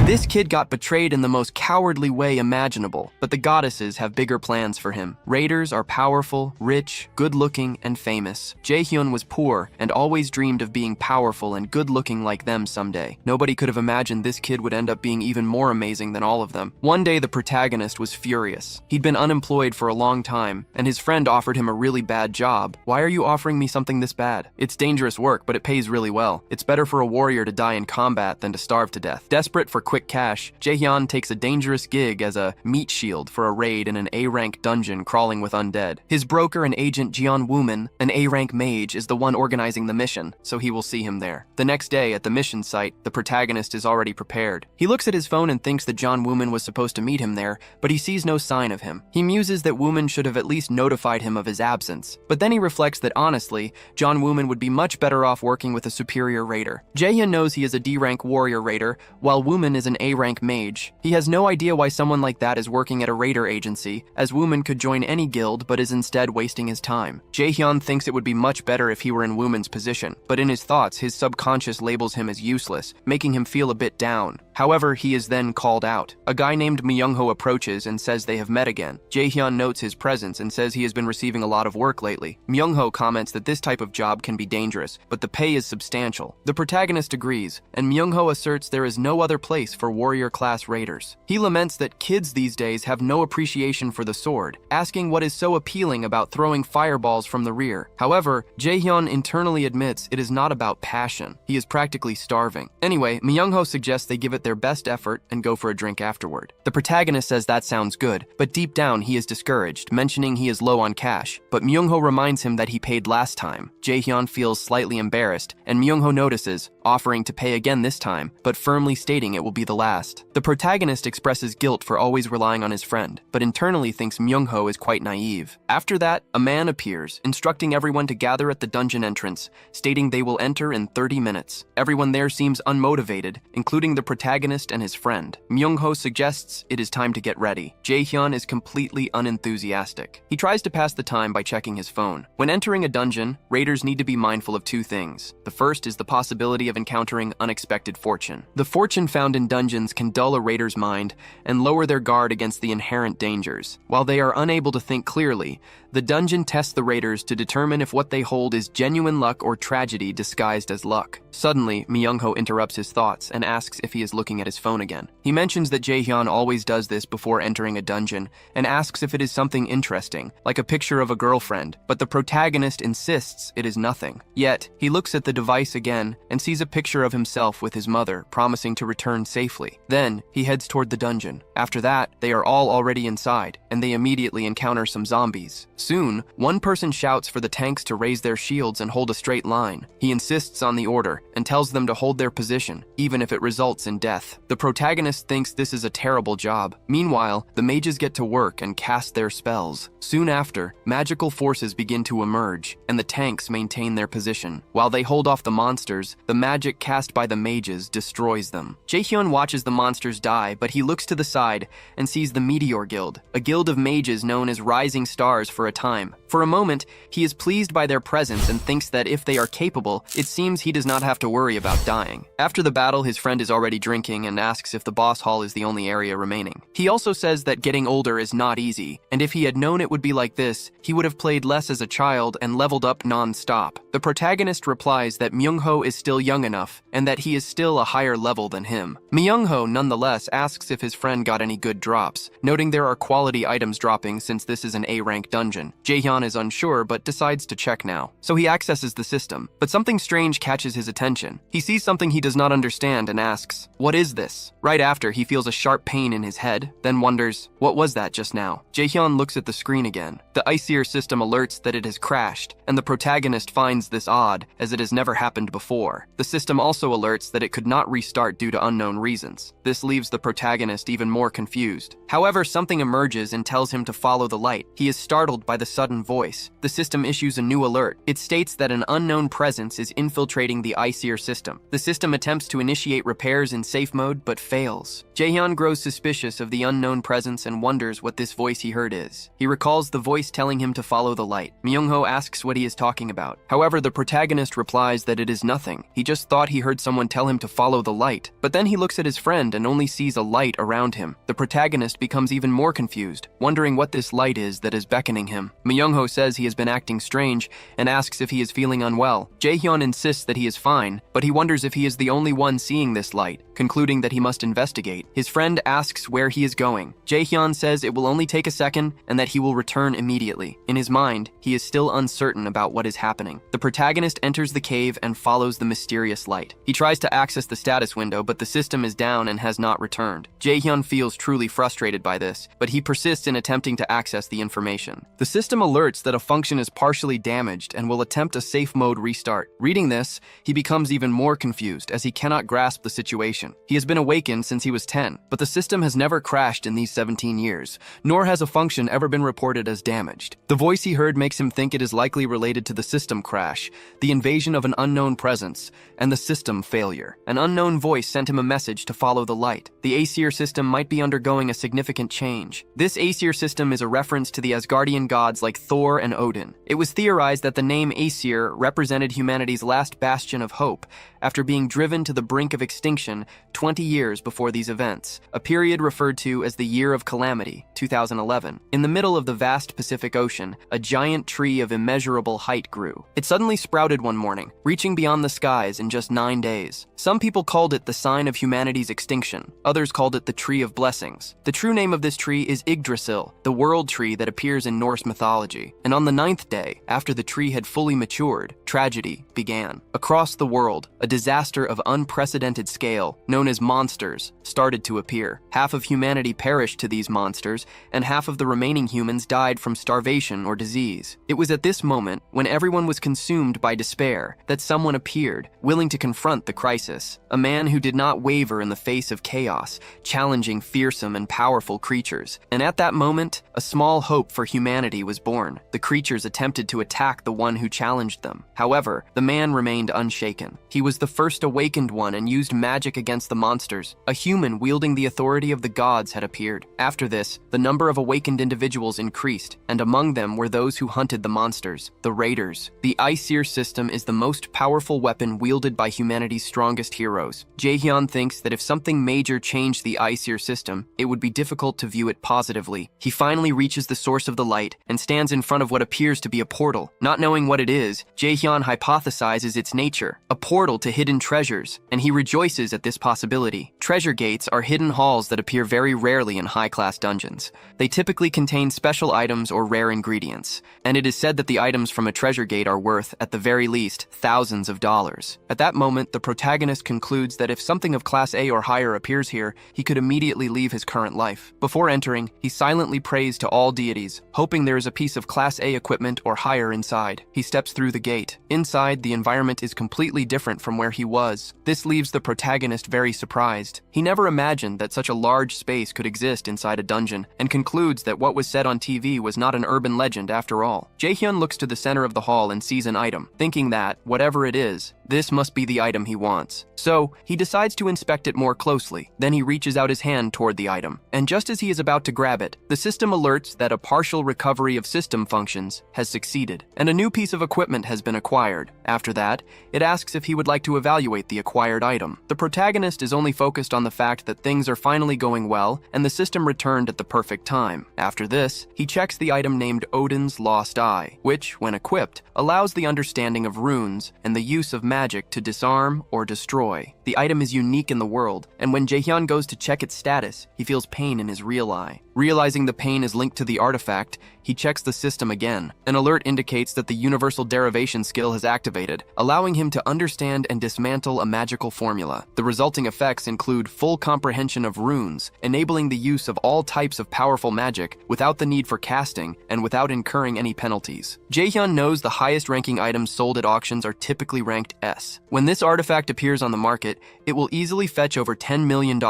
This kid got betrayed in the most cowardly way imaginable, but the goddesses have bigger plans for him. Raiders are powerful, rich, good-looking, and famous. Jaehyun was poor and always dreamed of being powerful and good-looking like them someday. Nobody could have imagined this kid would end up being even more amazing than all of them. One day, the protagonist was furious. He'd been unemployed for a long time, and his friend offered him a really bad job. "Why are you offering me something this bad? It's dangerous work, but it pays really well. It's better for a warrior to die in combat than to starve to death." Desperate for quick cash, Jaehyun takes a dangerous gig as a meat shield for a raid in an A-rank dungeon crawling with undead. His broker and agent Jeon Wooman, an A-rank mage, is the one organizing the mission, so he will see him there. The next day, at the mission site, the protagonist is already prepared. He looks at his phone and thinks that John Wooman was supposed to meet him there, but he sees no sign of him. He muses that Wooman should have at least notified him of his absence, but then he reflects that honestly, John Wooman would be much better off working with a superior raider. Jaehyun knows he is a D-rank warrior raider, while Wooman is an A-rank mage. He has no idea why someone like that is working at a raider agency, as Wooman could join any guild but is instead wasting his time. Jaehyun thinks it would be much better if he were in Wooman's position, but in his thoughts, his subconscious labels him as useless, making him feel a bit down. However, he is then called out. A guy named Myungho approaches and says they have met again. Jaehyun notes his presence and says he has been receiving a lot of work lately. Myungho comments that this type of job can be dangerous, but the pay is substantial. The protagonist agrees, and Myungho asserts there is no other place for warrior-class raiders. He laments that kids these days have no appreciation for the sword, asking what is so appealing about throwing fireballs from the rear. However, Jaehyun internally admits it is not about passion. He is practically starving. Anyway, Myungho suggests they give it their best effort and go for a drink afterward. The protagonist says that sounds good, but deep down he is discouraged, mentioning he is low on cash. But Myungho reminds him that he paid last time. Jaehyun feels slightly embarrassed, and Myungho notices, offering to pay again this time, but firmly stating it will be the last. The protagonist expresses guilt for always relying on his friend, but internally thinks Myungho is quite naive. After that, a man appears, instructing everyone to gather at the dungeon entrance, stating they will enter in 30 minutes. Everyone there seems unmotivated, including the protagonist and his friend. Myungho suggests it is time to get ready. Jaehyun is completely unenthusiastic. He tries to pass the time by checking his phone. When entering a dungeon, raiders need to be mindful of two things. The first is the possibility of encountering unexpected fortune. The fortune found in dungeons can dull a raider's mind and lower their guard against the inherent dangers. While they are unable to think clearly, the dungeon tests the raiders to determine if what they hold is genuine luck or tragedy disguised as luck. Suddenly, Myungho interrupts his thoughts and asks if he is looking at his phone again. He mentions that Jaehyun always does this before entering a dungeon and asks if it is something interesting, like a picture of a girlfriend, but the protagonist insists it is nothing. Yet, he looks at the device again and sees a picture of himself with his mother, promising to return safely. Then, he heads toward the dungeon. After that, they are all already inside, and they immediately encounter some zombies. Soon, one person shouts for the tanks to raise their shields and hold a straight line. He insists on the order and tells them to hold their position, even if it results in death. The protagonist thinks this is a terrible job. Meanwhile, the mages get to work and cast their spells. Soon after, magical forces begin to emerge, and the tanks maintain their position. While they hold off the monsters, the magic cast by the mages destroys them. Jaehyun watches the monsters die, but he looks to the side and sees the Meteor Guild, a guild of mages known as Rising Stars for a time. For a moment, he is pleased by their presence and thinks that if they are capable, it seems he does not have to worry about dying. After the battle, his friend is already drinking and asks if the boss hall is the only area remaining. He also says that getting older is not easy, and if he had known it would be like this, he would have played less as a child and leveled up non-stop. The protagonist replies that Myungho is still young enough, and that he is still a higher level than him. Myungho, nonetheless, asks if his friend got any good drops, noting there are quality items dropping since this is an A-rank dungeon. Jaehyun is unsure, but decides to check now. So he accesses the system, but something strange catches his attention. He sees something he does not understand and asks, "What is this?" Right after, he feels a sharp pain in his head, then wonders, what was that just now? Jaehyun looks at the screen again. The Isekai system alerts that it has crashed, and the protagonist finds this odd, as it has never happened before. The system also alerts that it could not restart due to unknown reasons. This leaves the protagonist even more confused. However, something emerges and tells him to follow the light. He is startled by the sudden voice. The system issues a new alert. It states that an unknown presence is infiltrating the Isekai system. The system attempts to initiate repairs in safe mode, but fails. Jaehyun grows suspicious of the unknown presence and wonders what this voice he heard is. He recalls the voice telling him to follow the light. Myung-ho asks what he is talking about. However, the protagonist replies that it is nothing. He just thought he heard someone tell him to follow the light. But then he looks at his friend and only sees a light around him. The protagonist becomes even more confused, wondering what this light is that is beckoning him. Myung-ho says he has been acting strange and asks if he is feeling unwell. Jaehyun insists that he is fine, but he wonders if he is the only one seeing this light, concluding that he must investigate. His friend asks where he is going. Jaehyun says it will only take a second and that he will return immediately. In his mind, he is still uncertain about what is happening. The protagonist enters the cave and follows the mysterious light. He tries to access the status window, but the system is down and has not returned. Jaehyun feels truly frustrated by this, but he persists in attempting to access the information. The system alerts that a function is partially damaged and will attempt a safe mode restart. Reading this, he becomes even more confused as he cannot grasp the situation. He has been awakened since he was 10, but the system has never crashed in these 17 years, nor has a function ever been reported as damaged. The voice he heard makes him think it is likely related to the system crash, the invasion of an unknown presence, and the system failure. An unknown voice sent him a message to follow the light. The Aesir system might be undergoing a significant change. This Aesir system is a reference to the Asgardian gods like Thor and Odin. It was theorized that the name Aesir represented humanity's last bastion of hope after being driven to the brink of extinction 20 years before these events, a period referred to as the Year of Calamity, 2011. In the middle of the vast Pacific Ocean, a giant tree of immeasurable height grew. It suddenly sprouted one morning, reaching beyond the skies in just 9 days. Some people called it the sign of humanity's extinction. Others called it the Tree of Blessings. The true name of this tree is Yggdrasil, the world tree that appears in Norse mythology. And on the 9th day, after the tree had fully matured, tragedy began. Across the world, a disaster of unprecedented scale, known as monsters, started to appear. Half of humanity perished to these monsters, and half of the remaining humans died from starvation or disease. It was at this moment, when everyone was consumed by despair, that someone appeared, willing to confront the crisis. A man who did not waver in the face of chaos, challenging fearsome and powerful creatures. And at that moment, a small hope for humanity was born. The creatures attempted to attack the one who challenged them. However, the man remained unshaken. He was the first awakened one and used magic against the monsters. A human wielding the authority of the gods had appeared. After this, the number of awakened individuals increased, and among them were those who hunted the monsters, the raiders. The Aesir system is the most powerful weapon wielded by humanity's strongest heroes. Jaehyun thinks that if something major changed the Aesir system, it would be difficult to view it positively. He finally reaches the source of the light and stands in front of what appears to be a portal. Not knowing what it is, Jaehyun hypothesizes its nature, a portal to hidden treasures, and he rejoices at this possibility. Treasure gates are hidden halls that appear very rarely in high-class dungeons. They typically contain special items or rare ingredients, and it is said that the items from a treasure gate are worth, at the very least, thousands of dollars. At that moment, the protagonist concludes that if something of Class A or higher appears here, he could immediately leave his current life. Before entering, he silently prays to all deities, hoping there is a piece of Class A equipment or higher inside. He steps through the gate. Inside, the environment is completely different from where he was. This leaves the protagonist very surprised. He never imagined that such a large space could exist inside a dungeon, and concludes that what was said on TV was not an urban legend after all. Jaehyun looks to the center of the hall and sees an item, thinking that, whatever it is, this must be the item he wants. So, he decides to inspect it more closely. Then he reaches out his hand toward the item, and just as he is about to grab it, the system alerts that a partial recovery of system functions has succeeded, and a new piece of equipment has been acquired. After that, it asks if he would like to evaluate the acquired item. The protagonist is only focused on the fact that things are finally going well, and the system returned at the perfect time. After this, he checks the item named Odin's Lost Eye, which, when equipped, allows the understanding of runes and the use of magic to disarm or destroy. The item is unique in the world, and when Jaehyun goes to check its status, he feels pain in his real eye. Realizing the pain is linked to the artifact, he checks the system again. An alert indicates that the universal derivation skill has activated, allowing him to understand and dismantle a magical formula. The resulting effects include full comprehension of runes, enabling the use of all types of powerful magic without the need for casting and without incurring any penalties. Jaehyun knows the highest ranking items sold at auctions are typically ranked S. When this artifact appears on the market, it will easily fetch over $10 million,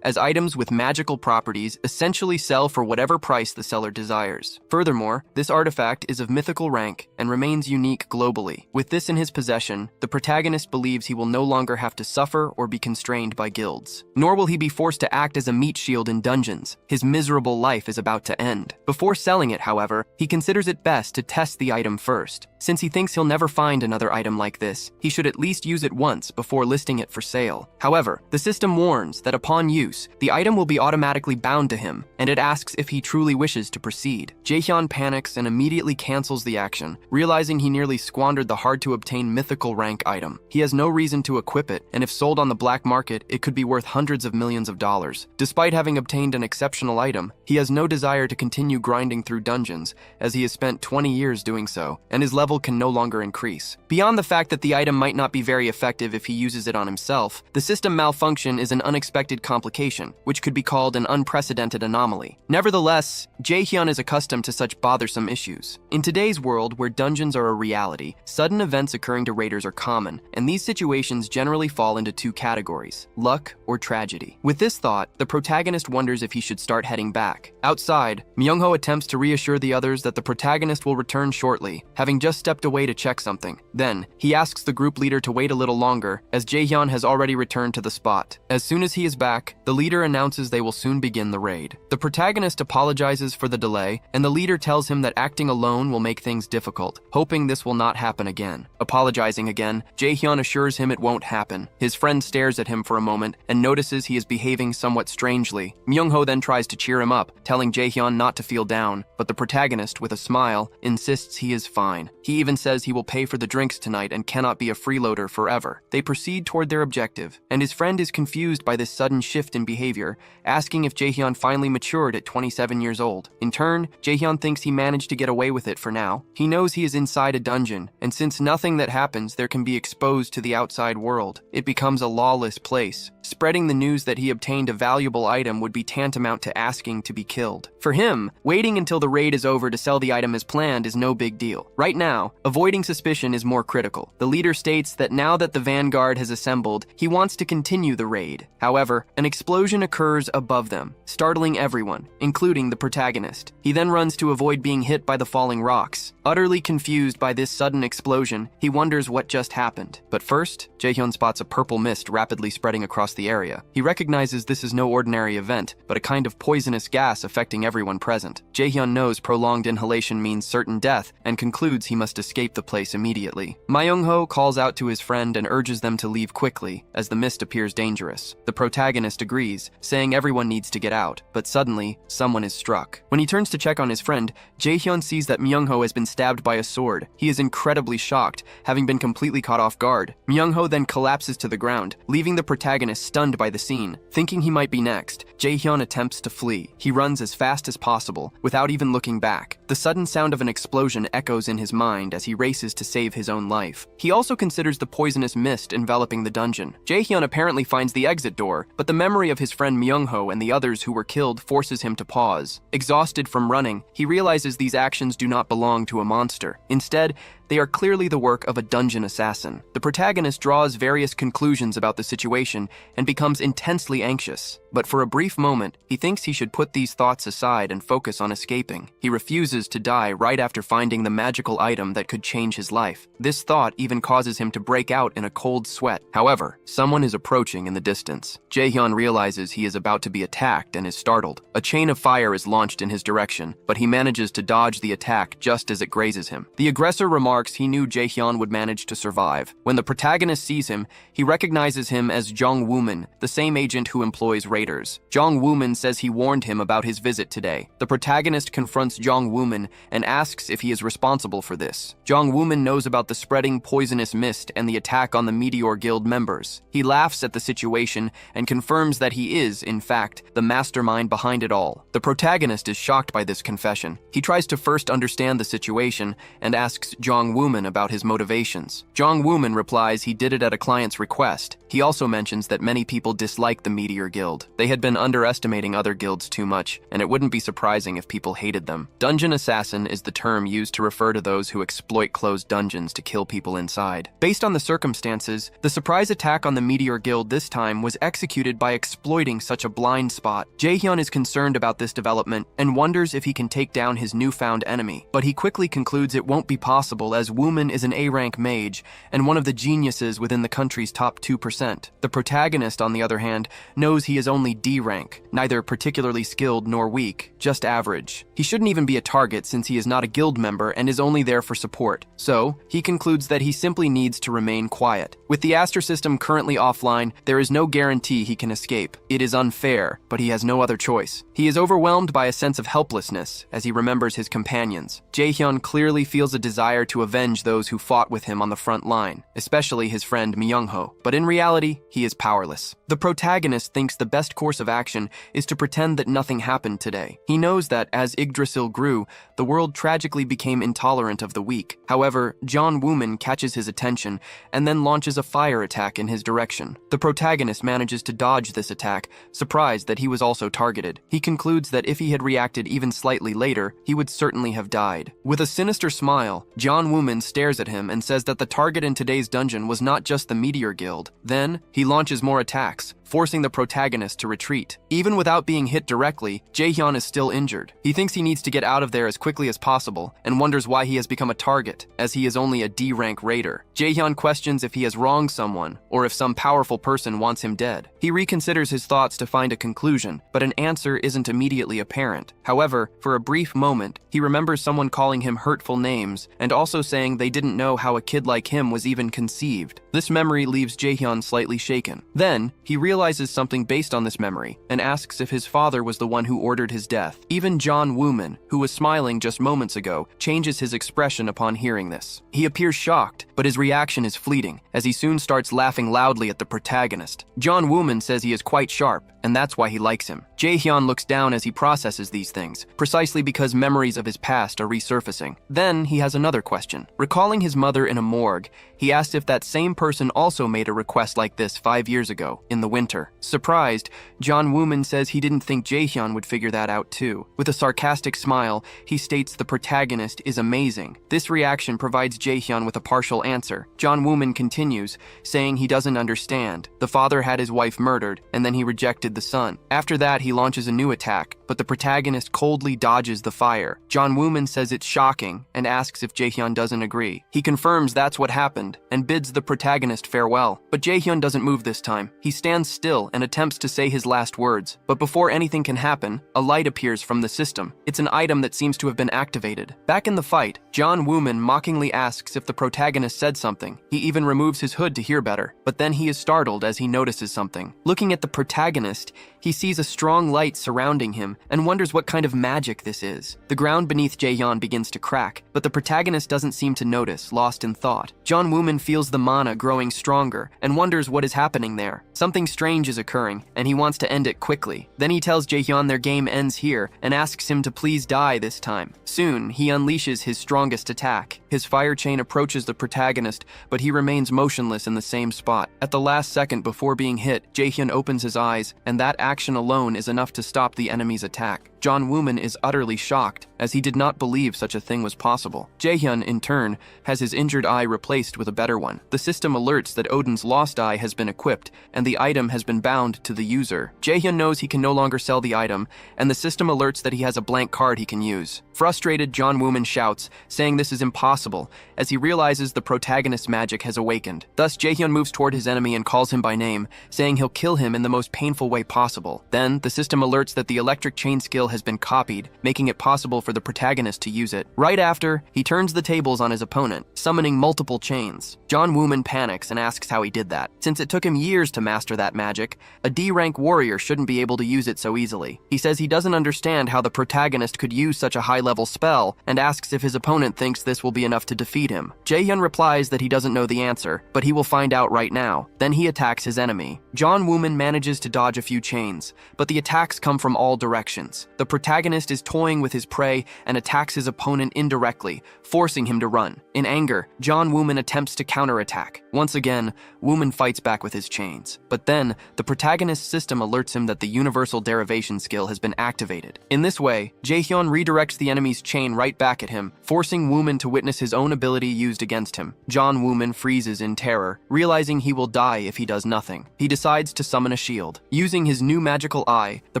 as items with magical properties essentially sell for whatever price the seller desires. Furthermore, this artifact is of mythical rank and remains unique globally. With this in his possession, the protagonist believes he will no longer have to suffer or be constrained by guilds. Nor will he be forced to act as a meat shield in dungeons. His miserable life is about to end. Before selling it, however, he considers it best to test the item first. Since he thinks he'll never find another item like this, he should at least use it once before listing it for sale. However, the system warns that upon use, the item will be automatically bound to him, and it asks if he truly wishes to proceed. Jaehyun panics and immediately cancels the action, realizing he nearly squandered the hard-to-obtain mythical rank item. He has no reason to equip it, and if sold on the black market, it could be worth hundreds of millions of dollars. Despite having obtained an exceptional item, he has no desire to continue grinding through dungeons, as he has spent 20 years doing so, and his level can no longer increase. Beyond the fact that the item might not be very effective if he uses it on himself, the system malfunction is an unexpected complication, which could be called an unprecedented anomaly. Nevertheless, Jaehyun is accustomed to such bothersome issues. In today's world, where dungeons are a reality, sudden events occurring to raiders are common, and these situations generally fall into two categories: luck or tragedy. With this thought, the protagonist wonders if he should start heading back. Outside, Myungho attempts to reassure the others that the protagonist will return shortly, having just stepped away to check something. Then, he asks the group leader to wait a little longer, as Jaehyun has already returned to the spot. As soon as he is back, the leader announces they will soon begin the raid. The protagonist apologizes for the delay, and the leader tells him that acting alone will make things difficult, hoping this will not happen again. Apologizing again, Jaehyun assures him it won't happen. His friend stares at him for a moment and notices he is behaving somewhat strangely. Myungho then tries to cheer him up, telling Jaehyun not to feel down, but the protagonist, with a smile, insists he is fine. He even says he will pay for the drinks tonight and cannot be a freeloader forever. They proceed toward their objective, and his friend is confused by this sudden shift in behavior, asking if Jaehyun finally matured at 27 years old. In turn, Jaehyun thinks he managed to get away with it for now. He knows he is inside a dungeon, and since nothing that happens there can be exposed to the outside world, it becomes a lawless place. Spreading the news that he obtained a valuable item would be tantamount to asking to be killed. For him, waiting until the raid is over to sell the item as planned is no big deal. Right now, avoiding suspicion is more critical. The leader states that now that the vanguard has assembled, he wants to continue the raid. However, an explosion occurs above them, startling everyone, including the protagonist. He then runs to avoid being hit by the falling rocks. Utterly confused by this sudden explosion, he wonders what just happened. But first, Jaehyun spots a purple mist rapidly spreading across the area. He recognizes this is no ordinary event, but a kind of poisonous gas affecting everyone present. Jaehyun knows prolonged inhalation means certain death and concludes he must escape the place immediately. Myungho calls out to his friend and urges them to leave quickly, as the mist appears dangerous. The protagonist agrees, saying everyone needs to get out, but suddenly, someone is struck. When he turns to check on his friend, Jaehyun sees that Myungho has been stabbed by a sword. He is incredibly shocked, having been completely caught off guard. Myungho then collapses to the ground, leaving the protagonist stunned by the scene. Thinking he might be next, Jaehyun attempts to flee. He runs as fast as possible, without even looking back. The sudden sound of an explosion echoes in his mind as he races to save his own life. He also considers the poisonous mist enveloping the dungeon. Jaehyun apparently finds the exit door, but the memory of his friend Myungho and the others who were killed forces him to pause. Exhausted from running, he realizes these actions do not belong to a monster. Instead, they are clearly the work of a dungeon assassin. The protagonist draws various conclusions about the situation and becomes intensely anxious. But for a brief moment, he thinks he should put these thoughts aside and focus on escaping. He refuses to die right after finding the magical item that could change his life. This thought even causes him to break out in a cold sweat. However, someone is approaching in the distance. Jaehyun realizes he is about to be attacked and is startled. A chain of fire is launched in his direction, but he manages to dodge the attack just as it grazes him. The aggressor remarks he knew Jaehyun would manage to survive. When the protagonist sees him, he recognizes him as Jong Wooman, the same agent who employs raiders. Jong Wooman says he warned him about his visit today. The protagonist confronts Jong Wooman and asks if he is responsible for this. Jong Wooman knows about the spreading poisonous mist and the attack on the Meteor Guild members. He laughs at the situation and confirms that he is, in fact, the mastermind behind it all. The protagonist is shocked by this confession. He tries to first understand the situation situation and asks Jong Wooman about his motivations. Jong Wooman replies he did it at a client's request. He also mentions that many people dislike the Meteor Guild. They had been underestimating other guilds too much, and it wouldn't be surprising if people hated them. Dungeon assassin is the term used to refer to those who exploit closed dungeons to kill people inside. Based on the circumstances, the surprise attack on the Meteor Guild this time was executed by exploiting such a blind spot. Jaehyun is concerned about this development and wonders if he can take down his newfound enemy, but he quickly concludes it won't be possible as Wooman is an A-rank mage and one of the geniuses within the country's top 2%. The protagonist, on the other hand, knows he is only D rank, neither particularly skilled nor weak, just average. He shouldn't even be a target since he is not a guild member and is only there for support. So, he concludes that he simply needs to remain quiet. With the Aster system currently offline, there is no guarantee he can escape. It is unfair, but he has no other choice. He is overwhelmed by a sense of helplessness as he remembers his companions. Jaehyun clearly feels a desire to avenge those who fought with him on the front line, especially his friend Myungho, but in reality, he is powerless. The protagonist thinks the best course of action is to pretend that nothing happened today. He knows that as Yggdrasil grew, the world tragically became intolerant of the weak. However, Jong Wooman catches his attention and then launches a fire attack in his direction. The protagonist manages to dodge this attack, surprised that he was also targeted. He concludes that if he had reacted even slightly later, he would certainly have died. With a sinister smile, Jong Wooman stares at him and says that the target in today's dungeon was not just the Meteor Guild. Then, he launches more attacks, forcing the protagonist to retreat. Even without being hit directly, Jaehyun is still injured. He thinks he needs to get out of there as quickly as possible and wonders why he has become a target, as he is only a D-rank raider. Jaehyun questions if he has wronged someone or if some powerful person wants him dead. He reconsiders his thoughts to find a conclusion, but an answer isn't immediately apparent. However, for a brief moment, he remembers someone calling him hurtful names and also saying they didn't know how a kid like him was even conceived. This memory leaves Jaehyun slightly shaken. Then, he realizes something based on this memory and asks if his father was the one who ordered his death. Even Jong Wooman, who was smiling just moments ago, changes his expression upon hearing this. He appears shocked, but his reaction is fleeting, as he soon starts laughing loudly at the protagonist. Jong Wooman says he is quite sharp, and that's why he likes him. Jaehyun looks down as he processes these things, precisely because memories of his past are resurfacing. Then he has another question. Recalling his mother in a morgue, he asks if that same person also made a request like this 5 years ago, in the winter. Surprised, Jong Wooman says he didn't think Jaehyun would figure that out too. With a sarcastic smile, he states the protagonist is amazing. This reaction provides Jaehyun with a partial answer. Jong Wooman continues, saying he doesn't understand. The father had his wife murdered, and then he rejected the son. After that, he launches a new attack, but the protagonist coldly dodges the fire. Jong Wooman says it's shocking and asks if Jaehyun doesn't agree. He confirms that's what happened and bids the protagonist farewell. But Jaehyun doesn't move this time. He stands still and attempts to say his last words. But before anything can happen, a light appears from the system. It's an item that seems to have been activated. Back in the fight, Jong Wooman mockingly asks if the protagonist said something. He even removes his hood to hear better, but then he is startled as he notices something. Looking at the protagonist, he sees a strong light surrounding him and wonders what kind of magic this is. The ground beneath Jaehyun begins to crack, but the protagonist doesn't seem to notice, lost in thought. Jong Wooman feels the mana growing stronger and wonders what is happening there. Something strange is occurring, and he wants to end it quickly. Then he tells Jaehyun their game ends here and asks him to please die this time. Soon, he unleashes his strongest attack. His fire chain approaches the protagonist, but he remains motionless in the same spot. At the last second before being hit, Jaehyun opens his eyes, and that action alone is enough to stop the enemy's attack. Jong Wooman is utterly shocked, as he did not believe such a thing was possible. Jaehyun, in turn, has his injured eye replaced with a better one. The system alerts that Odin's lost eye has been equipped, and the item has been bound to the user. Jaehyun knows he can no longer sell the item, and the system alerts that he has a blank card he can use. Frustrated, Jong Wooman shouts, saying this is impossible, as he realizes the protagonist's magic has awakened. Thus, Jaehyun moves toward his enemy and calls him by name, saying he'll kill him in the most painful way possible. Then, the system alerts that the electric chain skill has been copied, making it possible for the protagonist to use it. Right after, he turns the tables on his opponent, summoning multiple chains. Jong Wooman panics and asks how he did that. Since it took him years to master that magic, a D-rank warrior shouldn't be able to use it so easily. He says he doesn't understand how the protagonist could use such a high-level spell, and asks if his opponent thinks this will be enough to defeat him. Jaehyun replies that he doesn't know the answer, but he will find out right now. Then he attacks his enemy. Jong Wooman manages to dodge a few chains, but the attacks come from all directions. actions. The protagonist is toying with his prey and attacks his opponent indirectly, forcing him to run. In anger, John Wooman attempts to counterattack. Once again, Wooman fights back with his chains. But then, the protagonist's system alerts him that the universal derivation skill has been activated. In this way, Jaehyun redirects the enemy's chain right back at him, forcing Wooman to witness his own ability used against him. John Wooman freezes in terror, realizing he will die if he does nothing. He decides to summon a shield. Using his new magical eye, the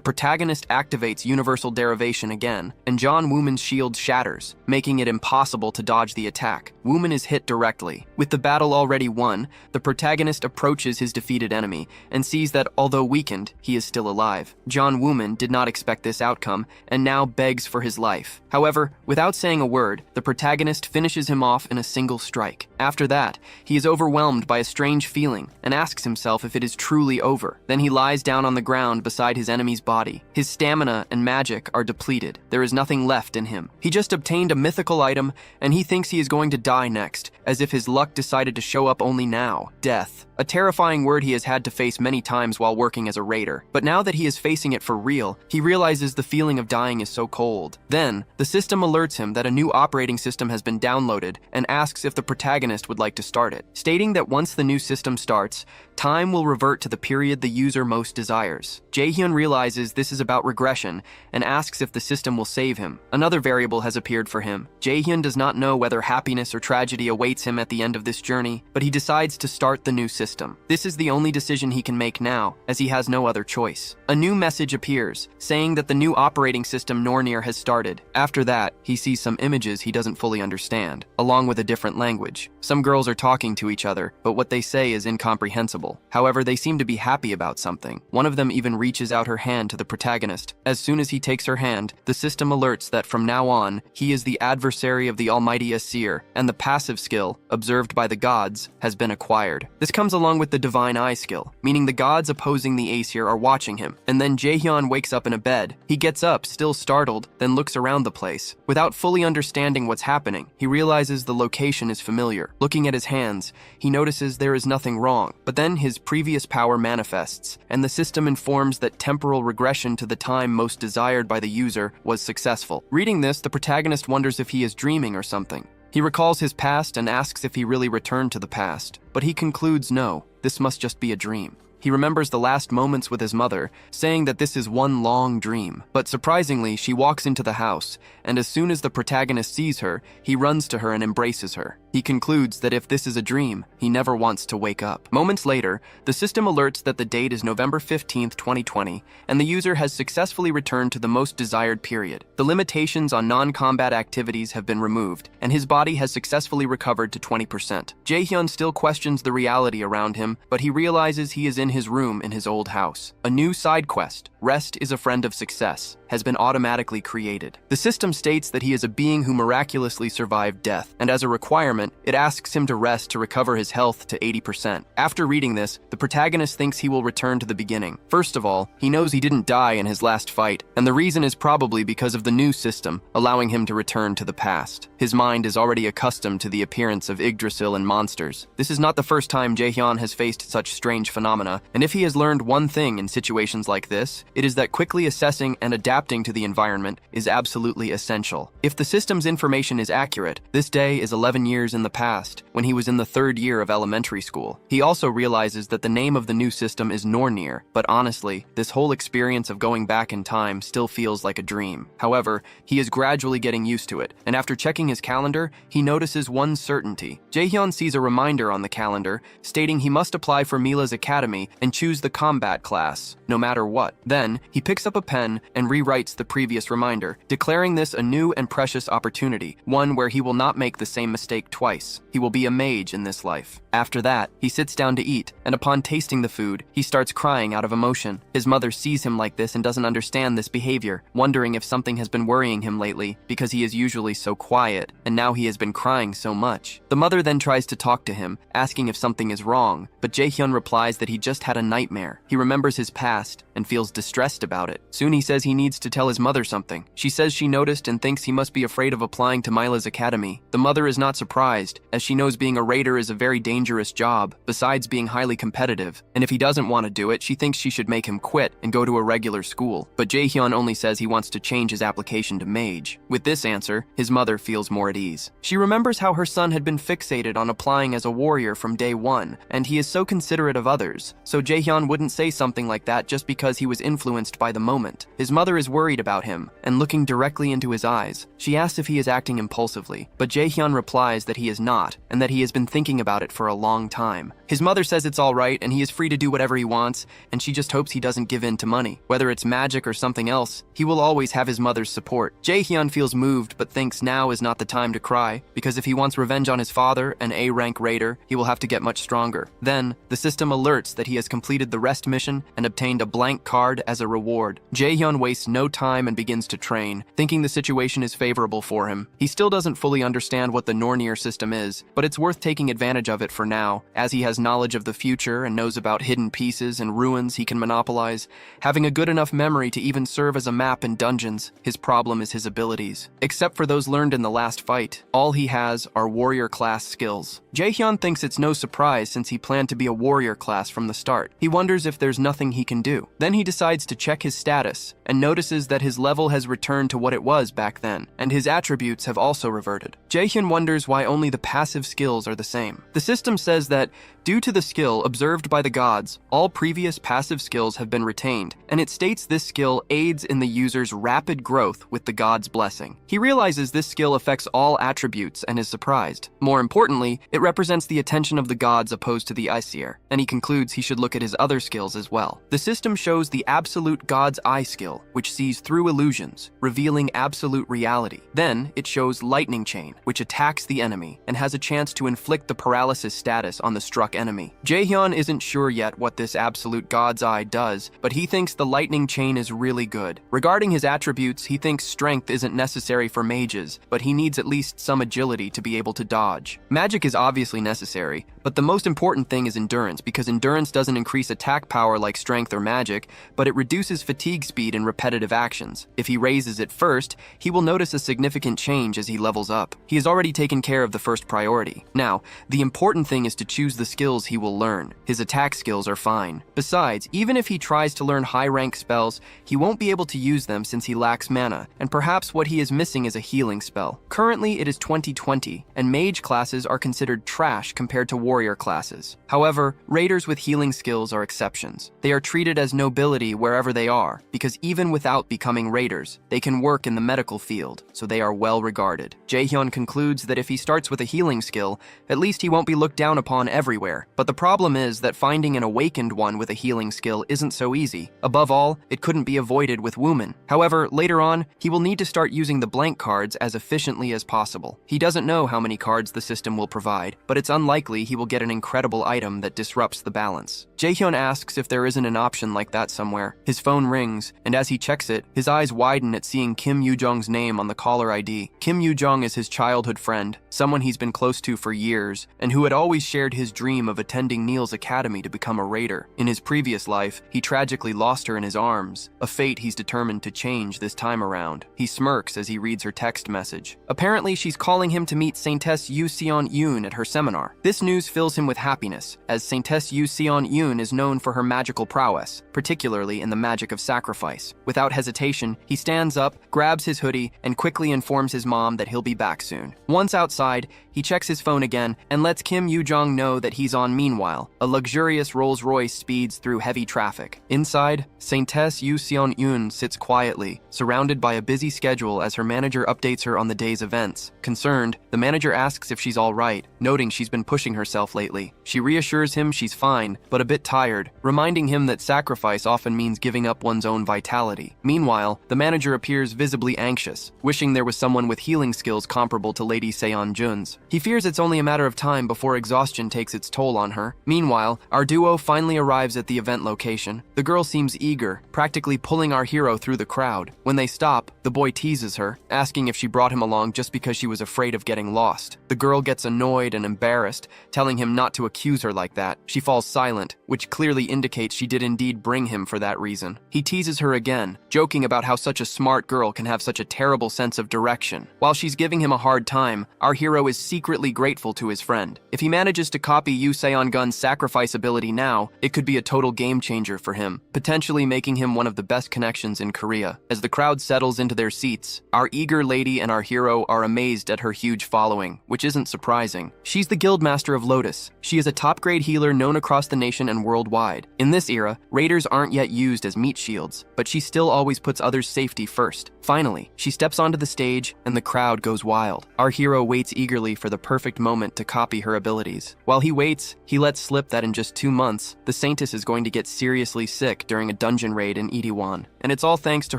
protagonist activates universal derivation again, and John Wooman's shield shatters, making it impossible to dodge the attack. Wooman is hit directly. With the battle already won, the protagonist approaches his defeated enemy and sees that, although weakened, he is still alive. John Wooman did not expect this outcome and now begs for his life. However, without saying a word, the protagonist finishes him off in a single strike. After that, he is overwhelmed by a strange feeling and asks himself if it is truly over. Then he lies down on the ground beside his enemy's body. His stamina and magic are depleted. There is nothing left in him. He just obtained a mythical item, and he thinks he is going to die next, as if his luck decided to show up only now. Death. A terrifying word he has had to face many times while working as a raider. But now that he is facing it for real, he realizes the feeling of dying is so cold. Then, the system alerts him that a new operating system has been downloaded and asks if the protagonist would like to start it, stating that once the new system starts, time will revert to the period the user most desires. Jaehyun realizes this is about regression and asks if the system will save him. Another variable has appeared for him. Jaehyun does not know whether happiness or tragedy awaits him at the end of this journey, but he decides to start the new system. This is the only decision he can make now, as he has no other choice. A new message appears, saying that the new operating system Nornir has started. After that, he sees some images he doesn't fully understand, along with a different language. Some girls are talking to each other, but what they say is incomprehensible. However, they seem to be happy about something. One of them even reaches out her hand to the protagonist. As soon as he takes her hand, the system alerts that from now on, he is the adversary of the almighty Asir, and the passive skill, observed by the gods, has been acquired. This comes along with the divine eye skill, meaning the gods opposing the Asir are watching him. And then Jaehyun wakes up in a bed. He gets up, still startled, then looks around the place. Without fully understanding what's happening, he realizes the location is familiar. Looking at his hands, he notices there is nothing wrong. But then his previous power manifests, and the system informs that temporal regression to the time most desired by the user was successful. Reading this, the protagonist wonders if he is dreaming or something. He recalls his past and asks if he really returned to the past, but he concludes no, this must just be a dream. He remembers the last moments with his mother, saying that this is one long dream. But surprisingly, she walks into the house, and as soon as the protagonist sees her, he runs to her and embraces her. He concludes that if this is a dream, he never wants to wake up. Moments later, the system alerts that the date is November 15th, 2020, and the user has successfully returned to the most desired period. The limitations on non-combat activities have been removed, and his body has successfully recovered to 20%. Jaehyun still questions the reality around him, but he realizes he is in his room in his old house. A new side quest, Rest is a Friend of Success, has been automatically created. The system states that he is a being who miraculously survived death, and as a requirement, it asks him to rest to recover his health to 80%. After reading this, the protagonist thinks he will return to the beginning. First of all, he knows he didn't die in his last fight, and the reason is probably because of the new system, allowing him to return to the past. His mind is already accustomed to the appearance of Yggdrasil and monsters. This is not the first time Jaehyun has faced such strange phenomena, and if he has learned one thing in situations like this, it is that quickly assessing and adapting to the environment is absolutely essential. If the system's information is accurate, this day is 11 years in the past, when he was in the 3rd year of elementary school. He also realizes that the name of the new system is Nornir, but honestly, this whole experience of going back in time still feels like a dream. However, he is gradually getting used to it, and after checking his calendar, he notices one certainty. Jaehyun sees a reminder on the calendar, stating he must apply for Mila's academy and choose the combat class, no matter what. Then, he picks up a pen and rewrites the previous reminder, declaring this a new and precious opportunity, one where he will not make the same mistake twice. He will be a mage in this life. After that, he sits down to eat, and upon tasting the food, he starts crying out of emotion. His mother sees him like this and doesn't understand this behavior, wondering if something has been worrying him lately, because he is usually so quiet, and now he has been crying so much. The mother then tries to talk to him, asking if something is wrong, but Jaehyun replies that he just had a nightmare. He remembers his past and feels distressed stressed about it. Soon he says he needs to tell his mother something. She says she noticed and thinks he must be afraid of applying to Myla's academy. The mother is not surprised, as she knows being a raider is a very dangerous job, besides being highly competitive. And if he doesn't want to do it, she thinks she should make him quit and go to a regular school. But Jaehyun only says he wants to change his application to Mage. With this answer, his mother feels more at ease. She remembers how her son had been fixated on applying as a warrior from day one, and he is so considerate of others, so Jaehyun wouldn't say something like that just because he was influenced by the moment. His mother is worried about him, and looking directly into his eyes, she asks if he is acting impulsively, but Jaehyun replies that he is not, and that he has been thinking about it for a long time. His mother says it's all right and he is free to do whatever he wants, and she just hopes he doesn't give in to money. Whether it's magic or something else, he will always have his mother's support. Jaehyun feels moved but thinks now is not the time to cry, because if he wants revenge on his father, an A-rank raider, he will have to get much stronger. Then, the system alerts that he has completed the rest mission and obtained a blank card as a reward. Jaehyun wastes no time and begins to train, thinking the situation is favorable for him. He still doesn't fully understand what the Nornir system is, but it's worth taking advantage of it for now, as he has knowledge of the future and knows about hidden pieces and ruins he can monopolize. Having a good enough memory to even serve as a map in dungeons, his problem is his abilities. Except for those learned in the last fight, all he has are warrior class skills. Jaehyun thinks it's no surprise since he planned to be a warrior class from the start. He wonders if there's nothing he can do. Then he decides to check his status and notices that his level has returned to what it was back then, and his attributes have also reverted. Jaehyun wonders why only the passive skills are the same. The system says that, due to the skill observed by the gods, all previous passive skills have been retained, and it states this skill aids in the user's rapid growth with the god's blessing. He realizes this skill affects all attributes and is surprised. More importantly, it represents the attention of the gods opposed to the Aesir, and he concludes he should look at his other skills as well. The system shows the absolute god's eye skill, which sees through illusions, revealing absolute reality. Then, it shows lightning chain, which attacks the enemy and has a chance to inflict the paralysis status on the struck enemy. Jaehyun isn't sure yet what this absolute god's eye does, but he thinks the lightning chain is really good. Regarding his attributes, he thinks strength isn't necessary for mages, but he needs at least some agility to be able to dodge. Magic is obviously necessary, but the most important thing is endurance, because endurance doesn't increase attack power like strength or magic, but it reduces fatigue speed in repetitive actions. If he raises it first, he will notice a significant change as he levels up. He has already taken care of the first priority. Now, the important thing is to choose the skills he will learn. His attack skills are fine. Besides, even if he tries to learn high-rank spells, he won't be able to use them since he lacks mana, and perhaps what he is missing is a healing spell. Currently, it is 2020, and mage classes are considered trash compared to warrior classes. However, raiders with healing skills are exceptions. They are treated as nobility wherever they are, because even without becoming raiders, they can work in the medical field, so they are well regarded. Jaehyun concludes that if he starts with a healing skill, at least he won't be looked down upon everywhere. But the problem is that finding an awakened one with a healing skill isn't so easy. Above all, it couldn't be avoided with Wooman. However, later on, he will need to start using the blank cards as efficiently as possible. He doesn't know how many cards the system will provide, but it's unlikely he will get an incredible item that disrupts the balance. Jaehyun asks if there isn't an option like that somewhere. His phone rings, and as he checks it, his eyes widen at seeing Kim Yoo-jong's name on the caller ID. Kim Yoo-jong is his childhood friend, someone he's been close to for years, and who had always shared his dream of attending Neil's academy to become a raider. In his previous life, he tragically lost her in his arms, a fate he's determined to change this time around. He smirks as he reads her text message. Apparently, she's calling him to meet Saintess Yu Seon-yoon at her seminar. This news fills him with happiness, as Saintess Yu Seon-yoon is known for her magical prowess, particularly in the magic of sacrifice. Without hesitation, he stands up, grabs his hoodie, and quickly informs his mom that he'll be back soon. Once outside, he checks his phone again and lets Kim Yoo-jong know that he's on. Meanwhile, a luxurious Rolls-Royce speeds through heavy traffic. Inside, Saintess Yu Seon-yoon sits quietly, surrounded by a busy schedule as her manager updates her on the day's events. Concerned, the manager asks if she's all right, noting she's been pushing herself lately. She reassures him she's fine, but a bit tired, reminding him that sacrifice often means giving up one's own vitality. Meanwhile, the manager appears visibly anxious, wishing there was someone with healing skills comparable to Lady Seon-jun's. He fears it's only a matter of time before exhaustion takes its toll on her. Meanwhile, our duo finally arrives at the event location. The girl seems eager, practically pulling our hero through the crowd. When they stop, the boy teases her, asking if she brought him along just because she was afraid of getting lost. The girl gets annoyed and embarrassed, telling him not to accuse her like that. She falls silent, which clearly indicates she did indeed bring him for that reason. He teases her again, joking about how such a smart girl can have such a terrible sense of direction. While she's giving him a hard time, our hero is secretly grateful to his friend. If he manages to copy Yu Seon-gun's sacrifice ability now, it could be a total game changer for him, potentially making him one of the best connections in Korea. As the crowd settles into their seats, our eager lady and our hero are amazed at her huge following, which isn't surprising. She's the Guildmaster of Lotus. She is a top-grade healer known across the nation and worldwide. In this era, raiders aren't yet used as meat shields, but she still always puts others' safety first. Finally, she steps onto the stage and the crowd goes wild. Our hero waits eagerly for the perfect moment to copy her abilities. While he waits, he lets slip that in just 2 months, the Saintess is going to get seriously sick during a dungeon raid in Itaewon. And it's all thanks to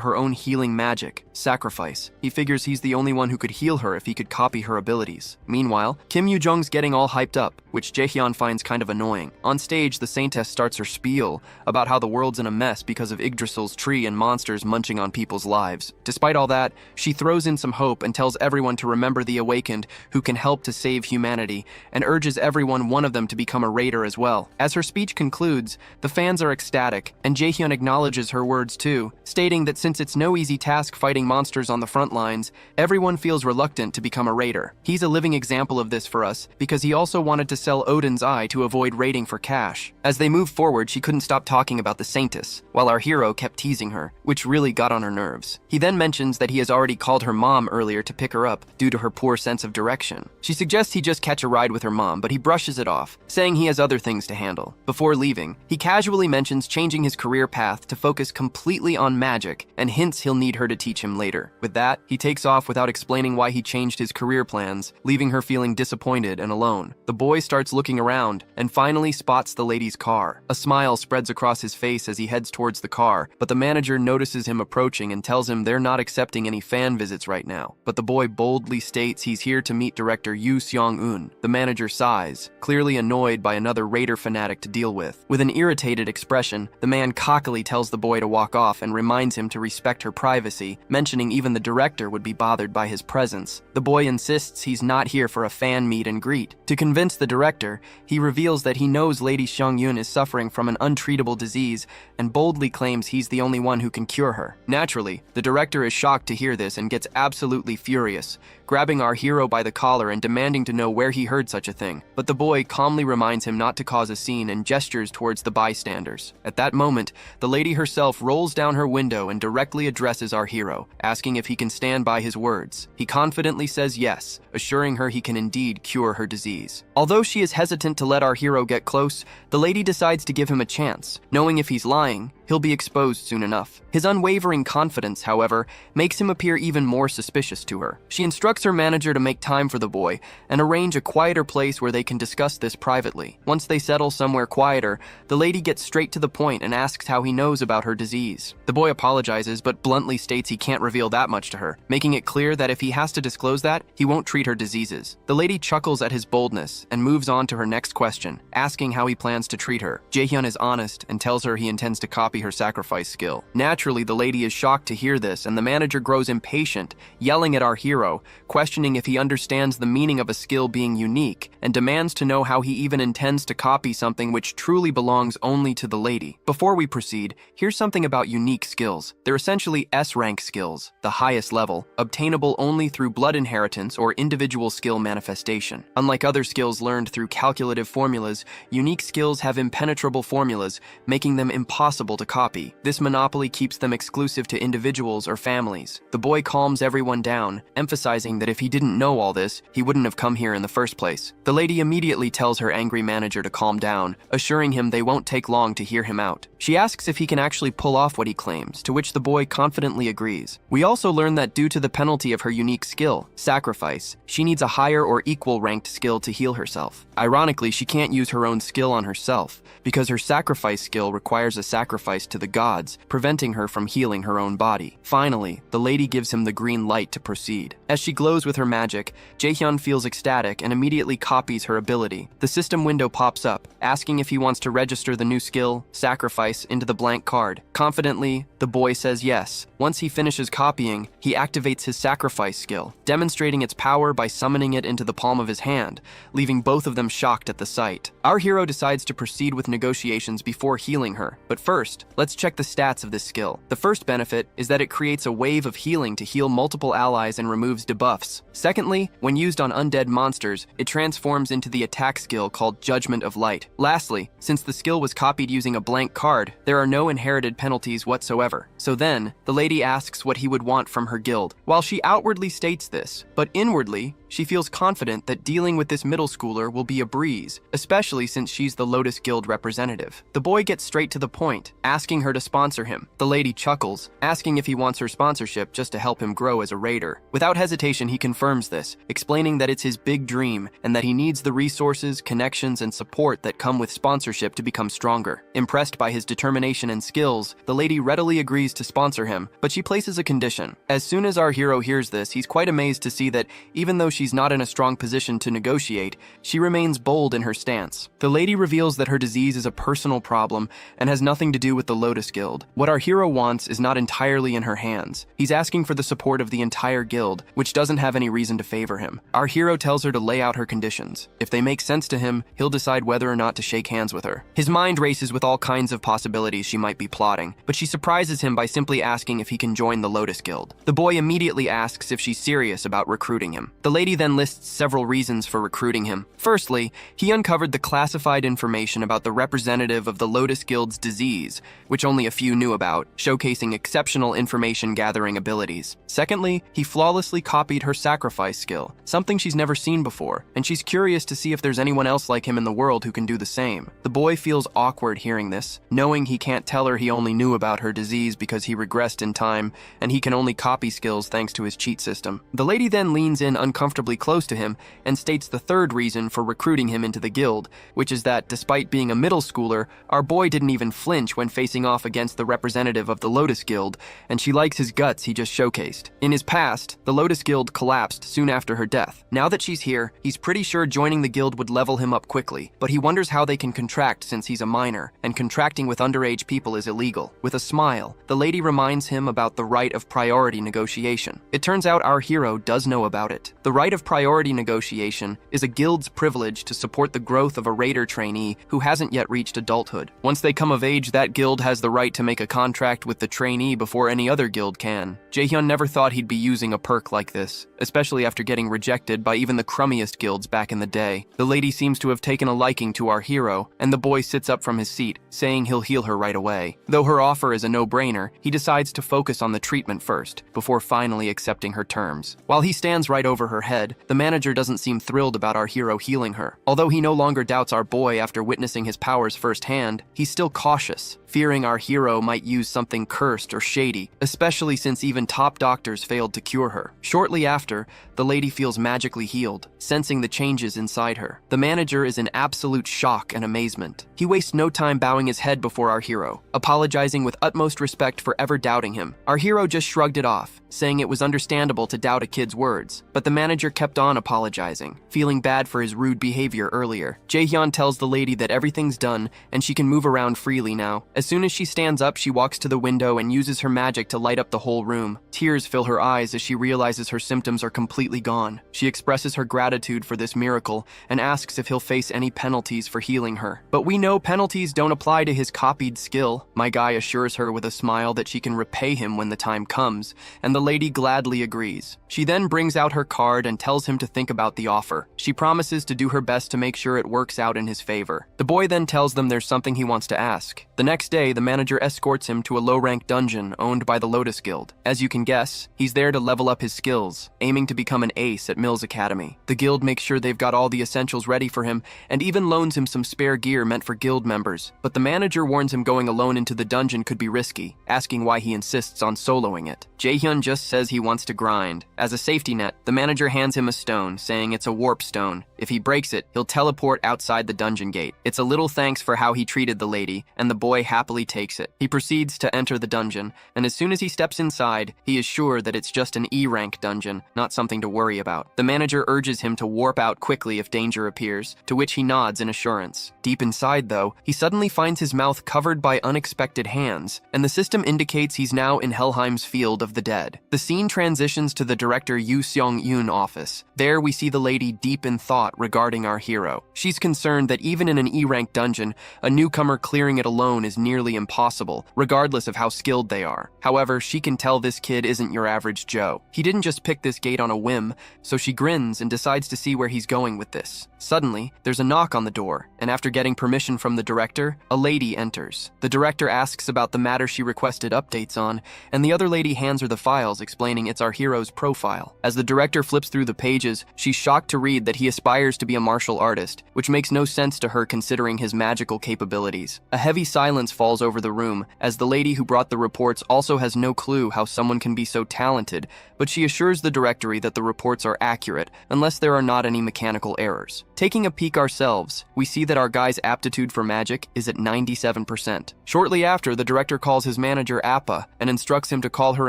her own healing magic, sacrifice. He figures he's the only one who could heal her if he could copy her abilities. Meanwhile, Kim Yoo-jung's getting all hyped up, which Jaehyun finds kind of annoying. On stage, the Saintess starts her spiel about how the world's in a mess because of Yggdrasil's tree and monsters munching on people's lives. Despite all that, she throws in some hope and tells everyone to remember the Awakened who can help to save humanity, and urges one of them to become a raider as well. As her speech concludes, the fans are ecstatic, and Jaehyun acknowledges her words too, stating that since it's no easy task fighting monsters on the front lines, everyone feels reluctant to become a raider. He's a living example of this for us, because he also wanted to sell Odin's eye to avoid raiding for cash. As they move forward, she couldn't stop talking about the Saintess, while our hero kept teasing her, which really got on her nerves. He then mentions that he has already called her mom earlier to pick her up due to her poor sense of direction. She suggests he just catch a ride with her mom, but he brushes it off, saying he has other things to handle. Before leaving, he casually mentions changing his career path to focus completely on magic, and hints he'll need her to teach him later. With that, he takes off without explaining why he changed his career plans, leaving her feeling disappointed and alone. The boy starts looking around, and finally spots the lady's car. A smile spreads across his face as he heads towards the car, but the manager notices him approaching and tells him they're not accepting any fan visits right now. But the boy boldly states he's here to meet director Yu Seong-un. The manager sighs, clearly annoyed by another raider fanatic to deal with. With an irritated expression, the man cockily tells the boy to walk off and reminds him to respect her privacy, mentioning even the director would be bothered by his presence. The boy insists he's not here for a fan meet and greet. To convince the director, he reveals that he knows Lady Seong-yun is suffering from an untreatable disease and boldly claims he's the only one who can cure her. Naturally, the director is shocked to hear this and gets absolutely furious, grabbing our hero by the collar and demanding to know where he heard such a thing. But the boy calmly reminds him not to cause a scene and gestures towards the bystanders. At that moment, the lady herself rolls down her window and directly addresses our hero, asking if he can stand by his words. He confidently says yes, assuring her he can indeed cure her disease. Although she is hesitant to let our hero get close, the lady decides to give him a chance, knowing if he's lying, he'll be exposed soon enough. His unwavering confidence, however, makes him appear even more suspicious to her. She instructs her manager to make time for the boy and arrange a quieter place where they can discuss this privately. Once they settle somewhere quieter, the lady gets straight to the point and asks how he knows about her disease. The boy apologizes but bluntly states he can't reveal that much to her, making it clear that if he has to disclose that, he won't treat her diseases. The lady chuckles at his boldness and moves on to her next question, asking how he plans to treat her. Jaehyun is honest and tells her he intends to copy her sacrifice skill. Naturally, the lady is shocked to hear this, and the manager grows impatient, yelling at our hero, questioning if he understands the meaning of a skill being unique, and demands to know how he even intends to copy something which truly belongs only to the lady. Before we proceed, here's something about unique skills. They're essentially S-rank skills, the highest level, obtainable only through blood inheritance or individual skill manifestation. Unlike other skills learned through calculative formulas, unique skills have impenetrable formulas, making them impossible to copy. This monopoly keeps them exclusive to individuals or families. The boy calms everyone down, emphasizing that if he didn't know all this, he wouldn't have come here in the first place. The lady immediately tells her angry manager to calm down, assuring him they won't take long to hear him out. She asks if he can actually pull off what he claims, to which the boy confidently agrees. We also learn that due to the penalty of her unique skill, sacrifice, she needs a higher or equal ranked skill to heal herself. Ironically, she can't use her own skill on herself, because her sacrifice skill requires a sacrifice sacrificed to the gods, preventing her from healing her own body. Finally, the lady gives him the green light to proceed. As she glows with her magic, Jaehyun feels ecstatic and immediately copies her ability. The system window pops up, asking if he wants to register the new skill, Sacrifice, into the blank card. Confidently, the boy says yes. Once he finishes copying, he activates his Sacrifice skill, demonstrating its power by summoning it into the palm of his hand, leaving both of them shocked at the sight. Our hero decides to proceed with negotiations before healing her. But first, let's check the stats of this skill. The first benefit is that it creates a wave of healing to heal multiple allies and removes debuffs. Secondly, when used on undead monsters, it transforms into the attack skill called Judgment of Light. Lastly, since the skill was copied using a blank card, there are no inherited penalties whatsoever. So then, the lady asks what he would want from her guild. While she outwardly states this, but inwardly, she feels confident that dealing with this middle schooler will be a breeze, especially since she's the Lotus Guild representative. The boy gets straight to the point, asking her to sponsor him. The lady chuckles, asking if he wants her sponsorship just to help him grow as a raider. Without hesitation, he confirms this, explaining that it's his big dream and that he needs the resources, connections, and support that come with sponsorship to become stronger. Impressed by his determination and skills, the lady readily agrees to sponsor him, but she places a condition. As soon as our hero hears this, he's quite amazed to see that even though she's not in a strong position to negotiate, she remains bold in her stance. The lady reveals that her disease is a personal problem and has nothing to do with the Lotus Guild. What our hero wants is not entirely in her hands. He's asking for the support of the entire guild, which doesn't have any reason to favor him. Our hero tells her to lay out her conditions. If they make sense to him, he'll decide whether or not to shake hands with her. His mind races with all kinds of possibilities she might be plotting, but she surprises him by simply asking if he can join the Lotus Guild. The boy immediately asks if she's serious about recruiting him. The lady then lists several reasons for recruiting him. Firstly, he uncovered the classified information about the representative of the Lotus Guild's disease, which only a few knew about, showcasing exceptional information-gathering abilities. Secondly, he flawlessly copied her Sacrifice skill, something she's never seen before, and she's curious to see if there's anyone else like him in the world who can do the same. The boy feels awkward hearing this, knowing he can't tell her he only knew about her disease because he regressed in time, and he can only copy skills thanks to his cheat system. The lady then leans in uncomfortably close to him and states the third reason for recruiting him into the guild, which is that despite being a middle schooler, our boy didn't even flinch when facing off against the representative of the Lotus Guild, and she likes his guts he just showcased. In his past, the Lotus Guild collapsed soon after her death. Now that she's here, he's pretty sure joining the guild would level him up quickly, but he wonders how they can contract since he's a minor, and contracting with underage people is illegal. With a smile, the lady reminds him about the right of priority negotiation. It turns out our hero does know about it. The right of priority negotiation is a guild's privilege to support the growth of a raider trainee who hasn't yet reached adulthood. Once they come of age, that guild has the right to make a contract with the trainee before any other guild can. Jaehyun never thought he'd be using a perk like this, especially after getting rejected by even the crummiest guilds back in the day. The lady seems to have taken a liking to our hero, and the boy sits up from his seat, saying he'll heal her right away. Though her offer is a no-brainer, he decides to focus on the treatment first, before finally accepting her terms. While he stands right over her head, the manager doesn't seem thrilled about our hero healing her. Although he no longer doubts our boy after witnessing his powers firsthand, he's still cautious, fearing our hero might use something cursed or shady, especially since even top doctors failed to cure her. Shortly after, the lady feels magically healed, sensing the changes inside her. The manager is in absolute shock and amazement. He wastes no time bowing his head before our hero, apologizing with utmost respect for ever doubting him. Our hero just shrugged it off, saying it was understandable to doubt a kid's words, but the manager kept on apologizing, feeling bad for his rude behavior earlier. Jaehyun tells the lady that everything's done and she can move around freely now. As soon as she stands up, she walks to the window and uses her magic to light up the whole room. Tears fill her eyes as she realizes her symptoms are completely gone. She expresses her gratitude for this miracle and asks if he'll face any penalties for healing her. But we know penalties don't apply to his copied skill. My guy assures her with a smile that she can repay him when the time comes, and the lady gladly agrees. She then brings out her card and tells him to think about the offer. She promises to do her best to make sure it works out in his favor. The boy then tells them there's something he wants to ask. The next day, the manager escorts him to a low-rank dungeon owned by the Lotus Guild. As you can guess, he's there to level up his skills, aiming to become an ace at Mills Academy. The guild makes sure they've got all the essentials ready for him and even loans him some spare gear meant for guild members. But the manager warns him going alone into the dungeon could be risky, asking why he insists on soloing it. Jaehyun just says he wants to grind. As a safety net, the manager hands him a stone, saying it's a warp stone. If he breaks it, he'll teleport outside the dungeon gate. It's a little thanks for how he treated the lady, and the boy happily takes it. He proceeds to enter the dungeon, and as soon as he steps inside, he is sure that it's just an E-rank dungeon, not something to worry about. The manager urges him to warp out quickly if danger appears, to which he nods in assurance. Deep inside, though, he suddenly finds his mouth covered by unexpected hands, and the system indicates he's now in Helheim's Field of the Dead. The scene transitions to the director Yu Seong-yoon office. There we see the lady deep in thought regarding our hero. She's concerned that even in an E-rank dungeon, a newcomer clearing it alone is nearly impossible, regardless of how skilled they are. However, she can tell this kid isn't your average Joe. He didn't just pick this gate on a whim, so she grins and decides to see where he's going with this. Suddenly, there's a knock on the door, and after getting permission from the director, a lady enters. The director asks about the matter she requested updates on, and the other lady hands her the files explaining it's our hero's profile. As the director flips through the pages, she's shocked to read that he aspires to be a martial artist, which makes no sense to her considering his magical capabilities. A heavy silence falls over the room, as the lady who brought the reports also has no clue how someone can be so talented, but she assures the directory that the reports are accurate, unless there are not any mechanical errors. Taking a peek ourselves, we see that our guy's aptitude for magic is at 97%. Shortly after, the director calls his manager Appa and instructs him to call her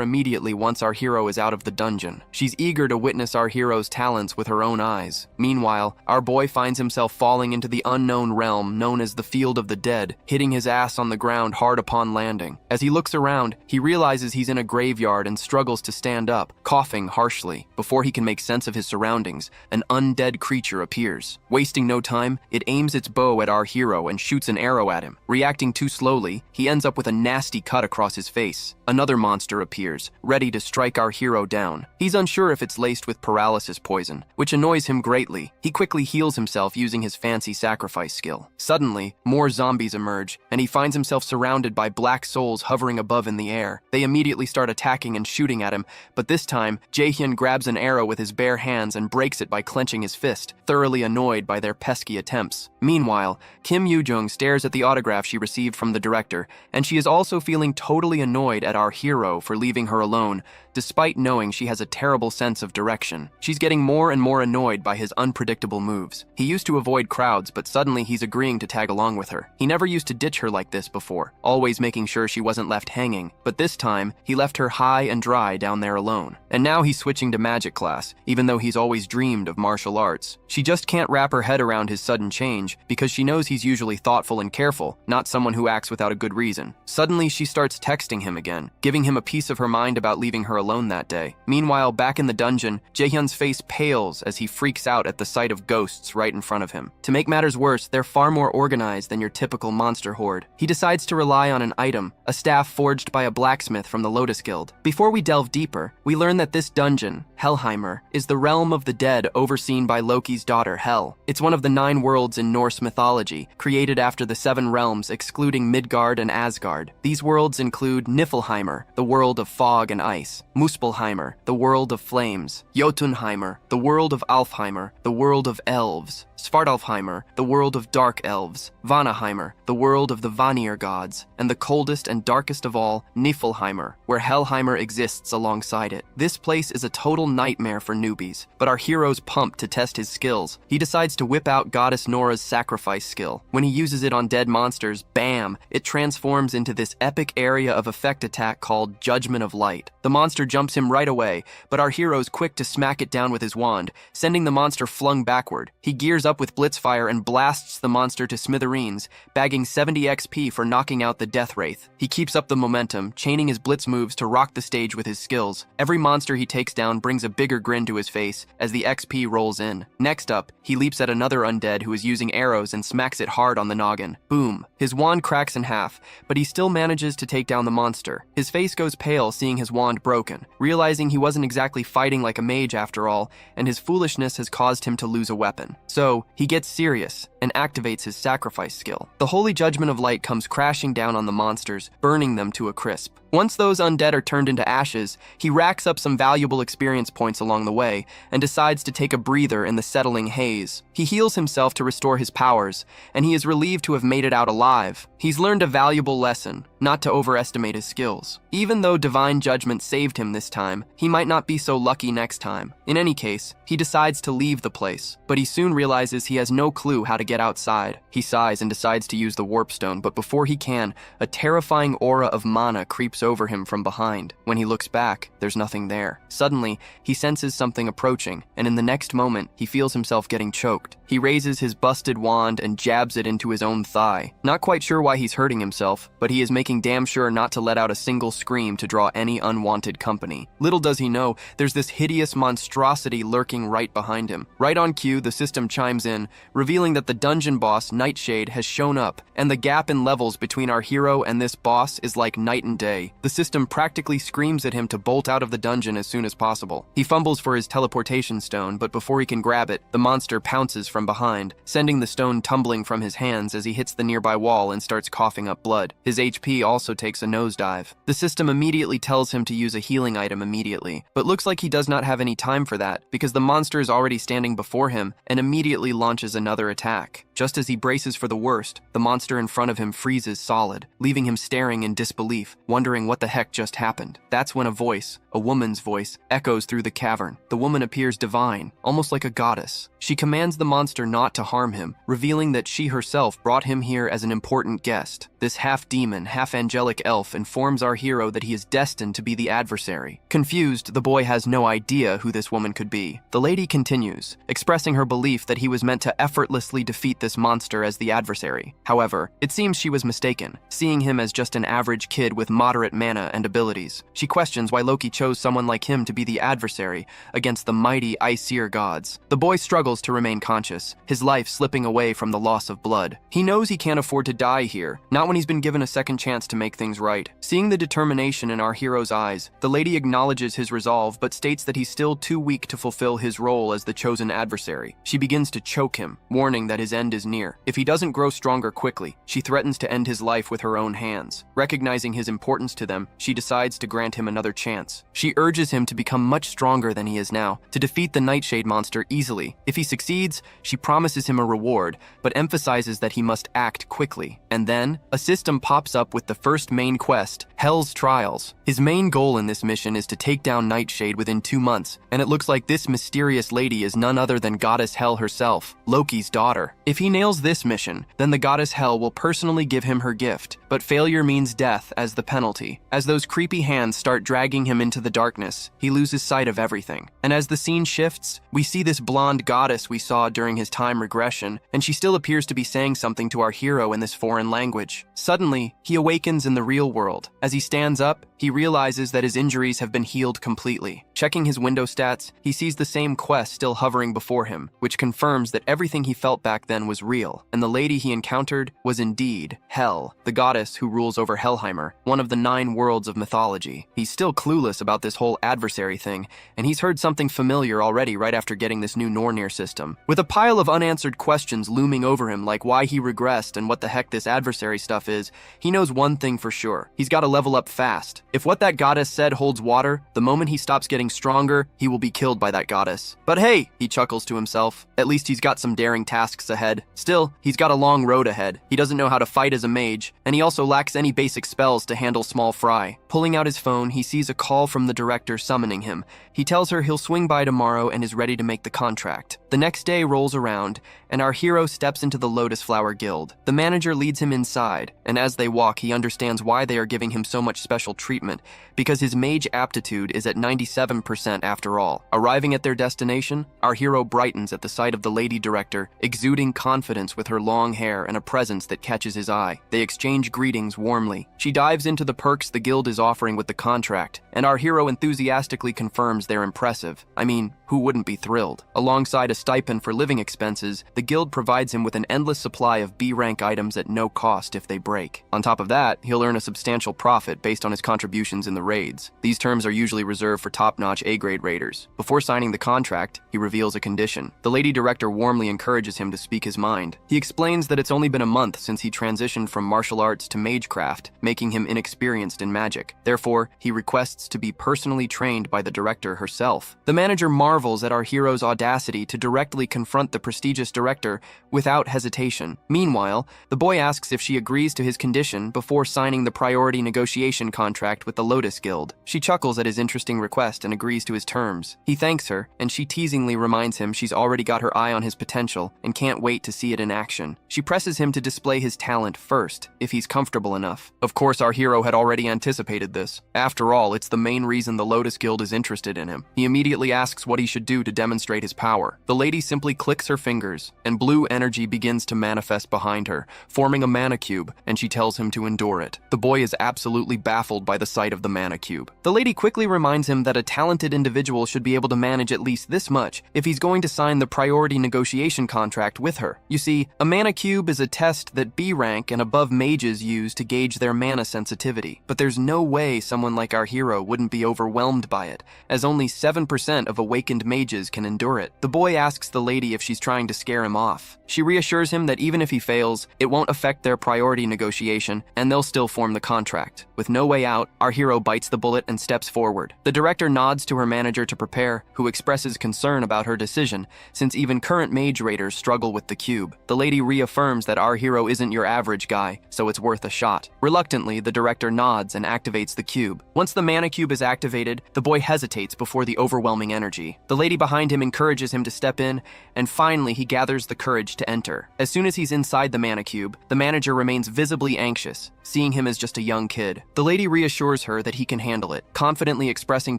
immediately once our hero is out of the dungeon. She's eager to witness our hero's talents with her own eyes. Meanwhile, our boy finds himself falling into the unknown realm known as the Field of the Dead, hitting his ass on the ground hard upon landing. As he looks around, he realizes he's in a graveyard and struggles to stand up, coughing harshly. Before he can make sense of his surroundings, an undead creature appears. Wasting no time, it aims its bow at our hero and shoots an arrow at him. Reacting too slowly, he ends up with a nasty cut across his face. Another monster appears, ready to strike our hero down. He's unsure if it's laced with paralysis poison, which annoys him greatly. He quickly heals himself using his fancy sacrifice skill. Suddenly, more zombies emerge, and he finds himself surrounded by black souls hovering above in the air. They immediately start attacking and shooting at him, but this time, Jae-hyun grabs an arrow with his bare hands and breaks it by clenching his fist, thoroughly annoyed by their pesky attempts. Meanwhile, Kim Yoo-jung stares at the autograph she received from the director, and she is also feeling totally annoyed at our hero for leaving her alone, despite knowing she has a terrible sense of direction. She's getting more and more annoyed by his unpredictable moves. He used to avoid crowds, but suddenly he's agreeing to tag along with her. He never used to ditch her like this before, always making sure she wasn't left hanging, but this time, he left her high and dry down there alone. And now he's switching to magic class, even though he's always dreamed of martial arts. She just can't wrap her head around his sudden change, because she knows he's usually thoughtful and careful, not someone who acts without a good reason. Suddenly, she starts texting him again, giving him a piece of her mind about leaving her alone that day. Meanwhile, back in the dungeon, Jae-hyun's face pales as he freaks out at the sight of ghosts right in front of him. To make matters worse, they're far more organized than your typical monster horde. He decides to rely on an item, a staff forged by a blacksmith from the Lotus Guild. Before we delve deeper, we learn that this dungeon, Helheimer, is the realm of the dead overseen by Loki's daughter Hel. It's one of the 9 worlds in Norse mythology, created after the 7 realms excluding Midgard and Asgard. These worlds include Niflheimer, the world of fog and ice, Muspelheimer, the world of flames, Jotunheimer, the world of Alfheimer, the world of elves, Svartalfheimer, the world of dark elves, Vanaheimer, the world of the Vanir gods, and the coldest and darkest of all, Niflheimer, where Helheimer exists alongside it. This place is a total nightmare for newbies, but our hero's pumped to test his skills. He decides to whip out Goddess Nora's sacrifice skill. When he uses it on dead monsters, bam, it transforms into this epic area of effect attack called Judgment of Light. The monster jumps him right away, but our hero's quick to smack it down with his wand, sending the monster flung backward. He gears up with Blitzfire and blasts the monster to smithereens, bagging 70 XP for knocking out the Death Wraith. He keeps up the momentum, chaining his blitz moves to rock the stage with his skills. Every monster he takes down brings a bigger grin to his face as the XP rolls in. Next up, he leaps at another undead who is using arrows and smacks it hard on the noggin. Boom. His wand cracks in half, but he still manages to take down the monster. His face goes pale seeing his wand broken, realizing he wasn't exactly fighting like a mage after all, and his foolishness has caused him to lose a weapon. So, he gets serious and activates his sacrifice skill. The holy judgment of light comes crashing down on the monsters, burning them to a crisp. Once those undead are turned into ashes, he racks up some valuable experience points along the way and decides to take a breather in the settling haze. He heals himself to restore his powers, and he is relieved to have made it out alive. He's learned a valuable lesson. not to overestimate his skills. Even though divine judgment saved him this time, he might not be so lucky next time. In any case, he decides to leave the place, but he soon realizes he has no clue how to get outside. He sighs and decides to use the warp stone, but before he can, a terrifying aura of mana creeps over him from behind. When he looks back, there's nothing there. Suddenly, he senses something approaching, and in the next moment, he feels himself getting choked. He raises his busted wand and jabs it into his own thigh. Not quite sure why he's hurting himself, but he is making damn sure not to let out a single scream to draw any unwanted company. Little does he know, there's this hideous monstrosity lurking right behind him. Right on cue, the system chimes in, revealing that the dungeon boss, Nightshade, has shown up, and the gap in levels between our hero and this boss is like night and day. The system practically screams at him to bolt out of the dungeon as soon as possible. He fumbles for his teleportation stone, but before he can grab it, the monster pounces from behind, sending the stone tumbling from his hands as he hits the nearby wall and starts coughing up blood. His HP also takes a nosedive. The system immediately tells him to use a healing item immediately, but looks like he does not have any time for that, because the monster is already standing before him and immediately launches another attack. Just as he braces for the worst, the monster in front of him freezes solid, leaving him staring in disbelief, wondering what the heck just happened. That's when a voice, a woman's voice, echoes through the cavern. The woman appears divine, almost like a goddess. She commands the monster not to harm him, revealing that she herself brought him here as an important guest. This half-demon, half-angelic elf informs our hero that he is destined to be the adversary. Confused, the boy has no idea who this woman could be. The lady continues, expressing her belief that he was meant to effortlessly defeat this monster as the adversary. However, it seems she was mistaken, seeing him as just an average kid with moderate mana and abilities. She questions why Loki chose someone like him to be the adversary against the mighty Aesir gods. The boy struggles to remain conscious, his life slipping away from the loss of blood. He knows he can't afford to die here, not when he's been given a second chance to make things right. Seeing the determination in our hero's eyes, the lady acknowledges his resolve but states that he's still too weak to fulfill his role as the chosen adversary. She begins to choke him, warning that his end is near. If he doesn't grow stronger quickly, she threatens to end his life with her own hands. Recognizing his importance to them, she decides to grant him another chance. She urges him to become much stronger than he is now, to defeat the Nightshade monster easily. If he succeeds, she promises him a reward, but emphasizes that he must act quickly. And then, a system pops up with the first main quest, Hell's Trials. His main goal in this mission is to take down Nightshade within 2 months, and it looks like this mysterious lady is none other than Goddess Hel herself, Loki's daughter. If he nails this mission, then the Goddess Hel will personally give him her gift, but failure means death as the penalty. As those creepy hands start dragging him into the darkness, he loses sight of everything. And as the scene shifts, we see this blonde goddess we saw during his time regression, and she still appears to be saying something to our hero in this foreign language. Suddenly, he awakens in the real world. As he stands up, he realizes that his injuries have been healed completely. Checking his window stats, he sees the same quest still hovering before him, which confirms that everything he felt back then was real, and the lady he encountered was indeed Hel, the goddess who rules over Helheimer, one of the 9 worlds of mythology. He's still clueless about this whole adversary thing, and he's heard something familiar already right after getting this new Nornir system. With a pile of unanswered questions looming over him, like why he regressed and what the heck this adversary stuff is, he knows one thing for sure. He's got to level up fast. If what that goddess said holds water, the moment he stops getting stronger, he will be killed by that goddess. But hey, he chuckles to himself, at least he's got some daring tasks ahead. Still, he's got a long road ahead. He doesn't know how to fight as a mage, and he also lacks any basic spells to handle small fry. Pulling out his phone, he sees a call from the director summoning him. He tells her he'll swing by tomorrow and is ready to make the contract. The next day rolls around, and our hero steps into the Lotus Flower Guild. The manager leads him inside, and as they walk, he understands why they are giving him so much special treatment, because his mage aptitude is at 97% after all. Arriving at their destination, our hero brightens at the sight of the lady director, exuding confidence with her long hair and a presence that catches his eye. They exchange greetings warmly. She dives into the perks the guild is offering with the contract, and our hero enthusiastically confirms they're impressive. I mean, who wouldn't be thrilled? Alongside a stipend for living expenses, the guild provides him with an endless supply of B-rank items at no cost if they break. On top of that, he'll earn a substantial profit based on his contributions in the raids. These terms are usually reserved for top-notch top-notch A-grade raiders. Before signing the contract, he reveals a condition. The lady director warmly encourages him to speak his mind. He explains that it's only been a month since he transitioned from martial arts to magecraft, making him inexperienced in magic. Therefore, he requests to be personally trained by the director herself. The manager marvels at our hero's audacity to directly confront the prestigious director without hesitation. Meanwhile, the boy asks if she agrees to his condition before signing the priority negotiation contract with the Lotus Guild. She chuckles at his interesting request and agrees to his terms. He thanks her, and she teasingly reminds him she's already got her eye on his potential and can't wait to see it in action. She presses him to display his talent first, if he's comfortable enough. Of course, our hero had already anticipated this. After all, it's the main reason the Lotus Guild is interested in him. He immediately asks what he should do to demonstrate his power. The lady simply clicks her fingers, and blue energy begins to manifest behind her, forming a mana cube, and she tells him to endure it. The boy is absolutely baffled by the sight of the mana cube. The lady quickly reminds him that a talented individual should be able to manage at least this much if he's going to sign the priority negotiation contract with her. You see, a mana cube is a test that B rank and above mages use to gauge their mana sensitivity. But there's no way someone like our hero wouldn't be overwhelmed by it, as only 7% of awakened mages can endure it. The boy asks the lady if she's trying to scare him off. She reassures him that even if he fails, it won't affect their priority negotiation, and they'll still form the contract. With no way out, our hero bites the bullet and steps forward. The director nods to her manager to prepare, who expresses concern about her decision, since even current mage raiders struggle with the cube. The lady reaffirms that our hero isn't your average guy, so it's worth a shot. Reluctantly, the director nods and activates the cube. Once the mana cube is activated, the boy hesitates before the overwhelming energy. The lady behind him encourages him to step in, and finally he gathers the courage to enter. As soon as he's inside the mana cube, the manager remains visibly anxious, seeing him as just a young kid. The lady reassures her that he can handle it, confidently expressing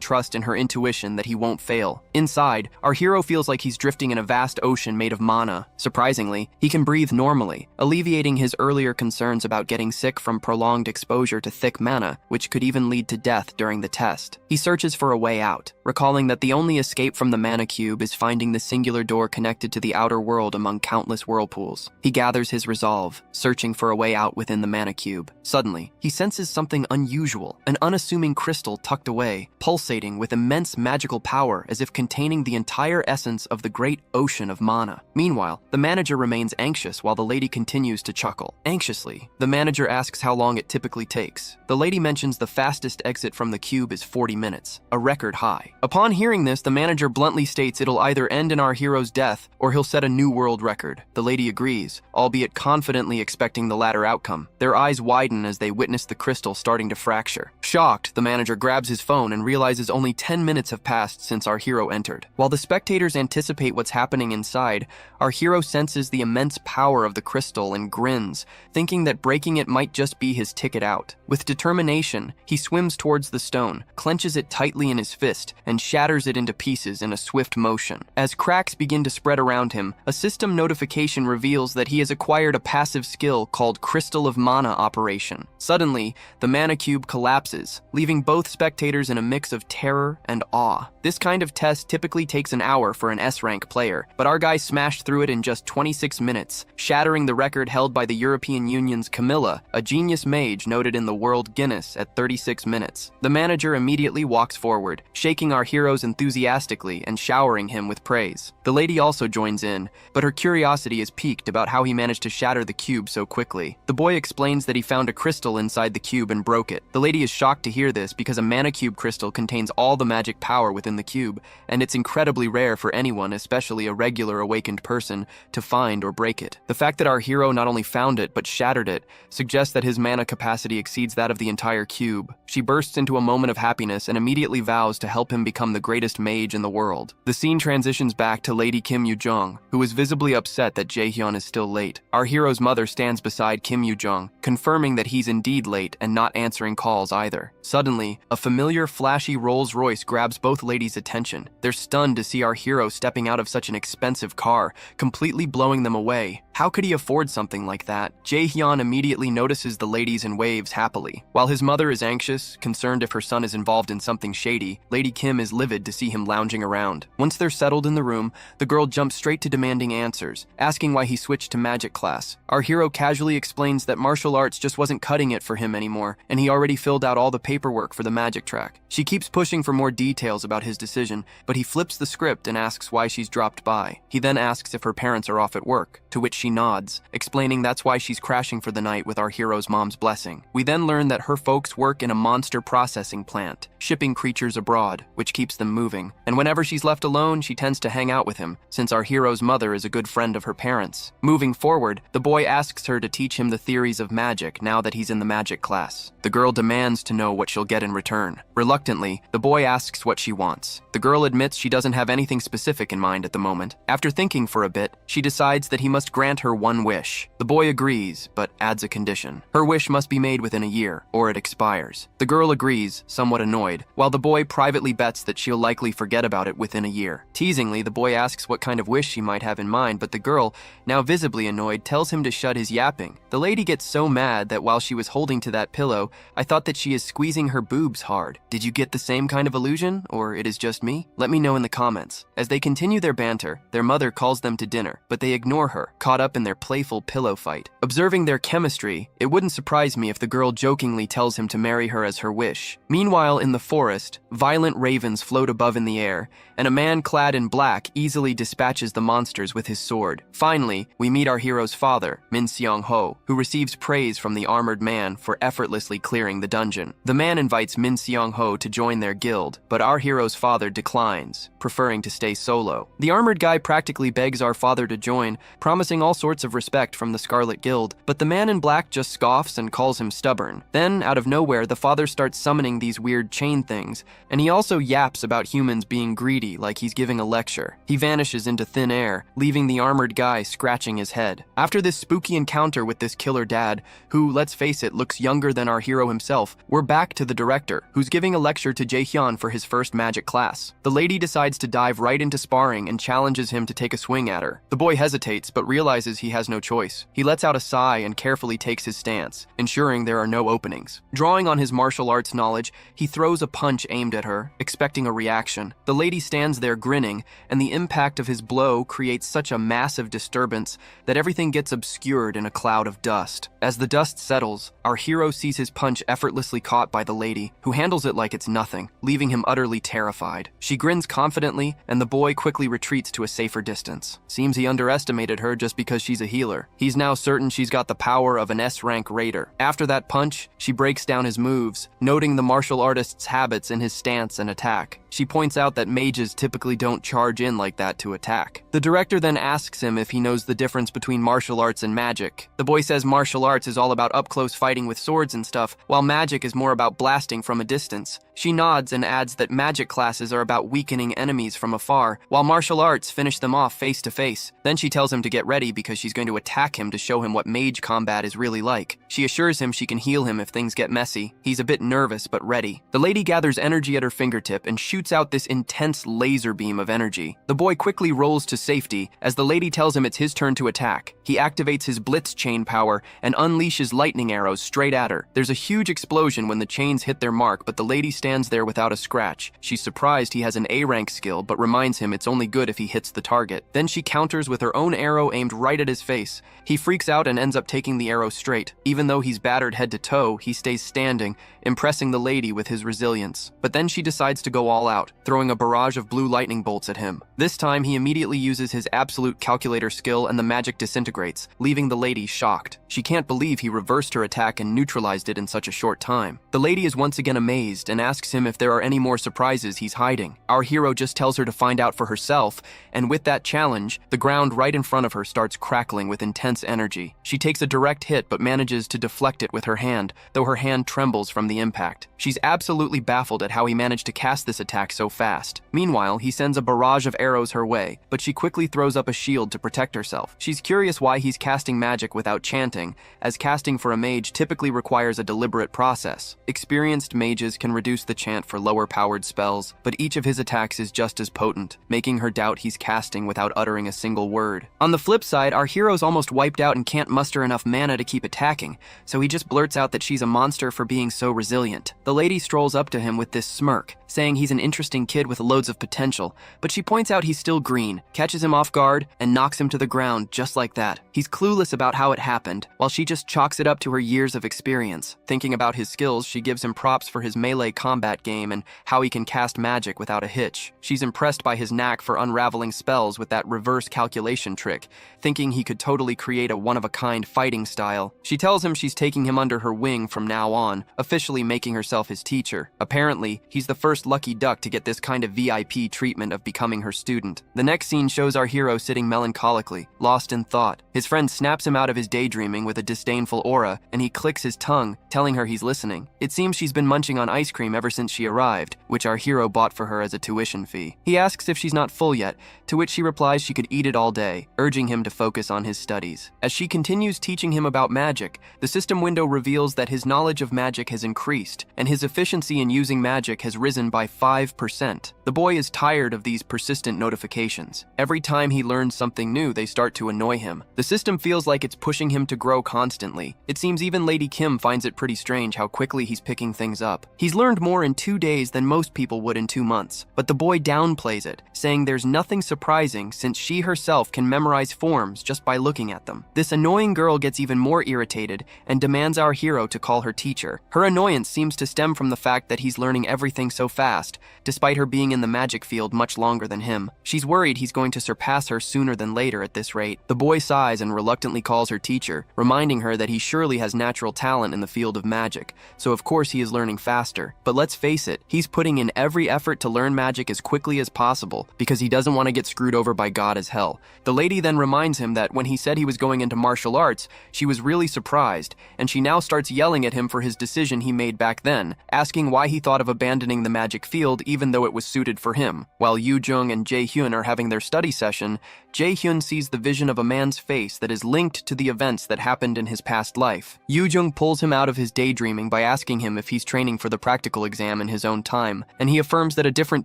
trust in her intuition that he won't fail. Inside, our hero feels like he's drifting in a vast ocean made of mana. Surprisingly, he can breathe normally, alleviating his earlier concerns about getting sick from prolonged exposure to thick mana, which could even lead to death during the test. He searches for a way out, recalling that the only escape from the mana cube is finding the singular door connected to the outer world among countless whirlpools. He gathers his resolve, searching for a way out within the mana cube. Suddenly, he senses something unusual, an unassuming crystal tucked away, pulsating with immense magical power as if containing the entire essence of the great ocean of mana. Meanwhile, the manager remains anxious while the lady continues to chuckle. Anxiously, the manager asks how long it typically takes. The lady mentions the fastest exit from the cube is 40 minutes, a record high. Upon hearing this, the manager bluntly states it'll either end in our hero's death or he'll set a new world record. The lady agrees, albeit confidently expecting the latter outcome. Their eyes widen as they witness the crystal starting to fracture. Shocked, the manager grabs his phone and realizes only 10 minutes have passed since our hero entered. While the spectators anticipate what's happening inside, our hero senses the immense power of the crystal and grins, thinking that breaking it might just be his ticket out. With determination, he swims towards the stone, clenches it tightly in his fist, and shatters it into pieces in a swift motion. As cracks begin to spread around him, a system notification reveals that he has acquired a passive skill called Crystal of Mana Operation. Suddenly, the mana cube collapses, leaving both spectators in a mix of terror and awe. This kind of test typically takes an hour for an S-rank player, but our guy smashed through it in just 26 minutes, shattering the record held by the European Union's Camilla, a genius mage noted in the World Guinness at 36 minutes. The manager immediately walks forward, shaking our heroes enthusiastically and showering him with praise. The lady also joins in, but her curiosity is piqued about how he managed to shatter the cube so quickly. The boy explains that he found a crystal inside the cube and broke it. The lady is shocked to hear this because a mana cube crystal contains all the magic power within the cube, and it's incredibly rare for anyone, especially a regular awakened person, to find or break it. The fact that our hero not only found it but shattered it suggests that his mana capacity exceeds that of the entire cube. She bursts into a moment of happiness and immediately vows to help him become the greatest mage in the world. The scene transitions back to Lady Kim Yoo-jung, who is visibly upset that Jae-hyun is still late. Our hero's mother stands beside Kim Yoo-jung, confirming that he's indeed late and not answering calls either. Suddenly, a familiar flashy Rolls-Royce grabs both ladies' attention. They're stunned to see our hero stepping out of such an expensive car, completely blowing them away. How could he afford something like that? Jae-hyun immediately notices the ladies and waves happily. While his mother is anxious, concerned if her son is involved in something shady, Lady Kim is livid to see him lounging around. Once they're settled in the room, the girl jumps straight to demanding answers, asking why he switched to magic class. Our hero casually explains that martial arts just wasn't cutting it for him anymore, and he already filled out all the paperwork for the magic track. She keeps pushing for more details about his decision, but he flips the script and asks why she's dropped by. He then asks if her parents are off at work, to which she nods, explaining that's why she's crashing for the night with our hero's mom's blessing. We then learn that her folks work in a monster processing plant, shipping creatures abroad, which keeps them moving. And whenever she's left alone, she tends to hang out with him, since our hero's mother is a good friend of her parents. Moving forward, the boy asks her to teach him the theories of magic now that he's in the magic class. The girl demands to know what she'll get in return. Reluctantly, the boy asks what she wants. The girl admits she doesn't have anything specific in mind at the moment. After thinking for a bit, she decides that he must grant her one wish. The boy agrees, but adds a condition. Her wish must be made within a year, or it expires. The girl agrees, somewhat annoyed, while the boy privately bets that she'll likely forget about it within a year. Teasingly, the boy asks what kind of wish she might have in mind, but the girl, now visibly annoyed, tells him to shut his yapping. The lady gets so mad that while she was holding to that pillow, I thought that she is squeezing her boobs hard. Did you get the same kind of illusion, or it is just me? Let me know in the comments. As they continue their banter, their mother calls them to dinner, but they ignore her, caught up in their playful pillow fight. Observing their chemistry, it wouldn't surprise me if the girl jokingly tells him to marry her as her wish. Meanwhile, in the forest, violent ravens float above in the air, and a man clad in black easily dispatches the monsters with his sword. Finally, we meet our hero's father, Min Seong-ho, who receives praise from the armored man for effortlessly clearing the dungeon. The man invites Min Seong-ho to join their guild, but our hero's father declines, preferring to stay solo. The armored guy practically begs our father to join, promising all sorts of respect from the Scarlet Guild, but the man in black just scoffs and calls him stubborn. Then, out of nowhere, the father starts summoning these weird chain things, and he also yaps about humans being greedy like he's giving a lecture. He vanishes into thin air, leaving the armored guy scratching his head. After this spooky encounter with this killer dad, who, let's face it, looks younger than our hero himself, we're back to the director, who's giving a lecture to Jae-hyun for his first magic class. The lady decides to dive right into sparring and challenges him to take a swing at her. The boy hesitates, but realizes he has no choice. He lets out a sigh and carefully takes his stance, ensuring there are no openings. Drawing on his martial arts knowledge, he throws a punch aimed at her, expecting a reaction. The lady stands there grinning, and the impact of his blow creates such a massive disturbance that everything gets obscured in a cloud of dust. As the dust settles, our hero sees his punch effortlessly caught by the lady, who handles it like it's nothing, leaving him utterly terrified. She grins confidently, and the boy quickly retreats to a safer distance. Seems he underestimated her just because she's a healer. He's now certain she's got the power of an S-rank raider. After that punch, she breaks down his moves, noting the martial artist's habits in his stance and attack. She points out that mages typically don't charge in like that to attack. The director then asks him if he knows the difference between martial arts and magic. The boy says martial arts is all about up-close fighting with swords and stuff, while magic is more about blasting from a distance. She nods and adds that magic classes are about weakening enemies from afar, while martial arts finish them off face to face. Then she tells him to get ready because she's going to attack him to show him what mage combat is really like. She assures him she can heal him if things get messy. He's a bit nervous but ready. The lady gathers energy at her fingertip and shoots out this intense laser beam of energy. The boy quickly rolls to safety as the lady tells him it's his turn to attack. He activates his blitz chain power and unleashes lightning arrows straight at her. There's a huge explosion when the chains hit their mark, but the lady stands there without a scratch. She's surprised he has an A-rank skill, but reminds him it's only good if he hits the target. Then she counters with her own arrow aimed right at his face. He freaks out and ends up taking the arrow straight. Even though he's battered head to toe, he stays standing, impressing the lady with his resilience. But then she decides to go all out, throwing a barrage of blue lightning bolts at him. This time, he immediately uses his absolute calculator skill and the magic disintegrates, leaving the lady shocked. She can't believe he reversed her attack and neutralized it in such a short time. The lady is once again amazed and asks him if there are any more surprises he's hiding. Our hero just tells her to find out for herself, and with that challenge, the ground right in front of her starts crackling with intense energy. She takes a direct hit but manages to deflect it with her hand, though her hand trembles from the impact. She's absolutely baffled at how he managed to cast this attack so fast. Meanwhile, he sends a barrage of arrows her way, but she quickly throws up a shield to protect herself. She's curious why he's casting magic without chanting, as casting for a mage typically requires a deliberate process. Experienced mages can reduce the chant for lower-powered spells, but each of his attacks is just as potent, making her doubt he's casting without uttering a single word. On the flip side, side, our hero's almost wiped out and can't muster enough mana to keep attacking, so he just blurts out that she's a monster for being so resilient. The lady strolls up to him with this smirk, saying he's an interesting kid with loads of potential, but she points out he's still green, catches him off guard, and knocks him to the ground just like that. He's clueless about how it happened, while she just chalks it up to her years of experience. Thinking about his skills, she gives him props for his melee combat game and how he can cast magic without a hitch. She's impressed by his knack for unraveling spells with that reverse calculation trick, thinking he could totally create a one-of-a-kind fighting style. She tells him she's taking him under her wing from now on, officially making herself his teacher. Apparently, he's the first lucky duck to get this kind of VIP treatment of becoming her student. The next scene shows our hero sitting melancholically, lost in thought. His friend snaps him out of his daydreaming with a disdainful aura, and he clicks his tongue, telling her he's listening. It seems she's been munching on ice cream ever since she arrived, which our hero bought for her as a tuition fee. He asks if she's not full yet, to which she replies she could eat it all day, urging him to focus on his studies. As she continues teaching him about magic, the system window reveals that his knowledge of magic has increased, and his efficiency in using magic has risen by 5%. The boy is tired of these persistent notifications. Every time he learns something new, they start to annoy him. The system feels like it's pushing him to grow constantly. It seems even Lady Kim finds it pretty strange how quickly he's picking things up. He's learned more in 2 days than most people would in 2 months, but the boy downplays it, saying there's nothing surprising since she herself can memorize forms just by looking at them. This annoying girl gets even more irritated and demands our hero to call her teacher. Her annoyance seems to stem from the fact that he's learning everything so fast, despite her being in the magic field much longer than him. She's worried he's going to surpass her sooner than later at this rate. The boy sighs and reluctantly calls her teacher, reminding her that he surely has natural talent in the field of magic, so of course he is learning faster. But let's face it, he's putting in every effort to learn magic as quickly as possible because he doesn't want to get screwed over by God as hell. The lady then reminds him that when he said he was going into martial arts, she was really surprised, and she now starts yelling at him for his decision he made back then, asking why he thought of abandoning the magic field even though it was suited for him. While Yoo-jung and Jae-hyun are having their study session, Jae-hyun sees the vision of a man's face that is linked to the events that happened in his past life. Yoo-jung pulls him out of his daydreaming by asking him if he's training for the practical exam in his own time, and he affirms that a different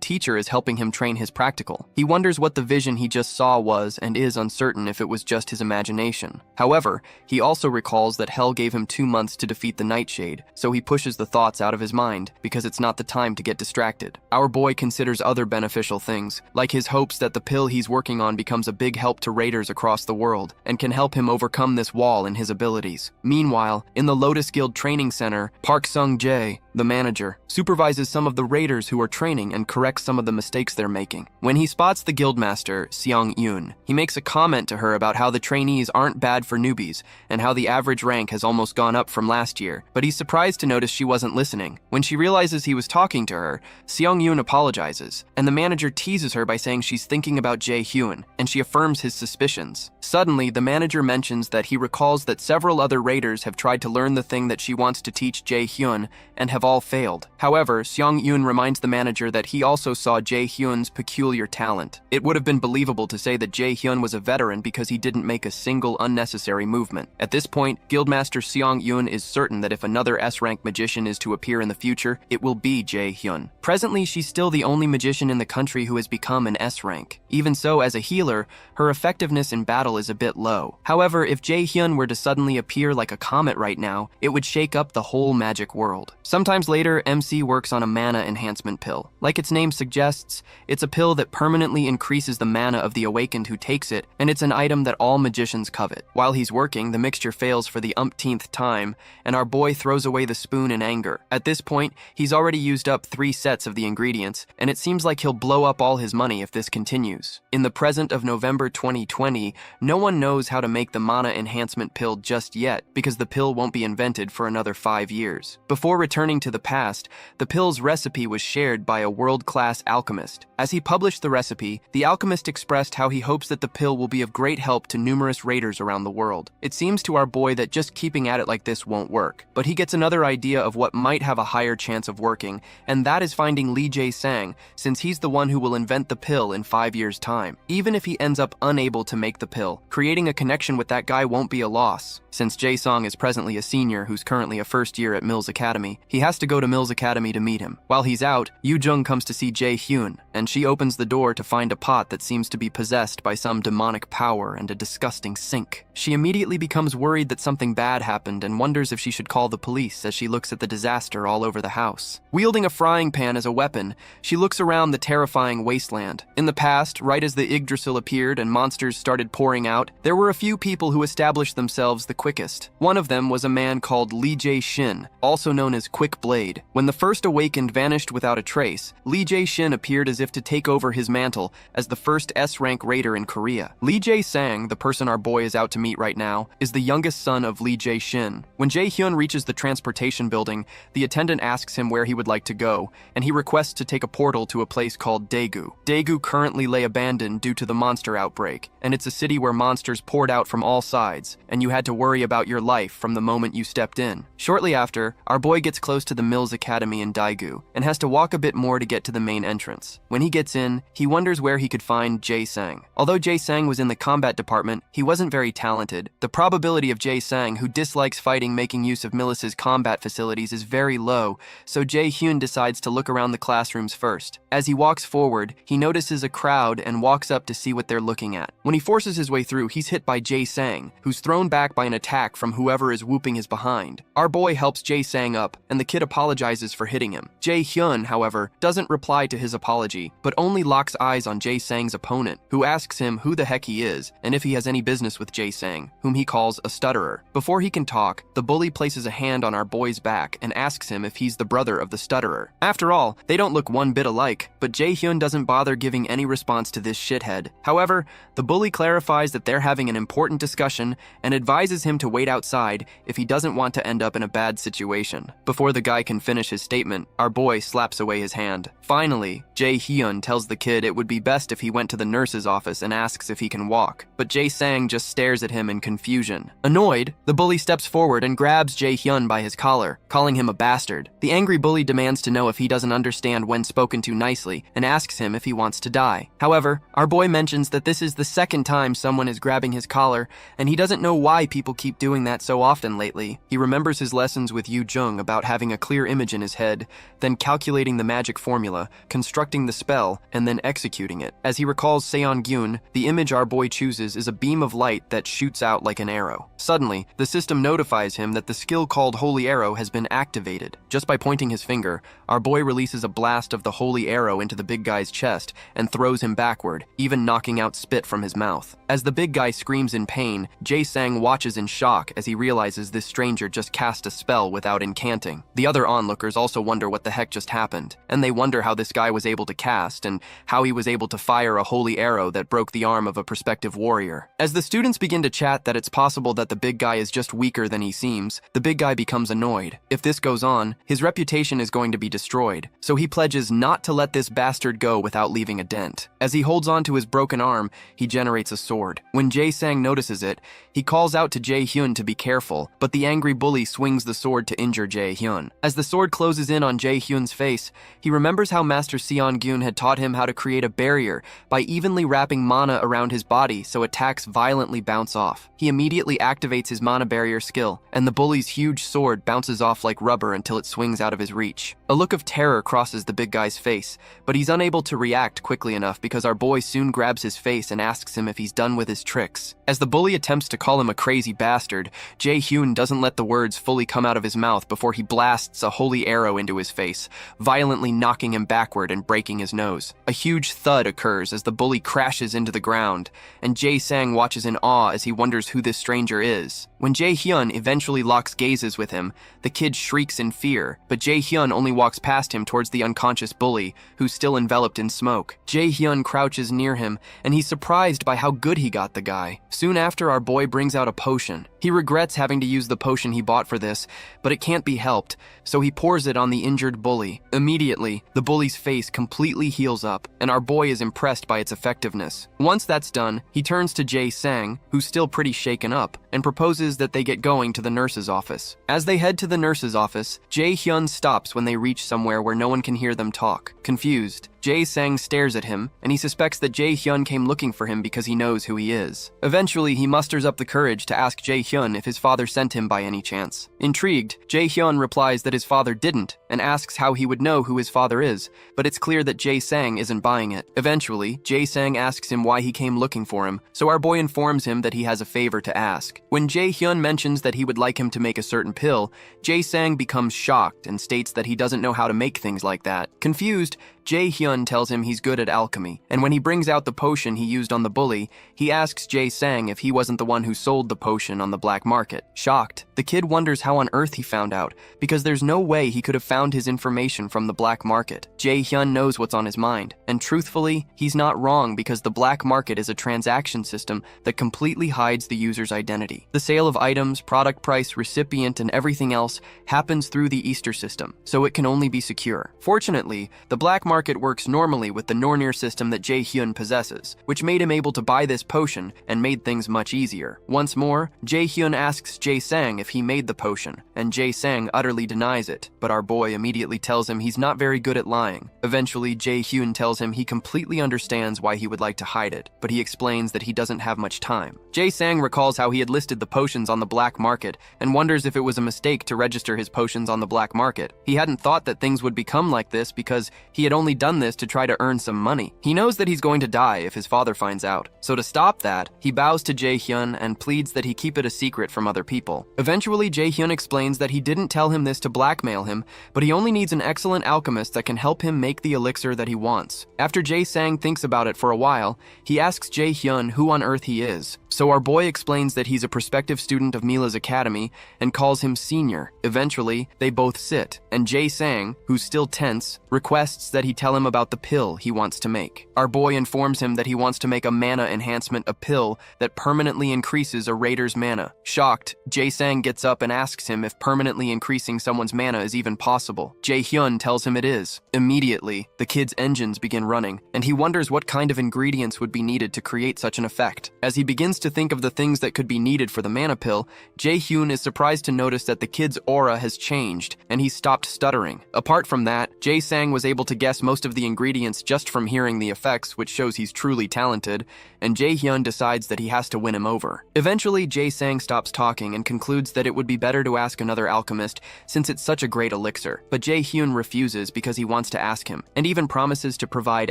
teacher is helping him train his practical. He wonders what the vision he just saw was and is uncertain if it was just his imagination. However, he also recalls that Hell gave him 2 months to defeat the Nightshade, so he pushes the thoughts out of his mind because it's not the time to get distracted. Our boy considers other beneficial things, like his hopes that the pill he's working on becomes a big help to raiders across the world and can help him overcome this wall in his abilities. Meanwhile, in the Lotus Guild Training Center, Park Sung-jae, the manager, supervises some of the raiders who are training and corrects some of the mistakes they're making. When he spots the guildmaster, Seong-yoon, he makes a comment to her about how the trainees aren't bad for newbies and how the average rank has almost gone up from last year, but he's surprised to notice she wasn't listening. When she realizes he was talking to her, Seong-yoon apologizes, and the manager teases her by saying she's thinking about Jae-hyun, and she affirms his suspicions. Suddenly, the manager mentions that he recalls that several other raiders have tried to learn the thing that she wants to teach Jae-hyun and have all failed. However, Seong-yoon reminds the manager that he also saw Jae-hyun's peculiar talent. It would have been believable to say that Jae-hyun was a veteran because he didn't make a single unnecessary movement. At this point, Guildmaster Seong-yoon is certain that if another S-rank magician is to appear in the future, it will be Jae-hyun. Presently, she's still the only magician in the country who has become an S-rank. Even so, as a healer, her effectiveness in battle is a bit low. However, if Jae-hyun were to suddenly appear like a comet right now, it would shake up the whole magic world. Sometimes later, MC works on a mana enhancement pill. Like its name suggests, it's a pill that permanently increases the mana of the awakened who takes it, and it's an item that all magicians covet. While he's working, the mixture fails for the umpteenth time, and our boy throws away the spoon in anger. At this point, he's already used up 3 sets of the ingredients, and it seems like he'll blow up all his money if this continues. In the present of November 2020, no one knows how to make the mana enhancement pill just yet, because the pill won't be invented for another 5 years. Before returning to the past, the pill's recipe was shared by a world-class alchemist. As he published the recipe, the alchemist expressed how he hopes that the pill will be of great help to numerous raiders around the world. It seems to our boy that just keeping at it like this won't work, but he gets another idea of what might have a higher chance of working, and that is finding Lee Jae-sang, since he's the one who will invent the pill in 5 years' time. Even if he ends up unable to make the pill, creating a connection with that guy won't be a loss. Since Jae-sung is presently a senior who's currently a first year at Mills Academy, he has to go to Mills Academy to meet him. While he's out, Yoo-jung comes to see Jae-hyun, and she opens the door to find a pot that seems to be possessed by some demonic power and a disgusting sink. She immediately becomes worried that something bad happened and wonders if she should call the police as she looks at the disaster all over the house. Wielding a frying pan as a weapon, she looks around the terrifying wasteland. In the past, right as the Yggdrasil appeared and monsters started pouring out, there were a few people who established themselves the quickest. One of them was a man called Lee Jae-shin, also known as Quick Blade. When the first awakened vanished without a trace, Lee Jae-shin appeared as if to take over his mantle as the first S-rank raider in Korea. Lee Jae-sang, the person our boy is out to meet right now, is the youngest son of Lee Jae-shin. When Jae-hyun reaches the transportation building, the attendant asks him where he would like to go, and he requests to take a portal to a place called Daegu. Daegu currently lay abandoned due to the monster outbreak, and it's a city where monsters poured out from all sides, and you had to worry about your life from the moment you stepped in. Shortly after, our boy gets close to the Mills Academy in Daegu, and has to walk a bit more to get to the main entrance. When he gets in, he wonders where he could find Jae-sang. Although Jae-sang was in the combat department, he wasn't very talented. The probability of Jae-sang, who dislikes fighting making use of Millis's combat facilities, is very low, so Jae-hyun decides to look around the classrooms first. As he walks forward, he notices a crowd and walks up to see what they're looking at. When he forces his way through, he's hit by Jae-sang, who's thrown back by an attack from whoever is whooping his behind. Our boy helps Jae-sang up, and the kid apologizes for hitting him. Jae-hyun, however, doesn't reply to his apology, but only locks eyes on Jae-sang's opponent, who asks him who the heck he is, and if he has any business with Jae-sang, whom he calls a stutterer. Before he can talk, the bully places a hand on our boy's back and asks him if he's the brother of the stutterer. After all, they don't look one bit alike, but Jae-hyun doesn't bother giving any response to this shithead. However, the bully clarifies that they're having an important discussion and advises him to wait outside if he doesn't want to end up in a bad situation. Before the guy can finish his statement, our boy slaps away his hand. Finally, Jae-hyun tells the kid it would be best if he went to the nurse's office and asks if he can walk, but Jae-sang just stares at him in confusion. Annoyed, the bully steps forward and grabs Jae-hyun by his collar, calling him a bastard. The angry bully demands to know if he doesn't understand when spoken to nicely and asks him if he wants to die. However, our boy mentions that this is the second time someone is grabbing his collar, and he doesn't know why people keep doing that so often lately. He remembers his lessons with Yoo-jung about having a clear image in his head, then calculating the magic formula, constructing the spell, and then executing it. As he recalls Seon-gyun, the image our boy chooses is a beam of light that shoots out like an arrow. Suddenly, the system notifies him that the skill called Holy Arrow has been activated. Just by pointing his finger, our boy releases a blast of the Holy Arrow into the big guy's chest and throws him backward, even knocking out spit from his mouth. As the big guy screams in pain, Jae-sang watches in shock as he realizes this stranger just cast a spell without incanting. The other onlookers also wonder what the heck just happened, and they wonder how this guy was able to cast and how he was able to fire a holy arrow that broke the arm of a prospective warrior. As the students begin to chat that it's possible that the big guy is just weaker than he seems, the big guy becomes annoyed. If this goes on, his reputation is going to be destroyed, so he pledges not to let this bastard go without leaving a dent. As he holds on to his broken arm, he generates a sword. When Jae-sang notices it, he calls out to Jae-hyun to be careful, but the angry bully swings the sword to injure Jae-hyun. As the sword closes in on Jae-hyun's face, he remembers how Master Seon-gyun had taught him how to create a barrier by evenly wrapping mana around his body so attacks violently bounce off. He immediately activates his mana barrier skill, and the bully's huge sword bounces off like rubber until it swings out of his reach. A look of terror crosses the big guy's face, but he's unable to react quickly enough because our boy soon grabs his face and asks him if he's done with his tricks. As the bully attempts to call him a crazy bastard, Jae-hyun doesn't let the words fully come out of his mouth before he blasts a holy arrow into his face, violently knocking him backward and breaking his nose. A huge thud occurs as the bully crashes into the ground, and Jae-sang watches in awe as he wonders who this stranger is. When Jae-hyun eventually locks gazes with him, the kid shrieks in fear, but Jae-hyun only walks past him towards the unconscious bully, who's still enveloped in smoke. Jae-hyun crouches near him, and he's surprised by how good he got the guy. Soon after, our boy brings out a potion. He regrets having to use the potion he bought for this, but it can't be helped, so he pours it on the injured bully. Immediately, the bully's face completely heals up, and our boy is impressed by its effectiveness. Once that's done, he turns to Jae-sang, who's still pretty shaken up, and proposes that they get going to the nurse's office. As they head to the nurse's office, Jae-hyun stops when they reach somewhere where no one can hear them talk. Confused, Jae-sang stares at him, and he suspects that Jae-hyun came looking for him because he knows who he is. Eventually, he musters up the courage to ask Jae-hyun if his father sent him by any chance. Intrigued, Jae-hyun replies that his father didn't, and asks how he would know who his father is, but it's clear that Jae-sang isn't buying it. Eventually, Jae-sang asks him why he came looking for him, so our boy informs him that he has a favor to ask. When Jae-hyun mentions that he would like him to make a certain pill, Jae-sang becomes shocked and states that he doesn't know how to make things like that. Confused, Jae-hyun tells him he's good at alchemy, and when he brings out the potion he used on the bully, he asks Jae-sang if he wasn't the one who sold the potion on the black market. Shocked, the kid wonders how on earth he found out, because there's no way he could have found his information from the black market. Jae-hyun knows what's on his mind, and truthfully, he's not wrong because the black market is a transaction system that completely hides the user's identity. The sale of items, product price, recipient, and everything else happens through the Easter system, so it can only be secure. Fortunately, the black market works normally with the Nornir system that Jae-hyun possesses, which made him able to buy this potion and made things much easier. Once more, Jae-hyun asks Jae-sang if he made the potion, and Jae-sang utterly denies it, but our boy immediately tells him he's not very good at lying. Eventually, Jae-hyun tells him he completely understands why he would like to hide it, but he explains that he doesn't have much time. Jae-sang recalls how he had listed the potions on the black market and wonders if it was a mistake to register his potions on the black market. He hadn't thought that things would become like this because he had only done this to try to earn some money. He knows that he's going to die if his father finds out, so to stop that, he bows to Jae-hyun and pleads that he keep it a secret from other people. Eventually, Jae-hyun explains that he didn't tell him this to blackmail him, but he only needs an excellent alchemist that can help him make the elixir that he wants. After Jae-sang thinks about it for a while, he asks Jae-hyun who on earth he is, so our boy explains that he's a prospective student of Mila's academy and calls him senior. Eventually, they both sit, and Jae-sang, who's still tense, requests that he tell him about the pill he wants to make. Our boy informs him that he wants to make a mana enhancement, a pill that permanently increases a raider's mana. Shocked, Jae-sang gets up and asks him if permanently increasing someone's mana is even possible. Jae-hyun tells him it is. Immediately, the kid's engines begin running, and he wonders what kind of ingredients would be needed to create such an effect. As he begins to think of the things that could be needed for the mana pill, Jae-hyun is surprised to notice that the kid's aura has changed, and he's stopped stuttering. Apart from that, Jae-sang was able to guess most of the ingredients just from hearing the effects, which shows he's truly talented, and Jae-hyun decides that he has to win him over. Eventually, Jae-sang stops talking and concludes that it would be better to ask another alchemist since it's such a great elixir, but Jae-hyun refuses because he wants to ask him, and even promises to provide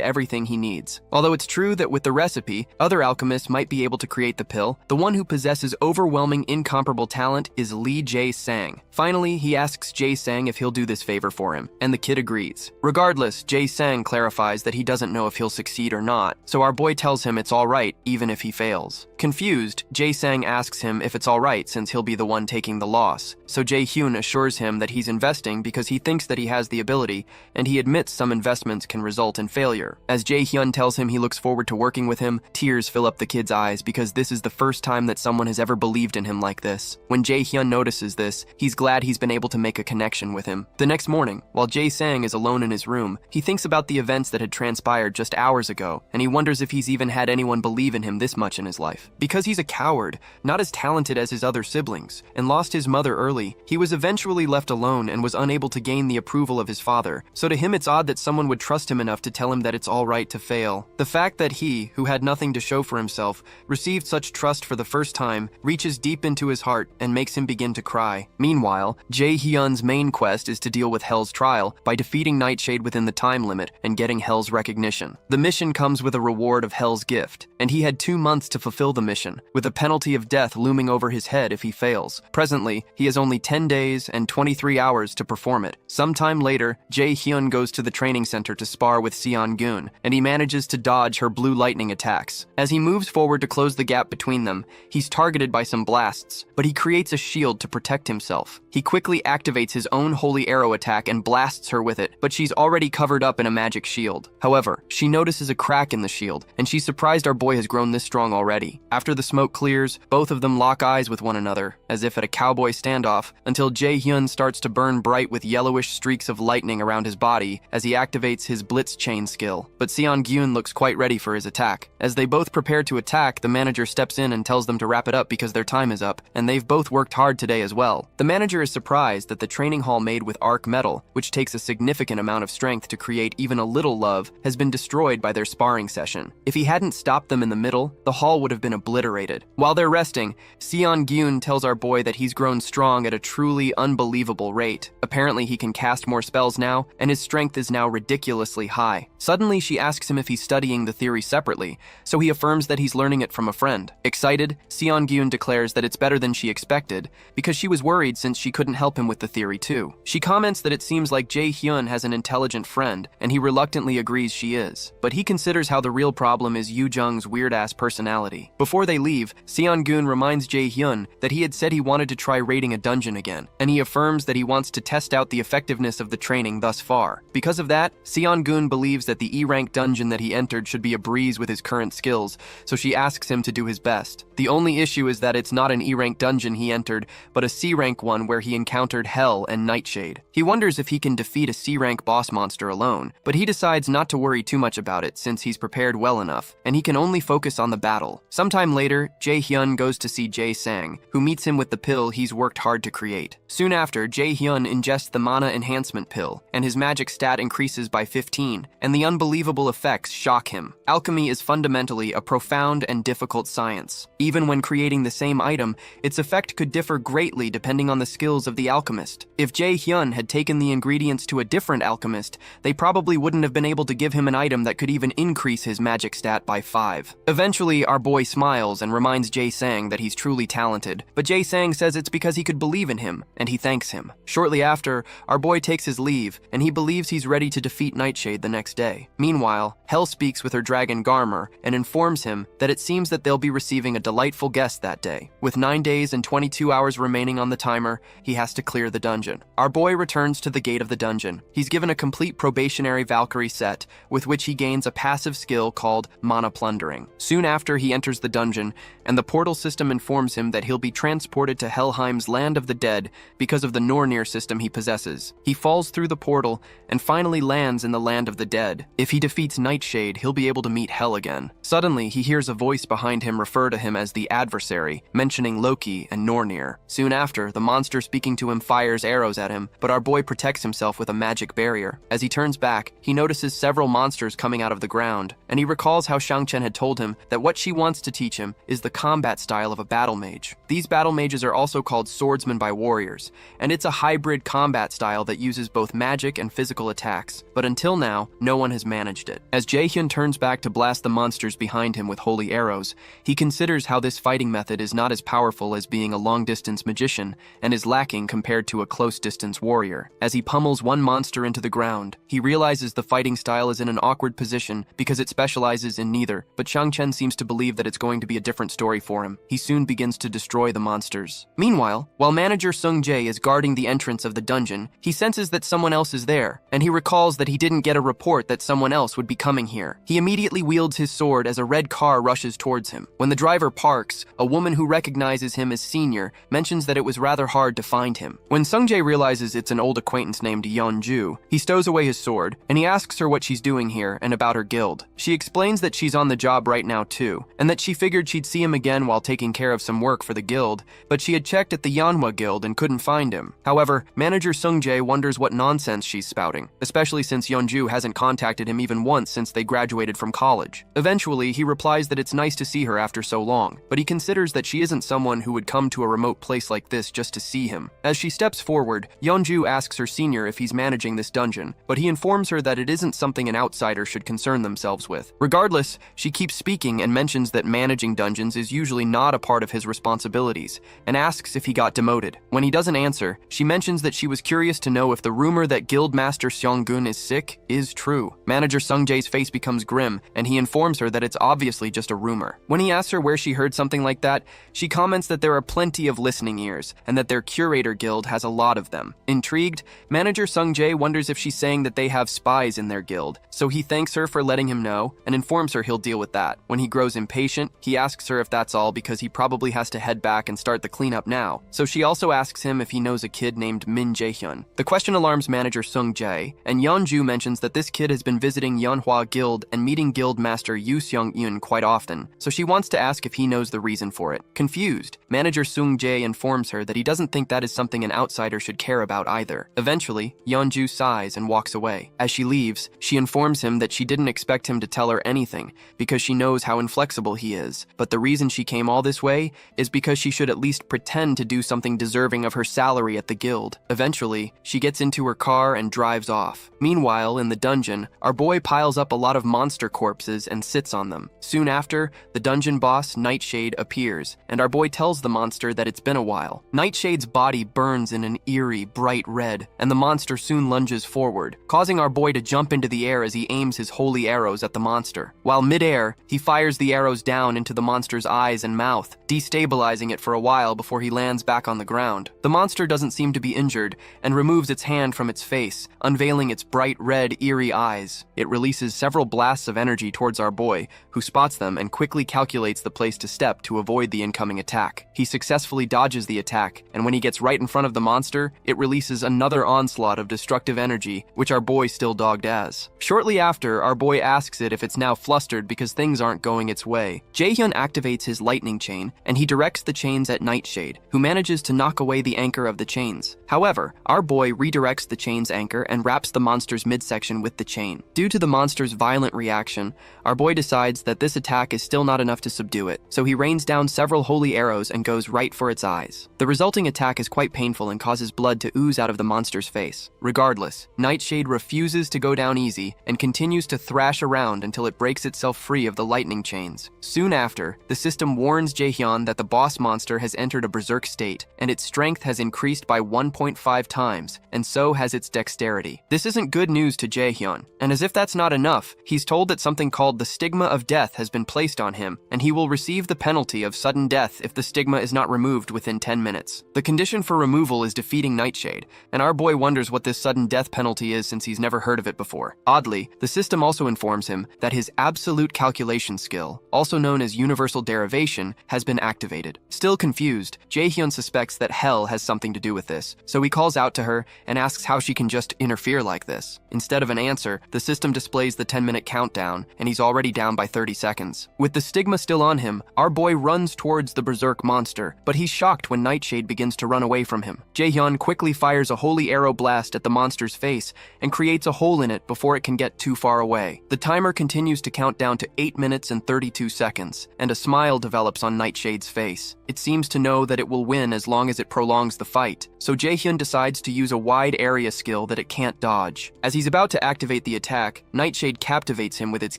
everything he needs. Although it's true that with the recipe, other alchemists might be able to create the pill, the one who possesses overwhelming incomparable talent is Lee Jae-sang. Finally, he asks Jae-sang if he'll do this favor for him, and the kid agrees. Regardless, Jae-sang clarifies that he doesn't know if he'll succeed or not, so our boy tells him it's alright even if he fails. Confused, Jae-sang asks him if it's alright since he'll be the one taking the loss, so Jae-hyun assures him that he's investing because he thinks that he has the ability, and he admits some investments can result in failure. As Jae-hyun tells him he looks forward to working with him, tears fill up the kid's eyes because this is the first time that someone has ever believed in him like this. When Jae-hyun notices this, he's glad he's been able to make a connection with him. The next morning, while Jae-sang is alone in his room, he thinks about the events that had transpired just hours ago, and he wonders if he's even had anyone believe in him this much in his life. Because he's a coward, not as talented as his other siblings, and lost his mother early, he was eventually left alone and was unable to gain the approval of his father, so to him it's odd that someone would trust him enough to tell him that it's alright to fail. The fact that he, who had nothing to show for himself, received such trust for the first time, reaches deep into his heart and makes him begin to cry. Meanwhile, Jae-hyun's main quest is to deal with Hell's trial by defeating Nightshade within the time limit and getting Hell's recognition. The mission comes with a reward of Hell's gift, and he had 2 months to fulfill the mission, with a penalty of death looming over his head if he fails. Presently, he has only 10 days and 23 hours to perform it. Sometime later, Jae-hyun goes to the training center to spar with Seon-gun, and he manages to dodge her blue lightning attacks. As he moves forward to close the gap between them, he's targeted by some blasts, but he creates a shield to protect himself. He quickly activates his own holy arrow attack and blasts her with it, but she's already covered up up in a magic shield. However, she notices a crack in the shield, and she's surprised our boy has grown this strong already. After the smoke clears, both of them lock eyes with one another, as if at a cowboy standoff, until Jae-hyun starts to burn bright with yellowish streaks of lightning around his body as he activates his blitz chain skill. But Seon-gyun looks quite ready for his attack. As they both prepare to attack, the manager steps in and tells them to wrap it up because their time is up, and they've both worked hard today as well. The manager is surprised that the training hall made with arc metal, which takes a significant amount of strength to create even a little love, has been destroyed by their sparring session. If he hadn't stopped them in the middle, the hall would have been obliterated. While they're resting, Seon-gyun tells our boy that he's grown strong at a truly unbelievable rate. Apparently he can cast more spells now, and his strength is now ridiculously high. Suddenly she asks him if he's studying the theory separately, so he affirms that he's learning it from a friend. Excited, Seon-gyun declares that it's better than she expected, because she was worried since she couldn't help him with the theory too. She comments that it seems like Jae-hyun has an intelligent friend, and he reluctantly agrees she is. But he considers how the real problem is Yoo-jung's weird-ass personality. Before they leave, Seon-gyun reminds Jae-hyun that he had said he wanted to try raiding a dungeon again, and he affirms that he wants to test out the effectiveness of the training thus far. Because of that, Seon-gyun believes that the E-rank dungeon that he entered should be a breeze with his current skills, so she asks him to do his best. The only issue is that it's not an E-rank dungeon he entered, but a C-rank one where he encountered Hell and Nightshade. He wonders if he can defeat a C-rank boss monster alone, but he decides not to worry too much about it since he's prepared well enough, and he can only focus on the battle. Sometime later, Jae-hyun goes to see Jae-sang, who meets him with the pill he's worked hard to create. Soon after, Jae-hyun ingests the mana enhancement pill, and his magic stat increases by 15, and the unbelievable effects shock him. Alchemy is fundamentally a profound and difficult science. Even when creating the same item, its effect could differ greatly depending on the skills of the alchemist. If Jae-hyun had taken the ingredients to a different alchemist, they probably wouldn't have been able to give him an item that could even increase his magic stat by 5. Eventually, our boy smiles and reminds Jae-sang that he's truly talented, but Jae-sang says it's because he could believe in him, and he thanks him. Shortly after, our boy takes his leave, and he believes he's ready to defeat Nightshade the next day. Meanwhile, Hell speaks with her dragon Garmer and informs him that it seems that they'll be receiving a delightful guest that day. With 9 days and 22 hours remaining on the timer, he has to clear the dungeon. Our boy returns to the gate of the dungeon. He's given a complete probationary Valkyrie set, with which he gains a passive skill called Mana Plundering. Soon after, he enters the dungeon, and the portal system informs him that he'll be transported to Helheim's Land of the Dead because of the Nornir system he possesses. He falls through the portal and finally lands in the Land of the Dead. If he defeats Nightshade, he'll be able to meet Hell again. Suddenly, he hears a voice behind him refer to him as the adversary, mentioning Loki and Nornir. Soon after, the monster speaking to him fires arrows at him, but our boy protects himself with a magic barrier. As he turns back, he notices several monsters coming out of the ground, and he recalls how Shang-chen had told him that what she wants to teach him is the combat style of a battle mage. These battle mages are also called swordsmen by warriors, and it's a hybrid combat style that uses both magic and physical attacks, but until now, no one has managed it. As Jae-hyun turns back to blast the monsters behind him with holy arrows, he considers how this fighting method is not as powerful as being a long-distance magician, and is lacking compared to a close-distance warrior. As he pummels one monster into the ground, he realizes the fighting style is in an awkward position because it specializes in neither, but Shang-chen seems to believe that it's going to be a different story for him. He soon begins to destroy the monsters. Meanwhile, while manager Sung-jae is guarding the entrance of the dungeon, he senses that someone else is there, and he recalls that he didn't get a report that someone else would be coming here. He immediately wields his sword as a red car rushes towards him. When the driver parks, a woman who recognizes him as Senior mentions that it was rather hard to find him. When Sung-jae realizes it's an old acquaintance named Yeonju, he stows away his sword, and he asks her what she's doing here and about her guild. She explains that she's on the job right now too, and that she figured she'd see him again while taking care of some work for the guild, but she had checked at the Manhua guild and couldn't find him. However, manager Sung-jae wonders what nonsense she's spouting, especially since Yeonju hasn't contacted him even once since they graduated from college. Eventually, he replies that it's nice to see her after so long, but he considers that she isn't someone who would come to a remote place like this just to see him. As she steps forward, Yeonju asks her senior if he's managing this dungeon, but he informs her that it isn't something an outsider should concern themselves with. Regardless, she keeps speaking and mentions that managing dungeons is usually not a part of his responsibilities, and asks if he got demoted. When he doesn't answer, she mentions that she was curious to know if the rumor that Guildmaster Seong-gun is sick is true. Manager Sung-jae's face becomes grim, and he informs her that it's obviously just a rumor. When he asks her where she heard something like that, she comments that there are plenty of listening ears, and that their curator guild has a lot of them. Intrigued, manager Sung-jae wonders if she's saying that they have have spies in their guild, so he thanks her for letting him know and informs her he'll deal with that. When he grows impatient, he asks her if that's all because he probably has to head back and start the cleanup now. So she also asks him if he knows a kid named Min Jae-hyun. The question alarms manager Sung Jae, and Yeonju mentions that this kid has been visiting Yeonhwa Guild and meeting guild master Yoo Seung-eun quite often, so she wants to ask if he knows the reason for it. Confused, manager Sung Jae informs her that he doesn't think that is something an outsider should care about either. Eventually, Yeonju sighs and walks away. As she leaves, she informs him that she didn't expect him to tell her anything because she knows how inflexible he is, but the reason she came all this way is because she should at least pretend to do something deserving of her salary at the guild. Eventually, she gets into her car and drives off. Meanwhile, in the dungeon, our boy piles up a lot of monster corpses and sits on them. Soon after, the dungeon boss, Nightshade, appears, and our boy tells the monster that it's been a while. Nightshade's body burns in an eerie, bright red, and the monster soon lunges forward, causing our boy to jump into the air as he aims his holy arrows at the monster. While mid-air, he fires the arrows down into the monster's eyes and mouth, destabilizing it for a while before he lands back on the ground. The monster doesn't seem to be injured and removes its hand from its face, unveiling its bright red, eerie eyes. It releases several blasts of energy towards our boy, who spots them and quickly calculates the place to step to avoid the incoming attack. He successfully dodges the attack, and when he gets right in front of the monster, it releases another onslaught of destructive energy, which our boy still dogged as. Shortly after, our boy asks it if it's now flustered because things aren't going its way. Jaehyun activates his lightning chain, and he directs the chains at Nightshade, who manages to knock away the anchor of the chains. However, our boy redirects the chain's anchor and wraps the monster's midsection with the chain. Due to the monster's violent reaction, our boy decides that this attack is still not enough to subdue it, so he rains down several holy arrows and goes right for its eyes. The resulting attack is quite painful and causes blood to ooze out of the monster's face. Regardless, Nightshade refuses to go down easy and continues to thrash around until it breaks itself free of the lightning chains. Soon after, the system warns Jaehyun that the boss monster has entered a berserk state, and its strength has increased by 1.5 times, and so has its dexterity. This isn't good news to Jaehyun, and as if that's not enough, he's told that something called the stigma of death has been placed on him, and he will receive the penalty of sudden death if the stigma is not removed within 10 minutes. The condition for removal is defeating Nightshade, and our boy wonders what this sudden death penalty is since he's never heard of it before. Oddly, the system also informs him that his absolute calculation skill, also known as universal derivation, has been activated. Still confused, Jaehyun suspects that hell has something to do with this, so he calls out to her and asks how she can just interfere like this. Instead of an answer, the system displays the 10-minute countdown, and he's already down by 30 seconds. With the stigma still on him, our boy runs towards the berserk monster, but he's shocked when Nightshade begins to run away from him. Jaehyun quickly fires a holy arrow blast at the monster's face and creates a hole in it before it can get too far away. The timer continues to count down to 8 minutes and 32 seconds, and a smile develops on Nightshade's face. It seems to know that it will win as long as it prolongs the fight, so Jaehyun decides to use a wide area skill that it can't dodge. As he's about to activate the attack, Nightshade captivates him with its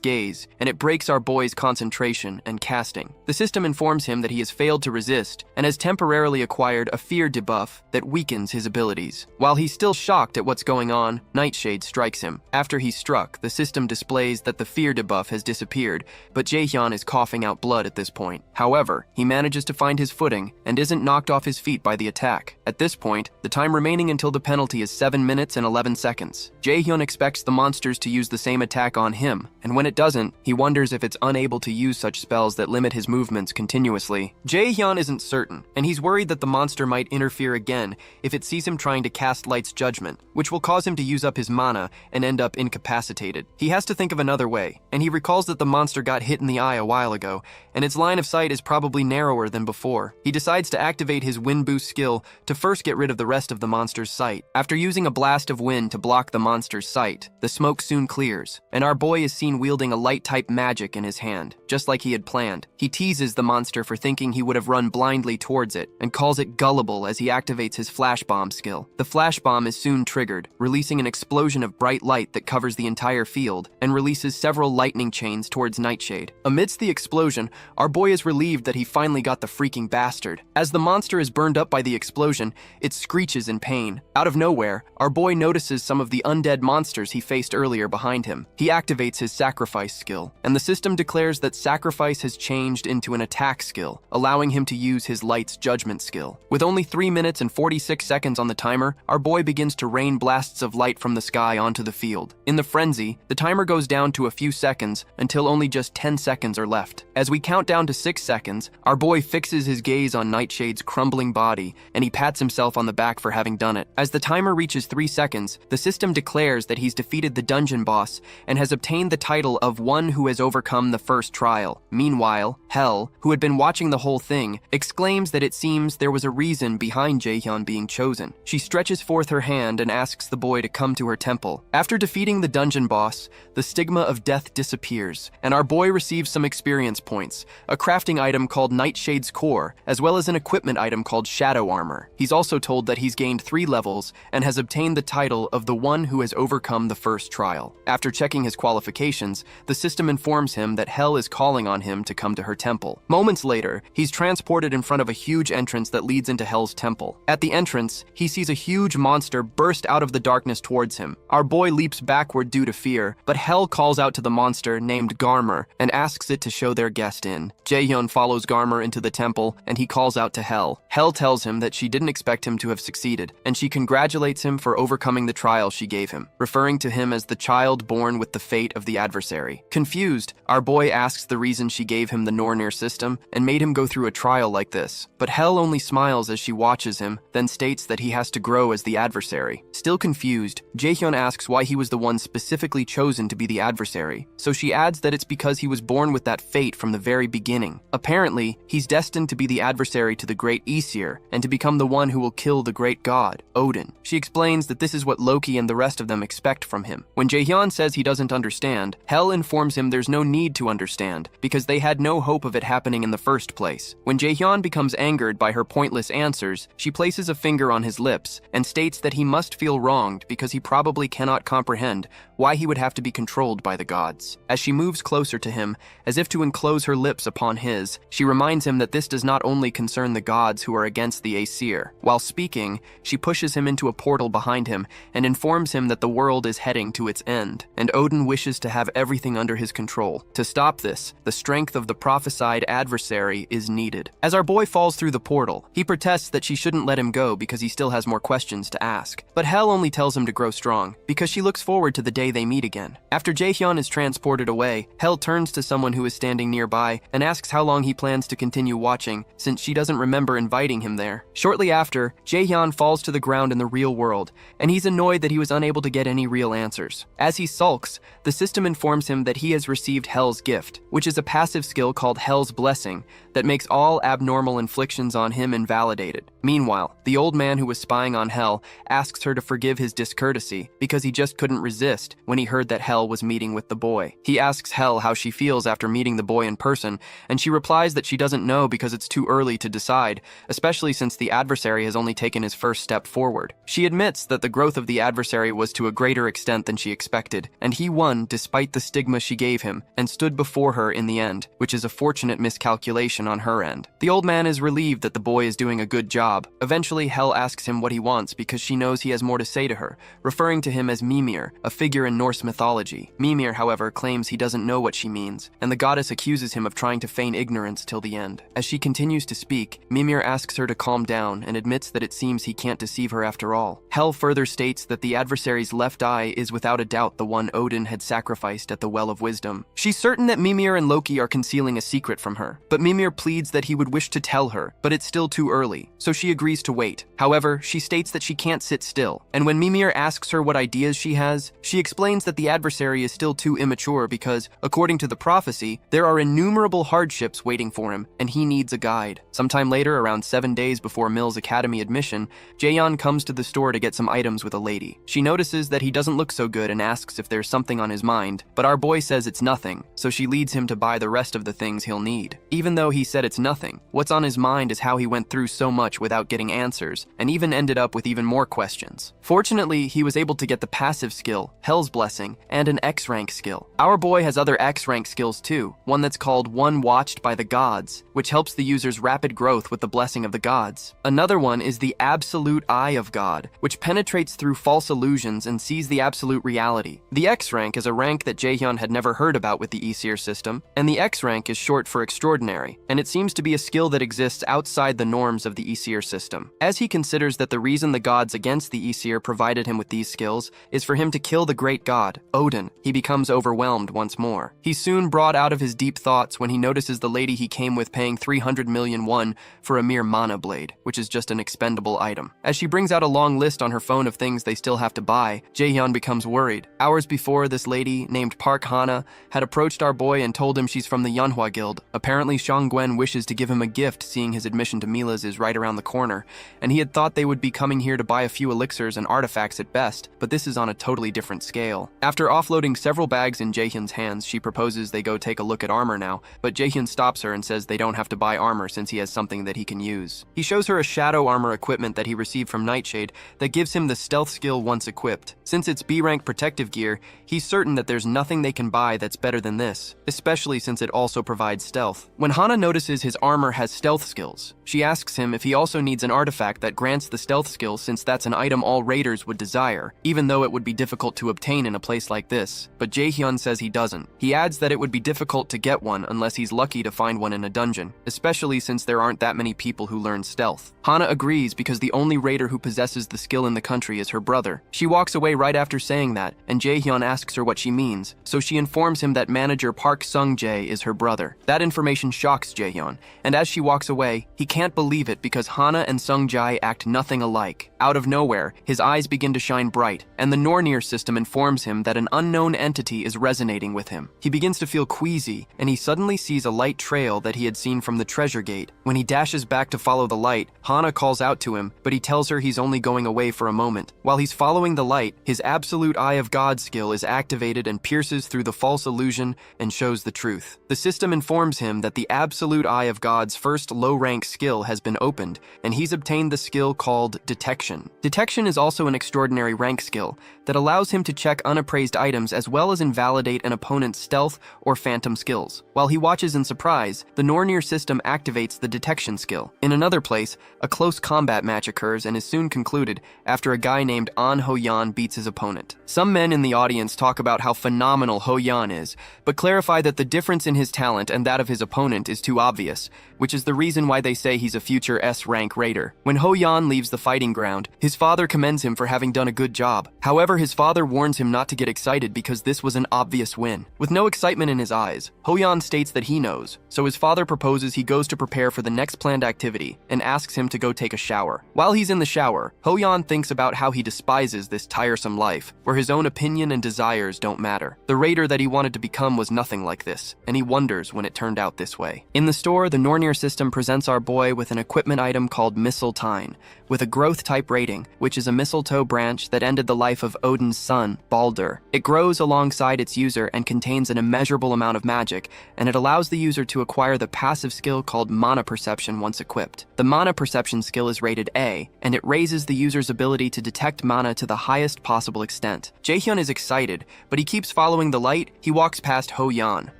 gaze, and it breaks our boy's concentration and casting. The system informs him that he has failed to resist and has temporarily acquired a fear debuff that weakens his abilities. While he's still shocked at what's going on, Nightshade strikes him. After he's struck, the system displays that the fear debuff has disappeared, but Jaehyun is coughing out blood at this point. However, he manages to find his footing and isn't knocked off his feet by the attack. At this point, the time remaining until the penalty is 7 minutes and 11 seconds. Jaehyun expects the monsters to use the same attack on him, and when it doesn't, he wonders if it's unable to use such spells that limit his movements continuously. Jaehyun isn't certain, and he's worried that the monster might interfere again if it sees him trying to cast Light's Judgment, which will cause him to use up his mana and end up incapacitated. He has to think of another way, and he recalls that the monster got hit in the eye a while ago, and its line of sight is probably narrower than before. He decides to activate his wind boost skill to first get rid of the rest of the monster's sight. After using a blast of wind to block the monster's sight, the smoke soon clears, and our boy is seen wielding a light-type magic in his hand, just like he had planned. He teases the monster for thinking he would have run blindly towards it, and calls it gullible as he activates his flash bomb skill. The flash bomb is soon triggered, releasing an explosion of bright light that covers the entire field, and releases several lightning chains towards Nightshade. Amidst the explosion, our boy is relieved that he finally got the freaking bastard. As the monster is burned up by the explosion, it screeches in pain. Out of nowhere, our boy notices some of the undead monsters he faced earlier behind him. He activates his sacrifice skill, and the system declares that sacrifice has changed into an attack skill, allowing him to use his Light's Judgment skill. With only 3 minutes and 46 seconds on the timer, our boy begins to rain blasts of light from the sky guy onto the field. In the frenzy, the timer goes down to a few seconds until only just 10 seconds are left. As we count down to 6 seconds, our boy fixes his gaze on Nightshade's crumbling body, and he pats himself on the back for having done it. As the timer reaches 3 seconds, the system declares that he's defeated the dungeon boss and has obtained the title of one who has overcome the first trial. Meanwhile, Hel, who had been watching the whole thing, exclaims that it seems there was a reason behind Jaehyun being chosen. She stretches forth her hand and asks the boy to come to her temple. After defeating the dungeon boss, the stigma of death disappears, and our boy receives some experience points, a crafting item called Nightshade's Core, as well as an equipment item called Shadow Armor. He's also told that he's gained 3 levels and has obtained the title of the one who has overcome the first trial. After checking his qualifications, the system informs him that Hel is calling on him to come to her temple. Moments later, he's transported in front of a huge entrance that leads into Hel's temple. At the entrance, he sees a huge monster burst out of the darkness towards him. Our boy leaps backward due to fear, but Hel calls out to the monster named Garmer and asks it to show their guest in. Jaehyun follows Garmer into the temple, and he calls out to Hel. Hel tells him that she didn't expect him to have succeeded, and she congratulates him for overcoming the trial she gave him, referring to him as the child born with the fate of the adversary. Confused, our boy asks the reason she gave him the Nornir system and made him go through a trial like this, but Hel only smiles as she watches him, then states that he has to grow as the adversary. Still confused, Jaehyun asks why he was the one specifically chosen to be the adversary, so she adds that it's because he was born with that fate from the very beginning. Apparently, he's destined to be the adversary to the great Aesir, and to become the one who will kill the great god, Odin. She explains that this is what Loki and the rest of them expect from him. When Jaehyun says he doesn't understand, Hel informs him there's no need to understand, because they had no hope of it happening in the first place. When Jaehyun becomes angered by her pointless answers, she places a finger on his lips and states that he must feel wronged because he probably cannot comprehend why he would have to be controlled by the gods. As she moves closer to him, as if to enclose her lips upon his, she reminds him that this does not only concern the gods who are against the Aesir. While speaking, she pushes him into a portal behind him and informs him that the world is heading to its end, and Odin wishes to have everything under his control. To stop this, the strength of the prophesied adversary is needed. As our boy falls through the portal, he protests that she shouldn't let him go because he still has more questions to ask. But Hel only tells him to grow strong, because she looks forward to the day they meet again. After Jaehyun is transported away, Hel turns to someone who is standing nearby and asks how long he plans to continue watching, since she doesn't remember inviting him there. Shortly after, Jaehyun falls to the ground in the real world, and he's annoyed that he was unable to get any real answers. As he sulks, the system informs him that he has received Hel's gift, which is a passive skill called Hel's Blessing that makes all abnormal inflictions on him invalidated. Meanwhile, the old man who was spying on Hel asks her to forgive his discourtesy because he just couldn't resist when he heard that Hel was meeting with the boy. He asks Hel how she feels after meeting the boy in person, and she replies that she doesn't know because it's too early to decide, especially since the adversary has only taken his first step forward. She admits that the growth of the adversary was to a greater extent than she expected, and he won despite the stigma she gave him and stood before her in the end, which is a fortunate miscalculation on her end. The old man is relieved that the boy is doing a good job. Eventually, Hel asks him what he wants because she knows he has more to say to her, referring to him as Mimir, a figure in Norse mythology. Mimir, however, claims he doesn't know what she means, and the goddess accuses him of trying to feign ignorance till the end. As she continues to speak, Mimir asks her to calm down and admits that it seems he can't deceive her after all. Hel further states that the adversary's left eye is without a doubt the one Odin had sacrificed at the Well of Wisdom. She's certain that Mimir and Loki are concealing a secret from her, but Mimir pleads that he would wish to tell her, but it's still too early, so she agrees to wait. However, she states that she can't sit still, and when Mimir asks her what ideas she has, she explains that the adversary is still too immature because, according to the prophecy, there are innumerable hardships waiting for him, and he needs a guide. Sometime later, around 7 days before Mill's academy admission, Jaehyun comes to the store to get some items with a lady. She notices that he doesn't look so good and asks if there's something on his mind, but our boy says it's nothing, so she leads him to buy the rest of the things he'll need. Even though he said it's nothing, what's on his mind is how he went through so much without getting answers, and even ended up with even more questions. Fortunately, he was able to get the passive skill, Hel's Blessing, and an X-rank skill. Our boy has other X-rank skills too, one that's called One Watched by the Gods, which helps the user's rapid growth with the blessing of the gods. Another one is the Absolute Eye of God, which penetrates through false illusions and sees the absolute reality. The X-rank is a rank that Jaehyun had never heard about with the Aesir system, and the X-rank is short for extraordinary, and it seems to be a skill that exists outside the norms of the Aesir system. As he considers that the reason the gods against the Aesir provided him with these skills details is for him to kill the great god, Odin. He becomes overwhelmed once more. He's soon brought out of his deep thoughts when he notices the lady he came with paying 300 million won for a mere mana blade, which is just an expendable item. As she brings out a long list on her phone of things they still have to buy, Jaehyun becomes worried. Hours before, this lady, named Park Hana, had approached our boy and told him she's from the Manhua guild. Apparently, Gwen wishes to give him a gift, seeing his admission to Mila's is right around the corner, and he had thought they would be coming here to buy a few elixirs and artifacts at best, but this is on a totally different scale. After offloading several bags in Jaehyun's hands, she proposes they go take a look at armor now, but Jaehyun stops her and says they don't have to buy armor since he has something that he can use. He shows her a shadow armor equipment that he received from Nightshade that gives him the stealth skill once equipped. Since it's B-rank protective gear, he's certain that there's nothing they can buy that's better than this, especially since it also provides stealth. When Hana notices his armor has stealth skills, she asks him if he also needs an artifact that grants the stealth skill, since that's an item all raiders would desire, even though it would be difficult to obtain in a place like this. But Jaehyun says he doesn't. He adds that it would be difficult to get one unless he's lucky to find one in a dungeon, especially since there aren't that many people who learn stealth. Hana agrees because the only raider who possesses the skill in the country is her brother. She walks away right after saying that, and Jaehyun asks her what she means, so she informs him that manager Park Sung-jae is her brother. That information shocks Jaehyun, and as she walks away, he can't believe it because Hana and Sung-jae act nothing alike. Out of nowhere, his eyes begin to shine bright, and the Nornir system informs him that an unknown entity is resonating with him. He begins to feel queasy, and he suddenly sees a light trail that he had seen from the treasure gate. When he dashes back to follow the light, Hana calls out to him, but he tells her he's only going away for a moment. While he's following the light, his Absolute Eye of God skill is activated and pierces through the false illusion and shows the truth. The system informs him that the Absolute Eye of God's first low-rank skill has been opened, and he's obtained the skill called Detection. Detection is also an extraordinary rank skill that allows him to check unappraised items as well as invalidate an opponent's stealth or phantom skills. While he watches in surprise, the Nornir system activates the Detection skill. In another place, a close combat match occurs and is soon concluded after a guy named An Ho-yan beats his opponent. Some men in the audience talk about how phenomenal Ho-yan is, but clarify that the difference in his talent and that of his opponent is too obvious, which is the reason why they say he's a future S-rank raider. When Ho-yan leaves the fighting ground, his father commends him for having done a good job. However, his father warns him not to get excited because this was an obvious win. With no excitement in his eyes, Ho-yan states that he knows, so his father proposes he goes to prepare for the next planned activity and asks him to go take a shower. While he's in the shower, Ho-yan thinks about how he despises this tiresome life, where his own opinion and desires don't matter. The raider that he wanted to become was nothing like this, and he wonders when it turned out this way. In the store, the Nornir system presents our boy with an equipment item called Mistletoe, with a growth type rating, which is a mistletoe branch that ended the life of Odin's son, Baldur. It grows alongside its user and contains an immeasurable amount of magic, and it allows the user to acquire the passive skill called Mana Perception once equipped. The Mana Perception skill is rated A, and it raises the user's ability to detect mana to the highest possible extent. Jaehyun is excited, but he keeps following the light. He walks past Ho-yan.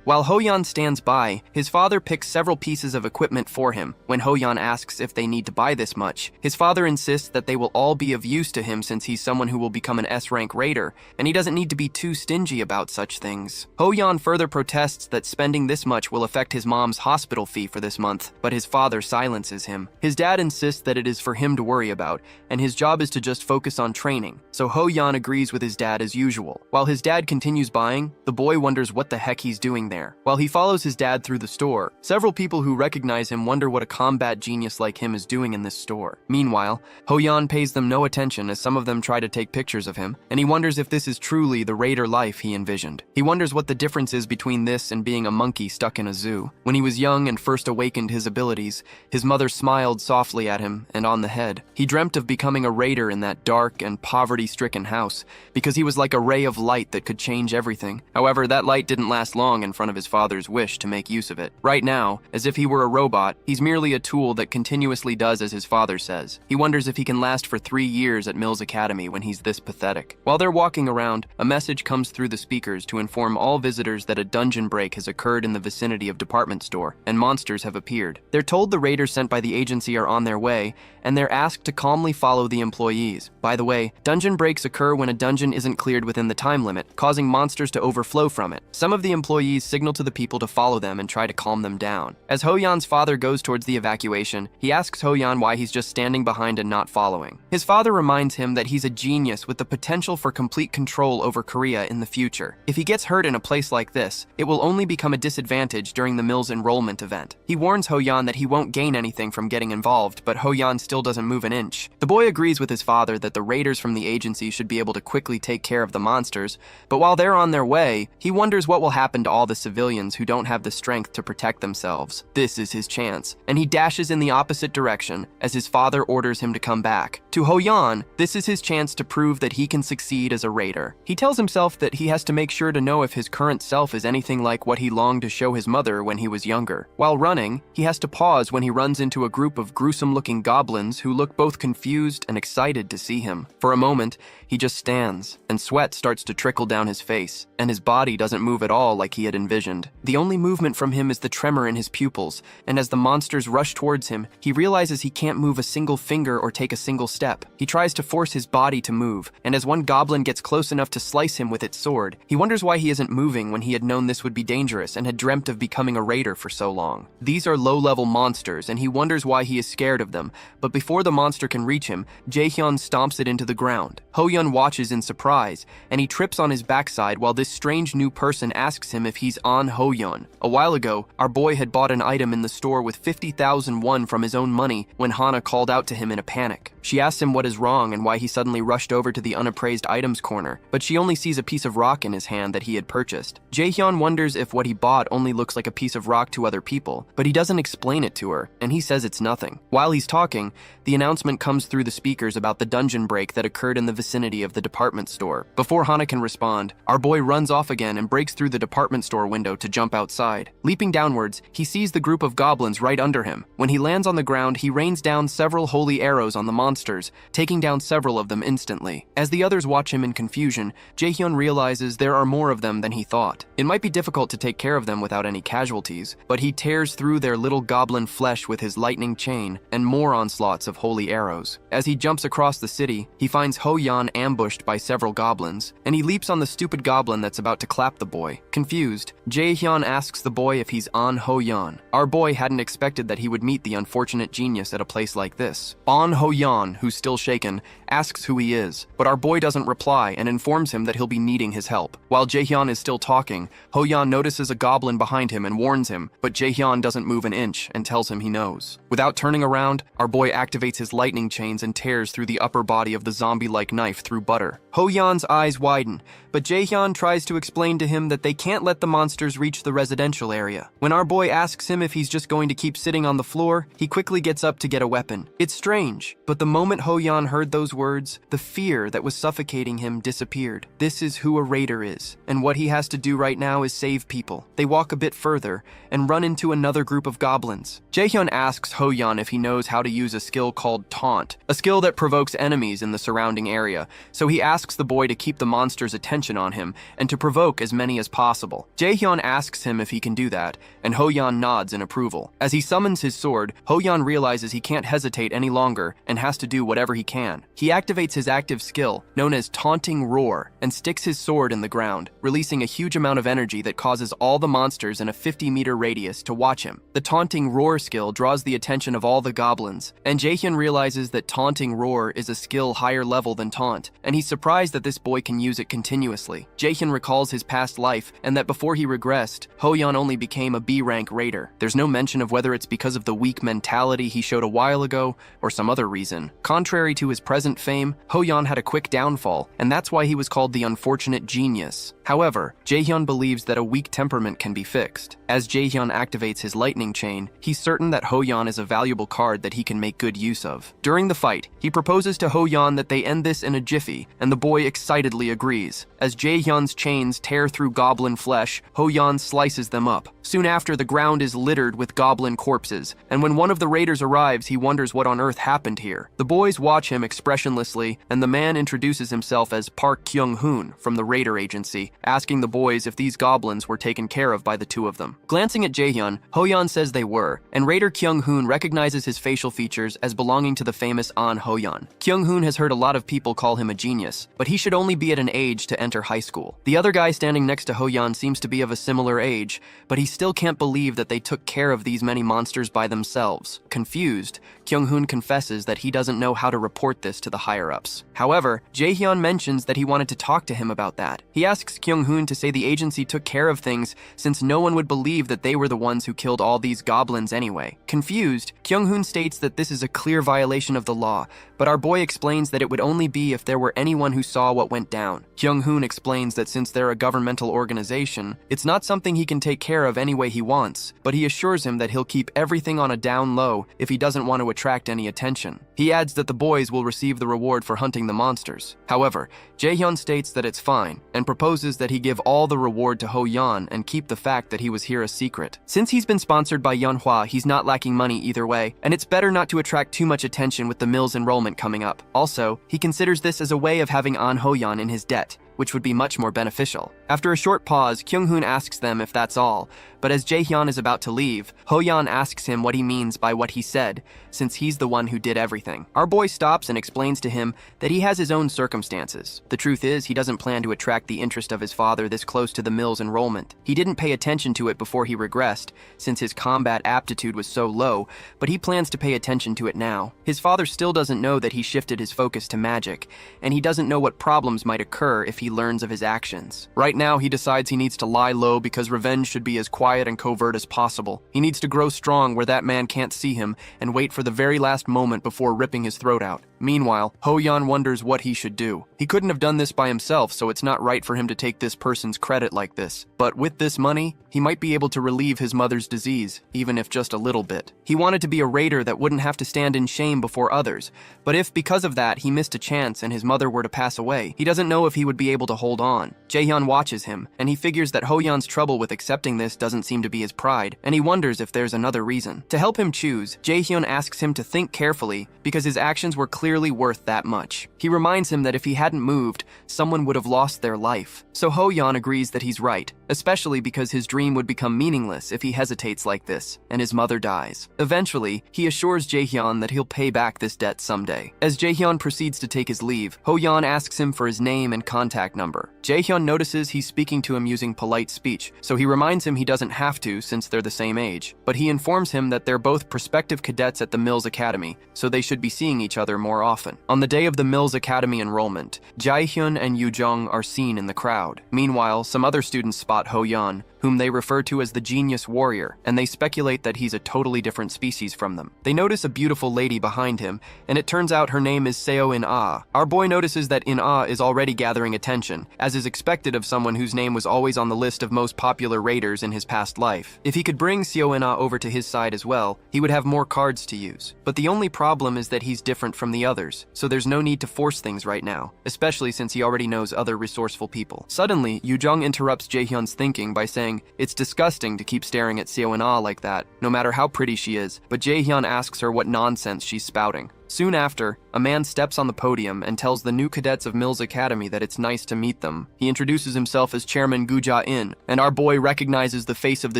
While Ho-yan stands by, his father picks several pieces of equipment for him. When Ho-yan asks if they need to buy this much, his father insists that they will all be of use to him since he's someone who will become an S-rank raider, and he doesn't need to be too stingy about such things. Ho-yan further protests that spending this much will affect his mom's hospital fee for this month, but his father silences him. His dad insists that it is for him to worry about, and his job is to just focus on training, so Ho-yan agrees with his dad as usual. While his dad continues buying, the boy wonders what the heck he's doing there. While he follows his dad through the store, several people who recognize him wonder what a combat genius like him is doing in this store. Meanwhile, Ho-yan pays them no attention as some of them try to take pictures of him, and he wonders if this is truly the raider life he envisioned. He wonders what the difference is between this and being a monkey stuck in a zoo. When he was young and first awakened his abilities, his mother smiled softly at him and on the head. He dreamt of becoming a raider in that dark and poverty-stricken house because he was like a ray of light that could change everything. However, that light didn't last long in front of his father's wish to make use of it. Right now, as if he were a robot, he's merely a tool that continuously does as his father says. He wonders if he can last for 3 years at Mills Academy when he's this pathetic. While they're walking around, a message comes through the speakers to inform all visitors that a dungeon break has occurred in the vicinity of department store, and monsters have appeared. They're told the raiders sent by the agency are on their way, and they're asked to calmly follow the employees. By the way, dungeon breaks occur when a dungeon isn't cleared within the time limit, causing monsters to overflow from it. Some of the employees signal to the people to follow them and try to calm them down. As Ho-yan's father goes towards the evacuation, he asks Ho-yan why he's just standing behind and not following. His father reminds him that he's a genius with the potential for complete control over Korea in the future. If he gets hurt in a place like this, it will only become a disadvantage during the mill's enrollment event. He warns Ho-yeon that he won't gain anything from getting involved, but Ho-yeon still doesn't move an inch. The boy agrees with his father that the raiders from the agency should be able to quickly take care of the monsters, but while they're on their way, he wonders what will happen to all the civilians who don't have the strength to protect themselves. This is his chance, and he dashes in the opposite direction as his father orders him to come back. To Ho-yeon, this is his chance to prove that he can succeed as a raider. He tells himself that he has to make sure to know if his current self is anything like what he longed to show his mother when he was younger. While running, he has to pause when he runs into a group of gruesome-looking goblins who look both confused and excited to see him. For a moment, he just stands, and sweat starts to trickle down his face, and his body doesn't move at all like he had envisioned. The only movement from him is the tremor in his pupils, and as the monsters rush towards him, he realizes he can't move a single finger or take a single step. He tries to force his body to move, and as one goblin gets close enough to slice him with its sword, he wonders why he isn't moving when he had known this would be dangerous and had dreamt of becoming a raider for so long. These are low-level monsters, and he wonders why he is scared of them, but before the monster can reach him, Jae-hyun stomps it into the ground. Ho-yeon watches in surprise, and he trips on his backside while this strange new person asks him if he's on Ho-yeon. A while ago, our boy had bought an item in the store with 50,000 won from his own money when Hana called out to him in a panic. She asks him what is wrong and why he suddenly rushed over to the unappraised items corner, but she only sees a piece of rock in his hand that he had purchased. Jae-hyun wonders if what he bought only looks like a piece of rock to other people, but he doesn't explain it to her, and he says it's nothing. While he's talking, the announcement comes through the speakers about the dungeon break that occurred in the vicinity of the department store. Before Hana can respond, our boy runs off again and breaks through the department store window to jump outside. Leaping downwards, he sees the group of goblins right under him. When he lands on the ground, he rains down several holy arrows on the monsters, taking down several of them instantly. As the others watch him in confusion, Jae-hyun realizes there are more of them than he thought. It might be difficult to take care of them without any casualties, but he tears through their little goblin flesh with his lightning chain and more onslaughts of holy arrows. As he jumps across the city, he finds Ho-yeon ambushed by several goblins, and he leaps on the stupid goblin that's about to clap the boy. Confused, Jae-hyun asks the boy if he's on Ho-yeon. Our boy hadn't expected that he would meet the unfortunate genius at a place like this. On Ho-yeon, who's still shaken, asks who he is, but our boy doesn't reply and informs him that he'll be needing his help. While Jae-hyun is still talking, Ho-yeon notices a goblin behind him and warns him, but Jae-hyun doesn't move an inch and tells him he knows. Without turning around, our boy activates his lightning chains and tears through the upper body of the zombie-like knife through butter. Ho-yeon's eyes widen, but Jae-hyun tries to explain to him that they can't let the monsters reach the residential area. When our boy asks him if he's just going to keep sitting on the floor, he quickly gets up to get a weapon. It's strange, but the moment Ho-yeon heard those words, the fear that was suffocating him disappeared. This is who a raider is, and what he has to do right now is save people. They walk a bit further and run into another group of goblins. Jae-hyun asks Ho-yeon if he knows how to use a skill called Taunt, a skill that provokes enemies in the surrounding area, so he asks the boy to keep the monster's attention on him and to provoke as many as possible. Jae-hyun asks him if he can do that, and Ho-yeon nods in approval. As he summons his sword, Ho-yeon realizes he can't hesitate any longer and has to do whatever he can. He activates his active skill, known as Taunting Roar, and sticks his sword in the ground, releasing a huge amount of energy that causes all the monsters in a 50-meter radius to watch him. The Taunting Roar skill draws the attention of all the goblins, and Jae-hyun realizes that Taunting Roar is a skill higher level than Taunt, and he's surprised that this boy can use it continuously. Jae-hyun recalls his past life and that before he regressed, Ho-yeon only became a B-rank raider. There's no mention of whether it's because of the weak mentality he showed a while ago or some other reason. Contrary to his present fame, Ho-yeon had a quick downfall, and that's why he was called the unfortunate genius. However, Jae-hyun believes that a weak temperament can be fixed. As Jae-hyun activates his lightning chain, he's certain that Ho-yeon is a valuable card that he can make good use of. During the fight, he proposes to Ho-yeon that they end this in a jiffy, and the boy excitedly agrees. As Jae-hyun's chains tear through goblin flesh, Ho-yeon slices them up. Soon after, the ground is littered with goblin corpses, and when one of the raiders arrives, he wonders what on earth happened here. The boys watch him expressionlessly, and the man introduces himself as Park Kyung-hoon from the raider agency, asking the boys if these goblins were taken care of by the two of them. Glancing at Jae-hyun, Ho-yeon says they were, and Raider Kyung-hoon recognizes his facial features as belonging to the famous An Ho-yeon. Kyung-hoon has heard a lot of people call him a genius, but he should only be at an age to enter high school. The other guy standing next to Ho-yeon seems to be of a similar age, but he still can't believe that they took care of these many monsters by themselves. Confused, Kyung-hoon confesses that he doesn't know how to report this to the higher-ups. However, However, Jaehyun mentions that he wanted to talk to him about that. He asks Kyung-hoon to say the agency took care of things since no one would believe that they were the ones who killed all these goblins anyway. Confused, Kyung-hoon states that this is a clear violation of the law, but our boy explains that it would only be if there were anyone who saw what went down. Kyung-hoon explains that since they're a governmental organization, it's not something he can take care of any way he wants, but he assures him that he'll keep everything on a down low if he doesn't want to attract any attention. He adds that the boys will receive the reward for hunting the monsters. However, Jaehyun states that it's fine, and proposes that he give all the reward to Ho-yeon and keep the fact that he was here a secret. Since he's been sponsored by Manhua, he's not lacking money either way, and it's better not to attract too much attention with the mill's enrollment coming up. Also, he considers this as a way of having An Ho-yeon in his debt, which would be much more beneficial. After a short pause, Kyung-hoon asks them if that's all, but as Jaehyun is about to leave, Ho-yeon asks him what he means by what he said, since he's the one who did everything. Our boy stops and explains to him that he has his own circumstances. The truth is, he doesn't plan to attract the interest of his father this close to the mill's enrollment. He didn't pay attention to it before he regressed, since his combat aptitude was so low, but he plans to pay attention to it now. His father still doesn't know that he shifted his focus to magic, and he doesn't know what problems might occur if he learns of his actions. Right now, he decides he needs to lie low because revenge should be as quiet and covert as possible. He needs to grow strong where that man can't see him and wait for the very last moment before ripping his throat out. Meanwhile, Ho-yeon wonders what he should do. He couldn't have done this by himself, so it's not right for him to take this person's credit like this. But with this money, he might be able to relieve his mother's disease, even if just a little bit. He wanted to be a raider that wouldn't have to stand in shame before others, but if because of that he missed a chance and his mother were to pass away, he doesn't know if he would be able to hold on. Jaehyun watches him, and he figures that Ho-yeon's trouble with accepting this doesn't seem to be his pride, and he wonders if there's another reason. To help him choose, Jaehyun asks him to think carefully because his actions were clearly worth that much. He reminds him that if he hadn't moved, someone would have lost their life. So Ho-yeon agrees that he's right, especially because his dream would become meaningless if he hesitates like this, and his mother dies. Eventually, he assures Jaehyun that he'll pay back this debt someday. As Jaehyun proceeds to take his leave, Ho-yeon asks him for his name and contact number. Jaehyun notices he's speaking to him using polite speech, so he reminds him he doesn't have to since they're the same age. But he informs him that they're both prospective cadets at the Mills Academy, so they should be seeing each other more often. On the day of the Mills Academy enrollment, Jaehyun and Yoo-jung are seen in the crowd. Meanwhile, some other students spot Ho-yeon, whom they refer to as the genius warrior, and they speculate that he's a totally different species from them. They notice a beautiful lady behind him, and it turns out her name is Seo In-ah. Our boy notices that In-ah is already gathering attention, as is expected of someone whose name was always on the list of most popular raiders in his past life. If he could bring Seo In-ah over to his side as well, he would have more cards to use. But the only problem is that he's different from the others, so there's no need to force things right now, especially since he already knows other resourceful people. Suddenly, Yoo-jung interrupts Jaehyun's thinking by saying, "It's disgusting to keep staring at Seo In-ah like that, no matter how pretty she is," but Jaehyun asks her what nonsense she's spouting. Soon after, a man steps on the podium and tells the new cadets of Mills Academy that it's nice to meet them. He introduces himself as Chairman Gu Ja-in, and our boy recognizes the face of the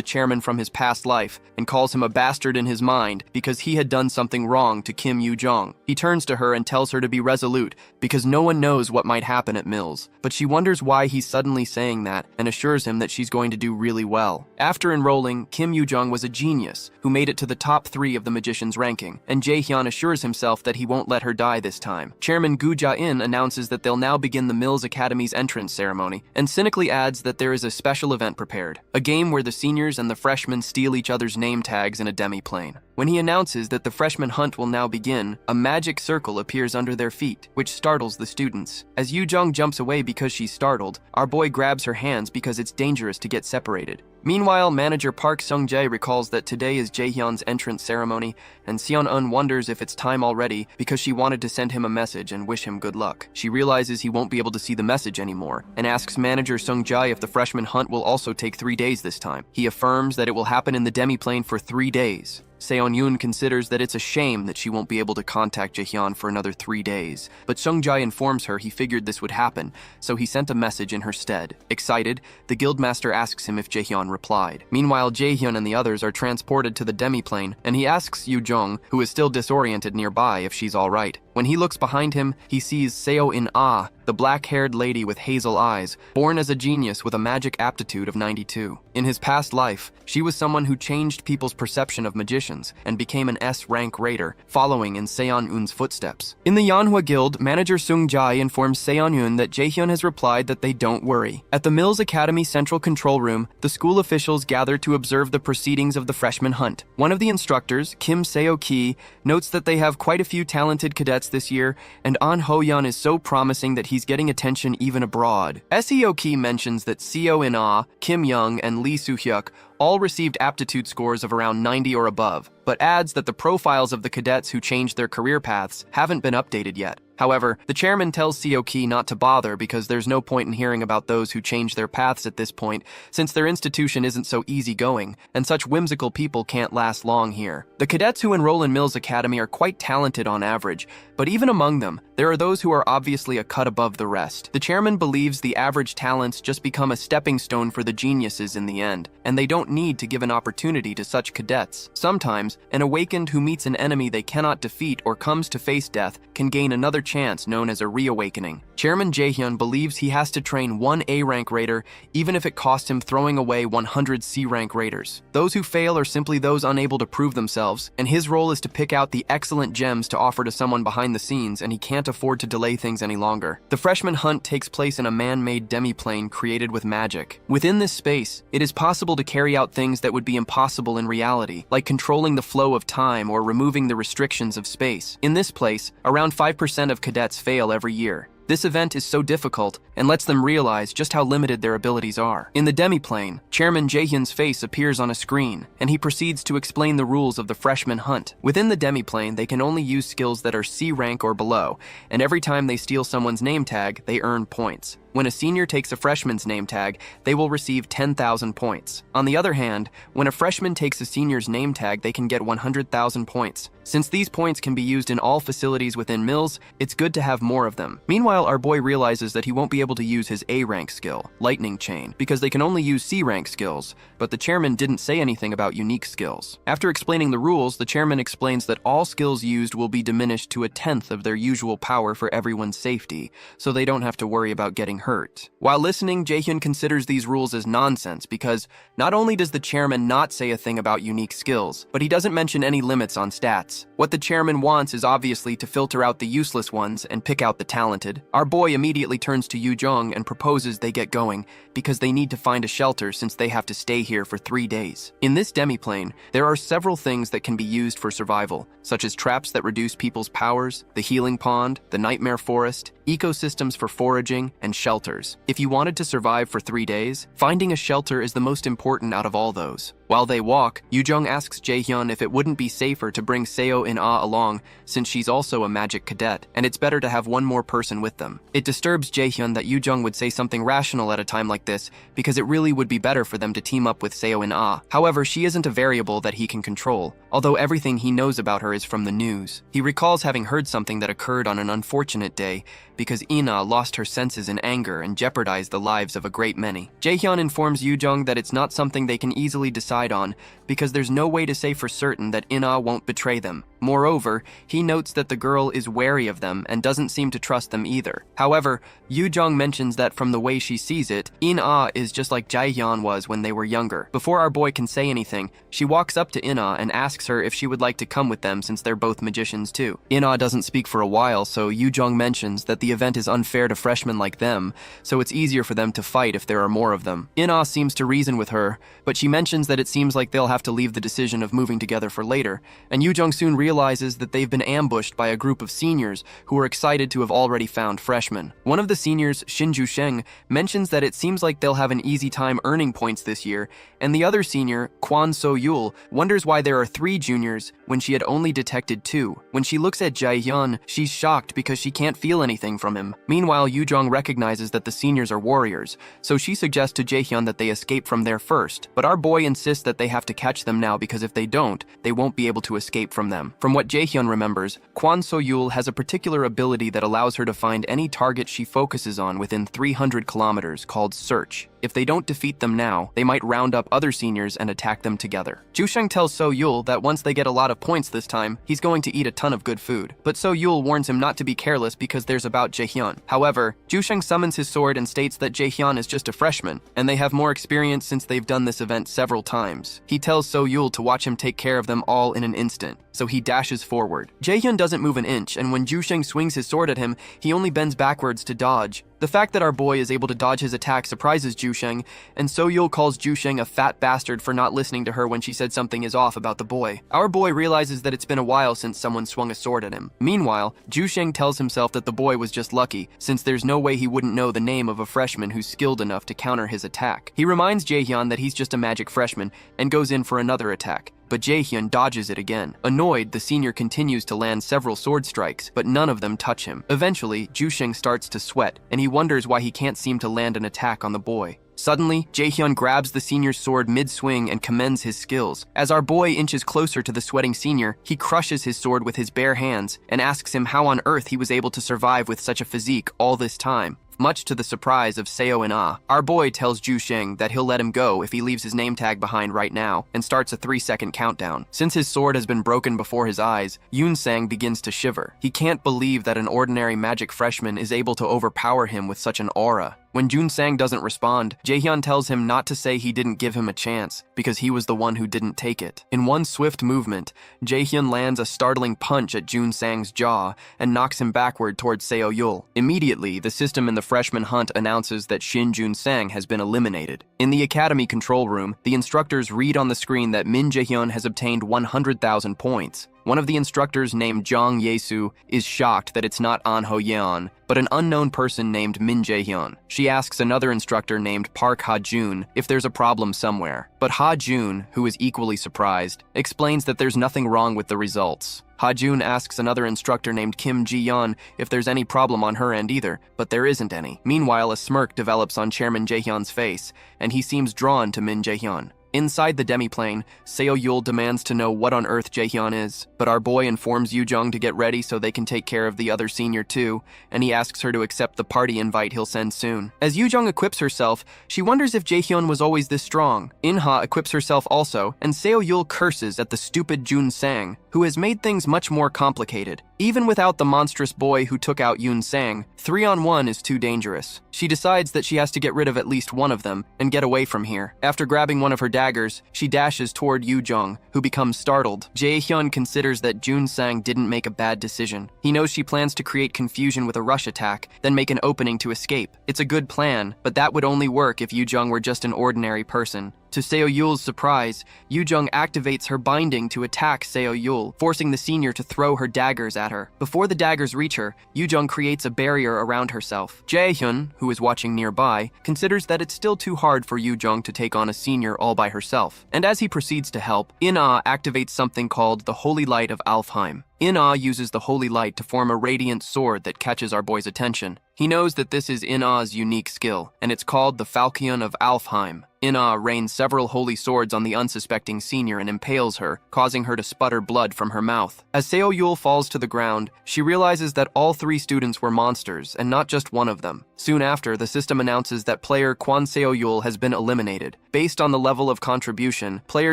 chairman from his past life and calls him a bastard in his mind because he had done something wrong to Kim Yoo-jung. He turns to her and tells her to be resolute because no one knows what might happen at Mills, but she wonders why he's suddenly saying that and assures him that she's going to do really well. After enrolling, Kim Yoo-jung was a genius who made it to the top 3 of the magician's ranking, and Jaehyun assures himself that he won't let her die this time. Chairman Gu Ja-in announces that they'll now begin the Mills Academy's entrance ceremony, and cynically adds that there is a special event prepared, a game where the seniors and the freshmen steal each other's name tags in a demi-plane. When he announces that the freshman hunt will now begin, a magic circle appears under their feet, which startles the students. As Yoo-jung jumps away because she's startled, our boy grabs her hands because it's dangerous to get separated. Meanwhile, manager Park Sung-jae recalls that today is Jaehyun's entrance ceremony, and Seon-eun wonders if it's time already because she wanted to send him a message and wish him good luck. She realizes he won't be able to see the message anymore, and asks manager Sung-jae if the freshman hunt will also take 3 days this time. He affirms that it will happen in the demi-plane for 3 days. Seon-yoon considers that it's a shame that she won't be able to contact Jaehyun for another 3 days, but Sung-jae informs her he figured this would happen, so he sent a message in her stead. Excited, the guildmaster asks him if Jaehyun replied. Meanwhile, Jaehyun and the others are transported to the demi-plane, and he asks Yoo-jung, who is still disoriented nearby, if she's alright. When he looks behind him, he sees Seo In-ah, the black-haired lady with hazel eyes, born as a genius with a magic aptitude of 92. In his past life, she was someone who changed people's perception of magicians and became an S-rank raider, following in Seon-eun's footsteps. In the Manhua Guild, manager Sung Jae informs Seon-eun that Jaehyun has replied that they don't worry. At the Mills Academy Central Control Room, the school officials gather to observe the proceedings of the freshman hunt. One of the instructors, Kim Seo-ki, notes that they have quite a few talented cadets this year, and An Ho-yeon is so promising that he's getting attention even abroad. Seo-ki mentions that Seo In-ah, Kim Young, and Lee Soo-hyuk all received aptitude scores of around 90 or above, but adds that the profiles of the cadets who changed their career paths haven't been updated yet. However, the chairman tells Seo-ki not to bother because there's no point in hearing about those who change their paths at this point, since their institution isn't so easygoing, and such whimsical people can't last long here. The cadets who enroll in Mills Academy are quite talented on average, but even among them, there are those who are obviously a cut above the rest. The chairman believes the average talents just become a stepping stone for the geniuses in the end, and they don't need to give an opportunity to such cadets. Sometimes, an awakened who meets an enemy they cannot defeat or comes to face death can gain another chance known as a reawakening. Chairman Jaehyun believes he has to train one A-rank raider even if it costs him throwing away 100 C-rank raiders. Those who fail are simply those unable to prove themselves, and his role is to pick out the excellent gems to offer to someone behind the scenes, and he can't afford to delay things any longer. The freshman hunt takes place in a man-made demiplane created with magic. Within this space, it is possible to carry out things that would be impossible in reality, like controlling the flow of time or removing the restrictions of space. In this place, around 5% of cadets fail every year. This event is so difficult and lets them realize just how limited their abilities are. In the demiplane, Chairman Jaehyun's face appears on a screen, and he proceeds to explain the rules of the freshman hunt. Within the demiplane, they can only use skills that are C rank or below, and every time they steal someone's name tag, they earn points. When a senior takes a freshman's name tag, they will receive 10,000 points. On the other hand, when a freshman takes a senior's name tag, they can get 100,000 points. Since these points can be used in all facilities within Mills, it's good to have more of them. Meanwhile, our boy realizes that he won't be able to use his A-rank skill, Lightning Chain, because they can only use C-rank skills, but the chairman didn't say anything about unique skills. After explaining the rules, the chairman explains that all skills used will be diminished to 1/10 of their usual power for everyone's safety, so they don't have to worry about getting hurt. While listening, Jaehyun considers these rules as nonsense because not only does the chairman not say a thing about unique skills, but he doesn't mention any limits on stats. What the chairman wants is obviously to filter out the useless ones and pick out the talented. Our boy immediately turns to Yu Jung and proposes they get going because they need to find a shelter since they have to stay here for 3 days. In this demiplane, there are several things that can be used for survival, such as traps that reduce people's powers, the healing pond, the nightmare forest, ecosystems for foraging, and shelters. If you wanted to survive for 3 days, finding a shelter is the most important out of all those. While they walk, Yu Jung asks Jaehyun if it wouldn't be safer to bring Seo In-ah along since she's also a magic cadet, and it's better to have one more person with them. It disturbs Jaehyun that Yu Jung would say something rational at a time like this because it really would be better for them to team up with Seo In-ah. However, she isn't a variable that he can control, although everything he knows about her is from the news. He recalls having heard something that occurred on an unfortunate day because In-ah lost her senses in anger and jeopardized the lives of a great many. Jaehyun informs Yu Jung that it's not something they can easily decide on because there's no way to say for certain that In-ah won't betray them. Moreover, he notes that the girl is wary of them and doesn't seem to trust them either. However, Yu Jung mentions that from the way she sees it, In-ah is just like Jaehyun was when they were younger. Before our boy can say anything, she walks up to In-ah and asks her if she would like to come with them since they're both magicians too. In-ah doesn't speak for a while, so Yu Jung mentions that the event is unfair to freshmen like them, so it's easier for them to fight if there are more of them. In-ah seems to reason with her, but she mentions that it seems like they'll have to leave the decision of moving together for later, and Yu Jung soon realizes that they've been ambushed by a group of seniors who are excited to have already found freshmen. One of the seniors, Shinju Sheng, mentions that it seems like they'll have an easy time earning points this year, and the other senior, Kwon So-yul, wonders why there are 3 juniors when she had only detected 2. When she looks at Jaehyun, she's shocked because she can't feel anything from him. Meanwhile, Yu Jung recognizes that the seniors are warriors, so she suggests to Jaehyun that they escape from there first, but our boy insists that they have to catch them now because if they don't, they won't be able to escape from them. From what Jaehyun remembers, Kwon So-yul has a particular ability that allows her to find any target she focuses on within 300 kilometers called Search. If they don't defeat them now, they might round up other seniors and attack them together. Jusheng tells So Yul that once they get a lot of points this time, he's going to eat a ton of good food. But So Yul warns him not to be careless because there's about Jaehyun. However, Jusheng summons his sword and states that Jaehyun is just a freshman, and they have more experience since they've done this event several times. He tells So Yul to watch him take care of them all in an instant, so he dashes forward. Jaehyun doesn't move an inch, and when Jusheng swings his sword at him, he only bends backwards to dodge. The fact that our boy is able to dodge his attack surprises Jusheng, and So Yul calls Jusheng a fat bastard for not listening to her when she said something is off about the boy. Our boy realizes that it's been a while since someone swung a sword at him. Meanwhile, Jusheng tells himself that the boy was just lucky, since there's no way he wouldn't know the name of a freshman who's skilled enough to counter his attack. He reminds Jaehyun that he's just a magic freshman and goes in for another attack, but Jaehyun dodges it again. Annoyed, the senior continues to land several sword strikes, but none of them touch him. Eventually, Jusheng starts to sweat, and he wonders why he can't seem to land an attack on the boy. Suddenly, Jaehyun grabs the senior's sword mid-swing and commends his skills. As our boy inches closer to the sweating senior, he crushes his sword with his bare hands and asks him how on earth he was able to survive with such a physique all this time. Much to the surprise of Seo and Ah, our boy tells Jusheng that he'll let him go if he leaves his name tag behind right now and starts a 3-second countdown. Since his sword has been broken before his eyes, Yoon-sang begins to shiver. He can't believe that an ordinary magic freshman is able to overpower him with such an aura. When Yoon-sang doesn't respond, Jaehyun tells him not to say he didn't give him a chance, because he was the one who didn't take it. In one swift movement, Jaehyun lands a startling punch at Yoon-sang's jaw and knocks him backward towards Seo Yul. Immediately, the system in the freshman hunt announces that Shin Joon-sang has been eliminated. In the academy control room, the instructors read on the screen that Min Jaehyun has obtained 100,000 points. One of the instructors named Jang Yesu is shocked that it's not An Ho Yeon, but an unknown person named Min Jaehyun. She asks another instructor named Park Ha-jun if there's a problem somewhere, but Ha-jun, who is equally surprised, explains that there's nothing wrong with the results. Ha-jun asks another instructor named Kim Ji-yeon if there's any problem on her end either, but there isn't any. Meanwhile, a smirk develops on Chairman Jaehyun's face, and he seems drawn to Min Jaehyun. Inside the demiplane, Seo Yul demands to know what on earth Jaehyun is, but our boy informs Yoo-jung to get ready so they can take care of the other senior too, and he asks her to accept the party invite he'll send soon. As Yoo-jung equips herself, she wonders if Jaehyun was always this strong. In-ha equips herself also, and Seo Yul curses at the stupid Jun-sang, who has made things much more complicated. Even without the monstrous boy who took out Yoon-sang, 3-on-1 is too dangerous. She decides that she has to get rid of at least one of them and get away from here. After grabbing one of her daggers, she dashes toward Yoo-jung, who becomes startled. Jaehyun considers that Jun-sang didn't make a bad decision. He knows she plans to create confusion with a rush attack, then make an opening to escape. It's a good plan, but that would only work if Yoo-jung were just an ordinary person. To Seo Yul's surprise, Yoo-jung activates her binding to attack Seo Yul, forcing the senior to throw her daggers at her. Before the daggers reach her, Yoo-jung creates a barrier around herself. Jaehyun, who is watching nearby, considers that it's still too hard for Yoo-jung to take on a senior all by herself. And as he proceeds to help, In-ah activates something called the Holy Light of Alfheim. In-ah uses the Holy Light to form a radiant sword that catches our boy's attention. He knows that this is In-ah's unique skill, and it's called the Falchion of Alfheim. In-ah rains several holy swords on the unsuspecting senior and impales her, causing her to sputter blood from her mouth. As Seo Yul falls to the ground, she realizes that all 3 students were monsters, and not just one of them. Soon after, the system announces that player Kwon Seo Yul has been eliminated. Based on the level of contribution, player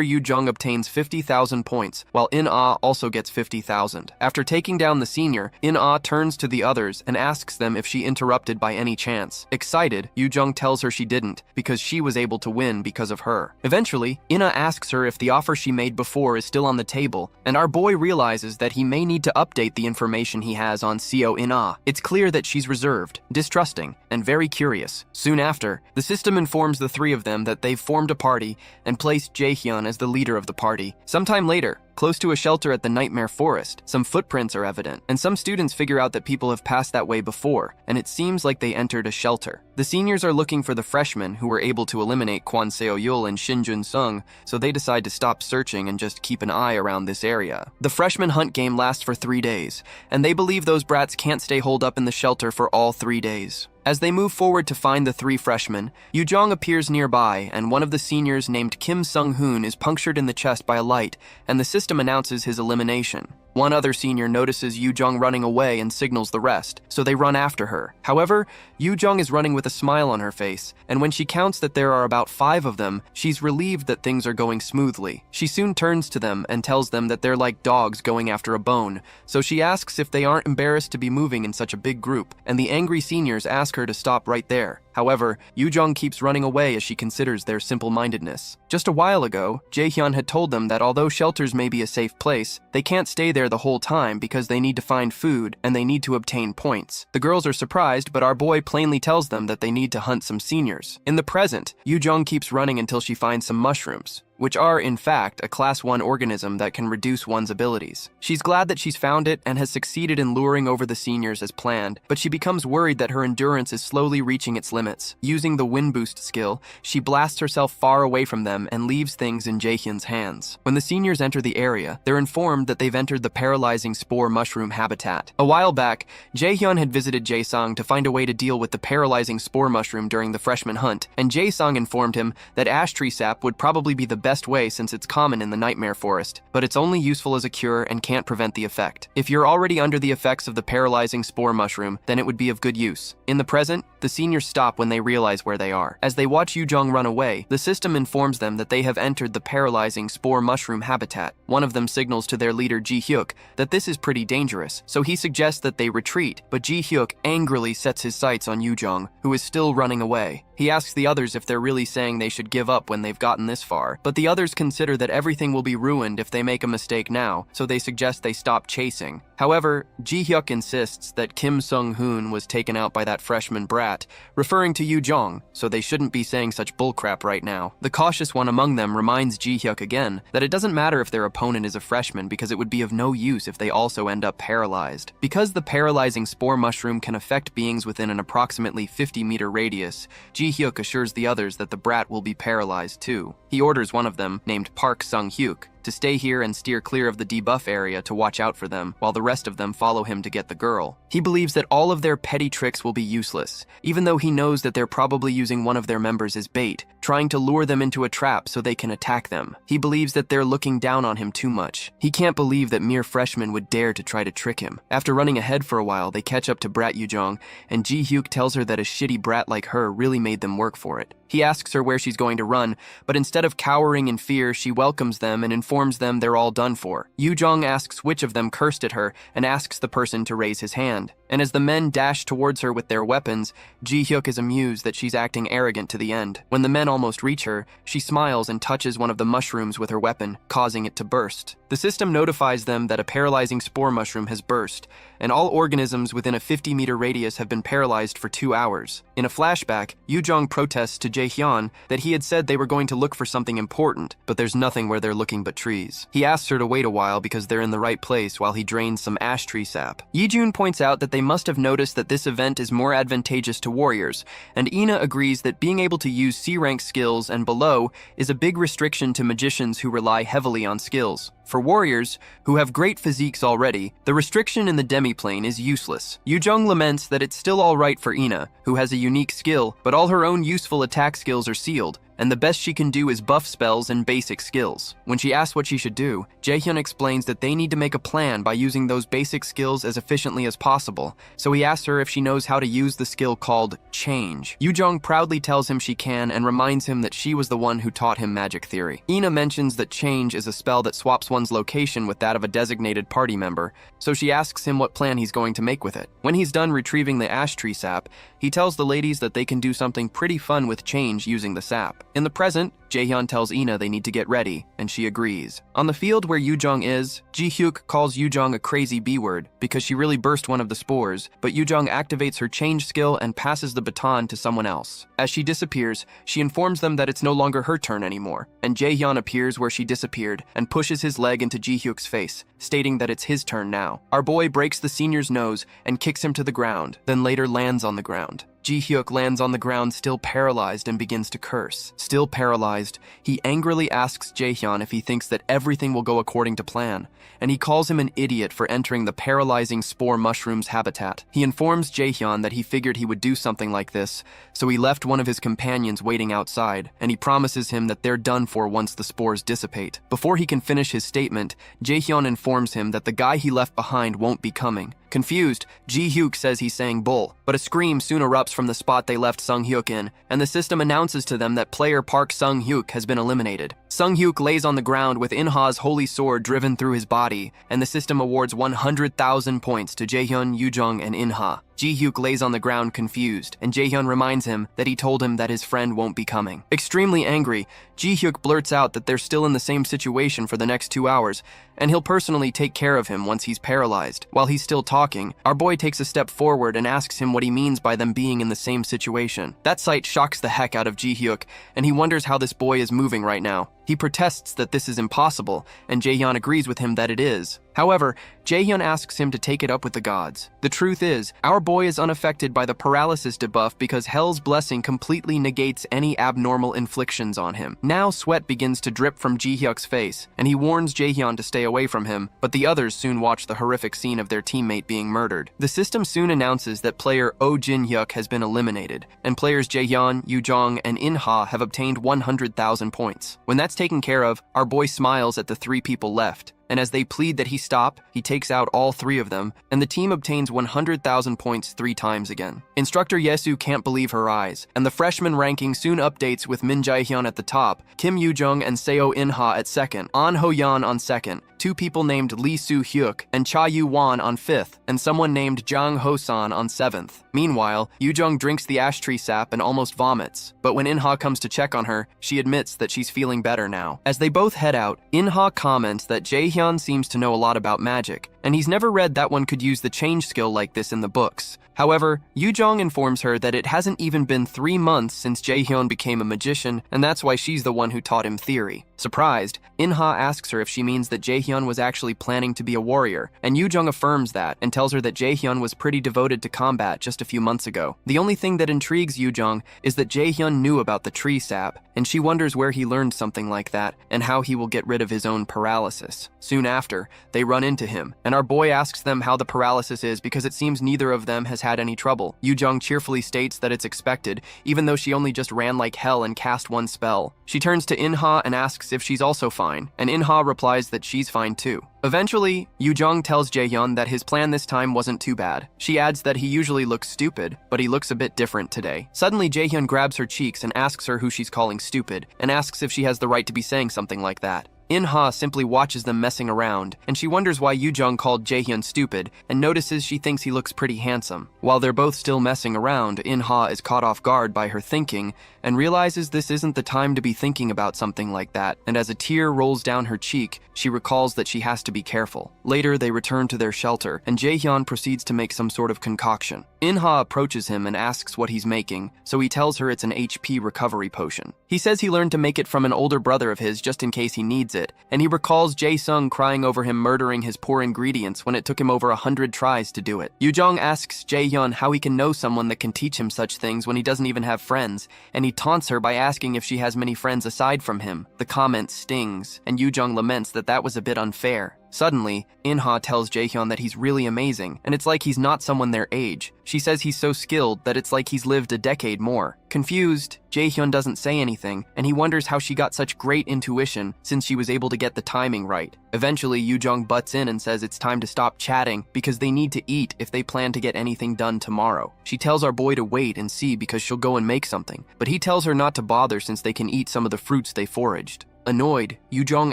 Yoo-jung obtains 50,000 points, while In-ah also gets 50,000. After taking down the senior, In-ah turns to the others and asks them if she interrupted by any chance. Excited, Yoo-jung tells her she didn't, because she was able to win because of her. Eventually, In-ah asks her if the offer she made before is still on the table, and our boy realizes that he may need to update the information he has on Seo In-ah. It's clear that she's reserved, distrusting, and very curious. Soon after, the system informs the 3 of them that they've formed a party and placed Jaehyun as the leader of the party. Sometime later, close to a shelter at the Nightmare Forest, some footprints are evident, and some students figure out that people have passed that way before, and it seems like they entered a shelter. The seniors are looking for the freshmen who were able to eliminate Kwon Seo Yul and Shin Jun-sung, so they decide to stop searching and just keep an eye around this area. The freshman hunt game lasts for 3 days, and they believe those brats can't stay holed up in the shelter for all 3 days. As they move forward to find the 3 freshmen, Yoo-jung appears nearby, and one of the seniors named Kim Sung-hoon is punctured in the chest by a light, and the system announces his elimination. One other senior notices Yu-jung running away and signals the rest, so they run after her. However, Yu-jung is running with a smile on her face, and when she counts that there are about 5 of them, she's relieved that things are going smoothly. She soon turns to them and tells them that they're like dogs going after a bone, so she asks if they aren't embarrassed to be moving in such a big group, and the angry seniors ask her to stop right there. However, Yu-jung keeps running away as she considers their simple-mindedness. Just a while ago, Jae-hyun had told them that although shelters may be a safe place, they can't stay there the whole time because they need to find food and they need to obtain points. The girls are surprised, but our boy plainly tells them that they need to hunt some seniors. In the present, Yu-jung keeps running until she finds some mushrooms, which are, in fact, a Class 1 organism that can reduce one's abilities. She's glad that she's found it and has succeeded in luring over the seniors as planned, but she becomes worried that her endurance is slowly reaching its limits. Using the Wind Boost skill, she blasts herself far away from them and leaves things in Jaehyun's hands. When the seniors enter the area, they're informed that they've entered the paralyzing spore mushroom habitat. A while back, Jaehyun had visited Jae-sung to find a way to deal with the paralyzing spore mushroom during the freshman hunt, and Jae-sung informed him that ash tree sap would probably be the best way since it's common in the nightmare forest, but it's only useful as a cure and can't prevent the effect. If you're already under the effects of the paralyzing spore mushroom, then it would be of good use. In the present, the seniors stop when they realize where they are. As they watch Yu-jung run away, the system informs them that they have entered the paralyzing spore mushroom habitat. One of them signals to their leader Ji-hyuk that this is pretty dangerous, so he suggests that they retreat, but Ji-hyuk angrily sets his sights on Yu-jung, who is still running away. He asks the others if they're really saying they should give up when they've gotten this far, but the others consider that everything will be ruined if they make a mistake now, so they suggest they stop chasing. However, Ji-hyuk insists that Kim Sung-hoon was taken out by that freshman brat, referring to Yu-jung, so they shouldn't be saying such bullcrap right now. The cautious one among them reminds Ji-hyuk again that it doesn't matter if their opponent is a freshman because it would be of no use if they also end up paralyzed. Because the paralyzing spore mushroom can affect beings within an approximately 50-meter radius, Ji-hyuk assures the others that the brat will be paralyzed too. He orders one of them, named Park Sung-hyuk, to stay here and steer clear of the debuff area to watch out for them, while the rest of them follow him to get the girl. He believes that all of their petty tricks will be useless, even though he knows that they're probably using one of their members as bait, trying to lure them into a trap so they can attack them. He believes that they're looking down on him too much. He can't believe that mere freshmen would dare to try to trick him. After running ahead for a while, they catch up to Brat Yu-jung, and Ji-hyuk tells her that a shitty brat like her really made them work for it. He asks her where she's going to run, but instead of cowering in fear, she welcomes them and informs them they're all done for. Yu-jung asks which of them cursed at her and asks the person to raise his hand. And as the men dash towards her with their weapons, Ji-hyuk is amused that she's acting arrogant to the end. When the men almost reach her, she smiles and touches one of the mushrooms with her weapon, causing it to burst. The system notifies them that a paralyzing spore mushroom has burst, and all organisms within a 50-meter radius have been paralyzed for 2 hours. In a flashback, Yu-jung protests to Jae-hyun that he had said they were going to look for something important, but there's nothing where they're looking but trees. He asks her to wait a while because they're in the right place while he drains some ash tree sap. Yi-jun points out that they must have noticed that this event is more advantageous to warriors, and Ina agrees that being able to use C-rank skills and below is a big restriction to magicians who rely heavily on skills. For warriors, who have great physiques already, the restriction in the demi-plane is useless. Yu-jung laments that it's still alright for Ina, who has a unique skill, but all her own useful attack skills are sealed, and the best she can do is buff spells and basic skills. When she asks what she should do, Jae-hyun explains that they need to make a plan by using those basic skills as efficiently as possible, so he asks her if she knows how to use the skill called Change. Yu-jung proudly tells him she can and reminds him that she was the one who taught him magic theory. Ina mentions that Change is a spell that swaps one's location with that of a designated party member, so she asks him what plan he's going to make with it. When he's done retrieving the ash tree sap, he tells the ladies that they can do something pretty fun with Change using the sap. In the present, Jae-hyun tells Ina they need to get ready, and she agrees. On the field where Yu-jung is, Ji-hyuk calls Yu-jung a crazy B-word because she really burst one of the spores, but Yu-jung activates her change skill and passes the baton to someone else. As she disappears, she informs them that it's no longer her turn anymore, and Jae-hyun appears where she disappeared and pushes his leg into Ji-hyuk's face, stating that it's his turn now. Our boy breaks the senior's nose and kicks him to the ground, then later lands on the ground. Ji-hyuk lands on the ground still paralyzed and begins to curse. Still paralyzed, he angrily asks Jaehyun if he thinks that everything will go according to plan, and he calls him an idiot for entering the paralyzing spore mushroom's habitat. He informs Jaehyun that he figured he would do something like this, so he left one of his companions waiting outside, and he promises him that they're done for once the spores dissipate. Before he can finish his statement, Jaehyun informs him that the guy he left behind won't be coming. Confused, Ji-hyuk says he's saying bull, but a scream soon erupts from the spot they left Sung-hyuk in, and the system announces to them that player Park Sung-hyuk has been eliminated. Sung-hyuk lays on the ground with In-ha's holy sword driven through his body, and the system awards 100,000 points to Jaehyun, Yoo-jung, and In-ha. Ji-hyuk lays on the ground confused, and Jaehyun reminds him that he told him that his friend won't be coming. Extremely angry, Ji-hyuk blurts out that they're still in the same situation for the next 2 hours, and he'll personally take care of him once he's paralyzed. While he's still talking, our boy takes a step forward and asks him what he means by them being in the same situation. That sight shocks the heck out of Ji-hyuk, and he wonders how this boy is moving right now. He protests that this is impossible, and Jaehyun agrees with him that it is. However, Jaehyun asks him to take it up with the gods. The truth is, our boy is unaffected by the paralysis debuff because Hell's blessing completely negates any abnormal inflictions on him. Now sweat begins to drip from Ji-hyuk's face, and he warns Jaehyun to stay away from him, but the others soon watch the horrific scene of their teammate being murdered. The system soon announces that player Oh Jin-hyuk has been eliminated, and players Jaehyun, Yoo-jung, and In-ha have obtained 100,000 points. When that's taken care of, our boy smiles at the 3 people left, and as they plead that he stop, he takes out all 3 of them, and the team obtains 100,000 points 3 times again. Instructor Yesu can't believe her eyes, and the freshman ranking soon updates with Min Jae-hyun at the top, Kim Yoo-jung and Seo In-ha at second, An Ho-yan on second, 2 people named Lee Soo-hyuk and Cha Yu-wan on 5th, and someone named Jang Ho-san on 7th. Meanwhile, Yoo-jung drinks the ash tree sap and almost vomits, but when In-ha comes to check on her, she admits that she's feeling better now. As they both head out, In-ha comments that Jaehyun seems to know a lot about magic, and he's never read that one could use the change skill like this in the books. However, Yoo-jung informs her that it hasn't even been 3 months since Jaehyun became a magician, and that's why she's the one who taught him theory. Surprised, In-ha asks her if she means that Jaehyun was actually planning to be a warrior, and Yoo-jung affirms that and tells her that Jaehyun was pretty devoted to combat just a few months ago. The only thing that intrigues Yoo-jung is that Jaehyun knew about the tree sap, and she wonders where he learned something like that and how he will get rid of his own paralysis. Soon after, they run into him, and our boy asks them how the paralysis is because it seems neither of them has had any trouble. Yoo-jung cheerfully states that it's expected, even though she only just ran like hell and cast 1 spell. She turns to In-ha and asks if she's also fine, and In-ha replies that she's fine too. Eventually, Yoo-jung tells Jaehyun that his plan this time wasn't too bad. She adds that he usually looks stupid, but he looks a bit different today. Suddenly, Jaehyun grabs her cheeks and asks her who she's calling stupid, and asks if she has the right to be saying something like that. In-ha simply watches them messing around, and she wonders why Yoo-jung called Jaehyun stupid, and notices she thinks he looks pretty handsome. While they're both still messing around, In-ha is caught off guard by her thinking, and realizes this isn't the time to be thinking about something like that, and as a tear rolls down her cheek, she recalls that she has to be careful. Later, they return to their shelter, and Jaehyun proceeds to make some sort of concoction. In-ha approaches him and asks what he's making, so he tells her it's an HP recovery potion. He says he learned to make it from an older brother of his just in case he needs it, and he recalls Jae-sung crying over him murdering his poor ingredients when it took him over 100 tries to do it. Yoo-jung asks Jaehyun how he can know someone that can teach him such things when he doesn't even have friends, and he taunts her by asking if she has many friends aside from him. The comment stings, and Yoo-jung laments that was a bit unfair. Suddenly, In-ha tells Jaehyun that he's really amazing, and it's like he's not someone their age. She says he's so skilled that it's like he's lived a decade more. Confused, Jaehyun doesn't say anything, and he wonders how she got such great intuition since she was able to get the timing right. Eventually, Yoo-jung butts in and says it's time to stop chatting because they need to eat if they plan to get anything done tomorrow. She tells our boy to wait and see because she'll go and make something, but he tells her not to bother since they can eat some of the fruits they foraged. Annoyed, Yoo-jung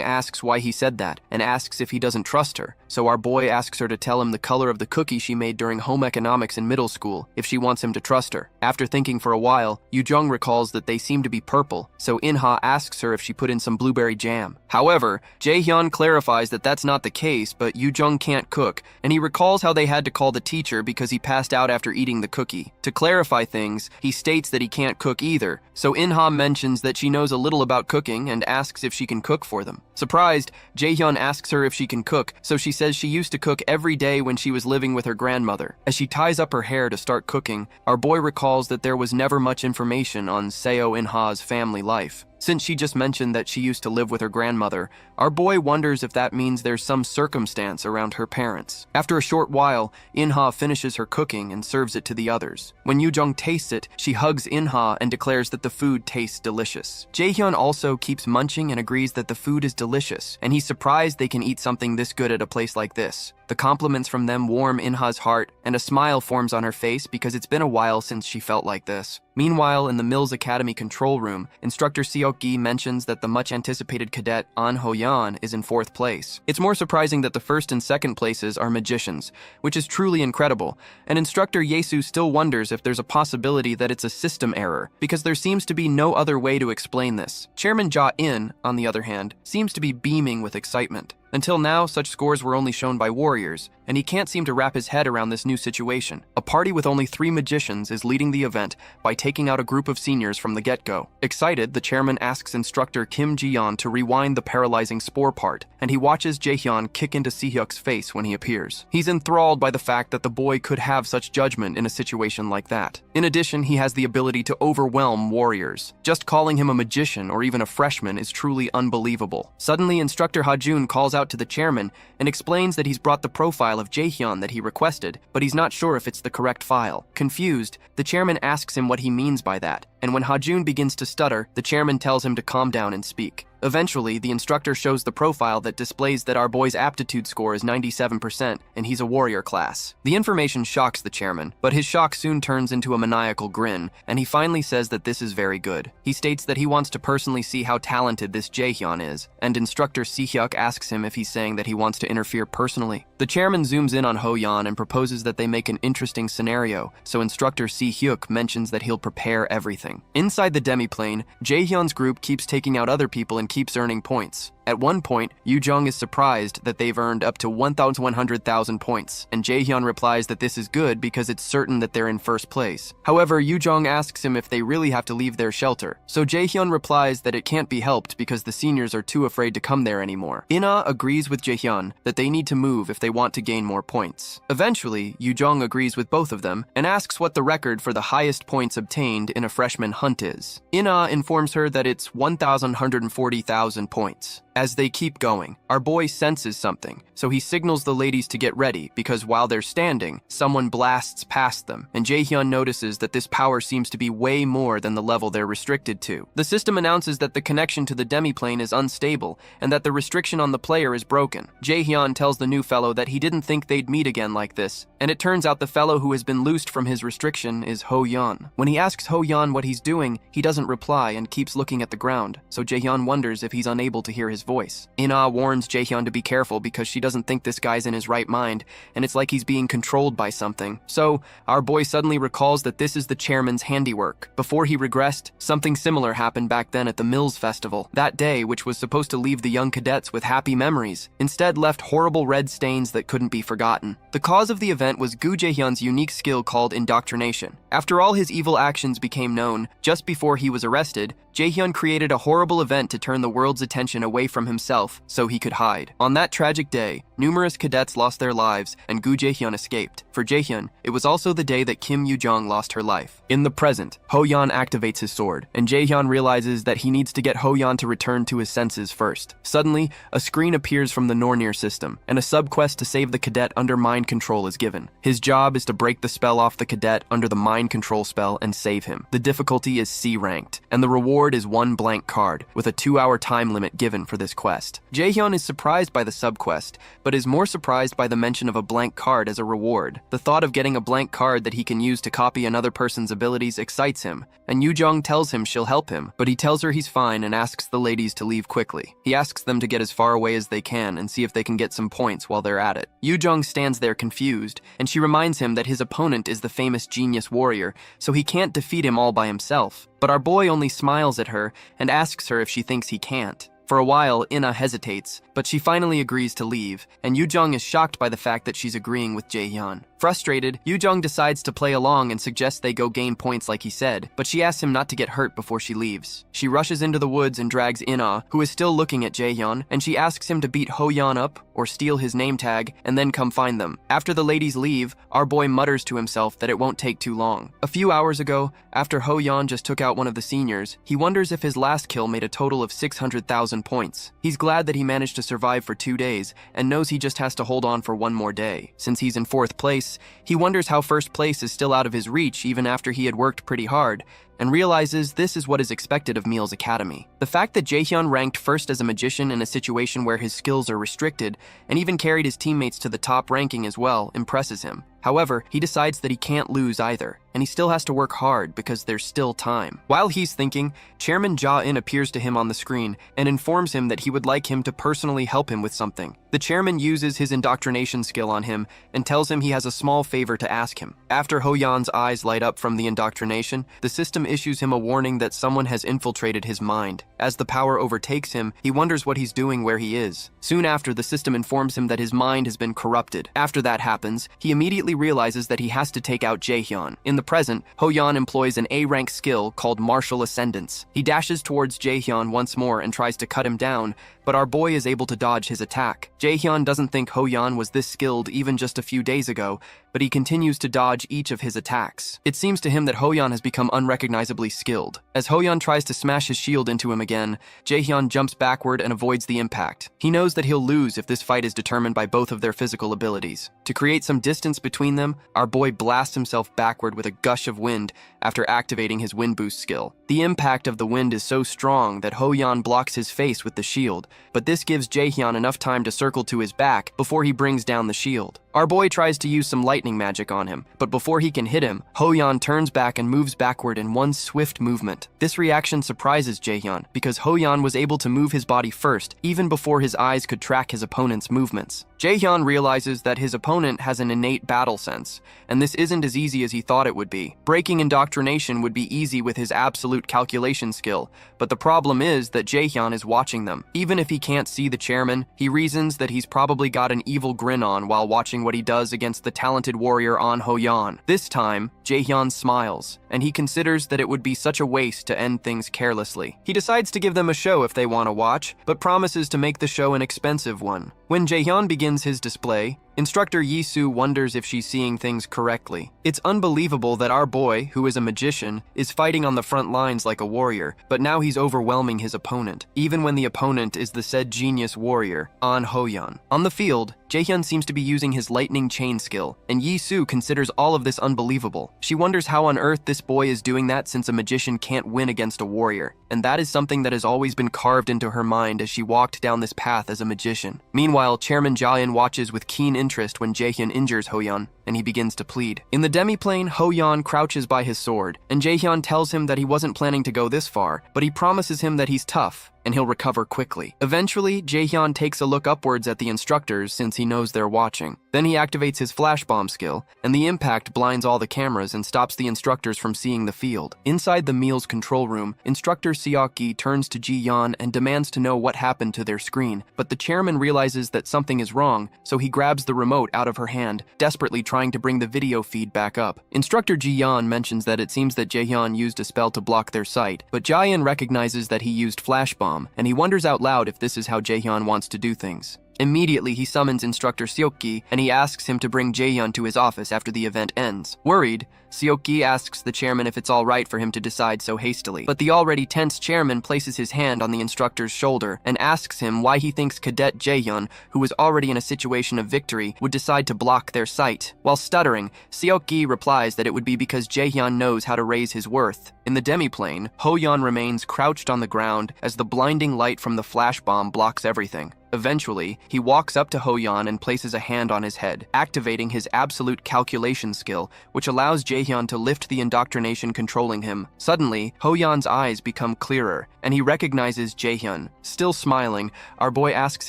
asks why he said that, and asks if he doesn't trust her, so our boy asks her to tell him the color of the cookie she made during home economics in middle school, if she wants him to trust her. After thinking for a while, Yoo-jung recalls that they seem to be purple, so In-ha asks her if she put in some blueberry jam. However, Jaehyun clarifies that that's not the case, but Yoo-jung can't cook, and he recalls how they had to call the teacher because he passed out after eating the cookie. To clarify things, he states that he can't cook either, so In-ha mentions that she knows a little about cooking and asks asks if she can cook for them. Surprised, Jaehyun asks her if she can cook, so she says she used to cook every day when she was living with her grandmother. As she ties up her hair to start cooking, our boy recalls that there was never much information on Seo In-ha's family life. Since she just mentioned that she used to live with her grandmother, our boy wonders if that means there's some circumstance around her parents. After a short while, In-ha finishes her cooking and serves it to the others. When Yoo-jung tastes it, she hugs In-ha and declares that the food tastes delicious. Jaehyun also keeps munching and agrees that the food is delicious, and he's surprised they can eat something this good at a place like this. The compliments from them warm In-ha's heart, and a smile forms on her face because it's been a while since she felt like this. Meanwhile, in the Mills Academy control room, Instructor Seok-gi mentions that the much-anticipated cadet An Ho-yan is in 4th place. It's more surprising that the 1st and 2nd places are magicians, which is truly incredible, and Instructor Yesu still wonders if there's a possibility that it's a system error, because there seems to be no other way to explain this. Chairman Ja-in, on the other hand, seems to be beaming with excitement. Until now, such scores were only shown by warriors, and he can't seem to wrap his head around this new situation. A party with only 3 magicians is leading the event by taking out a group of seniors from the get-go. Excited, the chairman asks instructor Kim Ji-yeon to rewind the paralyzing spore part, and he watches Jaehyun kick into Si-hyuk's face when he appears. He's enthralled by the fact that the boy could have such judgment in a situation like that. In addition, he has the ability to overwhelm warriors. Just calling him a magician or even a freshman is truly unbelievable. Suddenly, instructor Ha-jun calls out to the chairman and explains that he's brought the profile of Jaehyun that he requested, but he's not sure if it's the correct file. Confused, the chairman asks him what he means by that, and when Ha-jun begins to stutter, the chairman tells him to calm down and speak. Eventually, the instructor shows the profile that displays that our boy's aptitude score is 97%, and he's a warrior class. The information shocks the chairman, but his shock soon turns into a maniacal grin, and he finally says that this is very good. He states that he wants to personally see how talented this Jaehyun is, and instructor Si-hyuk asks him if he's saying that he wants to interfere personally. The chairman zooms in on Ho-yan and proposes that they make an interesting scenario, so instructor Si-hyuk mentions that he'll prepare everything. Inside the demiplane, Jaehyun's group keeps taking out other people and keeps earning points. At one point, Yoo-jung is surprised that they've earned up to 1,100,000 points, and Jaehyun replies that this is good because it's certain that they're in 1st place. However, Yoo-jung asks him if they really have to leave their shelter, so Jaehyun replies that it can't be helped because the seniors are too afraid to come there anymore. In-ha agrees with Jaehyun that they need to move if they want to gain more points. Eventually, Yoo-jung agrees with both of them and asks what the record for the highest points obtained in a freshman hunt is. In-ha informs her that it's 1,140,000 points. As they keep going, our boy senses something, so he signals the ladies to get ready because while they're standing, someone blasts past them, and Jaehyun notices that this power seems to be way more than the level they're restricted to. The system announces that the connection to the demiplane is unstable and that the restriction on the player is broken. Jaehyun tells the new fellow that he didn't think they'd meet again like this, and it turns out the fellow who has been loosed from his restriction is Ho-yan. When he asks Ho-yan what he's doing, he doesn't reply and keeps looking at the ground, so Jaehyun wonders if he's unable to hear his voice. In-ha warns Jaehyun to be careful because she doesn't think this guy's in his right mind, and it's like he's being controlled by something. So, our boy suddenly recalls that this is the chairman's handiwork. Before he regressed, something similar happened back then at the Mills Festival. That day, which was supposed to leave the young cadets with happy memories, instead left horrible red stains that couldn't be forgotten. The cause of the event was Gu Jaehyun's unique skill called indoctrination. After all his evil actions became known, just before he was arrested, Jaehyun created a horrible event to turn the world's attention away from himself so he could hide. On that tragic day, numerous cadets lost their lives and Gu Jaehyun escaped. For Jaehyun, it was also the day that Kim Yoo-jung lost her life. In the present, Ho-yan activates his sword, and Jaehyun realizes that he needs to get Ho-yan to return to his senses first. Suddenly, a screen appears from the Nornir system, and a sub-quest to save the cadet under mind control is given. His job is to break the spell off the cadet under the mind control spell and save him. The difficulty is C-ranked, and the reward is 1 blank card, with a 2-hour time limit given for this quest. Jaehyun is surprised by the sub-quest, but is more surprised by the mention of a blank card as a reward. The thought of getting a blank card that he can use to copy another person's abilities excites him, and Yoo-jung tells him she'll help him, but he tells her he's fine and asks the ladies to leave quickly. He asks them to get as far away as they can and see if they can get some points while they're at it. Yoo-jung stands there confused, and she reminds him that his opponent is the famous genius warrior, so he can't defeat him all by himself. But our boy only smiles at her and asks her if she thinks he can't. For a while, In-ha hesitates, but she finally agrees to leave, and Yoo-jung is shocked by the fact that she's agreeing with Jaehyun. Frustrated, Yoojung decides to play along and suggests they go gain points like he said, but she asks him not to get hurt before she leaves. She rushes into the woods and drags Ina, who is still looking at Jaehyun, and she asks him to beat Hoyeon up or steal his name tag and then come find them. After the ladies leave, our boy mutters to himself that it won't take too long. A few hours ago, after Hoyeon just took out one of the seniors, he wonders if his last kill made a total of 600,000 points. He's glad that he managed to survive for 2 days and knows he just has to hold on for one more day. Since he's in 4th place, he wonders how 1st place is still out of his reach even after he had worked pretty hard, and realizes this is what is expected of Meal's Academy. The fact that Jaehyun ranked first as a magician in a situation where his skills are restricted, and even carried his teammates to the top ranking as well, impresses him. However, he decides that he can't lose either, and he still has to work hard because there's still time. While he's thinking, Chairman Ja-in appears to him on the screen and informs him that he would like him to personally help him with something. The chairman uses his indoctrination skill on him and tells him he has a small favor to ask him. After Hoyeon's eyes light up from the indoctrination, the system issues him a warning that someone has infiltrated his mind. As the power overtakes him, he wonders what he's doing where he is. Soon after, the system informs him that his mind has been corrupted. After that happens, he immediately realizes that he has to take out Jaehyun. In the present, Hoyeon employs an A-rank skill called Martial Ascendance. He dashes towards Jaehyun once more and tries to cut him down, but our boy is able to dodge his attack. Jaehyun doesn't think Hoyeon was this skilled even just a few days ago, but he continues to dodge each of his attacks. It seems to him that Hoyeon has become unrecognizably skilled. As Hoyeon tries to smash his shield into him again, Jaehyun jumps backward and avoids the impact. He knows that he'll lose if this fight is determined by both of their physical abilities. To create some distance between them, our boy blasts himself backward with a gush of wind after activating his wind boost skill. The impact of the wind is so strong that Hoyeon blocks his face with the shield, but this gives Jaehyun enough time to circle to his back before he brings down the shield. Our boy tries to use some lightning magic on him, but before he can hit him, Hoyeon turns back and moves backward in one swift movement. This reaction surprises Jaehyun because Hoyeon was able to move his body first, even before his eyes could track his opponent's movements. Jaehyun realizes that his opponent has an innate battle sense, and this isn't as easy as he thought it would be. Breaking indoctrination would be easy with his absolute calculation skill, but the problem is that Jaehyun is watching them. Even if he can't see the chairman, he reasons that he's probably got an evil grin on while watching what he does against the talented warrior An Hoyeon. This time, Jaehyun smiles, and he considers that it would be such a waste to end things carelessly. He decides to give them a show if they want to watch, but promises to make the show an expensive one. When Jaehyun begins his display, Instructor Yisu wonders if she's seeing things correctly. It's unbelievable that our boy, who is a magician, is fighting on the front lines like a warrior, but now he's overwhelming his opponent, even when the opponent is the said genius warrior, An Hoyeon. On the field, Jaehyun seems to be using his lightning chain skill, and Yisu considers all of this unbelievable. She wonders how on earth this boy is doing that since a magician can't win against a warrior, and that is something that has always been carved into her mind as she walked down this path as a magician. Meanwhile, Chairman Ja-in watches with keen interest when Jaehyun injures Hoyeon, and he begins to plead. In the demi-plane, Hoyeon crouches by his sword, and Jaehyun tells him that he wasn't planning to go this far, but he promises him that he's tough, and he'll recover quickly. Eventually, Jaehyun takes a look upwards at the instructors since he knows they're watching. Then he activates his flash bomb skill, and the impact blinds all the cameras and stops the instructors from seeing the field. Inside the meal's control room, Instructor Seok-gi turns to Ji-yeon and demands to know what happened to their screen, but the chairman realizes that something is wrong, so he grabs the remote out of her hand, desperately trying to bring the video feed back up. Instructor Ji-yeon mentions that it seems that Jaehyun used a spell to block their sight, but Ja-in recognizes that he used flash bomb, and he wonders out loud if this is how Jaehyun wants to do things. Immediately, he summons Instructor Seok-gi, and he asks him to bring Jaehyun to his office after the event ends. Worried, Seok-gi asks the chairman if it's all right for him to decide so hastily, but the already tense chairman places his hand on the instructor's shoulder and asks him why he thinks Cadet Jaehyun, who was already in a situation of victory, would decide to block their sight. While stuttering, Seok-gi replies that it would be because Jaehyun knows how to raise his worth. In the demiplane, Hoyeon remains crouched on the ground as the blinding light from the flash bomb blocks everything. Eventually, he walks up to Hoyeon and places a hand on his head, activating his absolute calculation skill, which allows Jaehyun to lift the indoctrination controlling him. Suddenly, Hoyeon's eyes become clearer, and he recognizes Jaehyun. Still smiling, our boy asks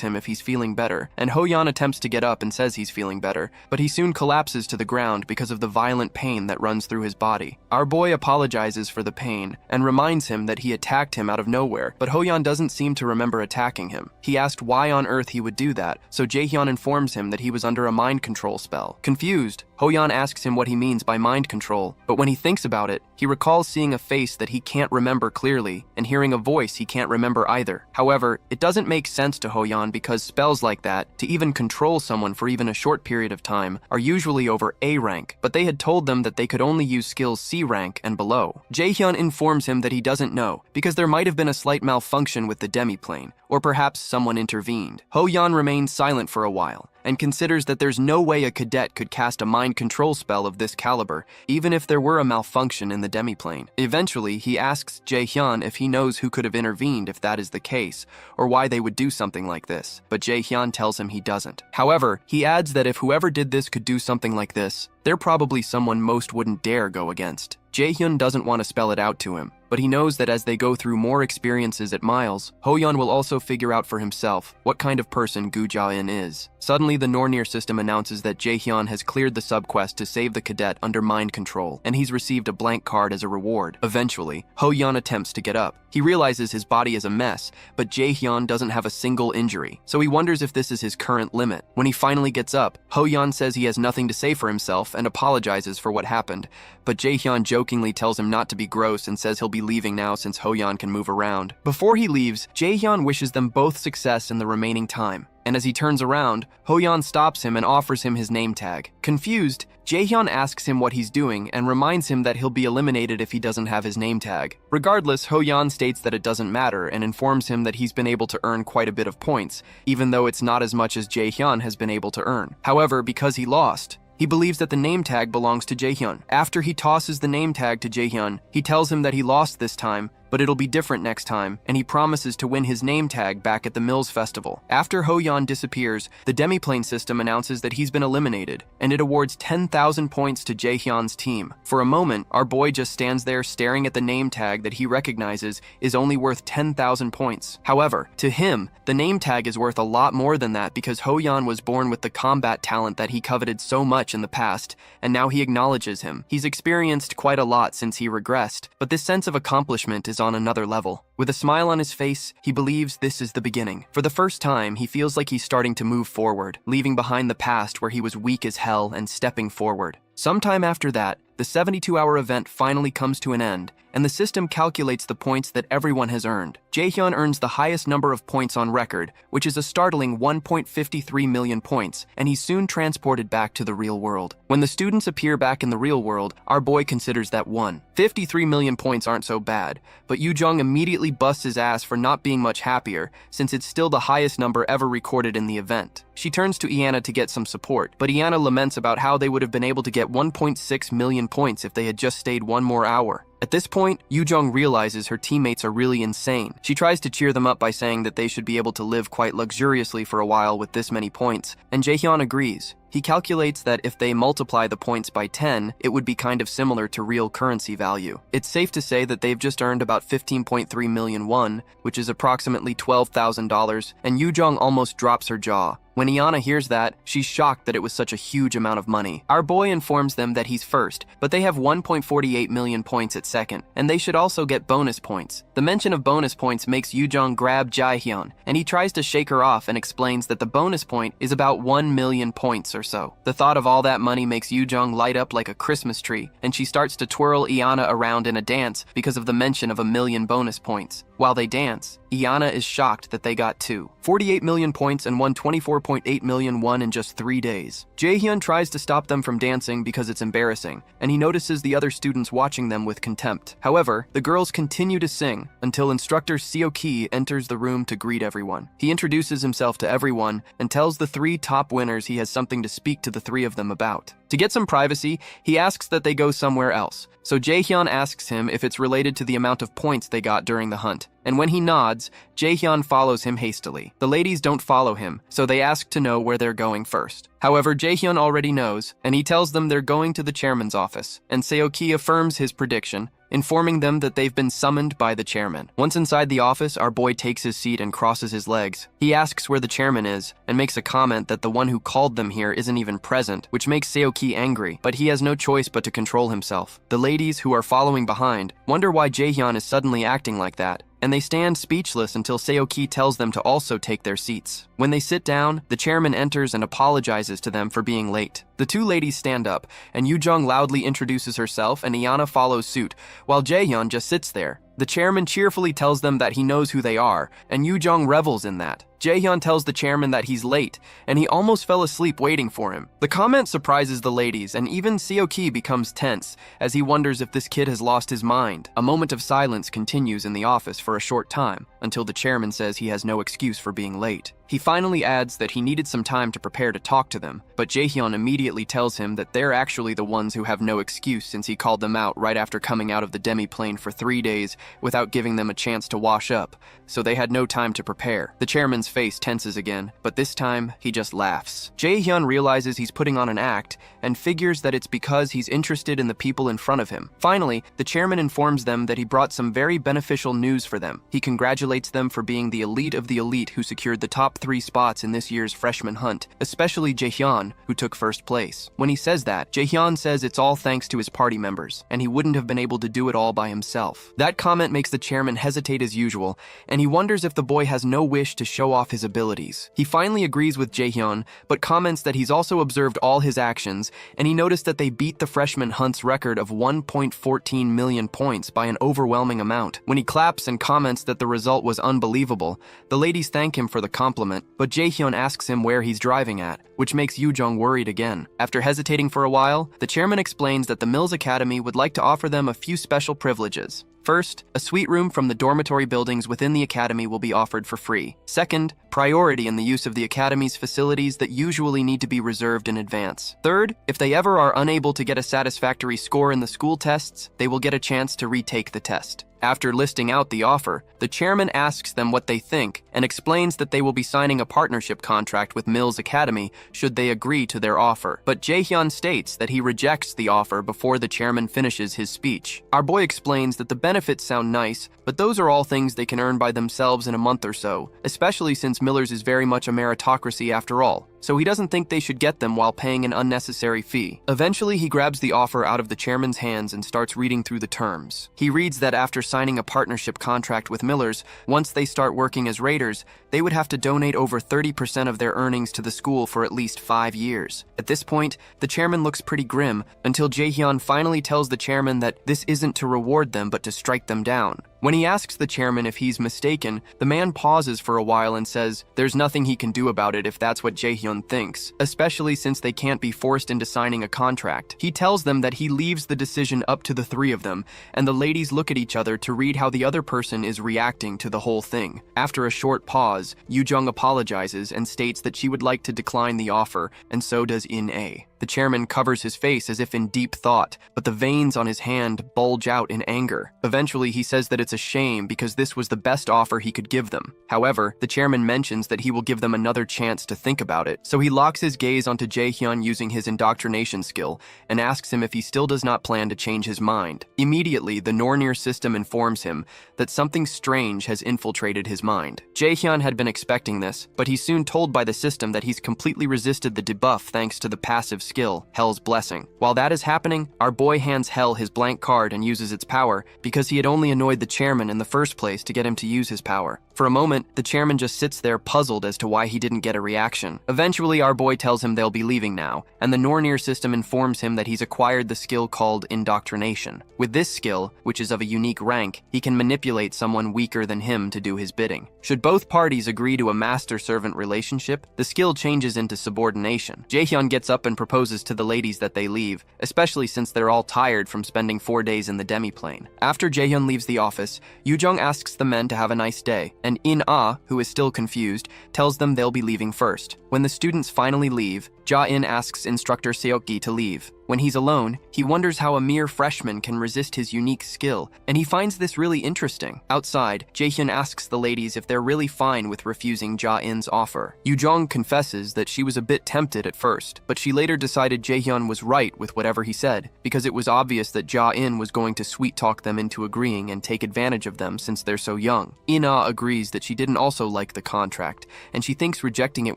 him if he's feeling better, and Hoyeon attempts to get up and says he's feeling better, but he soon collapses to the ground because of the violent pain that runs through his body. Our boy apologizes for the pain, and reminds him that he attacked him out of nowhere, but Hoyeon doesn't seem to remember attacking him. He asked why why on earth he would do that, so Jaehyun informs him that he was under a mind control spell. Confused, Hoyeon asks him what he means by mind control, but when he thinks about it, he recalls seeing a face that he can't remember clearly and hearing a voice he can't remember either. However, it doesn't make sense to Hoyeon because spells like that, to even control someone for even a short period of time, are usually over A rank, but they had told them that they could only use skills C rank and below. Jaehyun informs him that he doesn't know, because there might have been a slight malfunction with the demiplane, or perhaps someone intervened. Hoyeon remains silent for a while, and considers that there's no way a cadet could cast a mind control spell of this caliber, even if there were a malfunction in the demiplane. Eventually, he asks Jaehyun if he knows who could have intervened if that is the case, or why they would do something like this, but Jaehyun tells him he doesn't. However, he adds that if whoever did this could do something like this, they're probably someone most wouldn't dare go against. Jaehyun doesn't want to spell it out to him, but he knows that as they go through more experiences at Miles, Hoyeon will also figure out for himself what kind of person Gu Jia-in is. Suddenly, the Nornir system announces that Jaehyun has cleared the subquest to save the cadet under mind control, and he's received a blank card as a reward. Eventually, Hoyeon attempts to get up. He realizes his body is a mess, but Jaehyun doesn't have a single injury, so he wonders if this is his current limit. When he finally gets up, Hoyeon says he has nothing to say for himself and apologizes for what happened, but Jaehyun jokingly tells him not to be gross and says he'll be leaving now since Hoyeon can move around. Before he leaves, Jaehyun wishes them both success in the remaining time, and as he turns around, Hoyeon stops him and offers him his name tag. Confused, Jaehyun asks him what he's doing and reminds him that he'll be eliminated if he doesn't have his name tag. Regardless, Hoyeon states that it doesn't matter and informs him that he's been able to earn quite a bit of points, even though it's not as much as Jaehyun has been able to earn. However, because he lost, he believes that the name tag belongs to Jaehyun. After he tosses the name tag to Jaehyun, he tells him that he lost this time, but it'll be different next time, and he promises to win his name tag back at the Mills Festival. After Hoyeon disappears, the demiplane system announces that he's been eliminated, and it awards 10,000 points to Jaehyun's team. For a moment, our boy just stands there staring at the name tag that he recognizes is only worth 10,000 points. However, to him, the name tag is worth a lot more than that because Hoyeon was born with the combat talent that he coveted so much in the past, and now he acknowledges him. He's experienced quite a lot since he regressed, but this sense of accomplishment is on another level. With a smile on his face, he believes this is the beginning. For the first time, he feels like he's starting to move forward, leaving behind the past where he was weak as hell and stepping forward. Sometime after that, the 72-hour event finally comes to an end, and the system calculates the points that everyone has earned. Jaehyun earns the highest number of points on record, which is a startling 1.53 million points, and he's soon transported back to the real world. When the students appear back in the real world, our boy considers that 53 million points aren't so bad, but Yoo-jung immediately busts his ass for not being much happier, since it's still the highest number ever recorded in the event. She turns to Iana to get some support, but Iana laments about how they would have been able to get 1.6 million points if they had just stayed one more hour. At this point, Yoo-jung realizes her teammates are really insane. She tries to cheer them up by saying that they should be able to live quite luxuriously for a while with this many points, and Jaehyun agrees. He calculates that if they multiply the points by 10, it would be kind of similar to real currency value. It's safe to say that they've just earned about 15.3 million won, which is approximately $12,000, and Yoo-jung almost drops her jaw. When Iana hears that, she's shocked that it was such a huge amount of money. Our boy informs them that he's first, but they have 1.48 million points at second, and they should also get bonus points. The mention of bonus points makes Yoo-jung grab Jaehyun, and he tries to shake her off and explains that the bonus point is about 1 million points or so. The thought of all that money makes Yoo-jung light up like a Christmas tree, and she starts to twirl Iana around in a dance because of the mention of 1 million bonus points. While they dance, Iana is shocked that they got 48 million points and won 24.8 million won in just 3 days. Jaehyun tries to stop them from dancing because it's embarrassing, and he notices the other students watching them with contempt. However, the girls continue to sing until instructor Seo-ki enters the room to greet everyone. He introduces himself to everyone and tells the 3 top winners he has something to speak to the 3 of them about. To get some privacy, he asks that they go somewhere else, so Jaehyun asks him if it's related to the amount of points they got during the hunt. And when he nods, Jaehyun follows him hastily. The ladies don't follow him, so they ask to know where they're going first. However, Jaehyun already knows, and he tells them they're going to the chairman's office, and Seo-ki affirms his prediction, informing them that they've been summoned by the chairman. Once inside the office, our boy takes his seat and crosses his legs. He asks where the chairman is, and makes a comment that the one who called them here isn't even present, which makes Seo-ki angry, but he has no choice but to control himself. The ladies, who are following behind, wonder why Jaehyun is suddenly acting like that, and they stand speechless until Seoki tells them to also take their seats. When they sit down, the chairman enters and apologizes to them for being late. The two ladies stand up, and Yoo-jung loudly introduces herself, and Iana follows suit, while Jaehyun just sits there. The chairman cheerfully tells them that he knows who they are, and Yoo-jung revels in that. Jaehyun tells the chairman that he's late, and he almost fell asleep waiting for him. The comment surprises the ladies, and even Seoki becomes tense, as he wonders if this kid has lost his mind. A moment of silence continues in the office for a short time, until the chairman says he has no excuse for being late. He finally adds that he needed some time to prepare to talk to them, but Jaehyun immediately tells him that they're actually the ones who have no excuse since he called them out right after coming out of the demi-plane for 3 days without giving them a chance to wash up, so they had no time to prepare. The chairman's face tenses again, but this time he just laughs. Jaehyun realizes he's putting on an act and figures that it's because he's interested in the people in front of him. Finally, the chairman informs them that he brought some very beneficial news for them. He congratulates them for being the elite of the elite who secured the top 3 spots in this year's freshman hunt, especially Jaehyun, who took first place. When he says that, Jaehyun says it's all thanks to his party members, and he wouldn't have been able to do it all by himself. That comment makes the chairman hesitate as usual, and he wonders if the boy has no wish to show off his abilities. He finally agrees with Jaehyun, but comments that he's also observed all his actions, and he noticed that they beat the freshman hunt's record of 1.14 million points by an overwhelming amount. When he claps and comments that the result was unbelievable, the ladies thank him for the compliment, but Jaehyun asks him where he's driving at, which makes Yoo-jung worried again. After hesitating for a while, the chairman explains that the Mills Academy would like to offer them a few special privileges. First, a suite room from the dormitory buildings within the academy will be offered for free. Second, priority in the use of the academy's facilities that usually need to be reserved in advance. Third, if they ever are unable to get a satisfactory score in the school tests, they will get a chance to retake the test. After listing out the offer, the chairman asks them what they think and explains that they will be signing a partnership contract with Mills Academy should they agree to their offer. But Jaehyun states that he rejects the offer before the chairman finishes his speech. Our boy explains that the benefits sound nice, but those are all things they can earn by themselves in a month or so, especially since Miller's is very much a meritocracy after all. So he doesn't think they should get them while paying an unnecessary fee. Eventually, he grabs the offer out of the chairman's hands and starts reading through the terms. He reads that after signing a partnership contract with Miller's, once they start working as raiders, they would have to donate over 30% of their earnings to the school for at least 5 years. At this point, the chairman looks pretty grim until Jaehyun finally tells the chairman that this isn't to reward them but to strike them down. When he asks the chairman if he's mistaken, the man pauses for a while and says there's nothing he can do about it if that's what Jaehyun thinks, especially since they can't be forced into signing a contract. He tells them that he leaves the decision up to the 3 of them, and the ladies look at each other to read how the other person is reacting to the whole thing. After a short pause, Yoo-jung apologizes and states that she would like to decline the offer, and so does In-A. The chairman covers his face as if in deep thought, but the veins on his hand bulge out in anger. Eventually, he says that it's a shame because this was the best offer he could give them. However, the chairman mentions that he will give them another chance to think about it, so he locks his gaze onto Jaehyun using his indoctrination skill and asks him if he still does not plan to change his mind. Immediately, the Nornir system informs him that something strange has infiltrated his mind. Jaehyun had been expecting this, but he's soon told by the system that he's completely resisted the debuff thanks to the passive skill, Hell's Blessing. While that is happening, our boy hands Hell his blank card and uses its power because he had only annoyed the chairman in the first place to get him to use his power. For a moment, the chairman just sits there puzzled as to why he didn't get a reaction. Eventually, our boy tells him they'll be leaving now, and the Nornir system informs him that he's acquired the skill called Indoctrination. With this skill, which is of a unique rank, he can manipulate someone weaker than him to do his bidding. Should both parties agree to a master-servant relationship, the skill changes into subordination. Jaehyun gets up and proposes to the ladies that they leave, especially since they're all tired from spending 4 days in the demi-plane. After Jaehyun leaves the office, Yoo-jung asks the men to have a nice day, and In-A, who is still confused, tells them they'll be leaving first. When the students finally leave, Ja-in asks instructor Seoki to leave. When he's alone, he wonders how a mere freshman can resist his unique skill, and he finds this really interesting. Outside, Jaehyun asks the ladies if they're really fine with refusing Ja-in's offer. Yoo-jung confesses that she was a bit tempted at first, but she later decided Jaehyun was right with whatever he said, because it was obvious that Ja-in was going to sweet-talk them into agreeing and take advantage of them since they're so young. In-A agrees that she didn't also like the contract, and she thinks rejecting it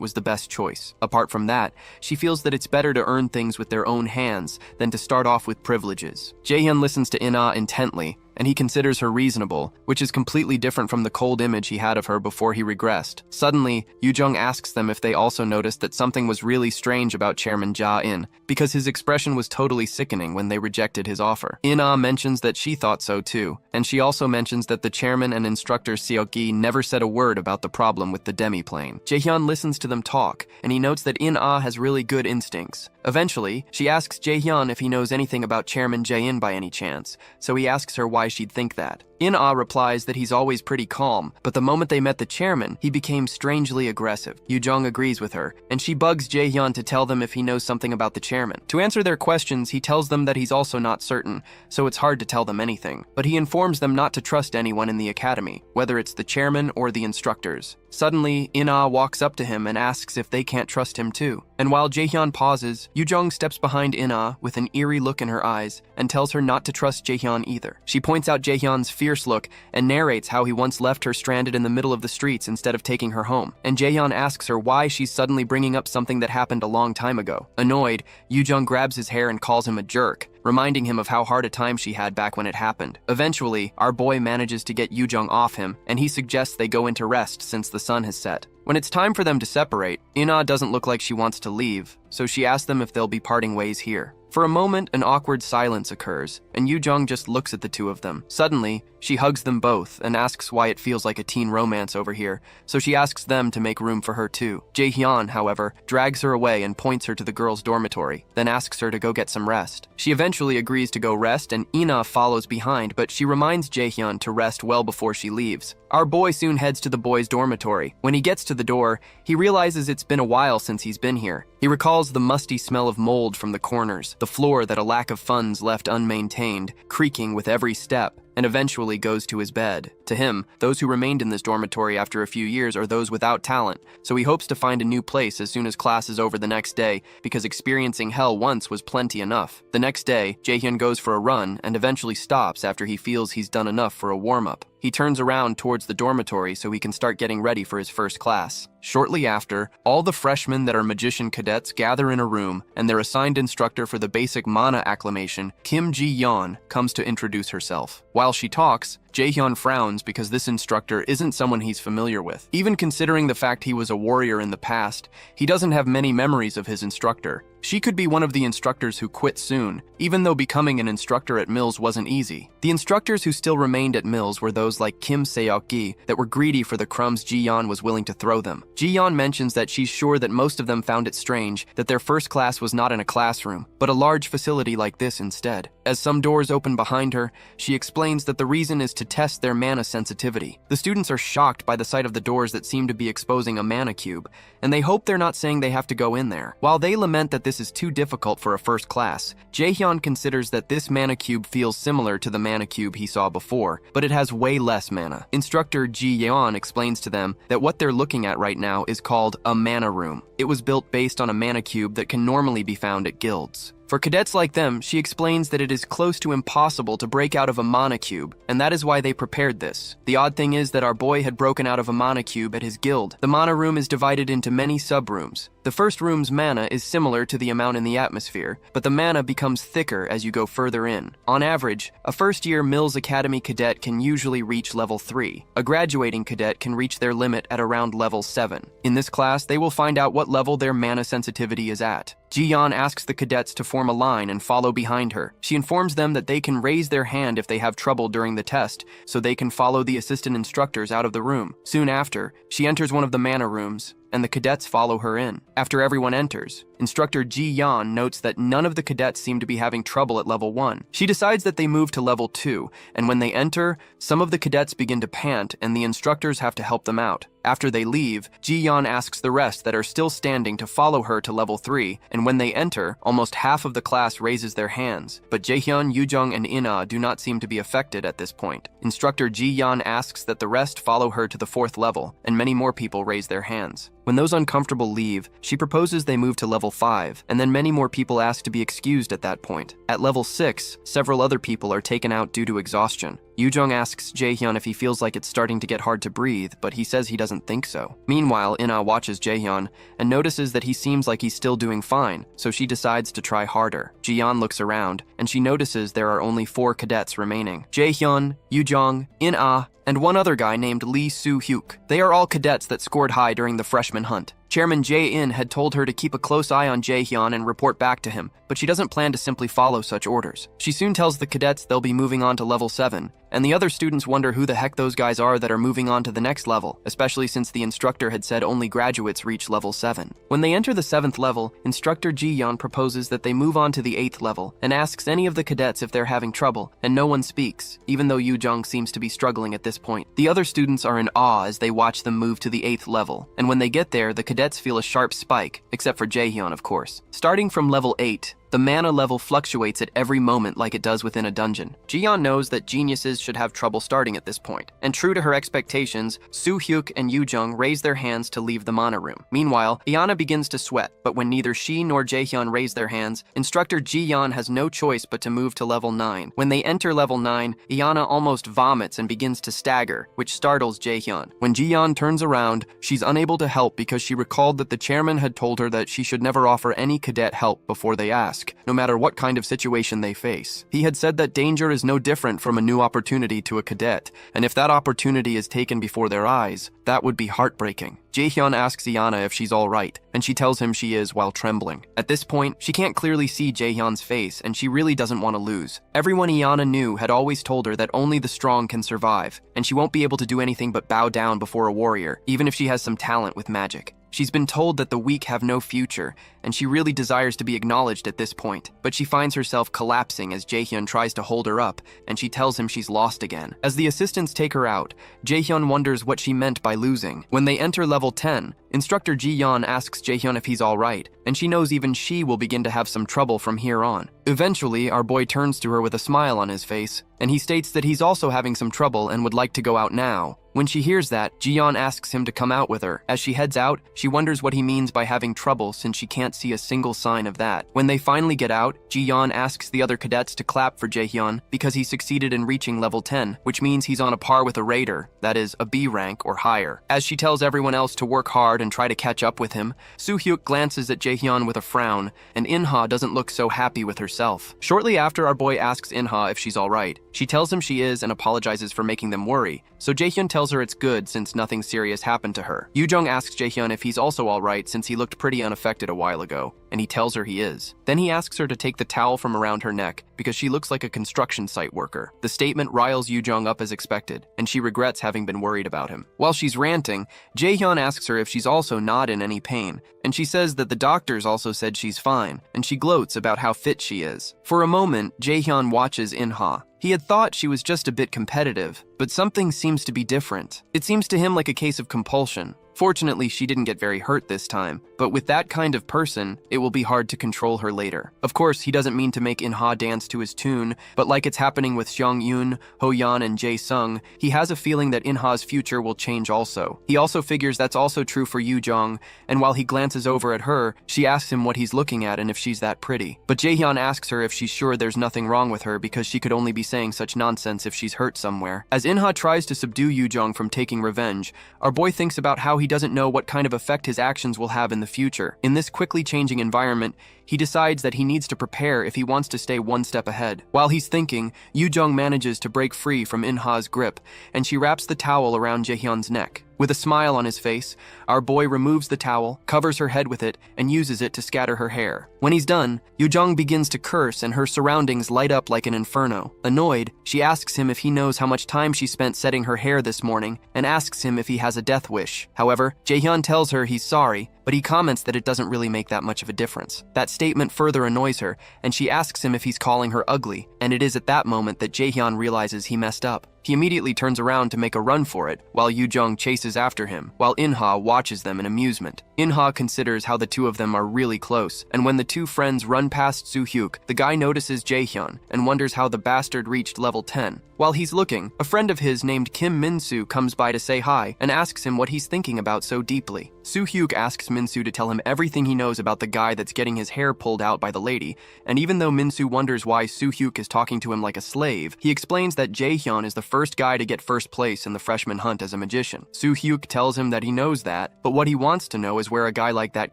was the best choice. Apart from that, she feels that it's better to earn things with their own hands than to start off with privileges. Jaehyun listens to In-A intently, and he considers her reasonable, which is completely different from the cold image he had of her before he regressed. Suddenly, Yoo-jung asks them if they also noticed that something was really strange about Chairman Ja-in, because his expression was totally sickening when they rejected his offer. In-ah mentions that she thought so too, and she also mentions that the chairman and instructor Seok-gi never said a word about the problem with the demi-plane. Jaehyun listens to them talk, and he notes that In-ah has really good instincts. Eventually, she asks Jaehyun if he knows anything about Chairman Jae-in by any chance, so he asks her why she'd think that. In-ah replies that he's always pretty calm, but the moment they met the chairman, he became strangely aggressive. Yoo-jung agrees with her, and she bugs Jaehyun to tell them if he knows something about the chairman. To answer their questions, he tells them that he's also not certain, so it's hard to tell them anything. But he informs them not to trust anyone in the academy, whether it's the chairman or the instructors. Suddenly, In-ah walks up to him and asks if they can't trust him too. And while Jaehyun pauses, Yoo-jung steps behind In-ah with an eerie look in her eyes and tells her not to trust Jaehyun either. She points out Jaehyun's fierce look and narrates how he once left her stranded in the middle of the streets instead of taking her home. And Jaehyun asks her why she's suddenly bringing up something that happened a long time ago. Annoyed, Yoo-jung grabs his hair and calls him a jerk, reminding him of how hard a time she had back when it happened. Eventually, our boy manages to get Yoo-jung off him, and he suggests they go into rest since the sun has set. When it's time for them to separate, In-ah doesn't look like she wants to leave, so she asks them if they'll be parting ways here. For a moment, an awkward silence occurs, and Yoo-jung just looks at the two of them. Suddenly, she hugs them both and asks why it feels like a teen romance over here, so she asks them to make room for her too. Jaehyun, however, drags her away and points her to the girls' dormitory, then asks her to go get some rest. She eventually agrees to go rest, and In-ah follows behind, but she reminds Jaehyun to rest well before she leaves. Our boy soon heads to the boys' dormitory. When he gets to the door, he realizes it's been a while since he's been here. He recalls the musty smell of mold from the corners, the floor that a lack of funds left unmaintained, creaking with every step, and eventually goes to his bed. To him, those who remained in this dormitory after a few years are those without talent, so he hopes to find a new place as soon as class is over the next day, because experiencing hell once was plenty enough. The next day, Jaehyun goes for a run and eventually stops after he feels he's done enough for a warm-up. He turns around towards the dormitory so he can start getting ready for his first class. Shortly after, all the freshmen that are magician cadets gather in a room, and their assigned instructor for the basic mana acclamation, Kim Ji-yeon, comes to introduce herself. While she talks, Jaehyun frowns because this instructor isn't someone he's familiar with. Even considering the fact he was a warrior in the past, he doesn't have many memories of his instructor. She could be one of the instructors who quit soon, even though becoming an instructor at Mills wasn't easy. The instructors who still remained at Mills were those like Kim Seok-gi that were greedy for the crumbs Ji-yeon was willing to throw them. Ji-yeon mentions that she's sure that most of them found it strange that their first class was not in a classroom, but a large facility like this instead. As some doors open behind her, she explains that the reason is to test their mana sensitivity. The students are shocked by the sight of the doors that seem to be exposing a mana cube, and they hope they're not saying they have to go in there. While they lament that this is too difficult for a first class, Jaehyun considers that this mana cube feels similar to the mana cube he saw before, but it has way less mana. Instructor Ji-yeon explains to them that what they're looking at right now is called a mana room. It was built based on a mana cube that can normally be found at guilds. For cadets like them, she explains that it is close to impossible to break out of a mana cube, and that is why they prepared this. The odd thing is that our boy had broken out of a mana cube at his guild. The mana room is divided into many sub-rooms. The first room's mana is similar to the amount in the atmosphere, but the mana becomes thicker as you go further in. On average, a first-year Mills Academy cadet can usually reach level 3. A graduating cadet can reach their limit at around level 7. In this class, they will find out what level their mana sensitivity is at. Ji-yeon asks the cadets to form a line and follow behind her. She informs them that they can raise their hand if they have trouble during the test, so they can follow the assistant instructors out of the room. Soon after, she enters one of the mana rooms, and the cadets follow her in. After everyone enters, Instructor Ji-yeon notes that none of the cadets seem to be having trouble at level 1. She decides that they move to level 2, and when they enter, some of the cadets begin to pant and the instructors have to help them out. After they leave, Ji-yeon asks the rest that are still standing to follow her to level 3, and when they enter, almost half of the class raises their hands, but Jaehyun, Yoo-jung, and In-ah do not seem to be affected at this point. Instructor Ji-yeon asks that the rest follow her to the 4th level, and many more people raise their hands. When those uncomfortable leave, she proposes they move to level 5, and then many more people ask to be excused at that point. At level 6, several other people are taken out due to exhaustion. Yoo-jung asks Jaehyun if he feels like it's starting to get hard to breathe, but he says he doesn't doesn't think so. Meanwhile, In-ah watches Jaehyun and notices that he seems like he's still doing fine, so she decides to try harder. Jiyeon looks around, and she notices there are only 4 cadets remaining: Jaehyun, Yoojong, In-ah, and one other guy named Lee Soo-hyuk. They are all cadets that scored high during the freshman hunt. Chairman Jae-in had told her to keep a close eye on Jaehyun and report back to him, but she doesn't plan to simply follow such orders. She soon tells the cadets they'll be moving on to level 7, and the other students wonder who the heck those guys are that are moving on to the next level, especially since the instructor had said only graduates reach level 7. When they enter the 7th level, Instructor Jiyeon proposes that they move on to the 8th level and asks any of the cadets if they're having trouble, and no one speaks, even though Yoojong seems to be struggling at this point. The other students are in awe as they watch them move to the 8th level, and when they get there, the cadets feel a sharp spike, except for Jaehyun, of course. Starting from level 8, the mana level fluctuates at every moment like it does within a dungeon. Jiyeon knows that geniuses should have trouble starting at this point, and true to her expectations, Soo-hyuk and Yoojong raise their hands to leave the mana room. Meanwhile, Iana begins to sweat, but when neither she nor Jaehyun raise their hands, Instructor Jiyeon has no choice but to move to level 9. When they enter level 9, Iana almost vomits and begins to stagger, which startles Jaehyun. When Jiyeon turns around, she's unable to help because she recalled that the chairman had told her that she should never offer any cadet help before they ask, no matter what kind of situation they face. He had said that danger is no different from a new opportunity to a cadet, and if that opportunity is taken before their eyes, that would be heartbreaking. Jaehyun asks Iana if she's alright, and she tells him she is while trembling. At this point, she can't clearly see Jaehyun's face, and she really doesn't want to lose. Everyone Iana knew had always told her that only the strong can survive, and she won't be able to do anything but bow down before a warrior, even if she has some talent with magic. She's been told that the weak have no future, and she really desires to be acknowledged at this point, but she finds herself collapsing as Jaehyun tries to hold her up, and she tells him she's lost again. As the assistants take her out, Jaehyun wonders what she meant by losing. When they enter level 10, Instructor Jiyeon asks Jaehyun if he's alright, and she knows even she will begin to have some trouble from here on. Eventually, our boy turns to her with a smile on his face, and he states that he's also having some trouble and would like to go out now. When she hears that, Jiyeon asks him to come out with her. As she heads out, she wonders what he means by having trouble since she can't see a single sign of that. When they finally get out, Jiyeon asks the other cadets to clap for Jaehyun because he succeeded in reaching level 10, which means he's on a par with a raider, that is, a B rank or higher. As she tells everyone else to work hard and try to catch up with him, Soo-hyuk glances at Jaehyun with a frown, and In-ah doesn't look so happy with herself. Shortly after, our boy asks In-ah if she's alright. She tells him she is and apologizes for making them worry, so Jaehyun tells her it's good since nothing serious happened to her. Yoojong asks Jaehyun if he's also alright since he looked pretty unaffected a while ago, and he tells her he is. Then he asks her to take the towel from around her neck because she looks like a construction site worker. The statement riles Yoojong up as expected, and she regrets having been worried about him. While she's ranting, Jaehyun asks her if she's also not in any pain, and she says that the doctors also said she's fine, and she gloats about how fit she is. For a moment, Jaehyun watches In-ah. He had thought she was just a bit competitive, but something seems to be different. It seems to him like a case of compulsion. Fortunately, she didn't get very hurt this time, but with that kind of person, it will be hard to control her later. Of course, he doesn't mean to make In-ah dance to his tune, but like it's happening with Seong-yoon, Ho-yeon, and Jae-sung, he has a feeling that In-ah's future will change also. He also figures that's also true for Yoojong, and while he glances over at her, she asks him what he's looking at and if she's that pretty. But Jaehyun asks her if she's sure there's nothing wrong with her because she could only be saying such nonsense if she's hurt somewhere. As In-ah tries to subdue Yoojong from taking revenge, our boy thinks about how he doesn't know what kind of effect his actions will have in the future. In this quickly changing environment, he decides that he needs to prepare if he wants to stay one step ahead. While he's thinking, Yoojong manages to break free from In-ah's grip, and she wraps the towel around Jaehyun's neck. With a smile on his face, our boy removes the towel, covers her head with it, and uses it to scatter her hair. When he's done, Yoojong begins to curse and her surroundings light up like an inferno. Annoyed, she asks him if he knows how much time she spent setting her hair this morning and asks him if he has a death wish. However, Jaehyun tells her he's sorry, but he comments that it doesn't really make that much of a difference. That statement further annoys her, and she asks him if he's calling her ugly, and it is at that moment that Jaehyun realizes he messed up. He immediately turns around to make a run for it, while Yoojong chases after him, while In-ah watches them in amusement. In-ah considers how the two of them are really close, and when the two friends run past Soo-hyuk, the guy notices Jaehyun and wonders how the bastard reached level 10. While he's looking, a friend of his named Kim Min-soo comes by to say hi and asks him what he's thinking about so deeply. Soo-hyuk asks Min-soo to tell him everything he knows about the guy that's getting his hair pulled out by the lady, and even though Min-soo wonders why Soo-hyuk is talking to him like a slave, he explains that Jaehyun is the first guy to get first place in the freshman hunt as a magician. Soo-hyuk tells him that he knows that, but what he wants to know is where a guy like that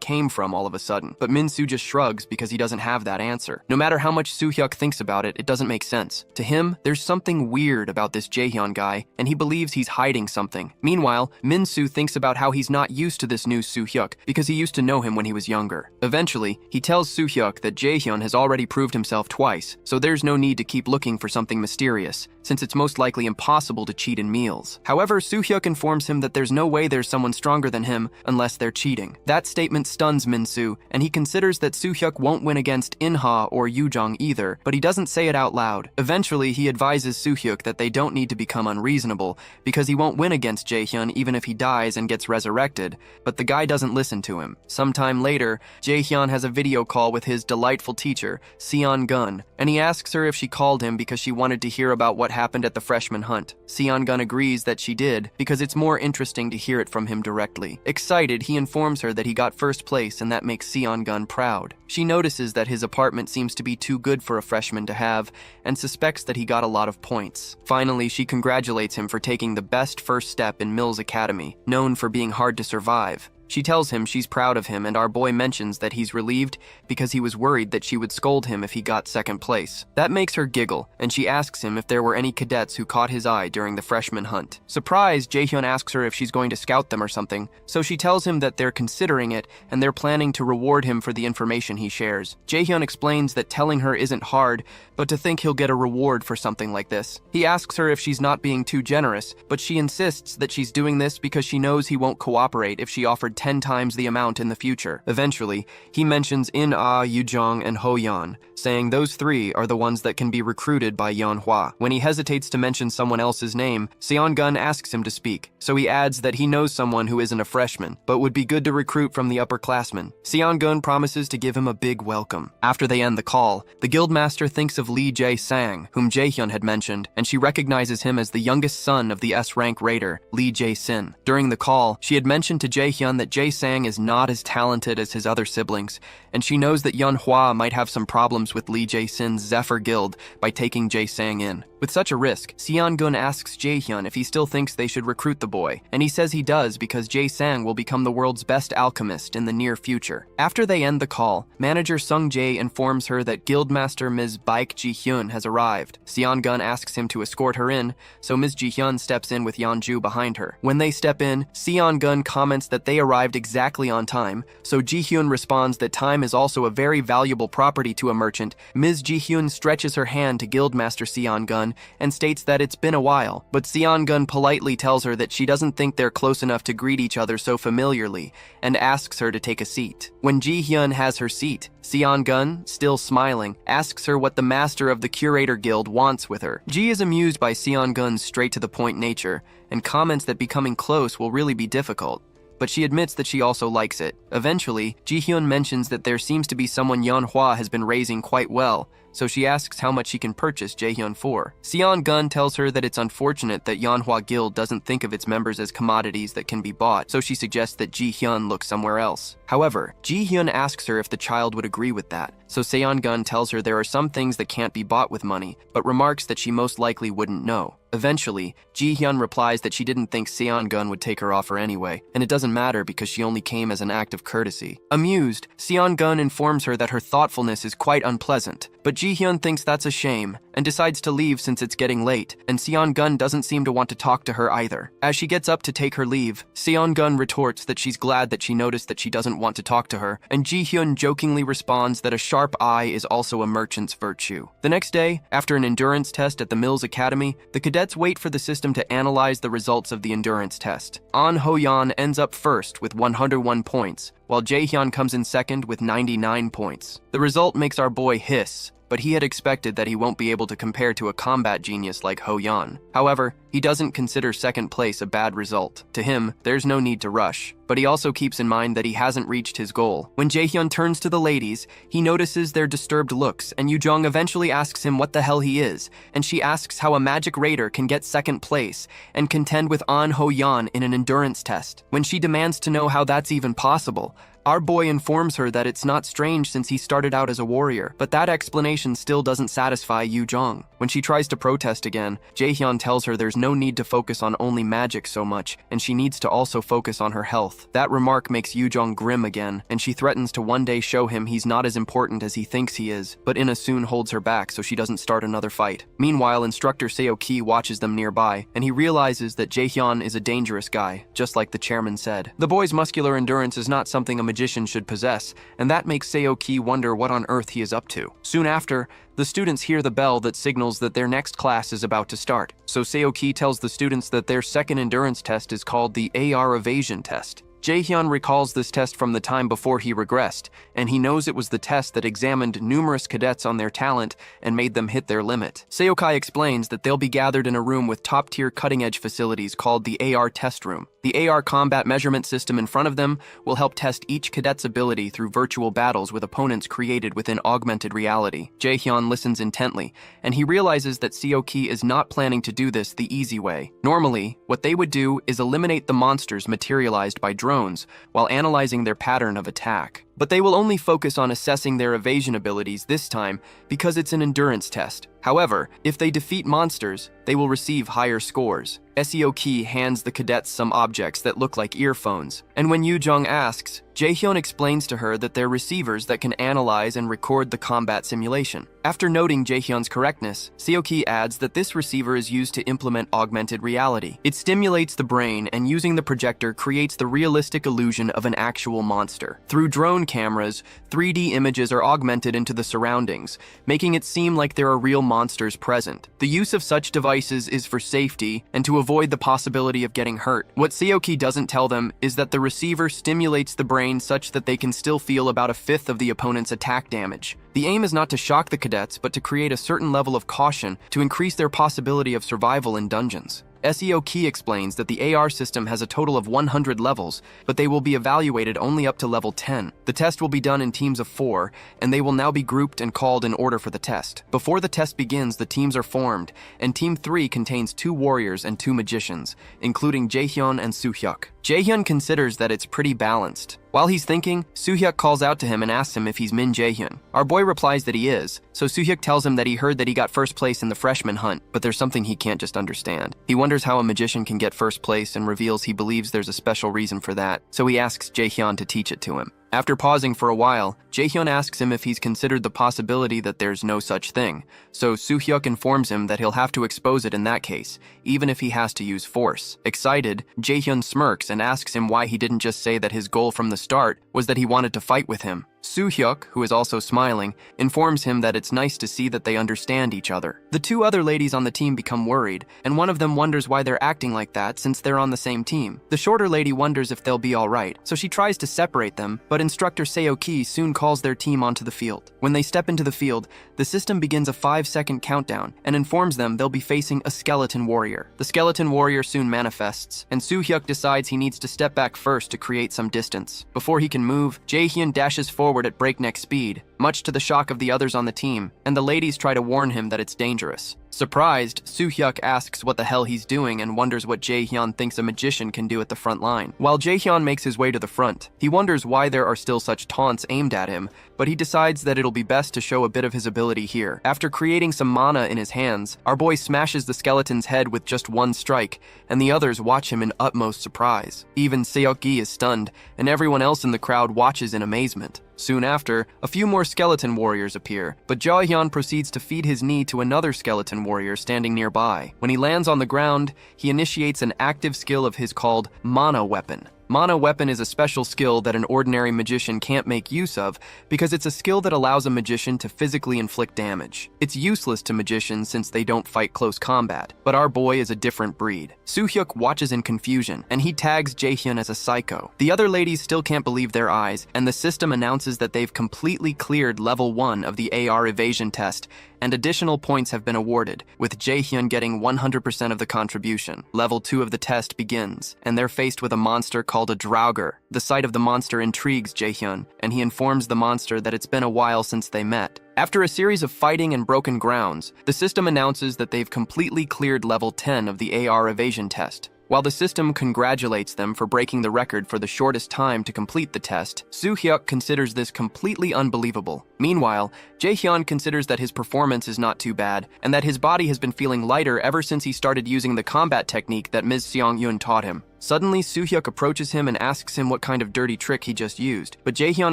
came from all of a sudden. But Min-soo just shrugs because he doesn't have that answer. No matter how much Soo-hyuk thinks about it, it doesn't make sense. To him, there's something weird about this Jaehyun guy, and he believes he's hiding something. Meanwhile, Min-soo thinks about how he's not used to this new Soo-hyuk because he used to know him when he was younger. Eventually, he tells Soo-hyuk that Jaehyun has already proved himself twice, so there's no need to keep looking for something mysterious, since it's most likely impossible to cheat in meals. However, Soo-hyuk informs him that there's no way there's someone stronger than him unless they're cheating. That statement stuns Min-soo, and he considers that Soo-hyuk won't win against In-ha or Yoo-jung either, but he doesn't say it out loud. Eventually, he advises Soo-hyuk that they don't need to become unreasonable, because he won't win against Jaehyun even if he dies and gets resurrected, but the guy doesn't listen to him. Sometime later, Jaehyun has a video call with his delightful teacher, Seon-gun, and he asks her if she called him because she wanted to hear about what happened at the freshman hunt. Seon-gun agrees that she did, because it's more interesting to hear it from him directly. Excited, he informs her that he got first place and that makes Seon-gun proud. She notices that his apartment seems to be too good for a freshman to have, and suspects that he got a lot of points. Finally, she congratulates him for taking the best first step in Mills Academy, known for being hard to survive. She tells him she's proud of him, and our boy mentions that he's relieved because he was worried that she would scold him if he got second place. That makes her giggle, and she asks him if there were any cadets who caught his eye during the freshman hunt. Surprised, Jaehyun asks her if she's going to scout them or something, so she tells him that they're considering it and they're planning to reward him for the information he shares. Jaehyun explains that telling her isn't hard, but to think he'll get a reward for something like this. He asks her if she's not being too generous, but she insists that she's doing this because she knows he won't cooperate if she offered 10 times the amount in the future. Eventually, he mentions In-ah, Yoo-jung, and Ho-yeon, saying those three are the ones that can be recruited by Manhua. When he hesitates to mention someone else's name, Seon-gun asks him to speak, so he adds that he knows someone who isn't a freshman, but would be good to recruit from the upperclassmen. Seon-gun promises to give him a big welcome. After they end the call, the guildmaster thinks of Lee Jae-sang, whom Jaehyun had mentioned, and she recognizes him as the youngest son of the S-rank raider, Lee Jae-sin. During the call, she had mentioned to Jaehyun that Jae-sang is not as talented as his other siblings, and she knows that Manhua might have some problems with Lee Jae-sin's Zephyr Guild by taking Jae-sang in. With such a risk, Seon-gun asks Jaehyun if he still thinks they should recruit the boy, and he says he does because Jae-sang will become the world's best alchemist in the near future. After they end the call, manager Sung-jae informs her that Guildmaster Ms. Baek Ji-hyun has arrived. Seon-gun asks him to escort her in, so Ms. Ji-hyun steps in with Yeonju behind her. When they step in, Seon-gun comments that they arrived exactly on time, so Ji-hyun responds that time is also a very valuable property to a merchant. Ms. Ji-hyun stretches her hand to Guildmaster Seon-gun and states that it's been a while, but Seon-gun politely tells her that she doesn't think they're close enough to greet each other so familiarly, and asks her to take a seat. When Ji-hyun has her seat, Seon-gun, still smiling, asks her what the master of the Curator Guild wants with her. Ji is amused by Seon-gun's straight-to-the-point nature, and comments that becoming close will really be difficult, but she admits that she also likes it. Eventually, Ji-hyun mentions that there seems to be someone Manhua has been raising quite well, so she asks how much she can purchase Jaehyun for. Seon-gun tells her that it's unfortunate that Manhua Guild doesn't think of its members as commodities that can be bought, so she suggests that Ji-hyun look somewhere else. However, Ji-hyun asks her if the child would agree with that, so Seon-gun tells her there are some things that can't be bought with money, but remarks that she most likely wouldn't know. Eventually, Ji-hyun replies that she didn't think Seon-gun would take her offer anyway, and it doesn't matter because she only came as an act of courtesy. Amused, Seon-gun informs her that her thoughtfulness is quite unpleasant, but Ji-hyun thinks that's a shame, and decides to leave since it's getting late, and Seon-gun doesn't seem to want to talk to her either. As she gets up to take her leave, Seon-gun retorts that she's glad that she noticed that she doesn't want to talk to her, and Ji-hyun jokingly responds that a sharp eye is also a merchant's virtue. The next day, after an endurance test at the Mills Academy, the cadets wait for the system to analyze the results of the endurance test. An Ho-yeon ends up first with 101 points, while Jaehyun comes in second with 99 points. The result makes our boy hiss, but he had expected that he won't be able to compare to a combat genius like Ho-yeon. However, he doesn't consider second place a bad result. To him, there's no need to rush, but he also keeps in mind that he hasn't reached his goal. When Jaehyun turns to the ladies, he notices their disturbed looks, and Yoo-jung eventually asks him what the hell he is, and she asks how a magic raider can get second place and contend with An Ho-yeon in an endurance test. When she demands to know how that's even possible, Our boy informs her that it's not strange since he started out as a warrior, but that explanation still doesn't satisfy Yu Jong. When she tries to protest again, Jaehyun tells her there's no need to focus on only magic so much, and she needs to also focus on her health. That remark makes Yu Jong grim again, and she threatens to one day show him he's not as important as he thinks he is, but Ina soon holds her back so she doesn't start another fight. Meanwhile, instructor Seo-ki watches them nearby, and he realizes that Jaehyun is a dangerous guy, just like the chairman said. The boy's muscular endurance is not something a magician should possess, and that makes Seo-ki wonder what on earth he is up to. Soon after, the students hear the bell that signals that their next class is about to start. So Seo-ki tells the students that their second endurance test is called the AR evasion test. Jaehyun recalls this test from the time before he regressed, and he knows it was the test that examined numerous cadets on their talent and made them hit their limit. Seo-kai explains that they'll be gathered in a room with top-tier cutting-edge facilities called the AR test room. The AR combat measurement system in front of them will help test each cadet's ability through virtual battles with opponents created within augmented reality. Jaehyun listens intently, and he realizes that Seo-ki is not planning to do this the easy way. Normally, what they would do is eliminate the monsters materialized by drones while analyzing their pattern of attack. But they will only focus on assessing their evasion abilities this time because it's an endurance test. However, if they defeat monsters, they will receive higher scores. Seo-ki hands the cadets some objects that look like earphones, and when Yu Jong asks, Jaehyun explains to her that they're receivers that can analyze and record the combat simulation. After noting Jaehyun's correctness, Seo-ki adds that this receiver is used to implement augmented reality. It stimulates the brain, and using the projector creates the realistic illusion of an actual monster. Through drone cameras, 3D images are augmented into the surroundings, making it seem like there are real monsters present. The use of such devices is for safety and to avoid the possibility of getting hurt. What Seo-ki doesn't tell them is that the receiver stimulates the brain such that they can still feel about a fifth of the opponent's attack damage. The aim is not to shock the cadets, but to create a certain level of caution to increase their possibility of survival in dungeons. Seo-ki explains that the AR system has a total of 100 levels, but they will be evaluated only up to level 10. The test will be done in teams of 4, and they will now be grouped and called in order for the test. Before the test begins, the teams are formed, and Team 3 contains 2 warriors and 2 magicians, including Jaehyun and Soo-hyuk. Jaehyun considers that it's pretty balanced. While he's thinking, Soo-hyuk calls out to him and asks him if he's Min Jaehyun. Our boy replies that he is, so Soo-hyuk tells him that he heard that he got first place in the freshman hunt, but there's something he can't just understand. He wonders how a magician can get first place and reveals he believes there's a special reason for that, so he asks Jaehyun to teach it to him. After pausing for a while, Jaehyun asks him if he's considered the possibility that there's no such thing, so Soo-hyuk informs him that he'll have to expose it in that case, even if he has to use force. Excited, Jaehyun smirks and asks him why he didn't just say that his goal from the start was that he wanted to fight with him. Soo-hyuk, who is also smiling, informs him that it's nice to see that they understand each other. The 2 other ladies on the team become worried, and one of them wonders why they're acting like that since they're on the same team. The shorter lady wonders if they'll be alright, so she tries to separate them, but instructor Seo-ki soon calls their team onto the field. When they step into the field, the system begins a 5-second countdown and informs them they'll be facing a skeleton warrior. The skeleton warrior soon manifests, and Soo-hyuk decides he needs to step back first to create some distance. Before he can move, Jaehyun dashes forward at breakneck speed, much to the shock of the others on the team, and the ladies try to warn him that it's dangerous. Surprised, Soo-hyuk asks what the hell he's doing and wonders what Jaehyun thinks a magician can do at the front line. While Jaehyun makes his way to the front, he wonders why there are still such taunts aimed at him, but he decides that it'll be best to show a bit of his ability here. After creating some mana in his hands, our boy smashes the skeleton's head with just one strike, and the others watch him in utmost surprise. Even Seo-ki is stunned, and everyone else in the crowd watches in amazement. Soon after, a few more skeleton warriors appear, but Jaehyun proceeds to feed his knee to another skeleton warrior standing nearby. When he lands on the ground, he initiates an active skill of his called Mana Weapon. Mana Weapon is a special skill that an ordinary magician can't make use of because it's a skill that allows a magician to physically inflict damage. It's useless to magicians since they don't fight close combat, but our boy is a different breed. Soo-hyuk watches in confusion, and he tags Jaehyun as a psycho. The other ladies still can't believe their eyes, and the system announces that they've completely cleared level 1 of the AR evasion test, and additional points have been awarded, with Jaehyun getting 100% of the contribution. Level 2 of the test begins, and they're faced with a monster called a Draugr. The sight of the monster intrigues Jaehyun, and he informs the monster that it's been a while since they met. After a series of fighting and broken grounds, the system announces that they've completely cleared level 10 of the AR evasion test. While the system congratulates them for breaking the record for the shortest time to complete the test, Soo-hyuk considers this completely unbelievable. Meanwhile, Jae-hyun considers that his performance is not too bad, and that his body has been feeling lighter ever since he started using the combat technique that Ms. Seong-yoon taught him. Suddenly, Soo-hyuk approaches him and asks him what kind of dirty trick he just used, but Jae-hyun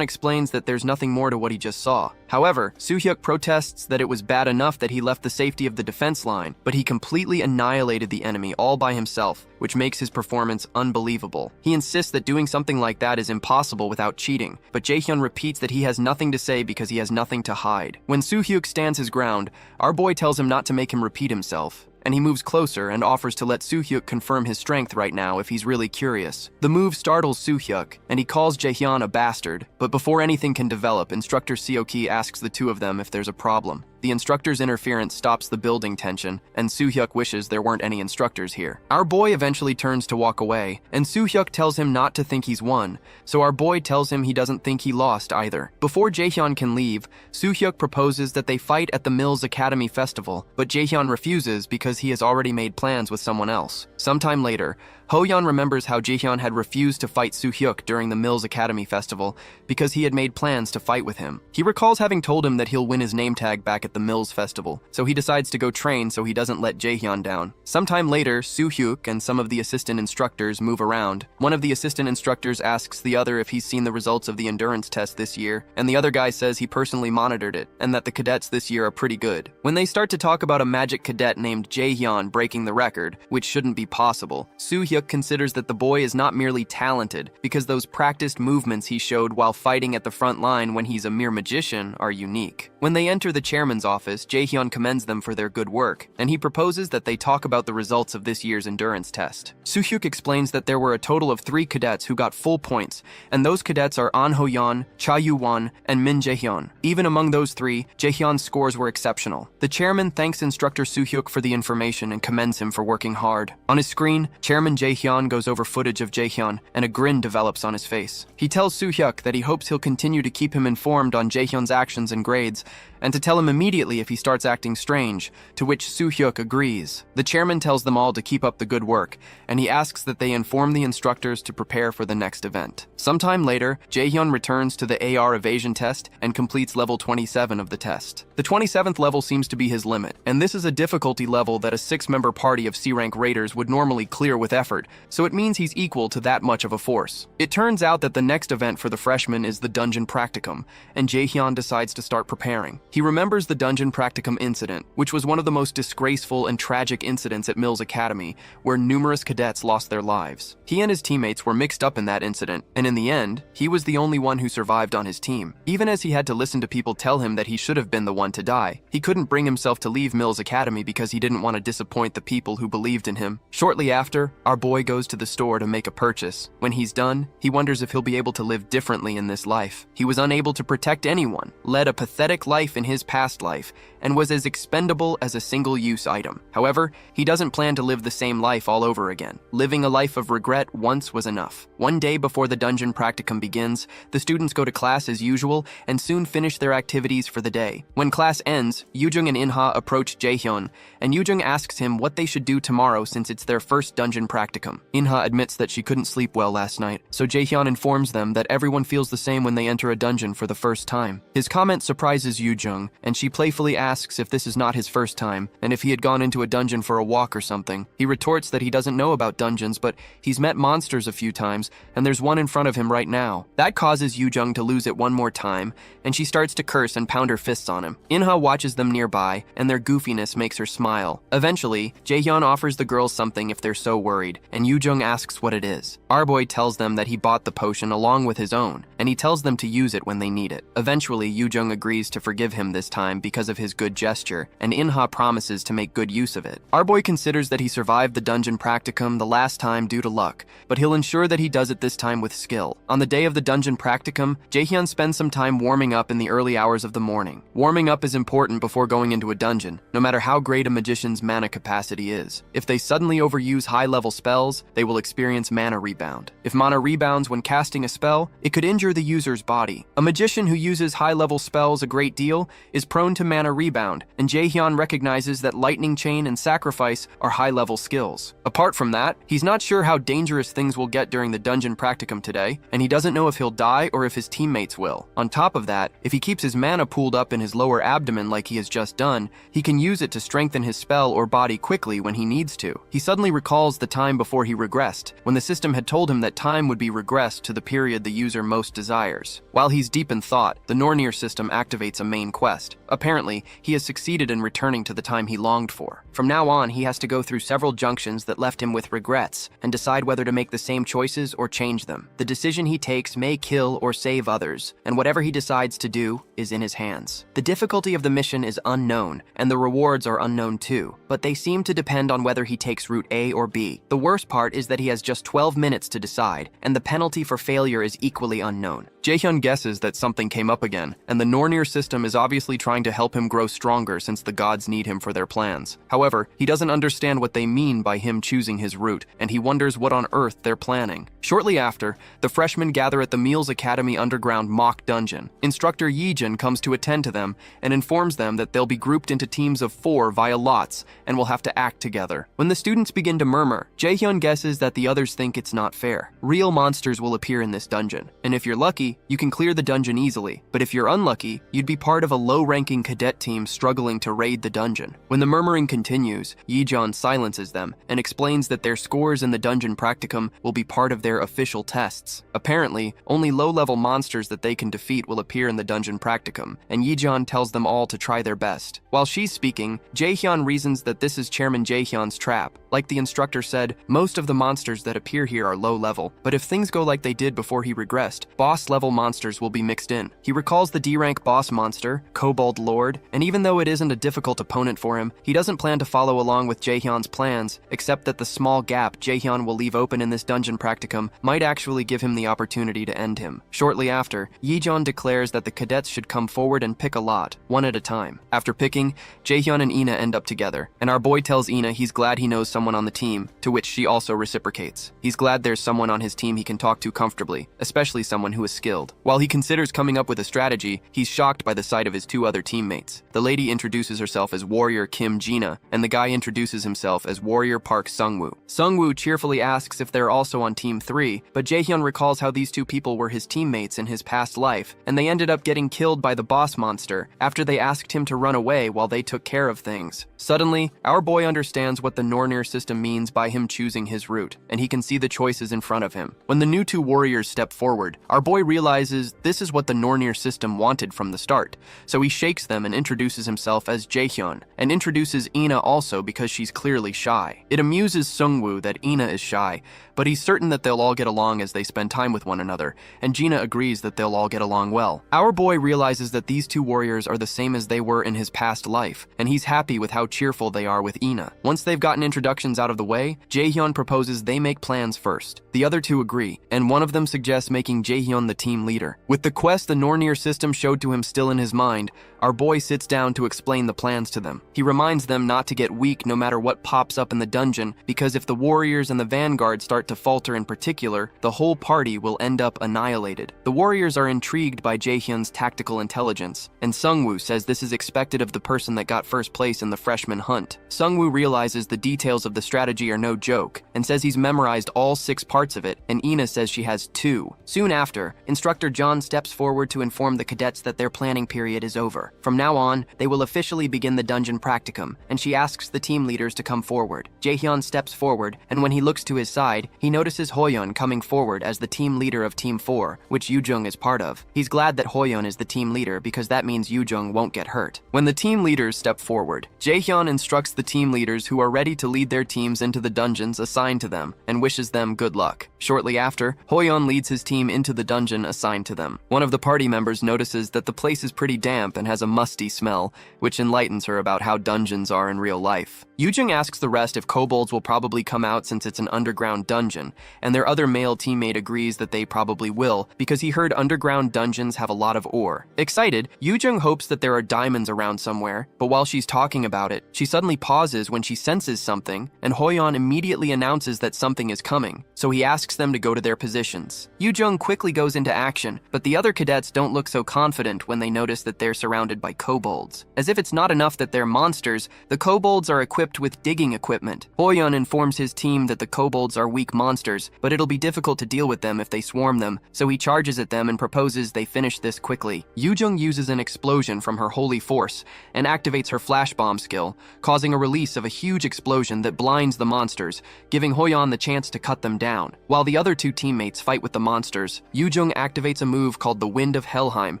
explains that there's nothing more to what he just saw. However, Soo-hyuk protests that it was bad enough that he left the safety of the defense line, but he completely annihilated the enemy all by himself, which makes his performance unbelievable. He insists that doing something like that is impossible without cheating, but Jae-hyun repeats that he has nothing to say because he has nothing to hide. When Soo-hyuk stands his ground, our boy tells him not to make him repeat himself, and he moves closer and offers to let Soo-hyuk confirm his strength right now if he's really curious. The move startles Soo-hyuk, and he calls Jae-hyun a bastard, but before anything can develop, Instructor Seo-ki asks the two of them if there's a problem. The instructor's interference stops the building tension, and Soo-hyuk wishes there weren't any instructors here. Our boy eventually turns to walk away, and Soo-hyuk tells him not to think he's won, so our boy tells him he doesn't think he lost either. Before Jae-hyun can leave, Soo-hyuk proposes that they fight at the Mills Academy Festival, but Jae-hyun refuses because he has already made plans with someone else. Sometime later, Ho-yeon remembers how Jae-hyun had refused to fight Soo-hyuk during the Mills Academy Festival because he had made plans to fight with him. He recalls having told him that he'll win his name tag back at the Mills Festival, so he decides to go train so he doesn't let Jae-hyun down. Sometime later, Soo-hyuk and some of the assistant instructors move around. One of the assistant instructors asks the other if he's seen the results of the endurance test this year, and the other guy says he personally monitored it, and that the cadets this year are pretty good. When they start to talk about a magic cadet named Jae-hyun breaking the record, which shouldn't be possible, Soo-hyuk considers that the boy is not merely talented, because those practiced movements he showed while fighting at the front line when he's a mere magician are unique. When they enter the chairman's office, Jae-hyun commends them for their good work, and he proposes that they talk about the results of this year's endurance test. Soo-hyuk explains that there were a total of 3 cadets who got full points, and those cadets are An Ho-yeon, Cha Yu-won, and Min Jae-hyun. Even among those 3, Jae-hyun's scores were exceptional. The chairman thanks instructor Soo-hyuk for the information and commends him for working hard. On his screen, Chairman Jae-hyun goes over footage of Jae-hyun, and a grin develops on his face. He tells Soo-hyuk that he hopes he'll continue to keep him informed on Jae-hyun's actions and grades, and to tell him immediately if he starts acting strange, to which Soo-hyuk agrees. The chairman tells them all to keep up the good work, and he asks that they inform the instructors to prepare for the next event. Sometime later, Jae-hyun returns to the AR evasion test and completes level 27 of the test. The 27th level seems to be his limit, and this is a difficulty level that a 6-member party of C-rank raiders would normally clear with effort, so it means he's equal to that much of a force. It turns out that the next event for the freshmen is the Dungeon Practicum, and Jae-hyun decides to start preparing. He remembers the Dungeon Practicum incident, which was one of the most disgraceful and tragic incidents at Mills Academy, where numerous cadets lost their lives. He and his teammates were mixed up in that incident, and in the end, he was the only one who survived on his team. Even as he had to listen to people tell him that he should have been the one to die, he couldn't bring himself to leave Mills Academy because he didn't want to disappoint the people who believed in him. Shortly after, our boy goes to the store to make a purchase. When he's done, he wonders if he'll be able to live differently in this life. He was unable to protect anyone, led a pathetic life in his past life, and was as expendable as a single-use item. However, he doesn't plan to live the same life all over again. Living a life of regret once was enough. One day before the Dungeon Practicum begins, the students go to class as usual and soon finish their activities for the day. When class ends, Yoo-jung and In-ha approach Jae-hyun, and Yoo-jung asks him what they should do tomorrow since it's their first Dungeon Practicum. In-ha admits that she couldn't sleep well last night, so Jae-hyun informs them that everyone feels the same when they enter a dungeon for the first time. His comment surprises Yoo-jung, and she playfully asks if this is not his first time, and if he had gone into a dungeon for a walk or something. He retorts that he doesn't know about dungeons, but he's met monsters a few times, and there's one in front of him right now. That causes Yoo-jung to lose it one more time, and she starts to curse and pound her fists on him. In-ha watches them nearby, and their goofiness makes her smile. Eventually, Jae-hyun offers the girls something if they're so worried, and Yoo-jung asks what it is. Our boy tells them that he bought the potion along with his own, and he tells them to use it when they need it. Eventually, Yoo-jung agrees to forgive him this time because of his good gesture, and In-ha promises to make good use of it. Our boy considers that he survived the Dungeon Practicum the last time due to luck, but he'll ensure that he does it this time with skill. On the day of the Dungeon Practicum, Jae-hyun spends some time warming up in the early hours of the morning. Warming up is important before going into a dungeon, no matter how great a magician's mana capacity is. If they suddenly overuse high-level spells, they will experience mana rebound. If mana rebounds when casting a spell, it could injure the user's body. A magician who uses high-level spells a great deal, is prone to mana rebound, and Jaehyun recognizes that Lightning Chain and Sacrifice are high-level skills. Apart from that, he's not sure how dangerous things will get during the dungeon practicum today, and he doesn't know if he'll die or if his teammates will. On top of that, if he keeps his mana pooled up in his lower abdomen like he has just done, he can use it to strengthen his spell or body quickly when he needs to. He suddenly recalls the time before he regressed, when the system had told him that time would be regressed to the period the user most desires. While he's deep in thought, the Nornir system activates a main quest. Apparently, he has succeeded in returning to the time he longed for. From now on, he has to go through several junctions that left him with regrets and decide whether to make the same choices or change them. The decision he takes may kill or save others, and whatever he decides to do is in his hands. The difficulty of the mission is unknown, and the rewards are unknown too, but they seem to depend on whether he takes route A or B. The worst part is that he has just 12 minutes to decide, and the penalty for failure is equally unknown. Jaehyun guesses that something came up again, and the Nornir system is obviously trying to help him grow stronger since the gods need him for their plans. However, he doesn't understand what they mean by him choosing his route, and he wonders what on earth they're planning. Shortly after, the freshmen gather at the Meals Academy underground mock dungeon. Instructor Yijin comes to attend to them and informs them that they'll be grouped into teams of 4 via lots and will have to act together. When the students begin to murmur, Jaehyun guesses that the others think it's not fair. Real monsters will appear in this dungeon, and if you're lucky, you can clear the dungeon easily, but if you're unlucky, you'd be part of a low-ranking cadet team struggling to raid the dungeon. When the murmuring continues, Yijin silences them and explains that their scores in the dungeon practicum will be part of their official tests. Apparently, only low-level monsters that they can defeat will appear in the dungeon practicum, and Yijin tells them all to try their best. While she's speaking, Jaehyun reasons that this is Chairman Jaehyun's trap. Like the instructor said, most of the monsters that appear here are low-level, but if things go like they did before he regressed, boss-level monsters will be mixed in. He recalls the D-rank boss monster, Kobold Lord, and even though it isn't a difficult opponent for him, he doesn't plan to follow along with Jaehyun's plans, except that the small gap Jaehyun will leave open in this dungeon practicum might actually give him the opportunity to end him. Shortly after, Yijin declares that the cadets should come forward and pick a lot, one at a time. After picking, Jaehyun and Ina end up together, and our boy tells Ina he's glad he knows someone on the team, to which she also reciprocates. He's glad there's someone on his team he can talk to comfortably, especially someone who is skilled. While he considers coming up with a strategy, he's shocked by the sight of his 2 other teammates. The lady introduces herself as Warrior Kim Jina, and the guy introduces himself as Warrior Park Sungwoo. Sungwoo cheerfully asks if they're also on Team 3, but Jaehyun recalls how these 2 people were his teammates in his past life, and they ended up getting killed by the boss monster after they asked him to run away while they took care of things. Suddenly, our boy understands what the Nornir system means by him choosing his route, and he can see the choices in front of him. When the new 2 warriors step forward, our boy realizes this is what the Nornir system wanted from the start, so he shakes them and introduces himself as Jaehyun, and introduces Ina also because she's clearly shy. It amuses Sungwoo that Ina is shy, but he's certain that they'll all get along as they spend time with one another, and Gina agrees that they'll all get along well. Our boy realizes that these 2 warriors are the same as they were in his past life, and he's happy with how cheerful they are with Ina. Once they've gotten introductions out of the way, Jaehyun proposes they make plans first. The other 2 agree, and one of them suggests making Jaehyun the team leader. With the quest the Nornir system showed to him still in his mind, our boy sits down to explain the plans to them. He reminds them not to get weak no matter what pops up in the dungeon, because if the warriors and the vanguard start to falter in particular, the whole party will end up annihilated. The warriors are intrigued by Jaehyun's tactical intelligence, and Sungwoo says this is expected of the person that got first place in the freshman hunt. Sungwoo realizes the details of the strategy are no joke, and says he's memorized all 6 parts of it, and Ina says she has 2. Soon after, Instructor John steps forward to inform the cadets that their planning period is over. From now on, they will officially begin the dungeon practicum, and she asks the team leaders to come forward. Jaehyun steps forward, and when he looks to his side, he notices Hoyeon coming forward as the team leader of Team 4, which Yoojung is part of. He's glad that Hoyeon is the team leader because that means Yoojung won't get hurt. When the team leaders step forward, Jaehyun instructs the team leaders who are ready to lead their teams into the dungeons assigned to them, and wishes them good luck. Shortly after, Hoyeon leads his team into the dungeon assigned to them. One of the party members notices that the place is pretty damp and has a musty smell, which enlightens her about how dungeons are in real life. Yoojung asks the rest if kobolds will probably come out since it's an underground dungeon, and their other male teammate agrees that they probably will, because he heard underground dungeons have a lot of ore. Excited, Yoojung hopes that there are diamonds around somewhere, but while she's talking about it, she suddenly pauses when she senses something, and Hoyeon immediately announces that something is coming, so he asks them to go to their positions. Yoojung quickly goes into action, but the other cadets don't look so confident when they notice that they're surrounded by kobolds. As if it's not enough that they're monsters, the kobolds are equipped with digging equipment. Hoyeon informs his team that the kobolds are weak monsters, but it'll be difficult to deal with them if they swarm them, so he charges at them and proposes they finish this quickly. Yoo-jung uses an explosion from her holy force and activates her flash bomb skill, causing a release of a huge explosion that blinds the monsters, giving Hoyeon the chance to cut them down. While the other two teammates fight with the monsters, Yoo-jung activates a move called the Wind of Helheim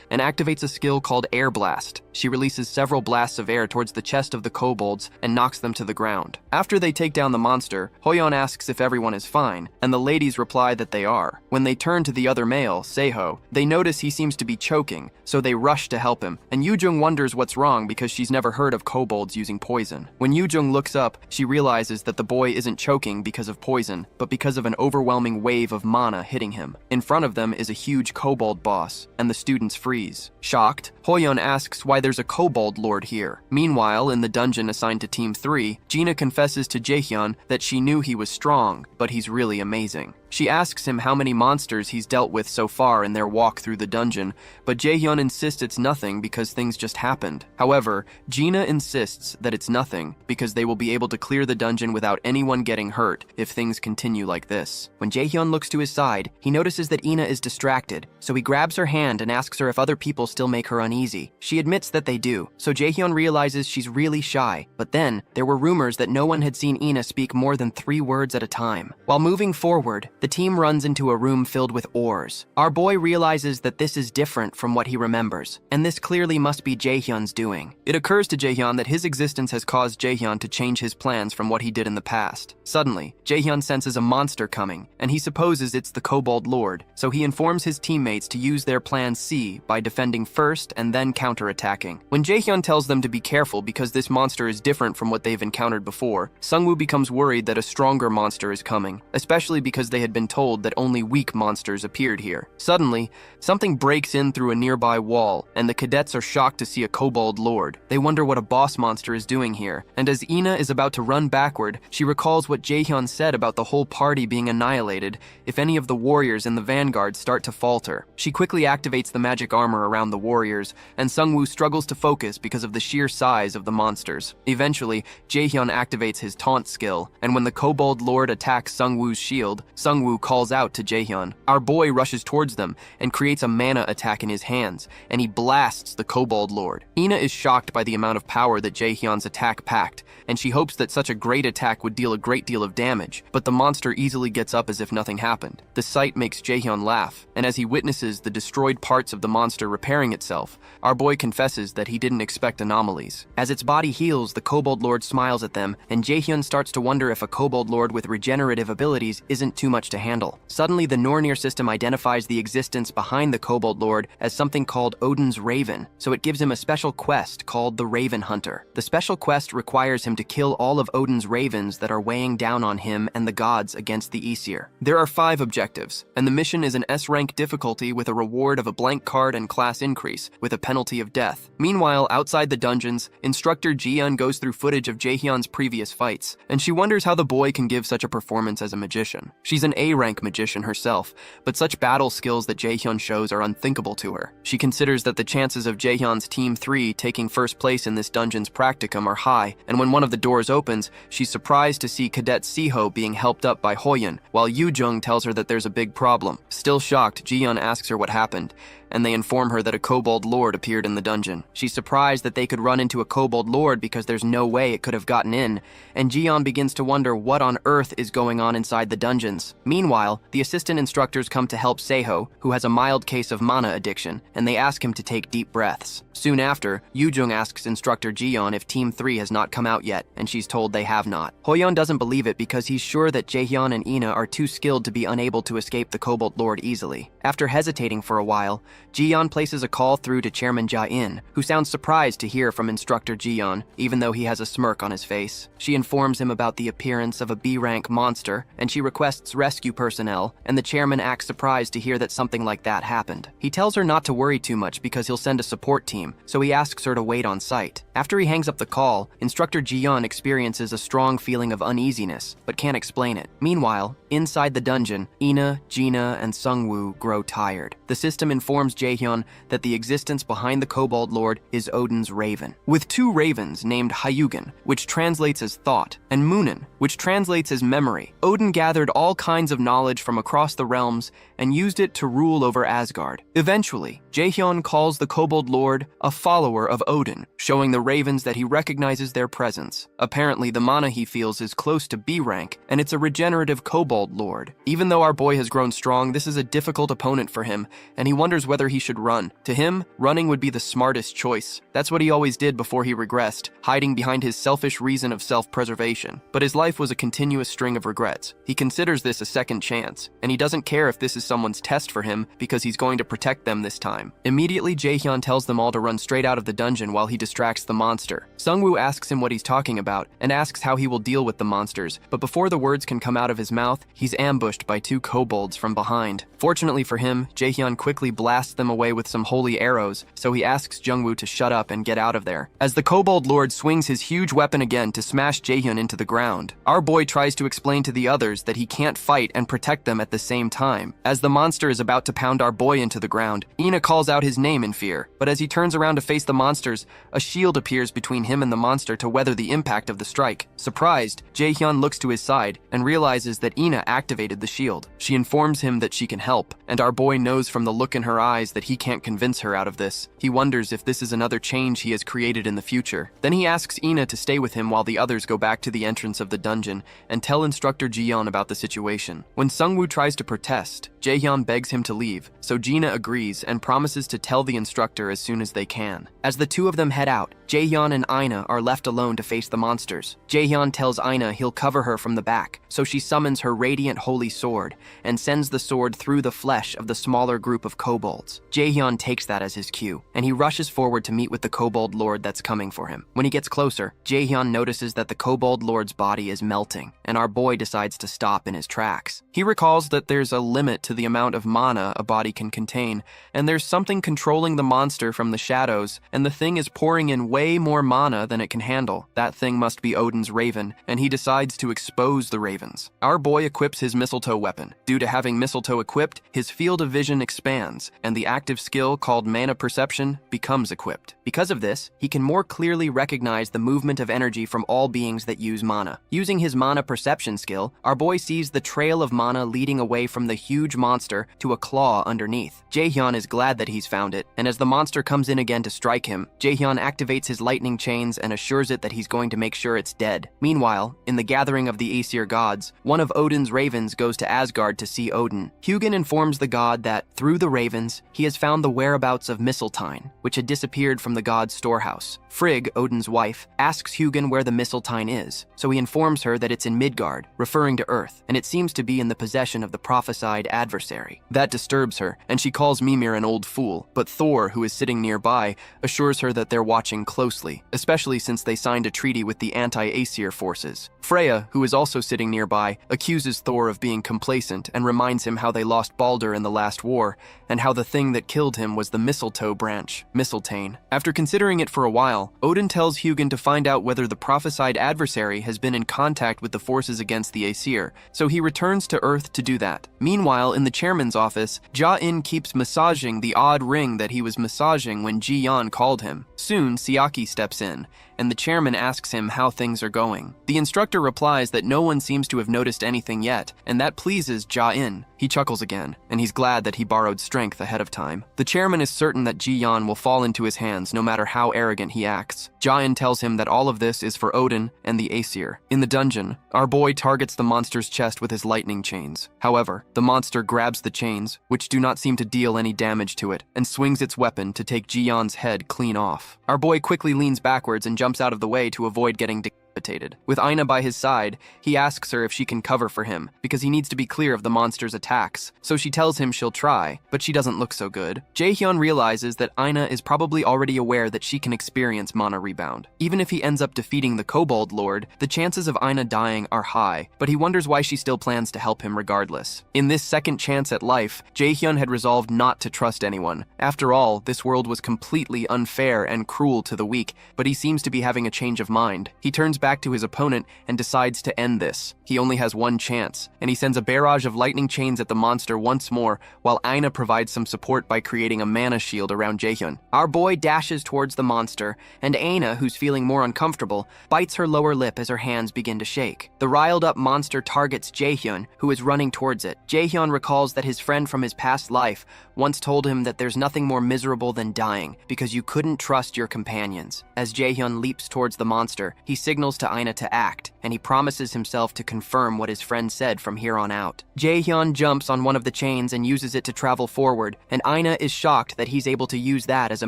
and activates a skill called Air Blast. She releases several blasts of air towards the chest of the kobolds and knocks them to the ground. After they take down the monster, Hoyeon asks if everyone is fine, and the ladies reply that they are. When they turn to the other male, Seho, they notice he seems to be choking, so they rush to help him, and Yoo-jung wonders what's wrong because she's never heard of kobolds using poison. When Yoo-jung looks up, she realizes that the boy isn't choking because of poison, but because of an overwhelming wave of mana hitting him. In front of them is a huge kobold boss, and the students freeze. Shocked, Hoyeon asks why there's a kobold lord here. Meanwhile, in the dungeon assigned to Team 3, Gina confesses to Jaehyun that she knew he was strong, but he's really amazing. She asks him how many monsters he's dealt with so far in their walk through the dungeon, but Jaehyun insists it's nothing because things just happened. However, Gina insists that it's nothing because they will be able to clear the dungeon without anyone getting hurt if things continue like this. When Jaehyun looks to his side, he notices that Ina is distracted, so he grabs her hand and asks her if other people still make her uneasy. She admits that they do, so Jaehyun realizes she's really shy, but then there were rumors that no one had seen Ina speak more than 3 words at a time. While moving forward, the team runs into a room filled with ores. Our boy realizes that this is different from what he remembers, and this clearly must be Jaehyun's doing. It occurs to Jaehyun that his existence has caused Jaehyun to change his plans from what he did in the past. Suddenly, Jaehyun senses a monster coming, and he supposes it's the Kobold Lord, so he informs his teammates to use their plan C by defending first and then counterattacking. When Jaehyun tells them to be careful because this monster is different from what they've encountered before, Sungwoo becomes worried that a stronger monster is coming, especially because they had been told that only weak monsters appeared here. Suddenly, something breaks in through a nearby wall, and the cadets are shocked to see a Kobold Lord. They wonder what a boss monster is doing here, and as Ina is about to run backward, she recalls what Jaehyun said about the whole party being annihilated if any of the warriors in the vanguard start to falter. She quickly activates the magic armor around the warriors, and Sungwoo struggles to focus because of the sheer size of the monsters. Eventually, Jaehyun activates his taunt skill, and when the Kobold Lord attacks Sungwoo's shield, Sungwoo calls out to Jaehyun. Our boy rushes towards them and creates a mana attack in his hands, and he blasts the Kobold Lord. Ina is shocked by the amount of power that Jaehyun's attack packed, and she hopes that such a great attack would deal a great deal of damage, but the monster easily gets up as if nothing happened. The sight makes Jaehyun laugh, and as he witnesses the destroyed parts of the monster repairing itself, our boy confesses that he didn't expect anomalies. As its body heals, the Kobold Lord smiles at them, and Jaehyun starts to wonder if a Kobold Lord with regenerative abilities isn't too much to handle. Suddenly, the Nornir system identifies the existence behind the Kobold Lord as something called Odin's Raven, so it gives him a special quest called the Raven Hunter. The special quest requires him to kill all of Odin's ravens that are weighing down on him and the gods against the Aesir. There are 5 objectives, and the mission is an S-rank difficulty with a reward of a blank card and class increase, with a penalty of death. Meanwhile, outside the dungeons, instructor Ji-eun goes through footage of Jaehyun's previous fights, and she wonders how the boy can give such a performance as a magician. She's an A-rank magician herself, but such battle skills that Jaehyun shows are unthinkable to her. She considers that the chances of Jaehyun's Team 3 taking first place in this dungeon's practicum are high, and when one of the doors opens, she's surprised to see Cadet Seho being helped up by Hoyeon, while Yoo-jung tells her that there's a big problem. Still shocked, Ji-eun asks her what happened, and they inform her that a Kobold Lord appeared in the dungeon. She's surprised that they could run into a Kobold Lord because there's no way it could have gotten in, and Ji-eun begins to wonder what on earth is going on inside the dungeons. Meanwhile, the assistant instructors come to help Seho, who has a mild case of mana addiction, and they ask him to take deep breaths. Soon after, Yoo-jung asks instructor Ji-eun if Team 3 has not come out yet, and she's told they have not. Hoyeon doesn't believe it because he's sure that Jaehyun and Ina are too skilled to be unable to escape the Kobold Lord easily. After hesitating for a while, Ji-yeon places a call through to Chairman Ja-in, who sounds surprised to hear from Instructor Ji-yeon, even though he has a smirk on his face. She informs him about the appearance of a B-rank monster, and she requests rescue personnel, and the chairman acts surprised to hear that something like that happened. He tells her not to worry too much because he'll send a support team, so he asks her to wait on site. After he hangs up the call, Instructor Ji-yeon experiences a strong feeling of uneasiness, but can't explain it. Meanwhile, inside the dungeon, Ina, Gina, and Sungwoo grow tired. The system informs Jaehyun that the existence behind the Kobold Lord is Odin's raven, with two ravens named Hyugen, which translates as thought, and Munin, which translates as memory. Odin gathered all kinds of knowledge from across the realms and used it to rule over Asgard. Eventually, Jaehyun calls the Kobold Lord a follower of Odin, showing the ravens that he recognizes their presence. Apparently, the mana he feels is close to B rank, and it's a regenerative Kobold Lord. Even though our boy has grown strong, this is a difficult opponent for him, and he wonders whether he should run. To him, running would be the smartest choice. That's what he always did before he regressed, hiding behind his selfish reason of self-preservation. But his life was a continuous string of regrets. He considers this a second chance, and he doesn't care if this is someone's test for him because he's going to protect them this time. Immediately, Jaehyun tells them all to run straight out of the dungeon while he distracts the monster. Sungwoo asks him what he's talking about and asks how he will deal with the monsters, but before the words can come out of his mouth, he's ambushed by two kobolds from behind. Fortunately for him, Jaehyun quickly blasts them away with some holy arrows, so he asks Jungwoo to shut up and get out of there. As the Kobold Lord swings his huge weapon again to smash Jaehyun into the ground, our boy tries to explain to the others that he can't fight and protect them at the same time. As the monster is about to pound our boy into the ground, Ina calls out his name in fear, but as he turns around to face the monsters, a shield appears between him and the monster to weather the impact of the strike. Surprised, Jaehyun looks to his side and realizes that Ina activated the shield. She informs him that she can help, and our boy knows from the look in her eyes that he can't convince her out of this. He wonders if this is another change he has created in the future. Then he asks Ina to stay with him while the others go back to the entrance of the dungeon and tell Instructor Ji-yeon about the situation. When Sungwoo tries to protest, Jaehyun begs him to leave, so Gina agrees and promises to tell the instructor as soon as they can. As the two of them head out, Jaehyun and Ina are left alone to face the monsters. Jaehyun tells Ina he'll cover her from the back, so she summons her radiant holy sword and sends the sword through the flesh of the smaller group of kobolds. Jaehyun takes that as his cue, and he rushes forward to meet with the Kobold Lord that's coming for him. When he gets closer, Jaehyun notices that the Kobold Lord's body is melting, and our boy decides to stop in his tracks. He recalls that there's a limit to the amount of mana a body can contain, and there's something controlling the monster from the shadows, and the thing is pouring in way more mana than it can handle. That thing must be Odin's raven, and he decides to expose the ravens. Our boy equips his mistletoe weapon. Due to having mistletoe equipped, his field of vision expands, and the active skill called mana perception becomes equipped. Because of this, he can more clearly recognize the movement of energy from all beings that use mana. Using his mana perception skill, our boy sees the trail of mana leading away from the huge monster to a claw underneath. Jaehyun is glad that he's found it, and as the monster comes in again to strike him, Jaehyun activates his lightning chains and assures it that he's going to make sure it's dead. Meanwhile, in the gathering of the Aesir gods, one of Odin's ravens goes to Asgard to see Odin. Hyugen informs the god that, through the ravens, he has found the whereabouts of Mistletoe, which had disappeared from the god's storehouse. Frigg, Odin's wife, asks Hyugen where the Mistletoe is, so he informs her that it's in Midgard, referring to Earth, and it seems to be in the possession of the prophesied adversary. That disturbs her, and she calls Mimir an old fool, but Thor, who is sitting nearby, assures her that they're watching closely, especially since they signed a treaty with the anti-Aesir forces. Freya, who is also sitting nearby, accuses Thor of being complacent and reminds him how they lost Baldur in the last war, and how the thing that killed him was the mistletoe branch, Mistletoe. After considering it for a while, Odin tells Hyugen to find out whether the prophesied adversary has been in contact with the forces against the Aesir, so he returns to Earth to do that. Meanwhile, in the chairman's office, Ja-in keeps massaging the odd ring that he was massaging when Ji-yeon called him. Soon, Siaki steps in, and the chairman asks him how things are going. The instructor replies that no one seems to have noticed anything yet, and that pleases Ja-in. He chuckles again, and he's glad that he borrowed strength ahead of time. The chairman is certain that Ji-yeon will fall into his hands no matter how arrogant he acts. Ja-in tells him that all of this is for Odin and the Aesir. In the dungeon, our boy targets the monster's chest with his lightning chains. However, the monster grabs the chains, which do not seem to deal any damage to it, and swings its weapon to take Ji-yeon's head clean off. Our boy quickly leans backwards and jumps out of the way to avoid getting decapitated. irritated. With Aina by his side, he asks her if she can cover for him, because he needs to be clear of the monster's attacks. So she tells him she'll try, but she doesn't look so good. Jaehyun realizes that Aina is probably already aware that she can experience mana rebound. Even if he ends up defeating the Kobold Lord, the chances of Aina dying are high, but he wonders why she still plans to help him regardless. In this second chance at life, Jaehyun had resolved not to trust anyone. After all, this world was completely unfair and cruel to the weak, but he seems to be having a change of mind. He turns back to his opponent and decides to end this. He only has one chance, and he sends a barrage of lightning chains at the monster once more, while Aina provides some support by creating a mana shield around Jaehyun. Our boy dashes towards the monster, and Aina, who's feeling more uncomfortable, bites her lower lip as her hands begin to shake. The riled-up monster targets Jaehyun, who is running towards it. Jaehyun recalls that his friend from his past life once told him that there's nothing more miserable than dying, because you couldn't trust your companions. As Jaehyun leaps towards the monster, he signals to Aina to act, and he promises himself to confirm what his friend said from here on out. Jaehyun jumps on one of the chains and uses it to travel forward, and Aina is shocked that he's able to use that as a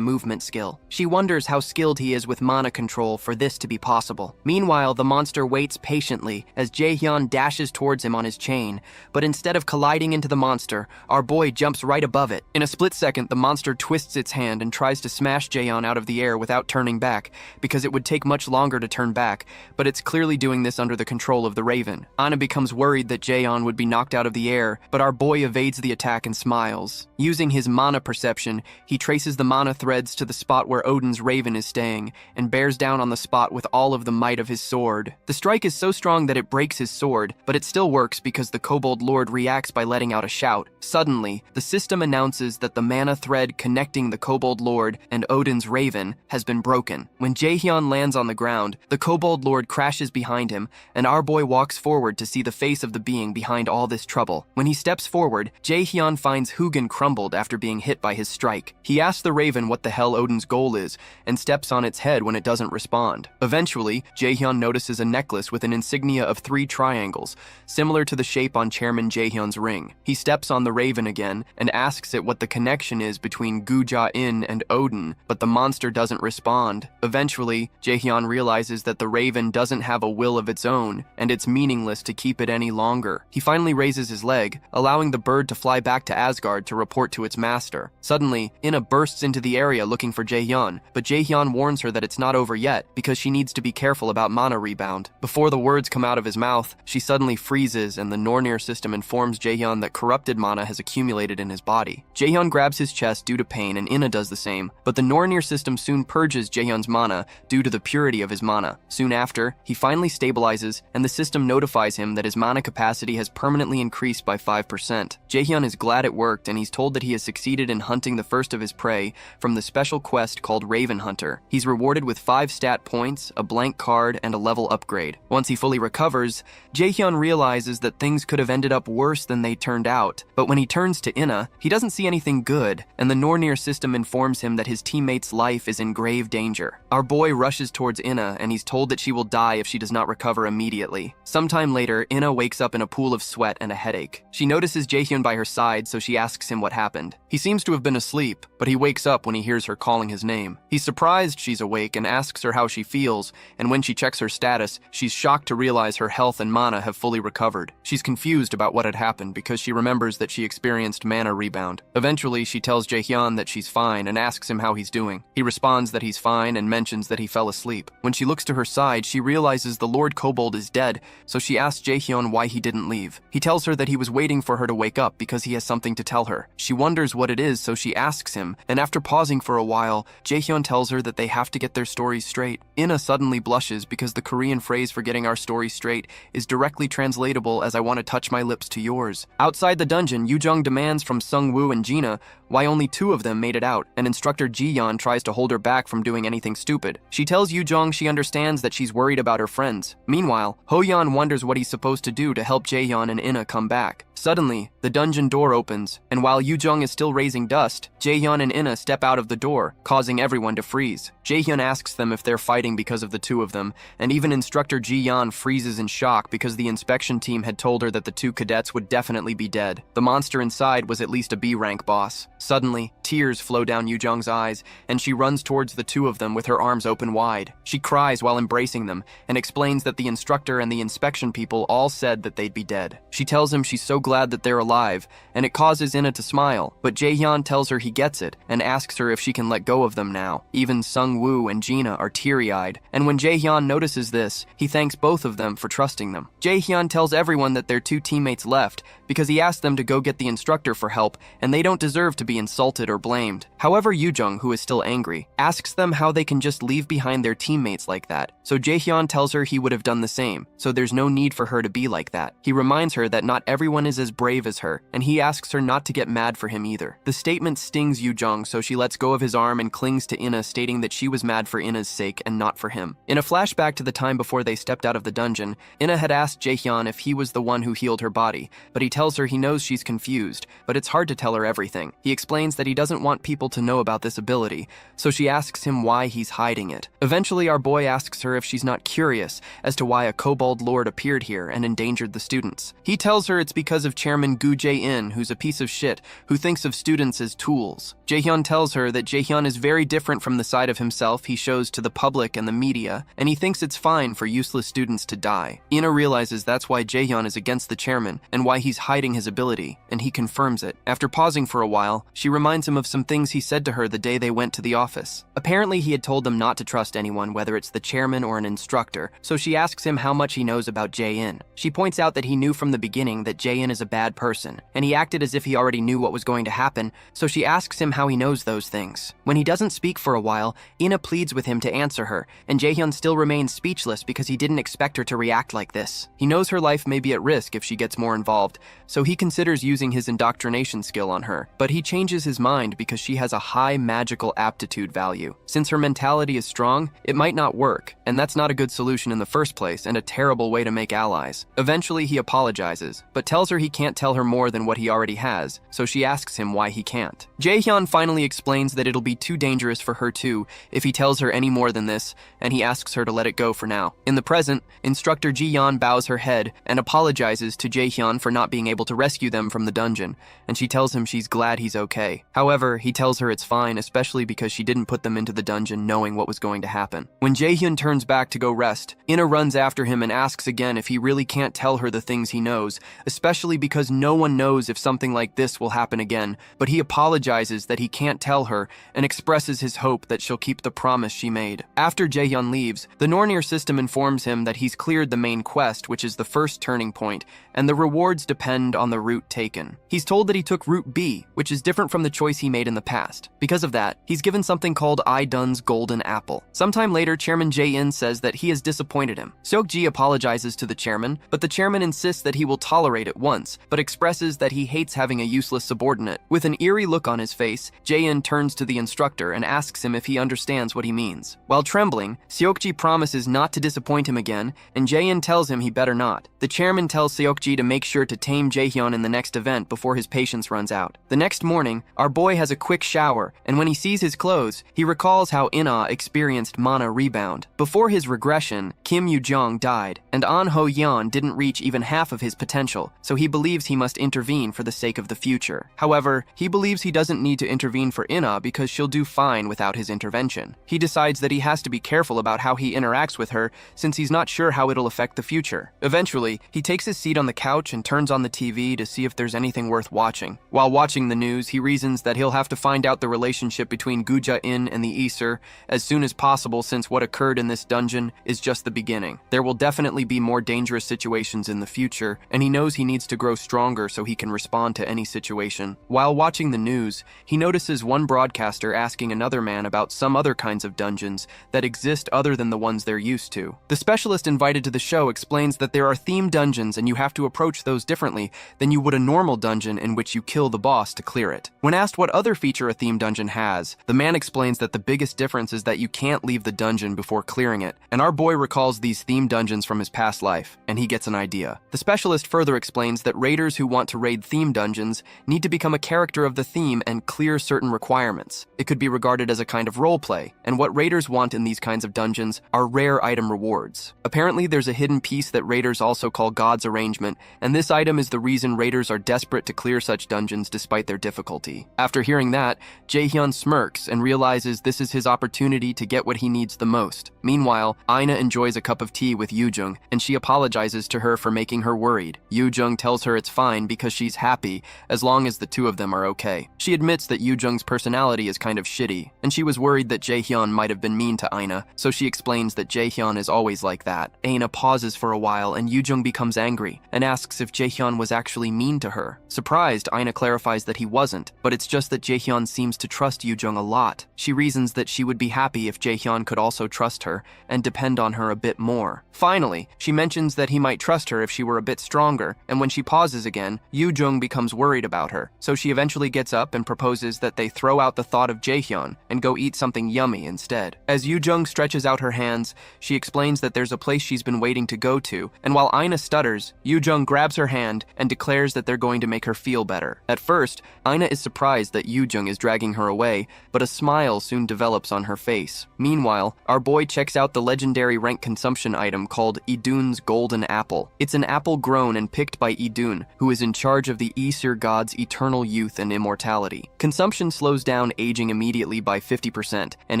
movement skill. She wonders how skilled he is with mana control for this to be possible. Meanwhile, the monster waits patiently as Jaehyun dashes towards him on his chain, but instead of colliding into the monster, our boy jumps right above it. In a split second, the monster twists its hand and tries to smash Jaehyun out of the air without turning back, because it would take much longer to turn back, but it's clearly doing this under the control of the Raven. Aina becomes worried that Jaehyun would be knocked out of the air, but our boy evades the attack and smiles. Using his mana perception, he traces the mana threads to the spot where Odin's Raven is staying, and bears down on the spot with all of the might of his sword. The strike is so strong that it breaks his sword, but it still works because the Kobold Lord reacts by letting out a shout. Suddenly, the system announces that the mana thread connecting the Kobold Lord and Odin's Raven has been broken. When Jaehyun lands on the ground, the Kobold Lord crashes behind him, and our boy walks forward to see the face of the being behind all this trouble. When he steps forward, Jaehyun finds Hugin crumbled after being hit by his strike. He asks the Raven what the hell Odin's goal is, and steps on its head when it doesn't respond. Eventually, Jaehyun notices a necklace with an insignia of 3 triangles, similar to the shape on Chairman Jaehyun's ring. He steps on the Raven again, and asks it what the connection is between Guja-in and Odin, but the monster doesn't respond. Eventually, Jaehyun realizes that the Raven doesn't have a will of its own, and it's meaningless to keep it any longer. He finally raises his leg, allowing the bird to fly back to Asgard to report to its master. Suddenly, Inna bursts into the area looking for Jaehyun, but Jaehyun warns her that it's not over yet, because she needs to be careful about mana rebound. Before the words come out of his mouth, she suddenly freezes, and the Nornir system informs Jaehyun that corrupted mana has accumulated in his body. Jaehyun grabs his chest due to pain, and Inna does the same, but the Nornir system soon purges Jaehyun's mana due to the purity of his mana. Soon after, he finally stabilizes, and the system notifies him that his mana capacity has permanently increased by 5%. Jaehyun is glad it worked, and he's told that he has succeeded in hunting the first of his prey from the special quest called Raven Hunter. He's rewarded with 5 stat points, a blank card, and a level upgrade. Once he fully recovers, Jaehyun realizes that things could have ended up worse than they turned out, but when he turns to Inna, he doesn't see anything good, and the Nornir system informs him that his teammate's life is in grave danger. Our boy rushes towards Inna, and he's told that she will die if she does not recover immediately. Sometime later, Inna wakes up in a pool of sweat and a headache. She notices Jaehyun by her side, so she asks him what happened. He seems to have been asleep, but he wakes up when he hears her calling his name. He's surprised she's awake and asks her how she feels, and when she checks her status, she's shocked to realize her health and mana have fully recovered. She's confused about what had happened because she remembers that she experienced mana rebound. Eventually, she tells Jaehyun that she's fine and asks him how he's doing. He responds that he's fine and mentions that he fell asleep. When she looks to her side, she realizes the Lord Kobold is dead, so she asks Jaehyun why he didn't leave. He tells her that he was waiting for her to wake up because he has something to tell her. She wonders what it is, so she asks him, and after pausing for a while, Jaehyun tells her that they have to get their stories straight. Inna suddenly blushes because the Korean phrase for getting our story straight is directly translatable as "I want to touch my lips to yours." Outside the dungeon, Yujong demands from Sung-woo and Gina why only 2 of them made it out, and instructor Ji-yeon tries to hold her back from doing anything stupid. She tells Yujong she understands that she's worried about her friends. Meanwhile, Ho-yeon wonders what he's supposed to do to help Jaehyun and Inna come back. Suddenly, the dungeon door opens, and while Yujong is still raising dust, Jaehyun and Inna step out of the door, causing everyone to freeze. Jaehyun asks them if they're fighting because of the two of them, and even Instructor Ji-yeon freezes in shock because the inspection team had told her that the two cadets would definitely be dead. The monster inside was at least a B-rank boss. Suddenly, tears flow down Yujong's eyes, and she runs towards the two of them with her arms open wide. She cries while embracing them, and explains that the instructor and the inspection people all said that they'd be dead. She tells him she's so glad that they're alive, and it causes Inna to smile, but Jaehyun tells her he gets it, and asks her if she can let go of them now. Even Sung-woo and Gina are teary-eyed, and when Jaehyun notices this, he thanks both of them for trusting them. Jaehyun tells everyone that their two teammates left, because he asked them to go get the instructor for help, and they don't deserve to be insulted or blamed. However, Yujong, who is still angry, asks them how they can just leave behind their teammates like that, so Jaehyun tells her he would have done the same, so there's no need for her to be like that. He reminds her that not everyone is as brave as her, and he asks her not to get mad for him either. The statement stings Yujong, so she lets go of his arm and clings to Inna, stating that she was mad for Inna's sake and not for him. In a flashback to the time before they stepped out of the dungeon, Inna had asked Jaehyun if he was the one who healed her body, but he tells her he knows she's confused, but it's hard to tell her everything. He explains that he doesn't want people to know about this ability, so she asks him why he's hiding it. Eventually, our boy asks her if she's not curious as to why a kobold lord appeared here and endangered the students. He tells her it's because of Chairman Gu Jae-in, who's a piece of shit, who thinks of students as tools. Jaehyun tells her that Jaehyun is very different from the side of himself he shows to the public and the media, and he thinks it's fine for useless students to die. Inna realizes that's why Jaehyun is against the chairman and why he's hiding his ability, and he confirms it. After pausing for a while, she reminds him of some things he said to her the day they went to the office. Apparently, he had told them not to trust anyone, whether it's the chairman or an instructor, so she asks him how much he knows about Jae-in. She points out that he knew from the beginning that Jae-in is a bad person, and he acted as if he already knew what was going to happen, so she asks him how he knows those things. When he doesn't speak for a while, Inna pleads with him to answer her, and Jaehyun still remains speechless because he didn't expect her to react like this. He knows her life may be at risk if she gets more involved, so he considers using his indoctrination skill on her, but he changes his mind because she has a high magical aptitude value. Since her mentality is strong, it might not work, and that's not a good solution in the first place and a terrible way to make allies. Eventually, he apologizes, but tells her he can't tell her more than what he already has, so she asks him why he can't. Jaehyun finally explains that it'll be too dangerous for her too if he tells her any more than this, and he asks her to let it go for now. In the present, Instructor Ji-yeon bows her head and apologizes to Jaehyun for not being able to rescue them from the dungeon, and she tells him she's glad he's okay. However, he tells her it's fine, especially because she didn't put them into the dungeon knowing what was going to happen. When Jaehyun turns back to go rest, Inna runs after him and asks again if he really can't tell her the things he knows, especially because no one knows if something like this will happen again, but he apologizes that he can't tell her and expresses his hope that she'll keep the promise she made. After Jaehyun leaves, the Nornir system informs him that he's cleared the main quest, which is the first turning point, and the rewards depend on the route taken. He's told that he took route B, which is different from the choice he made in the past. Because of that, he's given something called Dun's Golden Apple. Sometime later, Chairman Jae-in says that he has disappointed him. Seok-ji apologizes to the chairman, but the chairman insists that he will tolerate it once, but expresses that he hates having a useless subordinate. With an eerie look on his face, Jae-in turns to the instructor and asks him if he understands what he means. While trembling, Seok-ji promises not to disappoint him again, and Jae-in tells him he better not. The chairman tells Seok-ji to make sure to tame Jaehyun in the next event before his patience runs out. The next morning, our boy has a quick shower, and when he sees his clothes, he recalls how Inna experienced mana rebound. Before his regression, Kim Yoo-jong died, and An Ho-yeon didn't reach even half of his potential, so he believes he must intervene for the sake of the future. However, he believes he doesn't need to intervene for Inna because she'll do fine without his intervention. He decides that he has to be careful about how he interacts with her since he's not sure how it'll affect the future. Eventually, he takes his seat on the couch and turns on the TV to see if there's anything worth watching. While watching the news, he reasons that he'll have to find out the relationship between Gu Jae-in and the Aesir as soon as possible since what occurred in this dungeon is just the beginning. There will definitely be more dangerous situations in the future, and he knows he needs to grow stronger so he can respond to any situation. While watching the news, he notices one broadcaster asking another man about some other kinds of dungeons that exist other than the ones they're used to. The specialist invited to the show explains that there are themed dungeons and you have to approach those differently differently than you would a normal dungeon in which you kill the boss to clear it. When asked what other feature a theme dungeon has, the man explains that the biggest difference is that you can't leave the dungeon before clearing it, and our boy recalls these theme dungeons from his past life, and he gets an idea. The specialist further explains that raiders who want to raid theme dungeons need to become a character of the theme and clear certain requirements. It could be regarded as a kind of roleplay, and what raiders want in these kinds of dungeons are rare item rewards. Apparently, there's a hidden piece that raiders also call God's Arrangement, and this item is the reason raiders are desperate to clear such dungeons despite their difficulty. After hearing that, Jaehyun smirks and realizes this is his opportunity to get what he needs the most. Meanwhile, Aina enjoys a cup of tea with Yoo-jung, and she apologizes to her for making her worried. Yoo-jung tells her it's fine because she's happy as long as the two of them are okay. She admits that Yoo-jung's personality is kind of shitty, and she was worried that Jaehyun might have been mean to Aina, so she explains that Jaehyun is always like that. Aina pauses for a while, and Yoo-jung becomes angry and asks if Jaehyun was actually mean to her. Surprised, Aina clarifies that he wasn't, but it's just that Jaehyun seems to trust Yoo-jung a lot. She reasons that she would be happy if Jaehyun could also trust her and depend on her a bit more. Finally, she mentions that he might trust her if she were a bit stronger, and when she pauses again, Yoo-jung becomes worried about her, so she eventually gets up and proposes that they throw out the thought of Jaehyun and go eat something yummy instead. As Yoo-jung stretches out her hands, she explains that there's a place she's been waiting to go to, and while Aina stutters, Yoo-jung grabs her hand and declares that they're going to make her feel better. At first, Aina is surprised that Yoo-jung is dragging her away, but a smile soon develops on her face. Meanwhile, our boy checks out the legendary rank consumption item called Idun's Golden Apple. It's an apple grown and picked by Idun, who is in charge of the Aesir god's eternal youth and immortality. Consumption slows down aging immediately by 50% and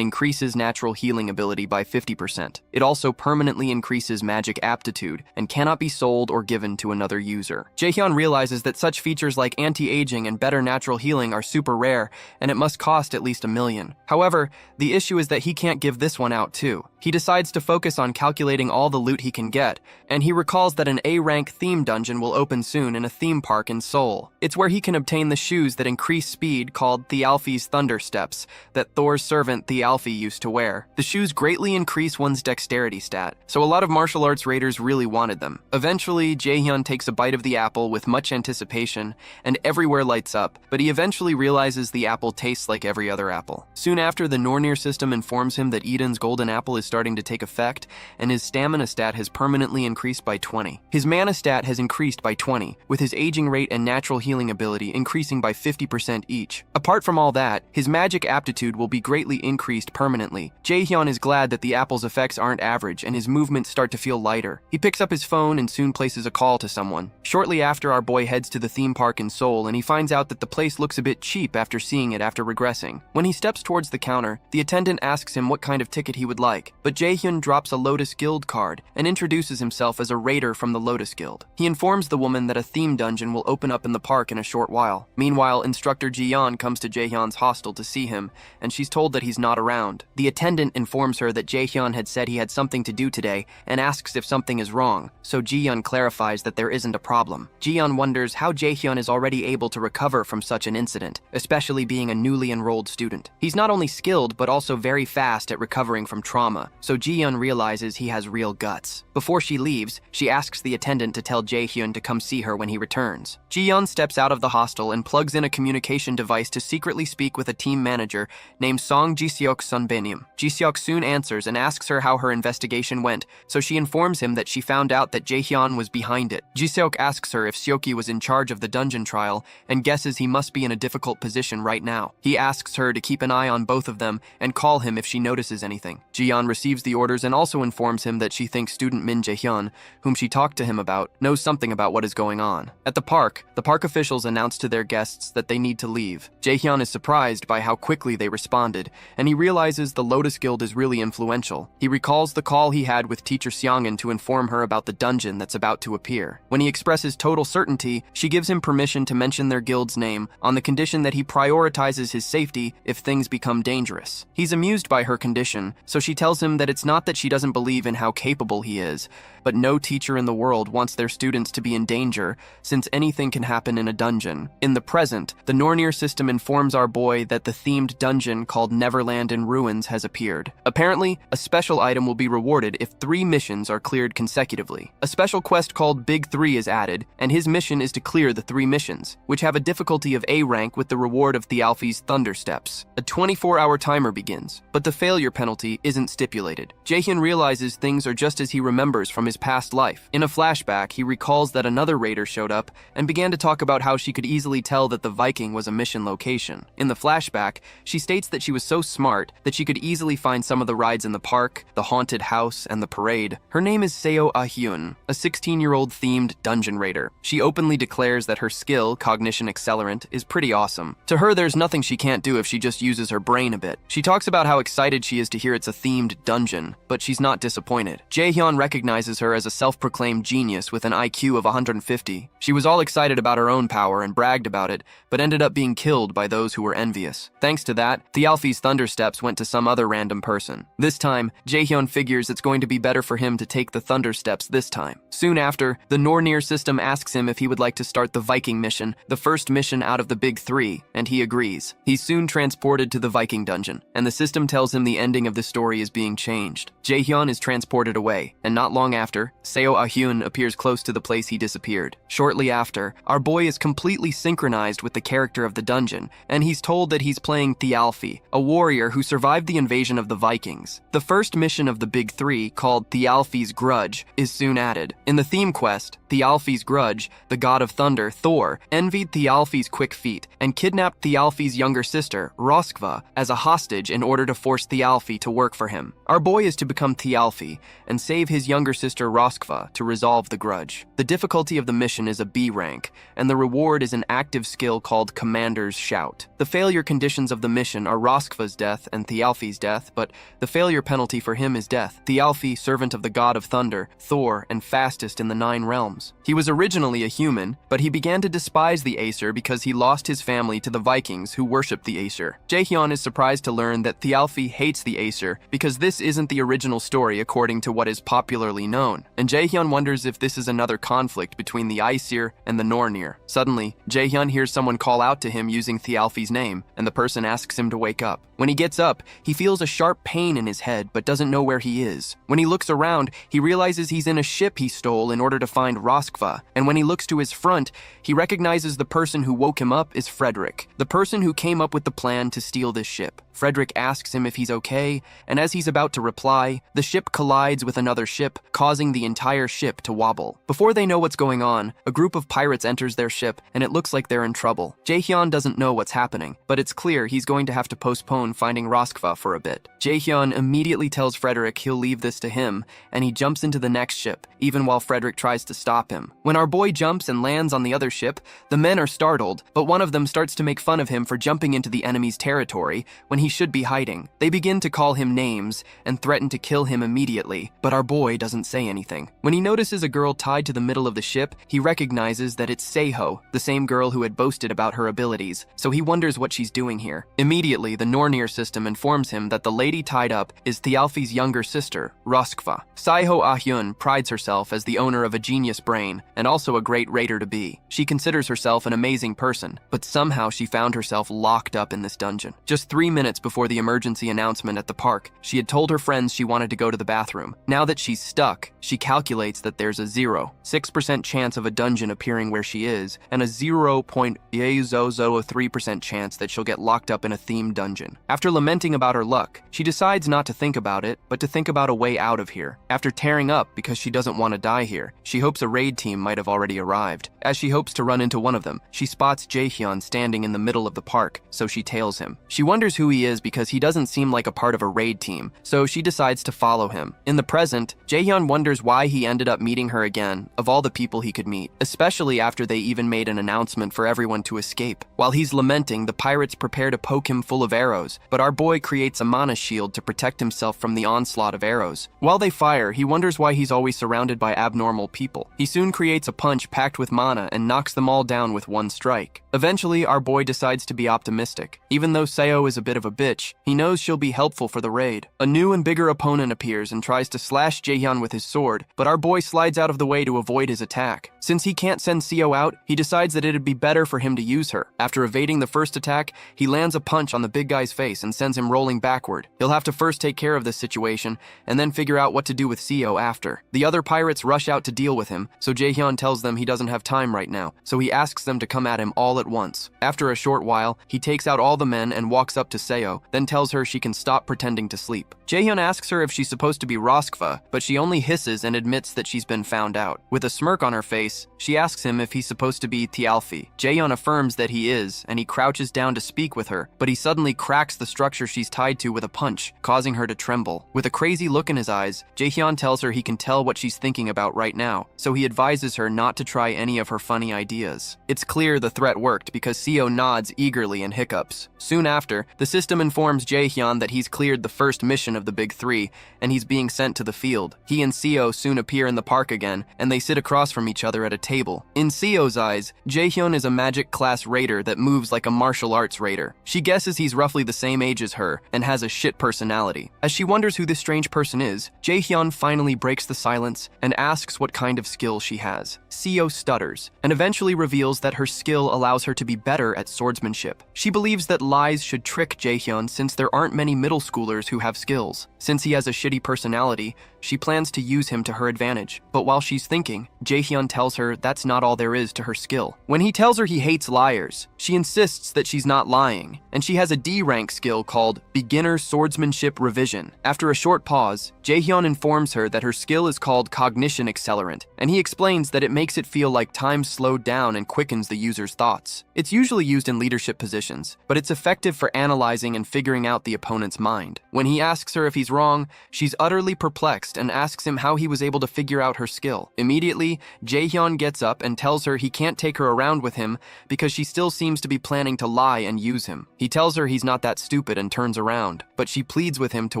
increases natural healing ability by 50%. It also permanently increases magic aptitude and cannot be sold or given to another user. Jaehyun realizes that such features like anti-aging and better natural healing are super rare, and it must cost at least $1 million. However, the issue is that he can't give this one out too. He decides to focus on calculating all the loot he can get, and he recalls that an A-rank theme dungeon will open soon in a theme park in Seoul. It's where he can obtain the shoes that increase speed called Thialfi's Thunder Steps that Thor's servant Thialfi used to wear. The shoes greatly increase one's dexterity stat, so a lot of martial arts raiders really wanted them. Eventually, Jaehyun takes a bite of the apple with much anticipation, and everywhere lights up, but he eventually realizes the apple tastes like every other apple. Soon after, the Nornir system informs him that Eden's golden apple is starting to take effect, and his stamina stat has permanently increased by 20. His mana stat has increased by 20, with his aging rate and natural healing ability increasing by 50% each. Apart from all that, his magic aptitude will be greatly increased permanently. Jaehyun is glad that the apple's effects aren't average, and his movements start to feel lighter. He picks up his phone and soon places a call to someone. Shortly after, our boy heads to the theme park in Seoul, and he finds out that the place looks a bit cheap after seeing it after regressing. When he steps towards the counter, the attendant asks him what kind of ticket he would like, but Jaehyun drops a Lotus Guild card and introduces himself as a raider from the Lotus Guild. He informs the woman that a theme dungeon will open up in the park in a short while. Meanwhile, instructor Jiyeon comes to Jaehyun's hostel to see him, and she's told that he's not around. The attendant informs her that Jaehyun had said he had something to do today and asks if something is wrong, so Jiyeon clarifies that there isn't a problem. Jiyeon wonders how Jaehyun is already able to recover from such an incident, especially being a newly enrolled student. He's not only skilled, but also very fast at recovering from trauma, so Jiyeon realizes he has real guts. Before she leaves, she asks the attendant to tell Jaehyun to come see her when he returns. Jiyeon steps out of the hostel and plugs in a communication device to secretly speak with a team manager named Song Jiseok Sunbenim. Jiseok soon answers and asks her how her investigation went, so she informs him that she found out that Jaehyun was behind it. Jiseok asks her if Seoki was in charge of the dungeon trial and guesses he must be in a difficult position right now. He asks her to keep an eye on both of them and call him if she notices anything. Jiyeon receives the orders and also informs him that she thinks student Min Jaehyun, whom she talked to him about, knows something about what is going on. At the park officials announce to their guests that they need to leave. Jaehyun is surprised by how quickly they responded, and he realizes the Lotus Guild is really influential. He recalls the call he had with teacher Seongin to inform her about the dungeon that's about to appear. When he expresses total certainty, she gives him permission to mention their guild's name on the condition that he prioritizes his safety if things become dangerous. He's amused by her condition, so she tells him that it's not that she doesn't believe in how capable he is, but no teacher in the world wants their students to be in danger, since anything can happen in a dungeon. In the present, the Nornir system informs our boy that the themed dungeon called Neverland in Ruins has appeared. Apparently, a special item will be rewarded if 3 missions are cleared consecutively. A special quest called Big 3 is added, and his mission is to clear the 3 missions, which have a difficulty of A rank with the reward of Thialfi's Thunder Steps. A 24-hour timer begins, but the failure penalty isn't stipulated. Jaehyun realizes things are just as he remembers from his past life. In a flashback, he recalls that another raider showed up and began to talk about how she could easily tell that the Viking was a mission location. In the flashback, she states that she was so smart that she could easily find some of the rides in the park, the haunted house, and the parade. Her name is Seo Ah-hyun, a 16-year-old themed dungeon raider. She openly declares that her skill, Cognition Accelerant, is pretty awesome. To her, there's nothing she can't do if she just uses her brain a bit. She talks about how excited she is to hear it's a themed dungeon, but she's not disappointed. Jaehyun recognizes her as a self-proclaimed genius with an IQ of 150. She was all excited about her own power and bragged about it, but ended up being killed by those who were envious. Thanks to that, Thialfi's Thunder Steps went to some other random person. This time, Jaehyun figures it's going to be better for him to take the Thunder Steps this time. Soon after, the Nornir system asks him if he would like to start the Viking mission, the first mission out of the big 3, and he agrees. He's soon transported to the Viking dungeon, and the system tells him the ending of the story is being changed. Jaehyun is transported away, and not long after, Seo Ah-hyun appears close to the place he disappeared. Shortly after, our boy is completely synchronized with the character of the dungeon, and he's told that he's playing Thialfi, a warrior who survived the invasion of the Vikings. The first mission of the Big 3, called Thialfi's Grudge, is soon added. In the theme quest, Thialfi's Grudge, the god of thunder, Thor, envied Thialfi's quick feet and kidnapped Thialfi's younger sister, Roskva, as a hostage in order to force Thialfi to work for him. Our boy is to become Thialfi and save his younger sister Roskva to resolve the grudge. The difficulty of the mission is a B rank, and the reward is an active skill called Commander's Shout. The failure conditions of the mission are Roskva's death and Thialfi's death, but the failure penalty for him is death. Thialfi, servant of the god of thunder, Thor, and fastest in the 9 realms. He was originally a human, but he began to despise the Aesir because he lost his family to the Vikings who worshipped the Aesir. Jaehyun is surprised to learn that Thialfi hates the Aesir because this isn't the original story according to what is popularly known, and Jaehyun wonders if this is another conflict between the Aesir and the Nornir. Suddenly, Jaehyun hears someone call out to him using Thialfi's name, and the person asks him to wake up. When he gets up, he feels a sharp pain in his head but doesn't know where he is. When he looks around, he realizes he's in a ship he stole in order to find Roskva, and when he looks to his front, he recognizes the person who woke him up is Frederick, the person who came up with the plan to steal this ship. Frederick asks him if he's okay, and as he's about to reply, the ship collides with another ship, causing the entire ship to wobble. Before they know what's going on, a group of pirates enters their ship, and it looks like they're in trouble. Jaehyun doesn't know what's happening, but it's clear he's going to have to postpone finding Roskva for a bit. Jaehyun immediately tells Frederick he'll leave this to him, and he jumps into the next ship, even while Frederick tries to stop him. When our boy jumps and lands on the other ship, the men are startled, but one of them starts to make fun of him for jumping into the enemy's territory when he should be hiding. They begin to call him names and threaten to kill him immediately, but our boy doesn't say anything. When he notices a girl tied to the middle of the ship, he recognizes that it's Seiho, the same girl who had boasted about her abilities, so he wonders what she's doing here. Immediately, the Nornir system informs him that the lady tied up is Thialfi's younger sister, Roskva. Seiho Ah-hyun prides herself as the owner of a genius brain and also a great raider-to-be. She considers herself an amazing person, but somehow she found herself locked up in this dungeon. Just 3 minutes before the emergency announcement at the park, she had told her friends she wanted to go to the bathroom. Now that she's stuck, she calculates that there's a 0.6% chance of a dungeon appearing where she is, and a 0.003% chance that she'll get locked up in a themed dungeon. After lamenting about her luck, she decides not to think about it, but to think about a way out of here. After tearing up because she doesn't want to die here, she hopes a raid team might have already arrived. As she hopes to run into one of them, she spots Jaehyun standing in the middle of the park, so she tails him. She wonders who he is because he doesn't seem like a part of a raid team, so she decides to follow him. In the present, Jaehyun wonders why he ended up meeting her again, of all the people he could meet, especially after they even made an announcement for everyone to escape. While he's lamenting, the pirates prepare to poke him full of arrows, but our boy creates a mana shield to protect himself from the onslaught of arrows. While they fire, he wonders why he's always surrounded by abnormal people. He soon creates a punch packed with mana and knocks them all down with one strike. Eventually, our boy decides to be optimistic. Even though Seo is a bit of a bitch, he knows she'll be helpful for the raid. A new and bigger opponent appears and tries to slash Jaehyun with his sword, but our boy slides out of the way to avoid his attack. Since he can't send Seo out, he decides that it'd be better for him to use her. After evading the first attack, he lands a punch on the big guy's face face and sends him rolling backward. He'll have to first take care of this situation and then figure out what to do with Seo after. The other pirates rush out to deal with him, so Jaehyun tells them he doesn't have time right now, so he asks them to come at him all at once. After a short while, he takes out all the men and walks up to Seo, then tells her she can stop pretending to sleep. Jaehyun asks her if she's supposed to be Roskva, but she only hisses and admits that she's been found out. With a smirk on her face, she asks him if he's supposed to be Tialfi. Jaehyun affirms that he is, and he crouches down to speak with her, but he suddenly cracks the structure she's tied to with a punch, causing her to tremble. With a crazy look in his eyes, Jaehyun tells her he can tell what she's thinking about right now, so he advises her not to try any of her funny ideas. It's clear the threat worked because Seo nods eagerly and hiccups. Soon after, the system informs Jaehyun that he's cleared the first mission of the Big Three, and he's being sent to the field. He and Seo soon appear in the park again, and they sit across from each other at a table. In Seo's eyes, Jaehyun is a magic class raider that moves like a martial arts raider. She guesses he's roughly the same age as her and has a shit personality. As she wonders who this strange person is, Jaehyun finally breaks the silence and asks what kind of skill she has. Seo stutters and eventually reveals that her skill allows her to be better at swordsmanship. She believes that lies should trick Jaehyun since there aren't many middle schoolers who have skills. Since he has a shitty personality, she plans to use him to her advantage. But while she's thinking, Jaehyun tells her that's not all there is to her skill. When he tells her he hates liars, she insists that she's not lying, and she has a D-rank skill called Beginner Swordsmanship Revision. After a short pause, Jaehyun informs her that her skill is called Cognition Accelerant, and he explains that it makes it feel like time slowed down and quickens the user's thoughts. It's usually used in leadership positions, but it's effective for analyzing and figuring out the opponent's mind. When he asks her if he's wrong, she's utterly perplexed and asks him how he was able to figure out her skill. Immediately, Jaehyun gets up and tells her he can't take her around with him because she still seems to be planning to lie and use him. He tells her he's not that stupid and turns around, but she pleads with him to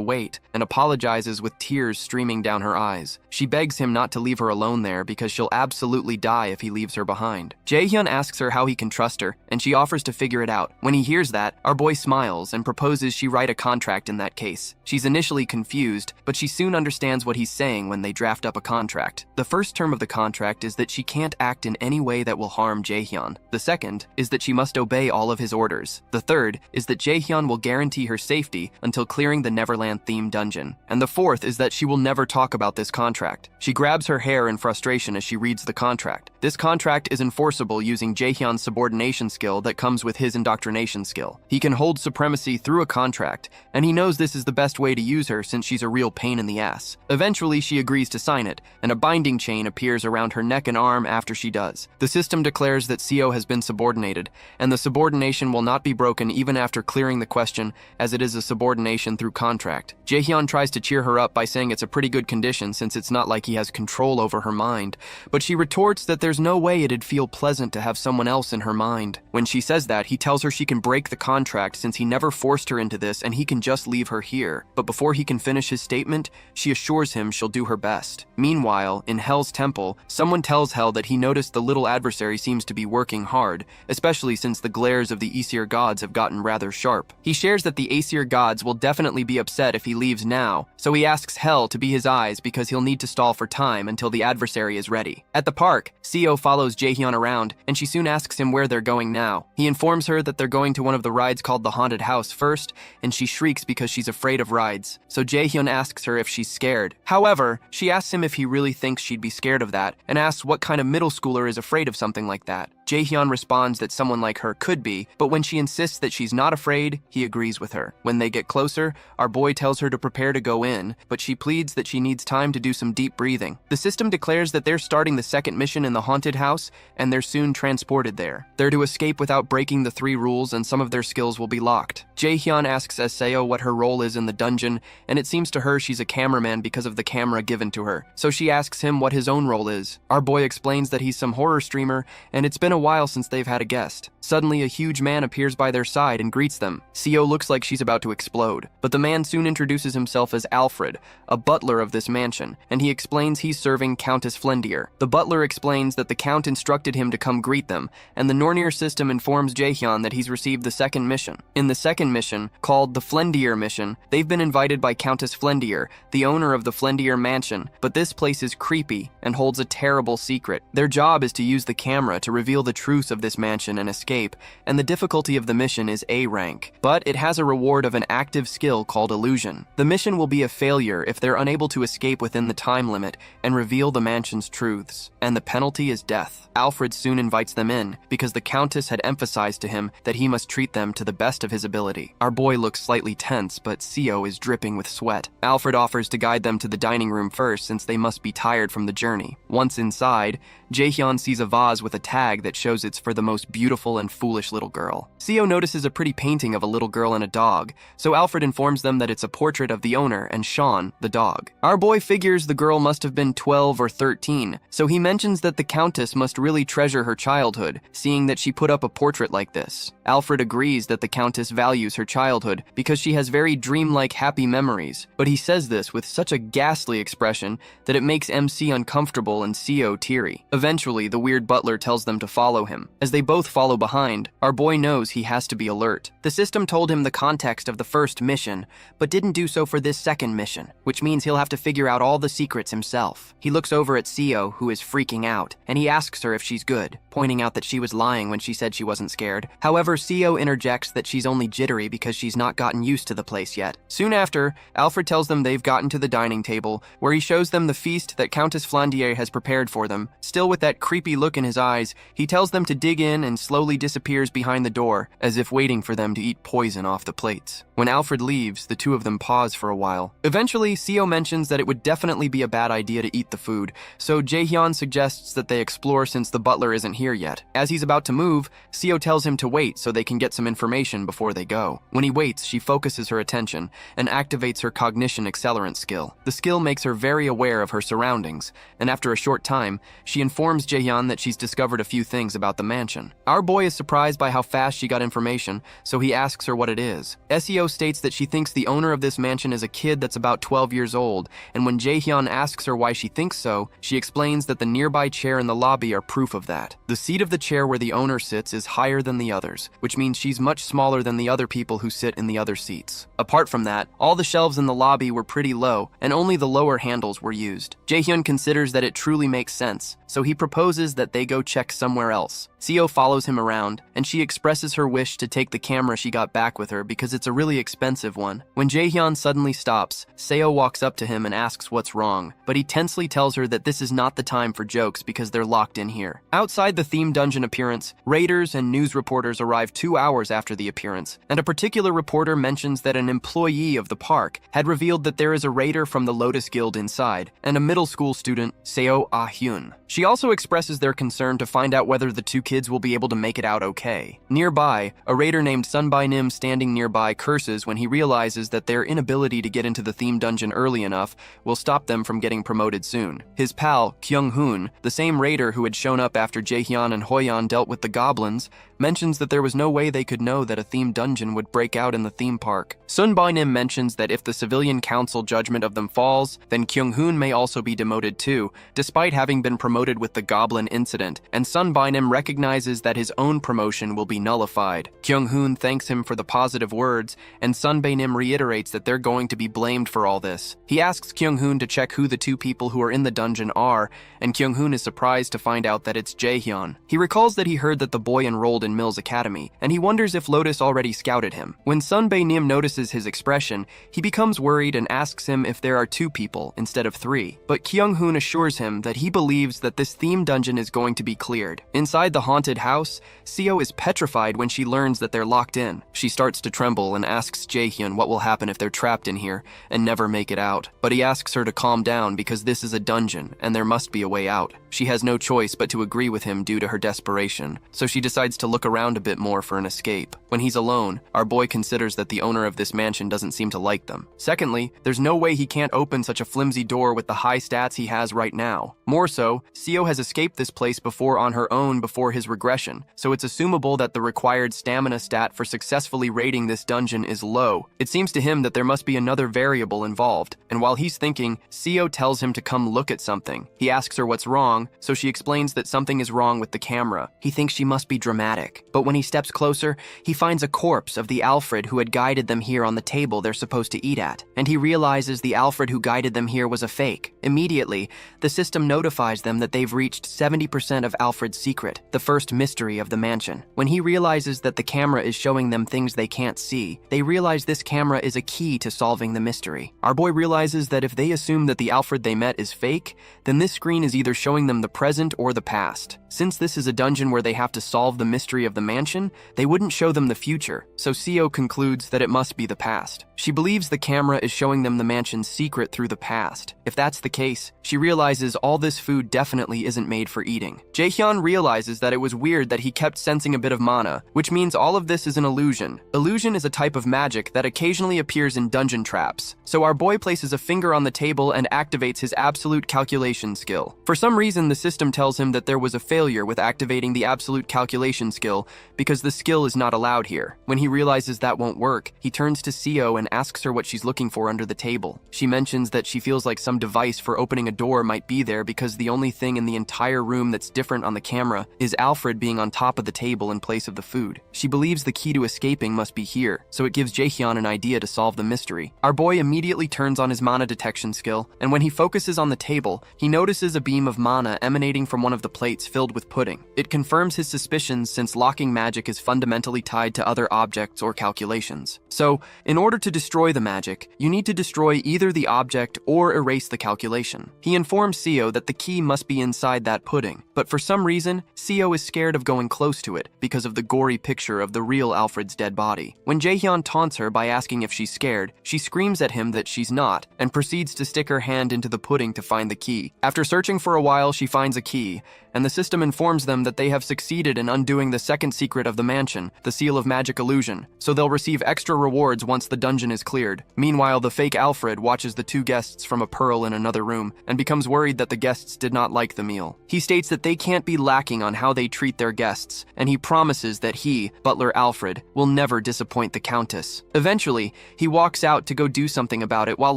wait and apologizes with tears streaming down her eyes. She begs him not to leave her alone there because she'll absolutely die if he leaves her behind. Jaehyun asks her how he can trust her, and she offers to figure it out. When he hears that, our boy smiles and proposes she write a contract in that case. She's initially confused, but she soon understands what he's saying when they draft up a contract. The first term of the contract is that she can't act in any way that will harm Jaehyun. The second is that she must obey all of his orders. The third is that Jaehyun will guarantee her safety until clearing the Neverland-themed dungeon. And the fourth is that she will never talk about this contract. She grabs her hair in frustration as she reads the contract. This contract is enforceable using Jaehyun's subordination skill that comes with his indoctrination skill. He can hold supremacy through a contract, and he knows this is the best way to use her since she's a real pain in the ass. Eventually, she agrees to sign it, and a binding chain appears around her neck and arm after she does. The system declares that Seo has been subordinated, and the subordination will not be broken even after clearing the question, as it is a subordination through contract. Jaehyun tries to cheer her up by saying it's a pretty good condition since it's not like he has control over her mind, but she retorts that there's no way it'd feel pleasant to have someone else in her mind. When she says that, he tells her she can break the contract since he never forced her into this and he can just leave her here. But before he can finish his statement, she assures him she'll do her best. Meanwhile, in Hell's temple, someone tells Hell that he noticed the little adversary seems to be working hard, especially since the glares of the Aesir gods have gotten rather sharp. He shares that the Aesir gods will definitely be upset if he leaves now, so he asks Hell to be his eyes because he'll need to stall for time until the adversary is ready. At the park, Seo follows Jaehyun around, and she soon asks him where they're going now. He informs her that they're going to one of the rides called the Haunted House first, and she shrieks because she's afraid of rides. So Jaehyun asks her if she's scared. However, she asks him if he really thinks she'd be scared of that, and asks what kind of middle schooler is afraid of something like that. Jaehyun responds that someone like her could be, but when she insists that she's not afraid, he agrees with her. When they get closer, our boy tells her to prepare to go in, but she pleads that she needs time to do some deep breathing. The system declares that they're starting the second mission in the haunted house, and they're soon transported there. They're to escape without breaking the 3 rules, and some of their skills will be locked. Jaehyun asks Seo what her role is in the dungeon, and it seems to her she's a cameraman because of the camera given to her. So she asks him what his own role is. Our boy explains that he's some horror streamer, and it's been a while since they've had a guest. Suddenly, a huge man appears by their side and greets them. Seo looks like she's about to explode, but the man soon introduces himself as Alfred, a butler of this mansion, and he explains he's serving Countess Flendir. The butler explains that the Count instructed him to come greet them, and the Nornir system informs Jaehyun that he's received the second mission. In the second mission, called the Flendir mission, they've been invited by Countess Flendir, the owner of the Flendir mansion, but this place is creepy and holds a terrible secret. Their job is to use the camera to reveal the truth of this mansion and escape escape, and the difficulty of the mission is A rank, but it has a reward of an active skill called illusion. The mission will be a failure if they're unable to escape within the time limit and reveal the mansion's truths, and the penalty is death. Alfred soon invites them in, because the Countess had emphasized to him that he must treat them to the best of his ability. Our boy looks slightly tense, but Seo is dripping with sweat. Alfred offers to guide them to the dining room first, since they must be tired from the journey. Once inside, Jaehyun sees a vase with a tag that shows it's for the most beautiful and foolish little girl. Seo notices a pretty painting of a little girl and a dog, so Alfred informs them that it's a portrait of the owner and Sean, the dog. Our boy figures the girl must have been 12 or 13, so he mentions that the Countess must really treasure her childhood, seeing that she put up a portrait like this. Alfred agrees that the Countess values her childhood because she has very dreamlike happy memories, but he says this with such a ghastly expression that it makes MC uncomfortable and Seo teary. Eventually, the weird butler tells them to follow him. As they both follow behind, our boy knows he has to be alert. The system told him the context of the first mission, but didn't do so for this second mission, which means he'll have to figure out all the secrets himself. He looks over at Seo, who is freaking out, and he asks her if she's good, pointing out that she was lying when she said she wasn't scared. However, Seo interjects that she's only jittery because she's not gotten used to the place yet. Soon after, Alfred tells them they've gotten to the dining table, where he shows them the feast that Countess Flandier has prepared for them. Still with that creepy look in his eyes, he tells them to dig in and slowly disappears behind the door, as if waiting for them to eat poison off the plates. When Alfred leaves, the two of them pause for a while. Eventually, Seo mentions that it would definitely be a bad idea to eat the food, so Jaehyun suggests that they explore since the butler isn't here yet. As he's about to move, Seo tells him to wait so they can get some information before they go. When he waits, she focuses her attention and activates her cognition accelerant skill. The skill makes her very aware of her surroundings, and after a short time, she informs Jaehyun that she's discovered a few things about the mansion. Our boy is surprised by how fast she got information, so he asks her what it is. Seo states that she thinks the owner of this mansion is a kid that's about 12 years old, and when Jaehyun asks her why she thinks so, she explains that the nearby chair in the lobby are proof of that. The seat of the chair where the owner sits is higher than the others, which means she's much smaller than the other people who sit in the other seats. Apart from that, all the shelves in the lobby were pretty low, and only the lower handles were used. Jaehyun considers that it truly makes sense, so he proposes that they go check somewhere else. Seo follows him around, and she expresses her wish to take the camera she got back with her because it's a really expensive one. When Jaehyun suddenly stops, Seo walks up to him and asks what's wrong, but he tensely tells her that this is not the time for jokes because they're locked in here. Outside the theme dungeon appearance, raiders and news reporters arrive 2 hours after the appearance, and a particular reporter mentions that an employee of the park had revealed that there is a raider from the Lotus Guild inside, and a middle school student, Seo Ah-hyun. She also expresses their concern to find out whether the two kids will be able to make it out okay. Nearby, a raider named Sunbai Nim standing nearby curses when he realizes that their inability to get into the theme dungeon early enough will stop them from getting promoted soon. His pal, Kyung-hoon, the same raider who had shown up after Jaehyun and Hoyeon dealt with the goblins, mentions that there was no way they could know that a theme dungeon would break out in the theme park. Sunbai Nim mentions that if the civilian council judgment of them falls, then Kyung-hoon may also be demoted too, despite having been promoted with the goblin incident, and Sunbai Nim recognizes that his own promotion will be nullified. Kyung-hoon thanks him for the positive words, and Sunbai Nim reiterates that they're going to be blamed for all this. He asks Kyung-hoon to check who the two people who are in the dungeon are, and Kyung-hoon is surprised to find out that it's Jaehyun. He recalls that he heard that the boy enrolled in Mills Academy, and he wonders if Lotus already scouted him. When Sunbai Nim notices his expression, he becomes worried and asks him if there are 2 people instead of 3, but Kyung-hoon assures him that he believes that this theme dungeon is going to be cleared. Inside the haunted house, Seo is petrified when she learns that they're locked in. She starts to tremble and asks Jaehyun what will happen if they're trapped in here and never make it out, but he asks her to calm down because this is a dungeon and there must be a way out. She has no choice but to agree with him due to her desperation, so she decides to look around a bit more for an escape. When he's alone, our boy considers that the owner of this mansion doesn't seem to like them. Secondly, there's no way he can't open such a flimsy door with the high stats he has right now. More so, Seo has escaped this place before on her own before his regression, so it's assumable that the required stamina stat for successfully raiding this dungeon is low. It seems to him that there must be another variable involved, and while he's thinking, Seo tells him to come look at something. He asks her what's wrong, so she explains that something is wrong with the camera. He thinks she must be dramatic. But when he steps closer, he finds a corpse of the Alfred who had guided them here on the table they're supposed to eat at. And he realizes the Alfred who guided them here was a fake. Immediately, the system notifies them that they've reached 70% of Alfred's secret, the first mystery of the mansion. When he realizes that the camera is showing them things they can't see, they realize this camera is a key to solving the mystery. Our boy realizes that if they assume that the Alfred they met is fake, then this screen is either showing them the present or the past. Since this is a dungeon where they have to solve the mystery of the mansion, they wouldn't show them the future, so Seo concludes that it must be the past. She believes the camera is showing them the mansion's secret through the past. If that's the case, she realizes all this food definitely isn't made for eating. Jaehyun realizes that it was weird that he kept sensing a bit of mana, which means all of this is an illusion. Illusion is a type of magic that occasionally appears in dungeon traps, so our boy places a finger on the table and activates his absolute calculation skill. For some reason, the system tells him that there was a failure with activating the absolute calculation skill because the skill is not allowed here. When he realizes that won't work, he turns to Seo and asks her what she's looking for under the table. She mentions that she feels like some device for opening a door might be there because the only thing in the entire room that's different on the camera is Alfred being on top of the table in place of the food. She believes the key to escaping must be here, so it gives Jaehyun an idea to solve the mystery. Our boy immediately turns on his mana detection skill, and when he focuses on the table, he notices a beam of mana emanating from one of the plates filled with pudding. It confirms his suspicions since locking magic is fundamentally tied to other objects or calculations. So, in order to destroy the magic, you need to destroy either the object or erase the calculation. He informs Seo that the key must be inside that pudding, but for some reason, Seo is scared of going close to it because of the gory picture of the real Alfred's dead body. When Jaehyun taunts her by asking if she's scared, she screams at him that she's not and proceeds to stick her hand into the pudding to find the key. After searching for a while, she finds a key, and the system informs them that they have succeeded in undoing the second secret of the mansion, the Seal of Magic Illusion, so they'll receive extra rewards once the dungeon is cleared. Meanwhile, the fake Alfred watches the two guests from a pearl in another room and becomes worried that the guests did not like the meal. He states that they can't be lacking on how they treat their guests, and he promises that he, Butler Alfred, will never disappoint the Countess. Eventually, he walks out to go do something about it while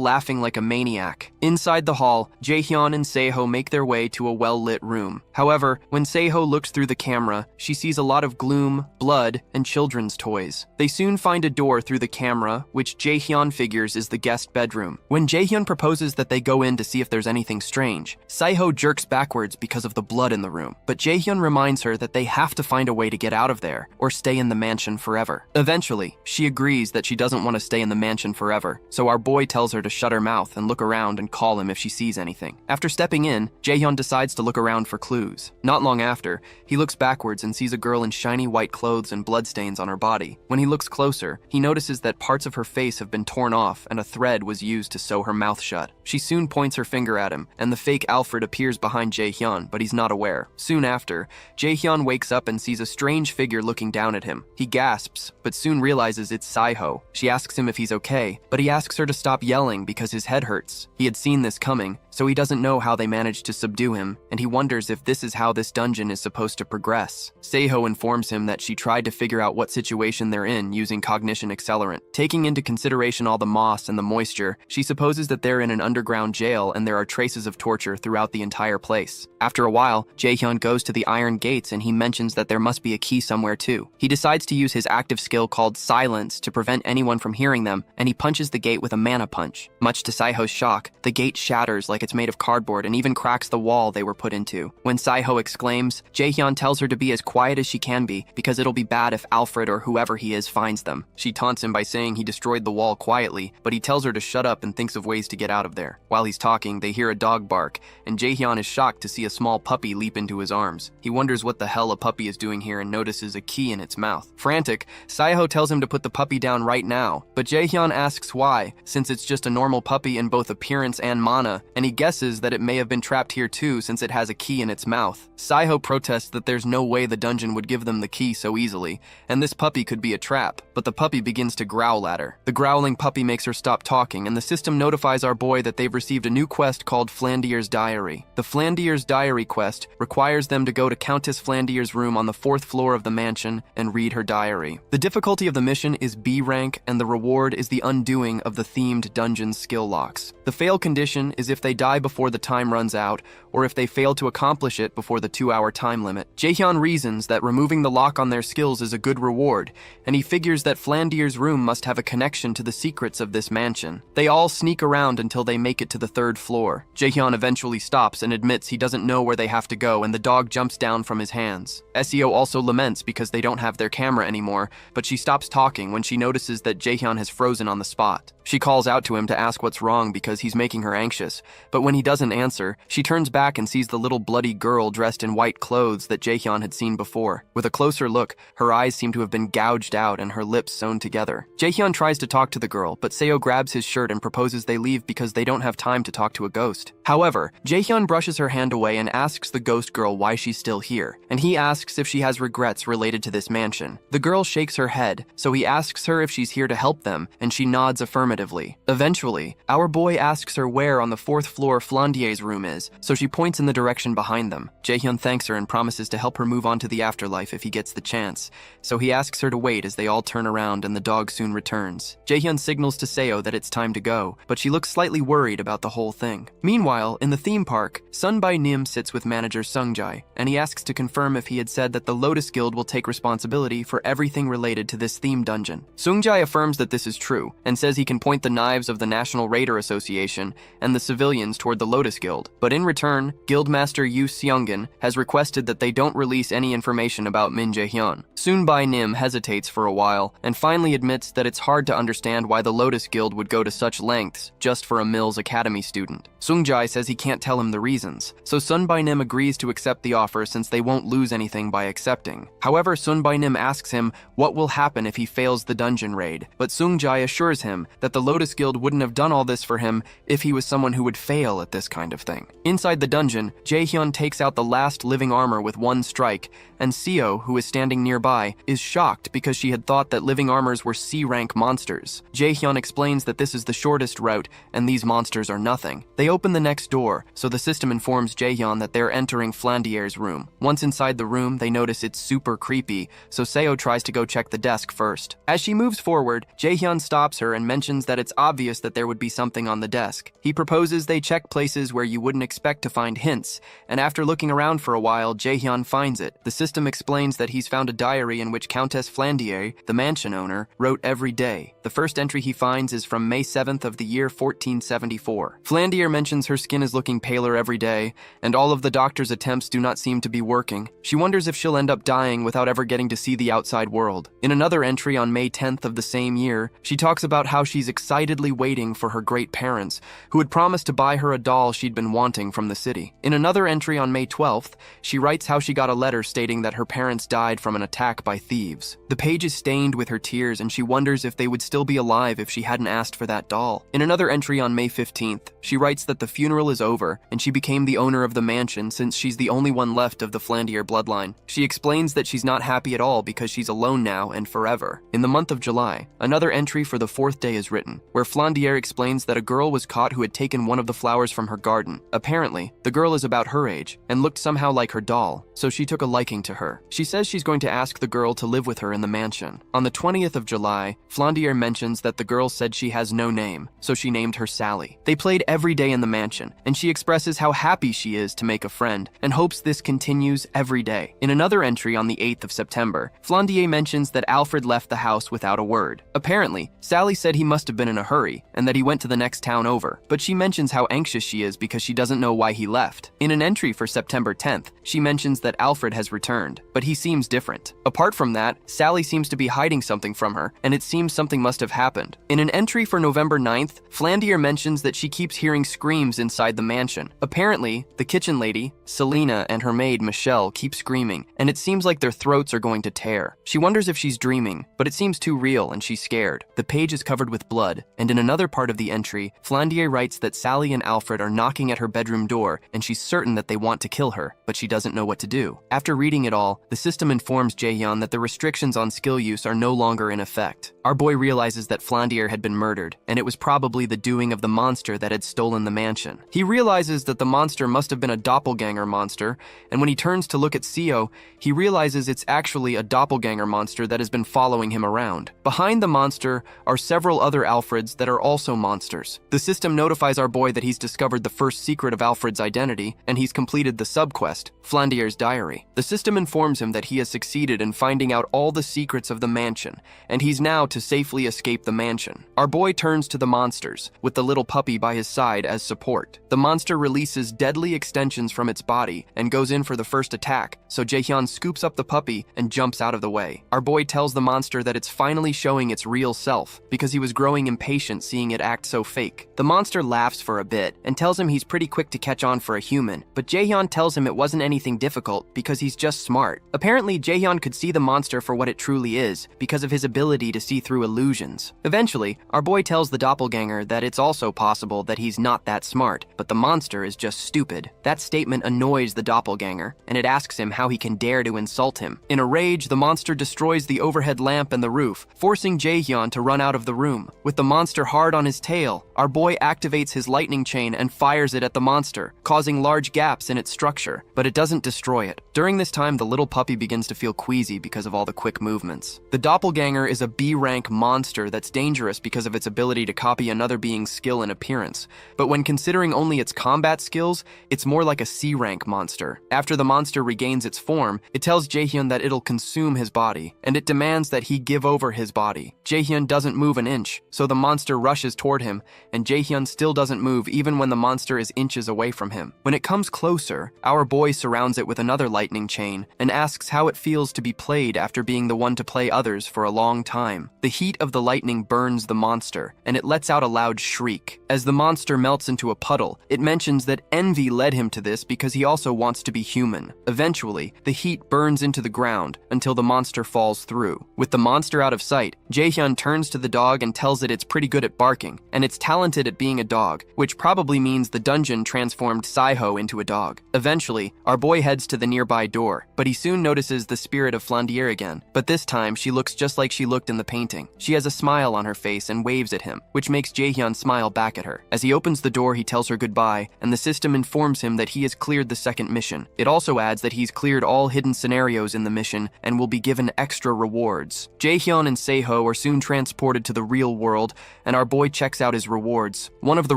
laughing like a maniac. Inside the hall, Jaehyun and Seo make their way to a well-lit room. However, when Seo looks through the camera, she sees a lot of gloom, blood, and children's toys. They soon find a door through the camera, which Jaehyun figures is the guest bedroom. When Jaehyun proposes that they go in to see if there's anything strange, Seo jerks backwards because of the blood in the room, but Jaehyun reminds her that they have to find a way to get out of there or stay in the mansion forever. Eventually, she agrees that she doesn't want to stay in the mansion forever, so our boy tells her to shut her mouth and look around and call him if she sees anything. After stepping in, Jaehyun decides to look around for clues. Not long after, he looks backwards and sees a girl in shiny white clothes and bloodstains on her body. When he looks closer, he notices that parts of her face have been torn off and a thread was used to sew her mouth shut. She soon points her finger at him, and the fake Alfred appears behind Jaehyun, but he's not aware. Soon after, Jaehyun wakes up and sees a strange figure looking down at him. He gasps, but soon realizes it's Seo. She asks him if he's okay, but he asks her to stop yelling because his head hurts. He had seen this coming, so he doesn't know how they managed to subdue him, and he wonders if this is how this dungeon is supposed to progress. Seo informs him that she tried to figure out what situation they're in using cognition accelerant. Taking into consideration all the moss and the moisture, she supposes that they're in an underground jail and there are traces of torture throughout the entire place. After a while, Jaehyun goes to the iron gates and he mentions that there must be a key somewhere too. He decides to use his active skill called Silence to prevent anyone from hearing them, and he punches the gate with a mana punch. Much to Seo's shock, the gate shatters like it's made of cardboard and even cracks the wall they were put into. When Seo exclaims, Jaehyun tells her to be as quiet as she can be because it'll be bad if Alfred or whoever he is finds them. She taunts him by saying he destroyed the wall quietly, but he tells her to shut up and thinks of ways to get out of there. While he's talking, they hear a dog bark, and Jaehyun is shocked to see a small puppy leap into his arms. He wonders what the hell a puppy is doing here and notices a key in its mouth. Frantic, Seo tells him to put the puppy down right now, but Jaehyun asks why, since it's just a normal puppy in both appearance and mana, and he guesses that it may have been trapped here too since it has a key in its mouth. Seo protests that there's no way the dungeon would give them the key so easily, and this puppy could be a trap, but the puppy begins to growl at her. The growling puppy makes her stop talking, and the system notifies our boy that they've received a new quest called Flandier's Diary. The Flandier's Diary quest requires them to go to Countess Flandier's room on the 4th floor of the mansion and read her diary. The difficulty of the mission is B rank, and the reward is the undoing of the themed dungeon skill locks. The fail condition is if they die die before the time runs out, or if they fail to accomplish it before the 2-hour time limit. Jaehyun reasons that removing the lock on their skills is a good reward, and he figures that Flandier's room must have a connection to the secrets of this mansion. They all sneak around until they make it to the 3rd floor. Jaehyun eventually stops and admits he doesn't know where they have to go, and the dog jumps down from his hands. SEO also laments because they don't have their camera anymore, but she stops talking when she notices that Jaehyun has frozen on the spot. She calls out to him to ask what's wrong because he's making her anxious, but when he doesn't answer, she turns back and sees the little bloody girl dressed in white clothes that Jaehyun had seen before. With a closer look, her eyes seem to have been gouged out and her lips sewn together. Jaehyun tries to talk to the girl, but Seo grabs his shirt and proposes they leave because they don't have time to talk to a ghost. However, Jaehyun brushes her hand away and asks the ghost girl why she's still here, and he asks if she has regrets related to this mansion. The girl shakes her head, so he asks her if she's here to help them, and she nods affirmatively. Eventually, our boy asks her where on the 4th floor Flandier's room is, so she points in the direction behind them. Jaehyun thanks her and promises to help her move on to the afterlife if he gets the chance, so he asks her to wait as they all turn around and the dog soon returns. Jaehyun signals to Seo that it's time to go, but she looks slightly worried about the whole thing. Meanwhile, in the theme park, Sunbae Nim sits with manager Sungjae, and he asks to confirm if he had said that the Lotus Guild will take responsibility for everything related to this theme dungeon. Sungjae affirms that this is true, and says he can point the knives of the National Raider Association and the civilians toward the Lotus Guild, but in return, Guildmaster Yu Seungin has requested that they don't release any information about Min Jae-hyun. Sunbae Nim hesitates for a while, and finally admits that it's hard to understand why the Lotus Guild would go to such lengths just for a Mills Academy student. Sungjae says he can't tell him the reasons, so Sunbae Nim agrees to accept the offer since they won't lose anything by accepting. However, Sunbae Nim asks him what will happen if he fails the dungeon raid, but Sungjae assures him that the Lotus Guild wouldn't have done all this for him if he was someone who would fail at this kind of thing. Inside the dungeon, Jaehyun takes out the last living armor with one strike, and Seo, who is standing nearby, is shocked because she had thought that living armors were C-rank monsters. Jaehyun explains that this is the shortest route, and these monsters are nothing. They open the next door, so the system informs Jaehyun that they're entering Flandier's room. Once inside the room, they notice it's super creepy, so Seo tries to go check the desk first. As she moves forward, Jaehyun stops her and mentions that it's obvious that there would be something on the desk. He proposes they check places where you wouldn't expect to find hints, and after looking around for a while, Jaehyun finds it. The system explains that he's found a diary in which Countess Flandier, the mansion owner, wrote every day. The first entry he finds is from May 7th of the year 1474. Flandier mentions her skin is looking paler every day, and all of the doctor's attempts do not seem to be working. She wonders if she'll end up dying without ever getting to see the outside world. In another entry on May 10th of the same year, she talks about how she's excitedly waiting for her great parents, who had promised to buy her a doll she'd been wanting from the city. In another entry on May 12th, she writes how she got a letter stating that her parents died from an attack by thieves. The page is stained with her tears, and she wonders if they would still be alive if she hadn't asked for that doll. In another entry on May 15th, she writes that the funeral is over, and she became the owner of the mansion since she's the only one left of the Flandier bloodline. She explains that she's not happy at all because she's alone now and forever. In the month of July, another entry for the 4th day is written, where Flandier explains that a girl was caught who had taken one of the flowers from her garden. Apparently, the girl is about her age and looked somehow like her doll, so she took a liking to her. She says she's going to ask the girl to live with her in the mansion. On the 20th of July, Flandier mentions that the girl said she has no name, so she named her Sally. They played every day in the mansion, and she expresses how happy she is to make a friend and hopes this continues every day. In another entry on the 8th of September, Flandier mentions that Alfred left the house without a word. Apparently, Sally said he must have been in a hurry and that he went to the next town over, but she mentions how anxious she is because she doesn't know why he left. In an entry for September 10th, she mentions that Alfred has returned, but he seems different. Apart from that, Sally seems to be hiding something from her, and it seems something must have happened. In an entry for November 9th, Flandier mentions that she keeps hearing screams inside the mansion. Apparently, the kitchen lady, Selena, and her maid, Michelle, keep screaming, and it seems like their throats are going to tear. She wonders if she's dreaming, but it seems too real and she's scared. The page is covered with blood, and in another part of the entry, Flandier writes that Sally and Alfred are knocking at her bedroom door, and she's certain that they want to kill her, but she doesn't doesn't know what to do. After reading it all, the system informs Jaehyun that the restrictions on skill use are no longer in effect. Our boy realizes that Flandier had been murdered, and it was probably the doing of the monster that had stolen the mansion. He realizes that the monster must have been a doppelganger monster, and when he turns to look at Seo, he realizes it's actually a doppelganger monster that has been following him around. Behind the monster are several other Alfreds that are also monsters. The system notifies our boy that he's discovered the first secret of Alfred's identity, and he's completed the subquest, Flandier's Diary. The system informs him that he has succeeded in finding out all the secrets of the mansion, and he's now to safely escape the mansion. Our boy turns to the monsters, with the little puppy by his side as support. The monster releases deadly extensions from its body and goes in for the first attack, so Jaehyun scoops up the puppy and jumps out of the way. Our boy tells the monster that it's finally showing its real self, because he was growing impatient seeing it act so fake. The monster laughs for a bit and tells him he's pretty quick to catch on for a human, but Jaehyun tells him it wasn't anything difficult because he's just smart. Apparently, Jaehyun could see the monster for what it truly is because of his ability to see through illusions. Eventually, our boy tells the doppelganger that it's also possible that he's not that smart, but the monster is just stupid. That statement annoys the doppelganger, and it asks him how he can dare to insult him. In a rage, the monster destroys the overhead lamp and the roof, forcing Jaehyun to run out of the room. With the monster hard on his tail, our boy activates his lightning chain and fires it at the monster, causing large gaps in its structure, but it doesn't destroy it. During this time, the little puppy begins to feel queasy because of all the quick movements. The doppelganger is a B-rank monster that's dangerous because of its ability to copy another being's skill and appearance, but when considering only its combat skills, it's more like a C-rank monster. After the monster regains its form, it tells Jaehyun that it'll consume his body, and it demands that he give over his body. Jaehyun doesn't move an inch, so the monster rushes toward him, and Jaehyun still doesn't move even when the monster is inches away from him. When it comes closer, our boy surrounds it with another lightning chain and asks how it feels to be played after being the one to play others for a long time. The heat of the lightning burns the monster, and it lets out a loud shriek. As the monster melts into a puddle, it mentions that envy led him to this because he also wants to be human. Eventually, the heat burns into the ground until the monster falls through. With the monster out of sight, Jaehyun turns to the dog and tells it it's pretty good at barking, and it's talented at being a dog, which probably means the dungeon transformed Saiho into a dog. Eventually, our boy heads to the nearby door, but he soon notices the spirit of Flandier again. But this time, she looks just like she looked in the painting. She has a smile on her face and waves at him, which makes Jaehyun smile back at her. As he opens the door, he tells her goodbye, and the system informs him that he has cleared the second mission. It also adds that he's cleared all hidden scenarios in the mission and will be given extra rewards. Jaehyun and Seiho are soon transported to the real world, and our boy checks out his rewards. One of the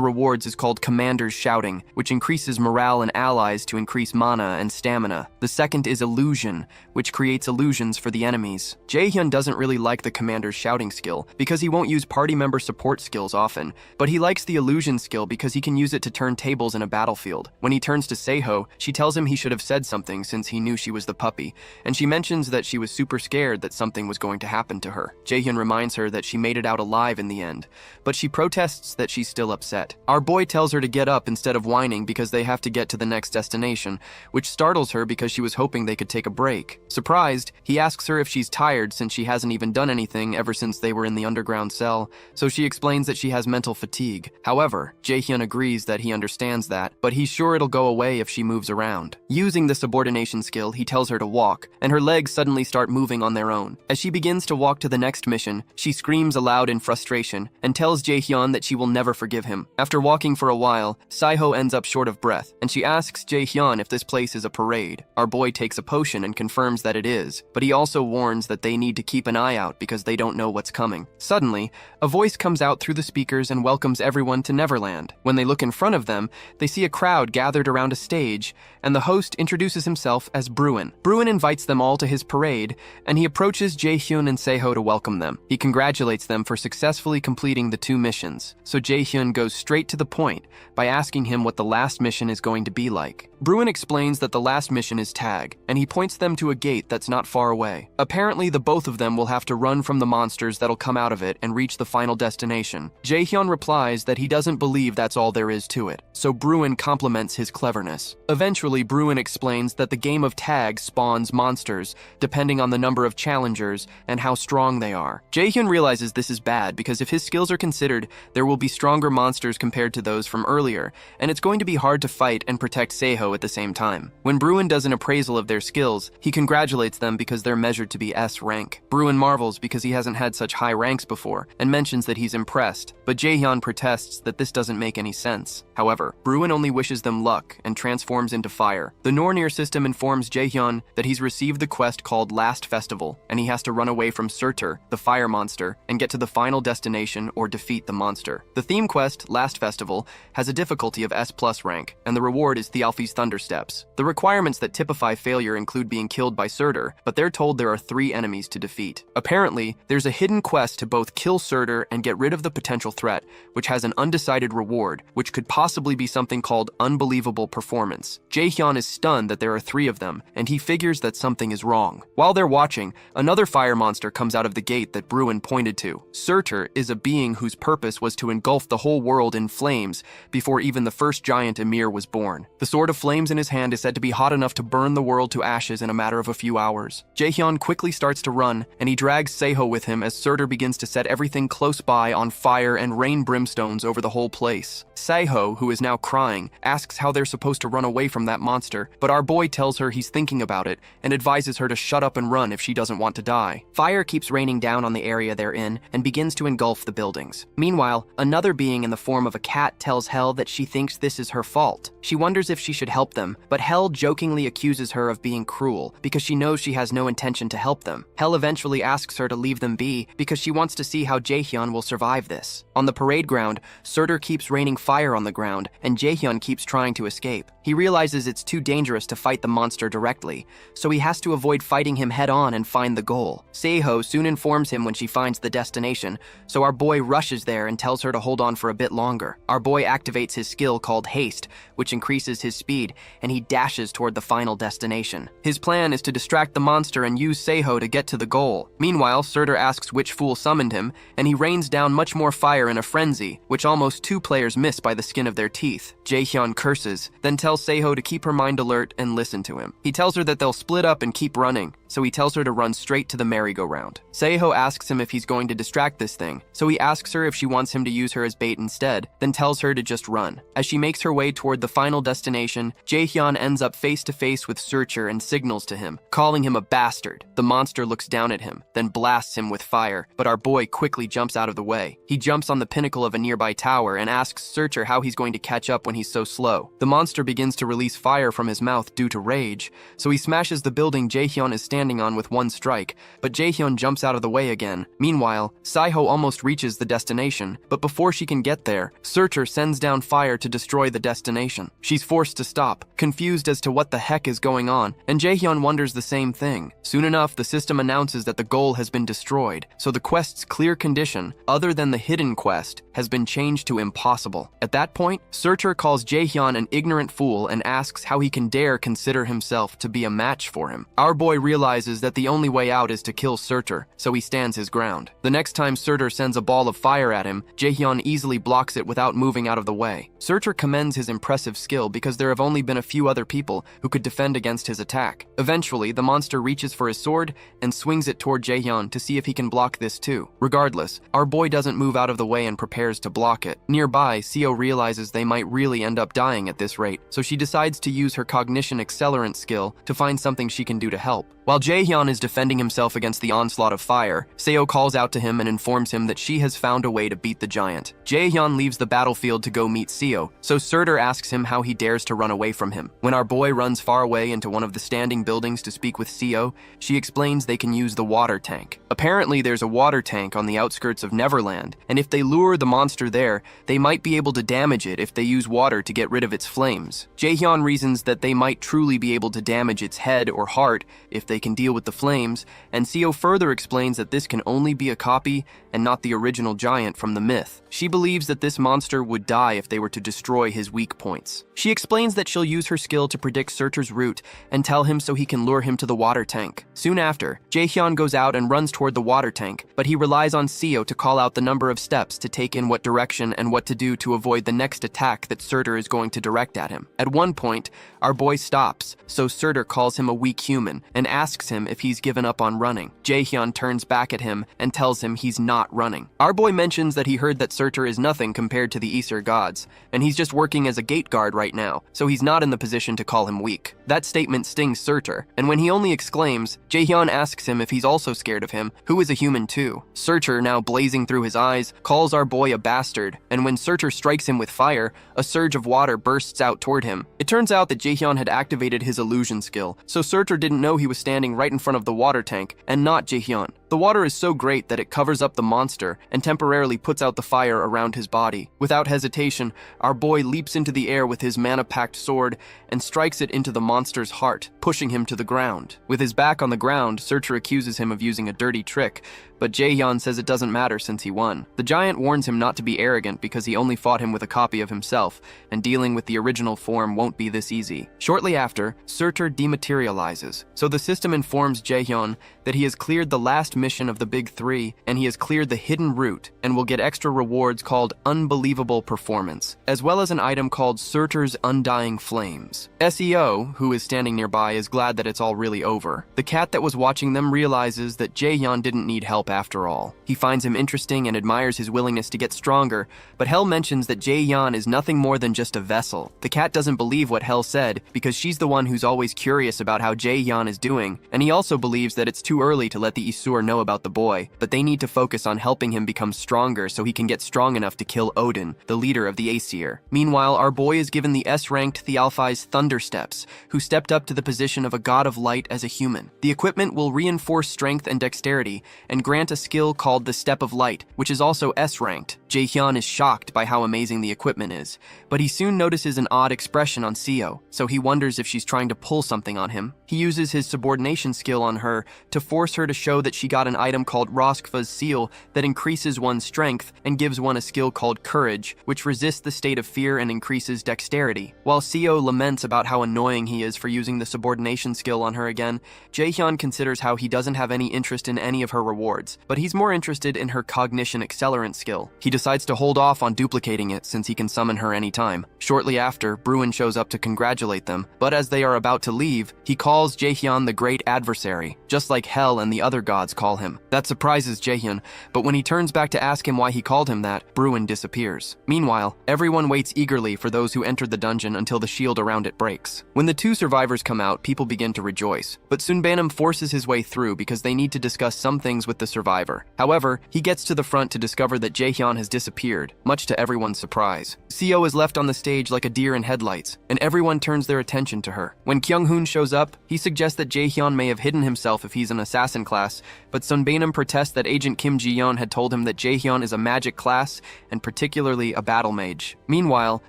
rewards is called Commander's Shouting, which increases morale and allies to increase mana and stamina. The second is Illusion, which creates illusions for the enemies. Jaehyun doesn't really like the Commander's Shouting skill because he won't use party member support skills often, but he likes the Illusion skill because he can use it to turn tables in a battlefield. When he turns to Seiho, she tells him he should have said something since he knew she was the puppy, and she mentions that she was super scared that something was going to happen to her. Jaehyun reminds her that she made it out alive in the end, but she protests that she's still upset. Our boy tells her to get up instead of whining because they have to get to the next destination, which startles her because she was hoping they could take a break. Surprised, he asks her if she's tired since she hasn't even done anything ever since they were in the underground cell, so she explains that she has mental fatigue. However, Jaehyun agrees that he understands that, but he's sure it'll go away if she moves around. Using the subordination skill, he tells her to walk, and her legs suddenly start moving on their own. As she begins to walk to the next mission, she screams aloud in frustration and tells Jaehyun that she will never forgive him. After walking for a while, Saiho ends up short of breath, and she asks Jaehyun if this place is a parade. Our boy takes a potion and confirms that it is, but he also warns that they need to keep an eye out because they don't know what's coming. Suddenly, a voice comes out through the speakers and welcomes everyone to Neverland. When they look in front of them, they see a crowd gathered around a stage, and the host introduces himself as Bruin. Bruin invites them all to his parade, and he approaches Jaehyun and Seiho to welcome them. He congratulates them for successfully completing the 2 missions, so Jaehyun goes straight to the point by asking him what the last mission is going to be like. Bruin explains that the last mission is tag, and he points them to a gate that's not far away. Apparently, the both of them will have to run from the monsters that'll come out of it and reach the final destination. Jaehyun replies that he doesn't believe that's all there is to it, so Bruin compliments his cleverness. Eventually, Bruin explains that the game of tag spawns monsters, depending on the number of challengers and how strong they are. Jaehyun realizes this is bad because if his skills are considered, there will be stronger monsters compared to those from earlier, and it's going to be hard to fight and protect Seiho Seiho at the same time. When Bruin does an appraisal of their skills, he congratulates them because they're measured to be S rank. Bruin marvels because he hasn't had such high ranks before and mentions that he's impressed, but Jaehyun protests that this doesn't make any sense. However, Bruin only wishes them luck and transforms into fire. The Nornir system informs Jaehyun that he's received the quest called Last Festival, and he has to run away from Surtur, the fire monster, and get to the final destination or defeat the monster. The theme quest, Last Festival, has a difficulty of S+ rank, and the reward is Thialfi's Thundersteps. The requirements that typify failure include being killed by Surtur, but they're told there are 3 enemies to defeat. Apparently, there's a hidden quest to both kill Surtur and get rid of the potential threat, which has an undecided reward, which could possibly be something called Unbelievable Performance. Jaehyun is stunned that there are 3 of them, and he figures that something is wrong. While they're watching, another fire monster comes out of the gate that Bruin pointed to. Surtur is a being whose purpose was to engulf the whole world in flames before even the first giant Ymir was born. The sword of flames in his hand is said to be hot enough to burn the world to ashes in a matter of a few hours. Jaehyun quickly starts to run, and he drags Seiho with him as Surtur begins to set everything close by on fire and rain brimstones over the whole place. Seiho, who is now crying, asks how they're supposed to run away from that monster, but our boy tells her he's thinking about it and advises her to shut up and run if she doesn't want to die. Fire keeps raining down on the area they're in and begins to engulf the buildings. Meanwhile, another being in the form of a cat tells Hel that she thinks this is her fault. She wonders if she should help them, but Hel jokingly accuses her of being cruel because she knows she has no intention to help them. Hel eventually asks her to leave them be because she wants to see how Jaehyun will survive this. On the parade ground, Surtur keeps raining fire on the ground, and Jaehyun keeps trying to escape. He realizes it's too dangerous to fight the monster directly, so he has to avoid fighting him head-on and find the goal. Seiho soon informs him when she finds the destination, so our boy rushes there and tells her to hold on for a bit longer. Our boy activates his skill called Haste, which increases his speed, and he dashes toward the final destination. His plan is to distract the monster and use Seiho to get to the goal. Meanwhile, Surtur asks which fool summoned him, and he rains down much more fire in a frenzy, which almost 2 players miss by the skin of their teeth. Jaehyun curses, then tells Seiho to keep her mind alert and listen to him. He tells her that they'll split up and keep running, so he tells her to run straight to the merry-go-round. Seiho asks him if he's going to distract this thing, so he asks her if she wants him to use her as bait instead, then tells her to just run. As she makes her way toward the final destination, Jaehyun ends up face-to-face with Surtur and signals to him, calling him a bastard. The monster looks down at him, then blasts him with fire, but our boy quickly jumps out of the way. He jumps on the pinnacle of a nearby tower and asks Surtur how he's going to catch up when he's so slow. The monster begins to release fire from his mouth due to rage, so he smashes the building Jaehyun is standing on with one strike, but Jaehyun jumps out of the way again. Meanwhile, Seiho almost reaches the destination, but before she can get there, Surtur sends down fire to destroy the destination. She's forced to stop, confused as to what the heck is going on, and Jaehyun wonders the same thing. Soon enough, the system announces that the goal has been destroyed, so the quest's clear condition, other than the hidden quest, has been changed to impossible. At that point, Surtur calls Jaehyun an ignorant fool and asks how he can dare consider himself to be a match for him. Our boy realizes that the only way out is to kill Surtur, so he stands his ground. The next time Surtur sends a ball of fire at him, Jaehyun easily blocks it without moving out of the way. Surtur commends his impressive skill because there have only been a few other people who could defend against his attack. Eventually, the monster reaches for his sword and swings it toward Jaehyun to see if he can block this too. Regardless, our boy doesn't move out of the way and prepares to block it. Nearby, Seo realizes they might really end up dying at this rate, so she decides to use her cognition accelerant skill to find something she can do to help. While Jaehyun is defending himself against the onslaught of fire, Seo calls out to him and informs him that she has found a way to beat the giant. Jaehyun leaves the battlefield to go meet Seo, so Surtur asks him how he dares to run away from him. When our boy runs far away into one of the standing buildings to speak with Seo, she explains they can use the water tank. Apparently, there's a water tank on the outskirts of Neverland, and if they lure the monster there, they might be able to damage it if they use water to get rid of its flames. Jaehyun reasons that they might truly be able to damage its head or heart if they can deal with the flames, and Seo further explains that this can only be a copy and not the original giant from the myth. She believes that this monster would die if they were to destroy his weak points. She explains that she'll use her skill to predict Surtur's route and tell him so he can lure him to the water tank. Soon after, Jaehyun goes out and runs toward the water tank, but he relies on Seo to call out the number of steps to take in what direction and what to do to avoid the next attack that Surtur is going to direct at him. At one point, our boy stops, so Surtur calls him a weak human and asks asks him if he's given up on running. Jaehyun turns back at him and tells him he's not running. Our boy mentions that he heard that Surtur is nothing compared to the Aesir gods, and he's just working as a gate guard right now, so he's not in the position to call him weak. That statement stings Surtur, and when he only exclaims, Jaehyun asks him if he's also scared of him, who is a human too. Surtur, now blazing through his eyes, calls our boy a bastard, and when Surtur strikes him with fire, a surge of water bursts out toward him. It turns out that Jaehyun had activated his illusion skill, so Surtur didn't know he was standing right in front of the water tank, and not Jaehyun. The water is so great that it covers up the monster and temporarily puts out the fire around his body. Without hesitation, our boy leaps into the air with his mana-packed sword and strikes it into the monster's heart, pushing him to the ground. With his back on the ground, Surtur accuses him of using a dirty trick, but Jaehyun says it doesn't matter since he won. The giant warns him not to be arrogant because he only fought him with a copy of himself, and dealing with the original form won't be this easy. Shortly after, Surtur dematerializes, so the system informs Jaehyun that he has cleared the last mission of the Big Three, and he has cleared the hidden route, and will get extra rewards called Unbelievable Performance, as well as an item called Surtur's Undying Flames. SEO, who is standing nearby, is glad that it's all really over. The cat that was watching them realizes that Jaehyun didn't need help after all. He finds him interesting and admires his willingness to get stronger, but Hel mentions that Jaehyun is nothing more than just a vessel. The cat doesn't believe what Hel said because she's the one who's always curious about how Jaehyun is doing, and he also believes that it's too early to let the Isur know about the boy, but they need to focus on helping him become stronger so he can get strong enough to kill Odin, the leader of the Aesir. Meanwhile, our boy is given the S-ranked Thialfi's Thunder Steps, who stepped up to the position of a god of light as a human. The equipment will reinforce strength and dexterity, and grant a skill called the Step of Light, which is also S-ranked. Jaehyun is shocked by how amazing the equipment is, but he soon notices an odd expression on Seo, so he wonders if she's trying to pull something on him. He uses his subordination skill on her to force her to show that she got an item called Roskva's Seal that increases one's strength and gives one a skill called Courage, which resists the state of fear and increases dexterity. While Seo laments about how annoying he is for using the subordination skill on her again, Jaehyun considers how he doesn't have any interest in any of her rewards, but he's more interested in her cognition accelerant skill. He decides to hold off on duplicating it since he can summon her anytime. Shortly after, Bruin shows up to congratulate them, but as they are about to leave, he calls Jaehyun the Great Adversary, just like Hel and the other gods call him. That surprises Jaehyun, but when he turns back to ask him why he called him that, Bruin disappears. Meanwhile, everyone waits eagerly for those who entered the dungeon until the shield around it breaks. When the two survivors come out, people begin to rejoice, but Sunbanam forces his way through because they need to discuss some things with the survivor. However, he gets to the front to discover that Jaehyun has disappeared, much to everyone's surprise. Seo is left on the stage like a deer in headlights, and everyone turns their attention to her. When Kyung-hoon shows up, he suggests that Jaehyun may have hidden himself if he's an assassin class, but Sunbanam protests that Agent Kim Ji-yeon had told him that Jaehyun is a magic class, and particularly a battle mage. Meanwhile,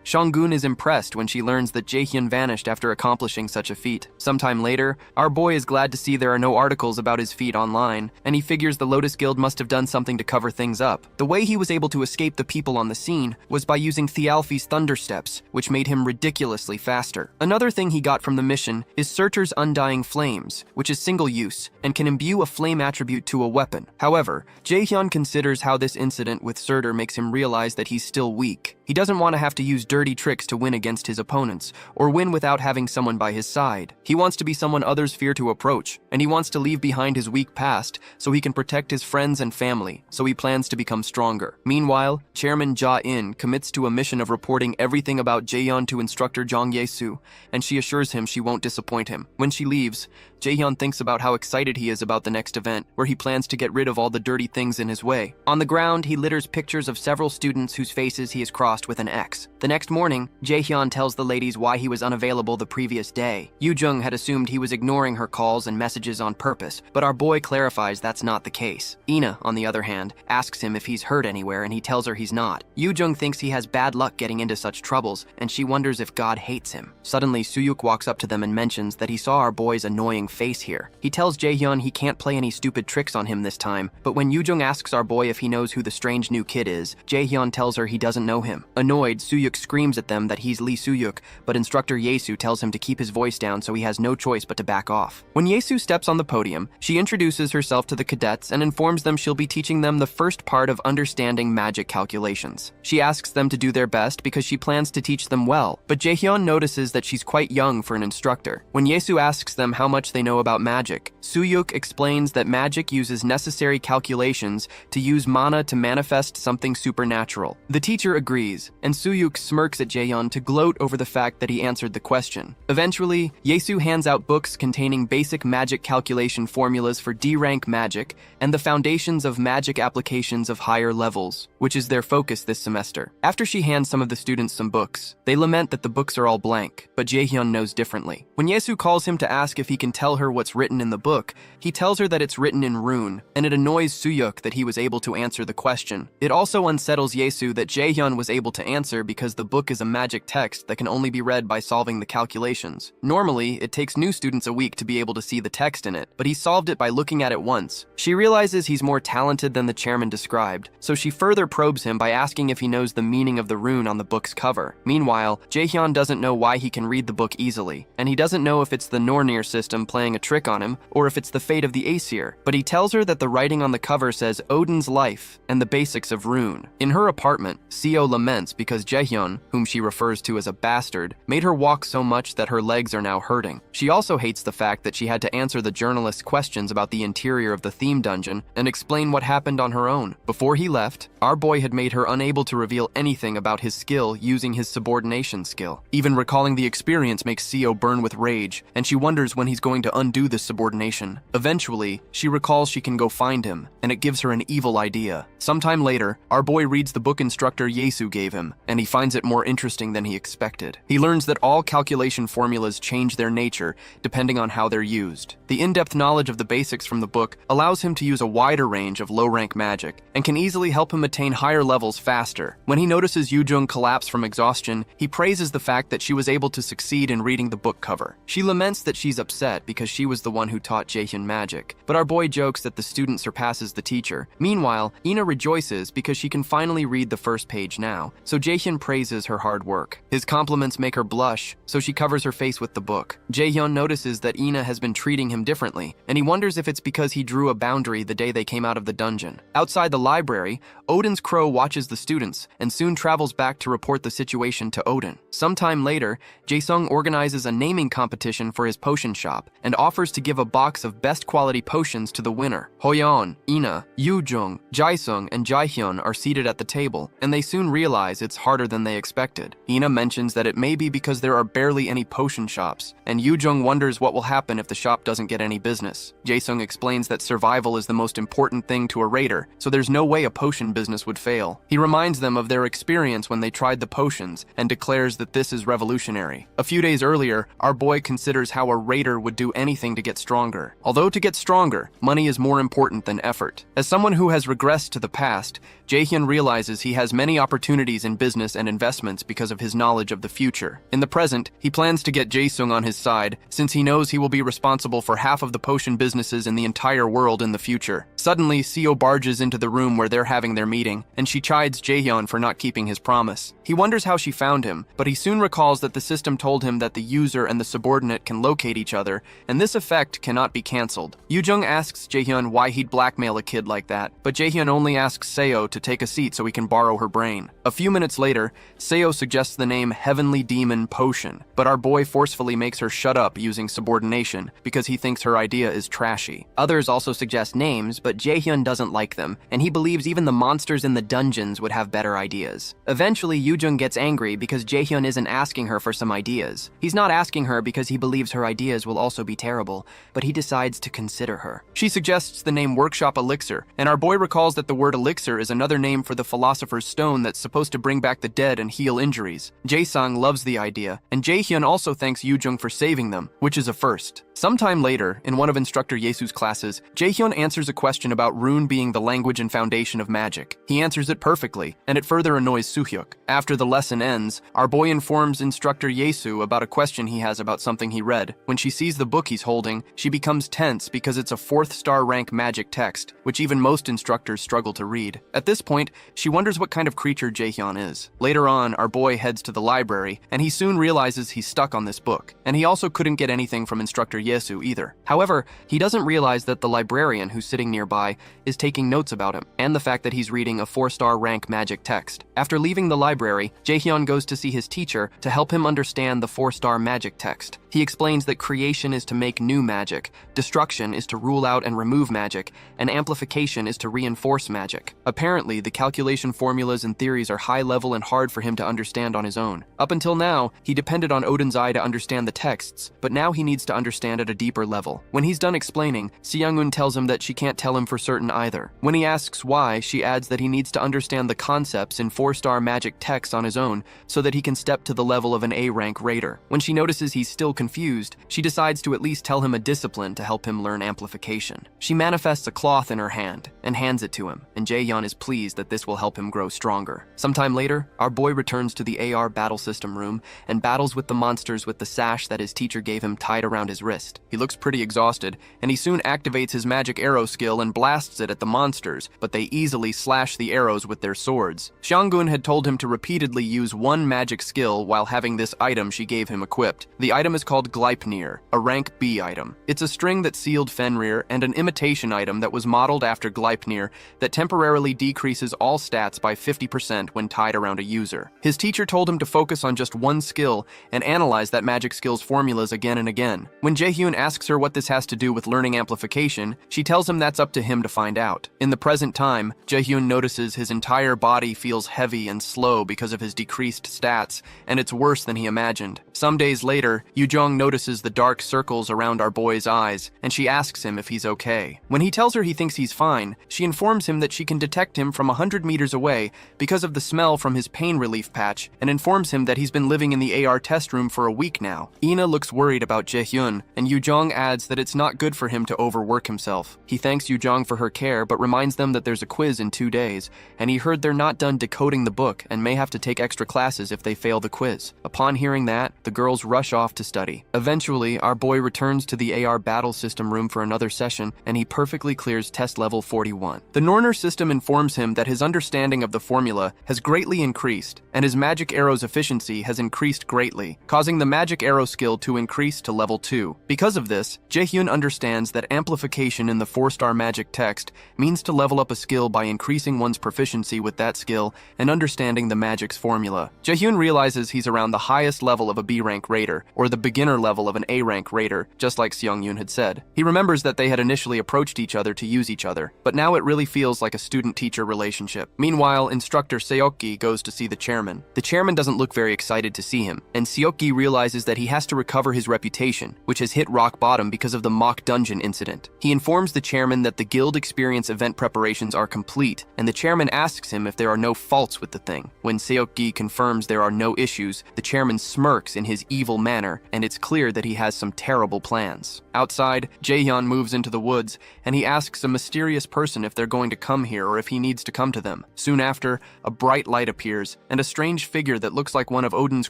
Shang-gun is impressed when she learns that Jaehyun vanished after accomplishing such a feat. Sometime later, our boy is glad to see there are no articles about his feat online, and he figures the Lotus Guild must have done something to cover things up. The way he was able to escape the people on the scene was by using Thialfi's Thunder Steps, which made him ridiculously faster. Another thing he got from the mission is Surtur's Undying Flames, which is single-use, and can imbue a flame attribute to a weapon. However, Jaehyun considers how this incident with Surtur makes him realize that he's still weak. He doesn't want to have to use dirty tricks to win against his opponents, or win without having someone by his side. He wants to be someone others fear to approach, and he wants to leave behind his weak past so he can protect his friends and family, so he plans to become stronger. Meanwhile, Chairman Ja-in commits to a mission of reporting everything about Jaehyun to instructor Jong Ye-soo, and she assures him she won't disappoint him. When she leaves, Jaehyun thinks about how excited he is about the next event, where he plans to get rid of all the dirty things in his way. On the ground, he litters pictures of several students whose faces he has crossed with an X. The next morning, Jaehyun tells the ladies why he was unavailable the previous day. Yoo-jung had assumed he was ignoring her calls and messages on purpose, but our boy clarifies that's not the case. Ina, on the other hand, asks him if he's hurt anywhere, and he tells her he's not. Yoo-jung thinks he has bad luck getting into such troubles, and she wonders if God hates him. Suddenly, Suyuk walks up to them and mentions that he saw our boy's annoying face here. He tells Jaehyun he can't play any stupid tricks on him this time, but when Yoo-jung asks our boy if he knows who the strange new kid is, Jae-hyun tells her he doesn't know him. Annoyed, Soo-yuk screams at them that he's Lee Soo-yuk, but instructor Yesu tells him to keep his voice down so he has no choice but to back off. When Yesu steps on the podium, she introduces herself to the cadets and informs them she'll be teaching them the first part of understanding magic calculations. She asks them to do their best because she plans to teach them well, but Jae-hyun notices that she's quite young for an instructor. When Yesu asks them how much they know about magic, Soo-yuk explains that magic uses necessary calculations to use mana to manifest something supernatural. The teacher agrees, and Soo-yuk smirks at Jae-hyun to gloat over the fact that he answered the question. Eventually, Yesu hands out books containing basic magic calculation formulas for D-rank magic and the foundations of magic applications of higher levels, which is their focus this semester. After she hands some of the students some books, they lament that the books are all blank, but Jae-hyun knows differently. When Yesu calls him to ask if he can tell her what's written in the book, he tells her that it's written in rune, and it annoys Soo-yuk that he was able to answer the question. It also unsettles Yesu that Jae-hyun was able to answer because the book is a magic text that can only be read by solving the calculations. Normally, it takes new students a week to be able to see the text in it, but he solved it by looking at it once. She realizes he's more talented than the chairman described, so she further probes him by asking if he knows the meaning of the rune on the book's cover. Meanwhile, Jae-hyun doesn't know why he can read the book easily, and he doesn't know if it's the Nornir system playing a trick on him or if it's the fate of the Aesir, but he tells her that the writing on the cover says Odin's life and the basics of rune. In her apartment, Seo laments because Jae-hyun, whom she refers to as a bastard, made her walk so much that her legs are now hurting. She also hates the fact that she had to answer the journalist's questions about the interior of the theme dungeon and explain what happened on her own. Before he left, our boy had made her unable to reveal anything about his skill using his subordination skill. Even recalling the experience makes Seo burn with rage, and she wonders when he's going to undo this subordination. Eventually, she recalls she can go find him, and it gives her an evil idea. Sometime later, our boy reads the book instructor Yesu gave him, and he finds it more interesting than he expected. He learns that all calculation formulas change their nature depending on how they're used. The in-depth knowledge of the basics from the book allows him to use a wider range of low-rank magic, and can easily help him attain higher levels faster. When he notices Yoo-jung collapse from exhaustion, he praises the fact that she was able to succeed in reading the book cover. She laments that she's upset because she was the one who taught Jae-hyun magic, but our boy jokes that the student surpasses the teacher. Meanwhile, Ina rejoices because she can finally read the first page now, so Jae-hyun praises her hard work. His compliments make her blush, so she covers her face with the book. Jae-hyun notices that Ina has been treating him differently, and he wonders if it's because he drew a boundary the day they came out of the dungeon. Outside the library, Odin's crow watches the students, and soon travels back to report the situation to Odin. Sometime later, Jae-sung organizes a naming competition for his potion shop, and offers to give a box of best quality potions to the winner. Hoyeon, Ina, Yoo-jung, Jae-sung, and Jae-hyun are seated at the table, and they soon realize it's harder than they expected. Ina mentions that it may be because there are barely any potion shops, and Yoo-jung wonders what will happen if the shop doesn't get any business. Jae-sung explains that survival is the most important thing to a raider, so there's no way a potion business would fail. He reminds them of their experience when they tried the potions, and declares that this is revolutionary. A few days earlier, our boy considers how a raider would do anything to get stronger. Although to get stronger, money is more important than effort. As someone who has regressed to the past, Jae-hyun realizes he has many opportunities in business and investments because of his knowledge of the future. In the present, he plans to get Jae-sung on his side, since he knows he will be responsible for half of the potion businesses in the entire world in the future. Suddenly, Seo barges into the room where they're having their meeting, and she chides Jae-hyun for not keeping his promise. He wonders how she found him, but he soon recalls that the system told him that the user and the subordinate can locate each other, and this effect cannot be cancelled. Yoo-jung asks Jae-hyun why he'd blackmail a kid like that, but Jae-hyun only asks Seo to take a seat so he can borrow her brain. A few minutes later, Seo suggests the name Heavenly Demon Potion, but our boy forcefully makes her shut up using subordination because he thinks her idea is trashy. Others also suggest names, but Jae-hyun doesn't like them, and he believes even the monsters in the dungeons would have better ideas. Eventually, Yoo-jung gets angry because Jae-hyun isn't asking her for some ideas. He's not asking her because he believes her ideas will also be terrible, but he decides to consider her. She suggests the name Workshop Elixir, and our boy recalls that the word elixir is another name for the Philosopher's Stone that's supposed to bring back the dead and heal injuries. Jae-sung loves the idea, and Jae-hyun also thanks Yoo-jung for saving them, which is a first. Sometime later, in one of Instructor Yesu's classes, Jae-hyun answers a question about rune being the language and foundation of magic. He answers it perfectly, and it further annoys Soo-hyuk. After the lesson ends, our boy informs Instructor Yesu about a question he has about something he read. When she sees the book he's holding, she becomes tense because it's a 4th 4-star rank magic text, which even most instructors struggle to read. At this point, she wonders what kind of creature Jaehyun is. Later on, our boy heads to the library, and he soon realizes he's stuck on this book, and he also couldn't get anything from Instructor Yesu either. However, he doesn't realize that the librarian who's sitting nearby is taking notes about him, and the fact that he's reading a 4-star rank magic text. After leaving the library, Jaehyun goes to see his teacher to help him understand the 4-star magic text. He explains that creation is to make new magic, destruction is to rule out and remove magic, and amplification is to reinforce magic. Apparently, the calculation formulas and theories are high level and hard for him to understand on his own. Up until now, he depended on Odin's eye to understand the texts, but now he needs to understand at a deeper level. When he's done explaining, Seong-eun tells him that she can't tell him for certain either. When he asks why, she adds that he needs to understand the concepts in 4-star magic texts on his own so that he can step to the level of an A-rank raider. When she notices he's still confused, she decides to at least tell him a discipline to help him learn amplification. She manifests a cloth in her hand and hands it to him, and Jaehyun is pleased that this will help him grow stronger. Sometime later, our boy returns to the AR battle system room and battles with the monsters with the sash that his teacher gave him tied around his wrist. He looks pretty exhausted, and he soon activates his magic arrow skill and blasts it at the monsters, but they easily slash the arrows with their swords. Seong-eun had told him to repeatedly use one magic skill while having this item she gave him equipped. The item is called Gleipnir, a rank B item. It's a string that sealed Fenrir and an imitation item that was modeled after Gleipnir that temporarily decreases all stats by 50% when tied around a user. His teacher told him to focus on just one skill and analyze that magic skill's formulas again and again. When Jaehyun asks her what this has to do with learning amplification, she tells him that's up to him to find out. In the present time, Jaehyun notices his entire body feels heavy and slow because of his decreased stats, and it's worse than he imagined. Some days later, Yoo-jong notices the dark circles around our boy's eyes, and she asks him if he's okay. When he tells her he thinks he's fine, she informs him that she can detect him from 100 meters away because of the smell from his pain relief patch, and informs him that he's been living in the AR test room for a week now. Ina looks worried about Jaehyun, and Yoo-jong adds that it's not good for him to overwork himself. He thanks Yoo-jong for her care, but reminds them that there's a quiz in 2 days, and he heard they're not done decoding the book and may have to take extra classes if they fail the quiz. Upon hearing that, the girls rush off to study. Eventually, our boy returns to the AR battle system room for another session, and he perfectly clears test level 41. The Norner system informs him that his understanding of the formula has greatly increased, and his magic arrow's efficiency has increased greatly, causing the magic arrow skill to increase to level 2. Because of this, Jaehyun understands that amplification in the 4-star magic text means to level up a skill by increasing one's proficiency with that skill and understanding the magic's formula. Jaehyun realizes he's around the highest level of a B-rank raider, or the beginner level of an A-rank raider, just like Seong-eun had said. He remembers that they had initially approached each other to use each other, but now it really feels like a student-teacher relationship. Meanwhile, instructor Seokgi goes to see the chairman. The chairman doesn't look very excited to see him, and Seokgi realizes that he has to recover his reputation, which has hit rock bottom because of the mock dungeon incident. He informs the chairman that the guild experience event preparations are complete, and the chairman asks him if there are no faults with the thing. When Seokgi confirms there are no issues, the chairman smirks in his evil manner, and it's clear that he has some terrible plans. Outside, Jaehyun moves into the woods, and he asks a mysterious person if they're going to come here or if he needs to come to them. Soon after, a bright light appears, and a strange figure that looks like one of Odin's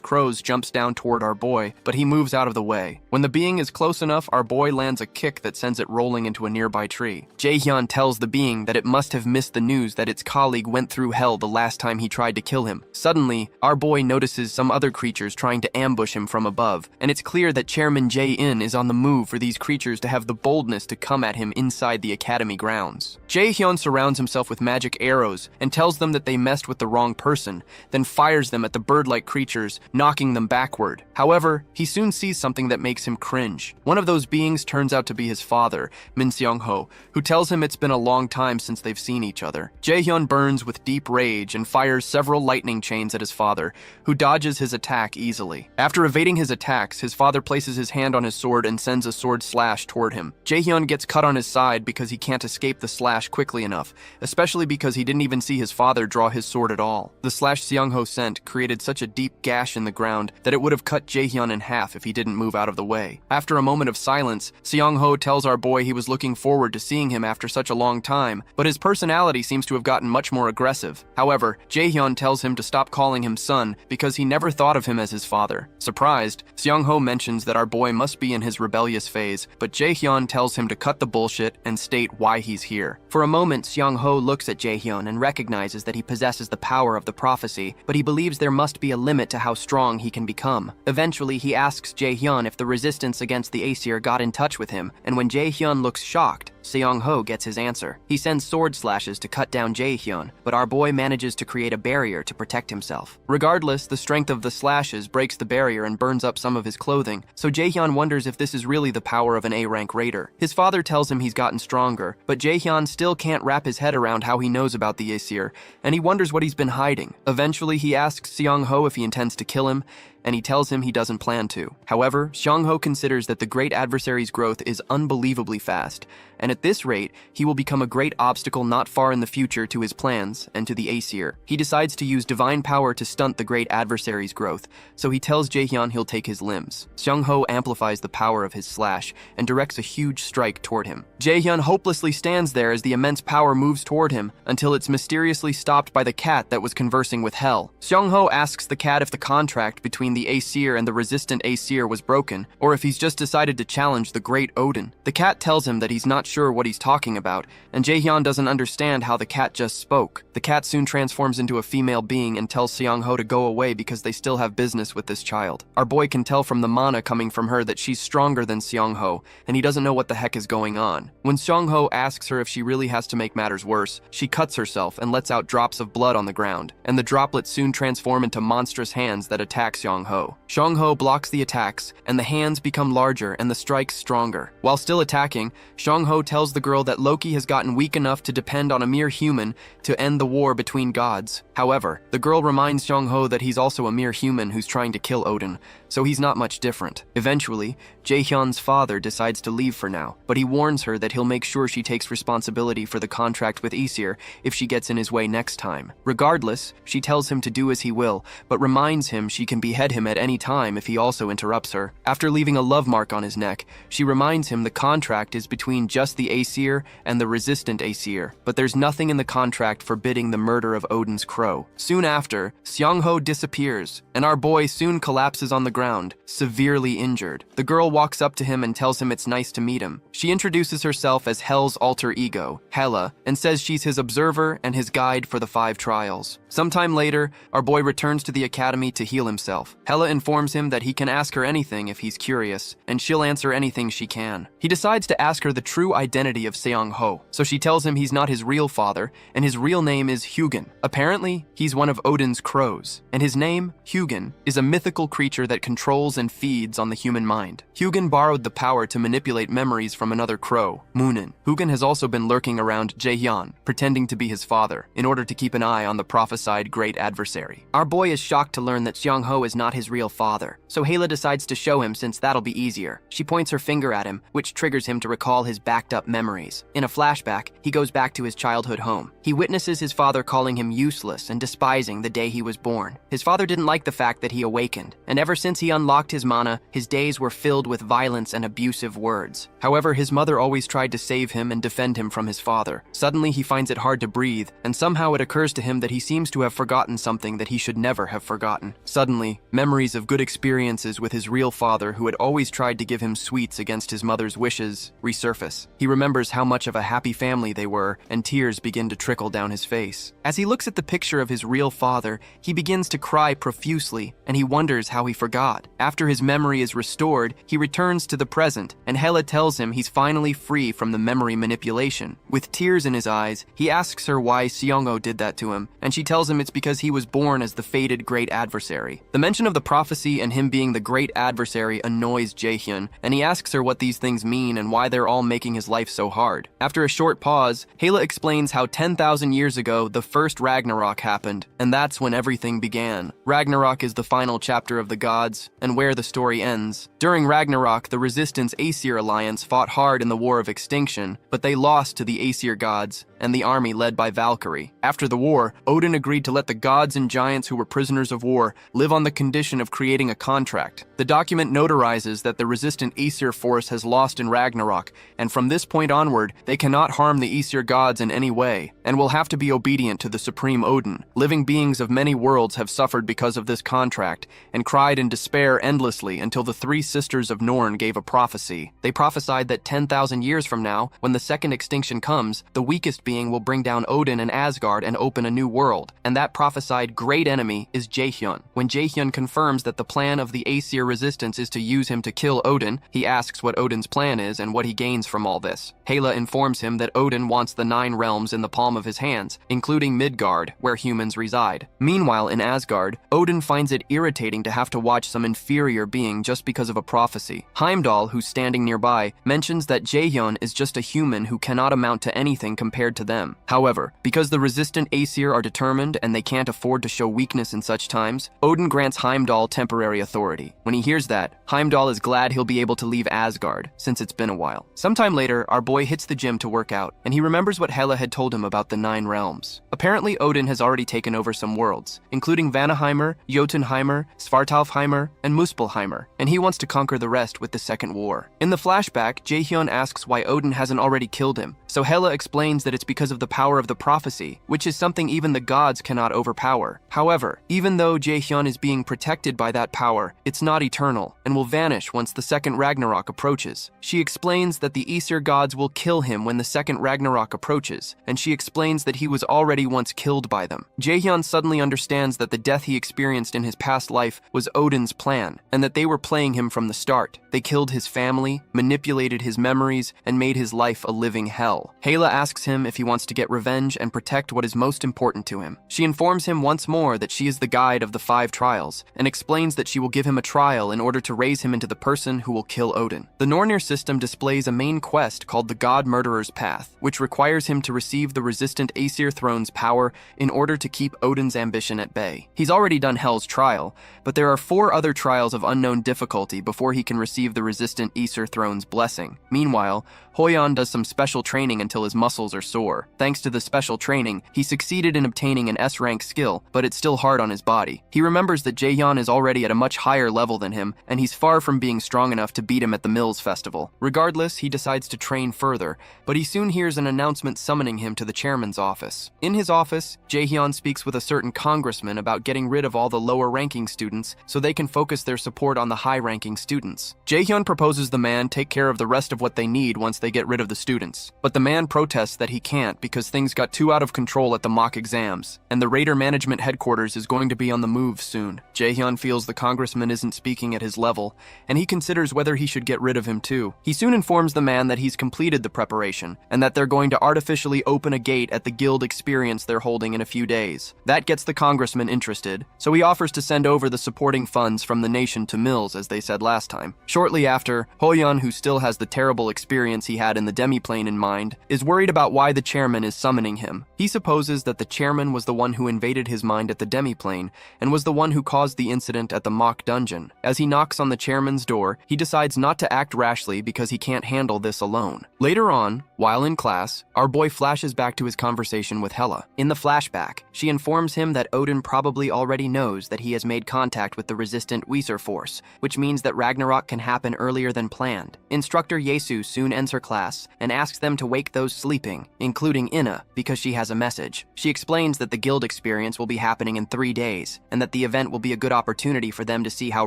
crows jumps down toward our boy, but he moves out of the way. When the being is close enough, our boy lands a kick that sends it rolling into a nearby tree. Jaehyun tells the being that it must have missed the news that its colleague went through hell the last time he tried to kill him. Suddenly, our boy notices some other creatures trying to ambush him from above, and it's clear that Chairman Jae-in is on the move for these creatures to have the boldness to come at him inside the academy grounds. Jaehyun surrounds himself with magic arrows and tells them that they messed with the wrong person, then fires them at the bird-like creatures, knocking them backward. However, he soon sees something that makes him cringe. One of those beings turns out to be his father, Min Seong-ho, who tells him it's been a long time since they've seen each other. Jaehyun burns with deep rage and fires several lightning chains at his father, who dodges his attack easily. After evading his attacks, his father places his hand on his sword and sends a sword slash toward him. Jaehyun gets cut on his side because he can't escape the slash quickly enough, especially because he didn't even see his father draw his sword at all. The slash Seong-ho sent created such a deep gash in the ground that it would have cut Jaehyun in half if he didn't move out of the way. After a moment of silence, Seong-ho tells our boy he was looking forward to seeing him after such a long time, but his personality seems to have gotten much more aggressive. However, Jaehyun tells him to stop calling him son because he never thought of him as his father. Surprised, Seong-ho mentions that our boy must be in his rebellious phase, but Jaehyun tells him to cut the the bullshit and state why he's here. For a moment, Seong-ho looks at Jae-hyun and recognizes that he possesses the power of the prophecy, but he believes there must be a limit to how strong he can become. Eventually, he asks Jae-hyun if the resistance against the Aesir got in touch with him, and when Jae-hyun looks shocked, Seong-ho gets his answer. He sends sword slashes to cut down Jae-hyun, but our boy manages to create a barrier to protect himself. Regardless, the strength of the slashes breaks the barrier and burns up some of his clothing, so Jae-hyun wonders if this is really the power of an A-rank raider. His father tells him he's gotten stronger, but Jae-hyun still can't wrap his head around how he knows about the Aesir, and he wonders what he's been hiding. Eventually, he asks Seong-ho if he intends to kill him, and he tells him he doesn't plan to. However, Seong-ho considers that the great adversary's growth is unbelievably fast, and at this rate, he will become a great obstacle not far in the future to his plans and to the Aesir. He decides to use divine power to stunt the great adversary's growth, so he tells Jae-hyun he'll take his limbs. Seong-ho amplifies the power of his slash and directs a huge strike toward him. Jae-hyun hopelessly stands there as the immense power moves toward him until it's mysteriously stopped by the cat that was conversing with Hell. Seong-ho asks the cat if the contract between the Aesir and the resistant Aesir was broken, or if he's just decided to challenge the great Odin. The cat tells him that he's not sure what he's talking about, and Jae-hyun doesn't understand how the cat just spoke. The cat soon transforms into a female being and tells Seong-ho to go away because they still have business with this child. Our boy can tell from the mana coming from her that she's stronger than Seong-ho, and he doesn't know what the heck is going on. When Seong-ho asks her if she really has to make matters worse, she cuts herself and lets out drops of blood on the ground, and the droplets soon transform into monstrous hands that attack Seong-ho. Seong-ho blocks the attacks, and the hands become larger and the strikes stronger. While still attacking, Seong-ho tells the girl that Loki has gotten weak enough to depend on a mere human to end the war between gods. However, the girl reminds Seong-ho that he's also a mere human who's trying to kill Odin, so he's not much different. Eventually, Jae-hyun's father decides to leave for now, but he warns her that he'll make sure she takes responsibility for the contract with Aesir if she gets in his way next time. Regardless, she tells him to do as he will, but reminds him she can behead him at any time if he also interrupts her. After leaving a love mark on his neck, she reminds him the contract is between just the Aesir and the resistant Aesir, but there's nothing in the contract forbidding the murder of Odin's crow. Soon after, Seong-ho disappears, and our boy soon collapses on the ground, severely injured. The girl walks up to him and tells him it's nice to meet him. She introduces herself as Hell's alter ego, Hela, and says she's his observer and his guide for the 5 trials. Sometime later, our boy returns to the academy to heal himself. Hela informs him that he can ask her anything if he's curious, and she'll answer anything she can. He decides to ask her the true identity of Seong-ho, so she tells him he's not his real father, and his real name is Hugin. Apparently, he's one of Odin's crows, and his name, Hugin, is a mythical creature that controls and feeds on the human mind. Hugin borrowed the power to manipulate memories from another crow, Moonin. Hugin has also been lurking around Jae-hyun, pretending to be his father, in order to keep an eye on the prophesied great adversary. Our boy is shocked to learn that Seong-ho is not his real father, so Hela decides to show him since that'll be easier. She points her finger at him, which triggers him to recall his backed-up memories. In a flashback, he goes back to his childhood home. He witnesses his father calling him useless and despising the day he was born. His father didn't like the fact that he awakened, and ever since he unlocked his mana, his days were filled with violence and abusive words. However, his mother always tried to save him and defend him from his father. Suddenly, he finds it hard to breathe, and somehow it occurs to him that he seems to have forgotten something that he should never have forgotten. Suddenly, memories of good experiences with his real father, who had always tried to give him sweets against his mother's wishes, resurface. He remembers how much of a happy family they were, and tears begin to trickle down his face. As he looks at the picture of his real father, he begins to cry profusely, and he wonders how he forgot. After his memory is restored, he returns to the present, and Hela tells him he's finally free from the memory manipulation. With tears in his eyes, he asks her why Seong-ho did that to him, and she tells him it's because he was born as the fated great adversary. The mention of the prophecy and him being the great adversary annoys Jae-hyun, and he asks her what these things mean and why they're all making his life so hard. After a short pause, Hela explains how 10,000 years ago the first Ragnarok happened, and that's when everything began. Ragnarok is the final chapter of the gods, and where the story ends. During Ragnarok, the Resistance Aesir alliance fought hard in the War of Extinction, but they lost to the Aesir gods and the army led by Valkyrie. After the war, Odin agreed to let the gods and giants who were prisoners of war live on the condition of creating a contract. The document notarizes that the resistant Aesir force has lost in Ragnarok, and from this point onward, they cannot harm the Aesir gods in any way. and will have to be obedient to the supreme Odin. Living beings of many worlds have suffered because of this contract and cried in despair endlessly until the three sisters of Norn gave a prophecy. They prophesied that 10,000 years from now, when the second extinction comes, the weakest being will bring down Odin and Asgard and open a new world, and that prophesied great enemy is Jaehyun. When Jaehyun confirms that the plan of the Aesir resistance is to use him to kill Odin, he asks what Odin's plan is and what he gains from all this. Hela informs him that Odin wants the 9 realms in the palm of his hands, including Midgard, where humans reside. Meanwhile, in Asgard, Odin finds it irritating to have to watch some inferior being just because of a prophecy. Heimdall, who's standing nearby, mentions that Jaehyun is just a human who cannot amount to anything compared to them. However, because the resistant Aesir are determined and they can't afford to show weakness in such times, Odin grants Heimdall temporary authority. When he hears that, Heimdall is glad he'll be able to leave Asgard, since it's been a while. Sometime later, our boy hits the gym to work out, and he remembers what Hela had told him about the 9 realms. Apparently, Odin has already taken over some worlds, including Vanaheimr, Jotunheimr, Svartalfheimr, and Muspelheimr, and he wants to conquer the rest with the Second War. In the flashback, Jaehyun asks why Odin hasn't already killed him, so Hela explains that it's because of the power of the prophecy, which is something even the gods cannot overpower. However, even though Jaehyun is being protected by that power, it's not eternal, and will vanish once the second Ragnarok approaches. She explains that the Aesir gods will kill him when the second Ragnarok approaches, and she explains that he was already once killed by them. Jaehyun suddenly understands that the death he experienced in his past life was Odin's plan, and that they were playing him from the start. They killed his family, manipulated his memories, and made his life a living hell. Hela asks him if he wants to get revenge and protect what is most important to him. She informs him once more that she is the guide of the 5 trials, and explains that she will give him a trial in order to raise him into the person who will kill Odin. The Nornir system displays a main quest called the God Murderer's Path, which requires him to receive the resistant Aesir throne's power in order to keep Odin's ambition at bay. He's already done Hel's trial, but there are 4 other trials of unknown difficulty before he can receive the resistant Aesir throne's blessing. Meanwhile, Hoyan does some special training until his muscles are sore. Thanks to the special training, he succeeded in obtaining an S-rank skill, but it's still hard on his body. He remembers that Jaehyun is already at a much higher level than him, and he's far from being strong enough to beat him at the Mills Festival. Regardless, he decides to train further, but he soon hears an announcement summoning him to the chairman's office. In his office, Jaehyun speaks with a certain congressman about getting rid of all the lower-ranking students so they can focus their support on the high-ranking students. Jaehyun proposes the man take care of the rest of what they need once they get rid of the students. But the man protests that he can't because things got too out of control at the mock exams, and the Raider Management Headquarters is going to be on the move soon. Jaehyun feels the congressman isn't speaking at his level, and he considers whether he should get rid of him too. He soon informs the man that he's completed the preparation, and that they're going to artificially open a gate at the guild experience they're holding in a few days. That gets the congressman interested, so he offers to send over the supporting funds from the nation to Mills, as they said last time. Shortly after, Hoyan, who still has the terrible experience he had in the demiplane in mind, is worried about why the chairman is summoning him. He supposes that the chairman was the one who invaded his mind at the demiplane, and was the one who caused the incident at the mock dungeon. As he knocks on the chairman's door, he decides not to act rashly because he can't handle this alone. Later on, while in class, our boy flashes back to his conversation with Hela. In the flashback, she informs him that Odin probably already knows that he has made contact with the resistant Weezer force, which means that Ragnarok can happen earlier than planned. Instructor Yesu soon ends her class and asks them to wake those sleeping, including Inna, because she has a message. She explains that the guild experience will be happening in 3 days, and that the event will be a good opportunity for them to see how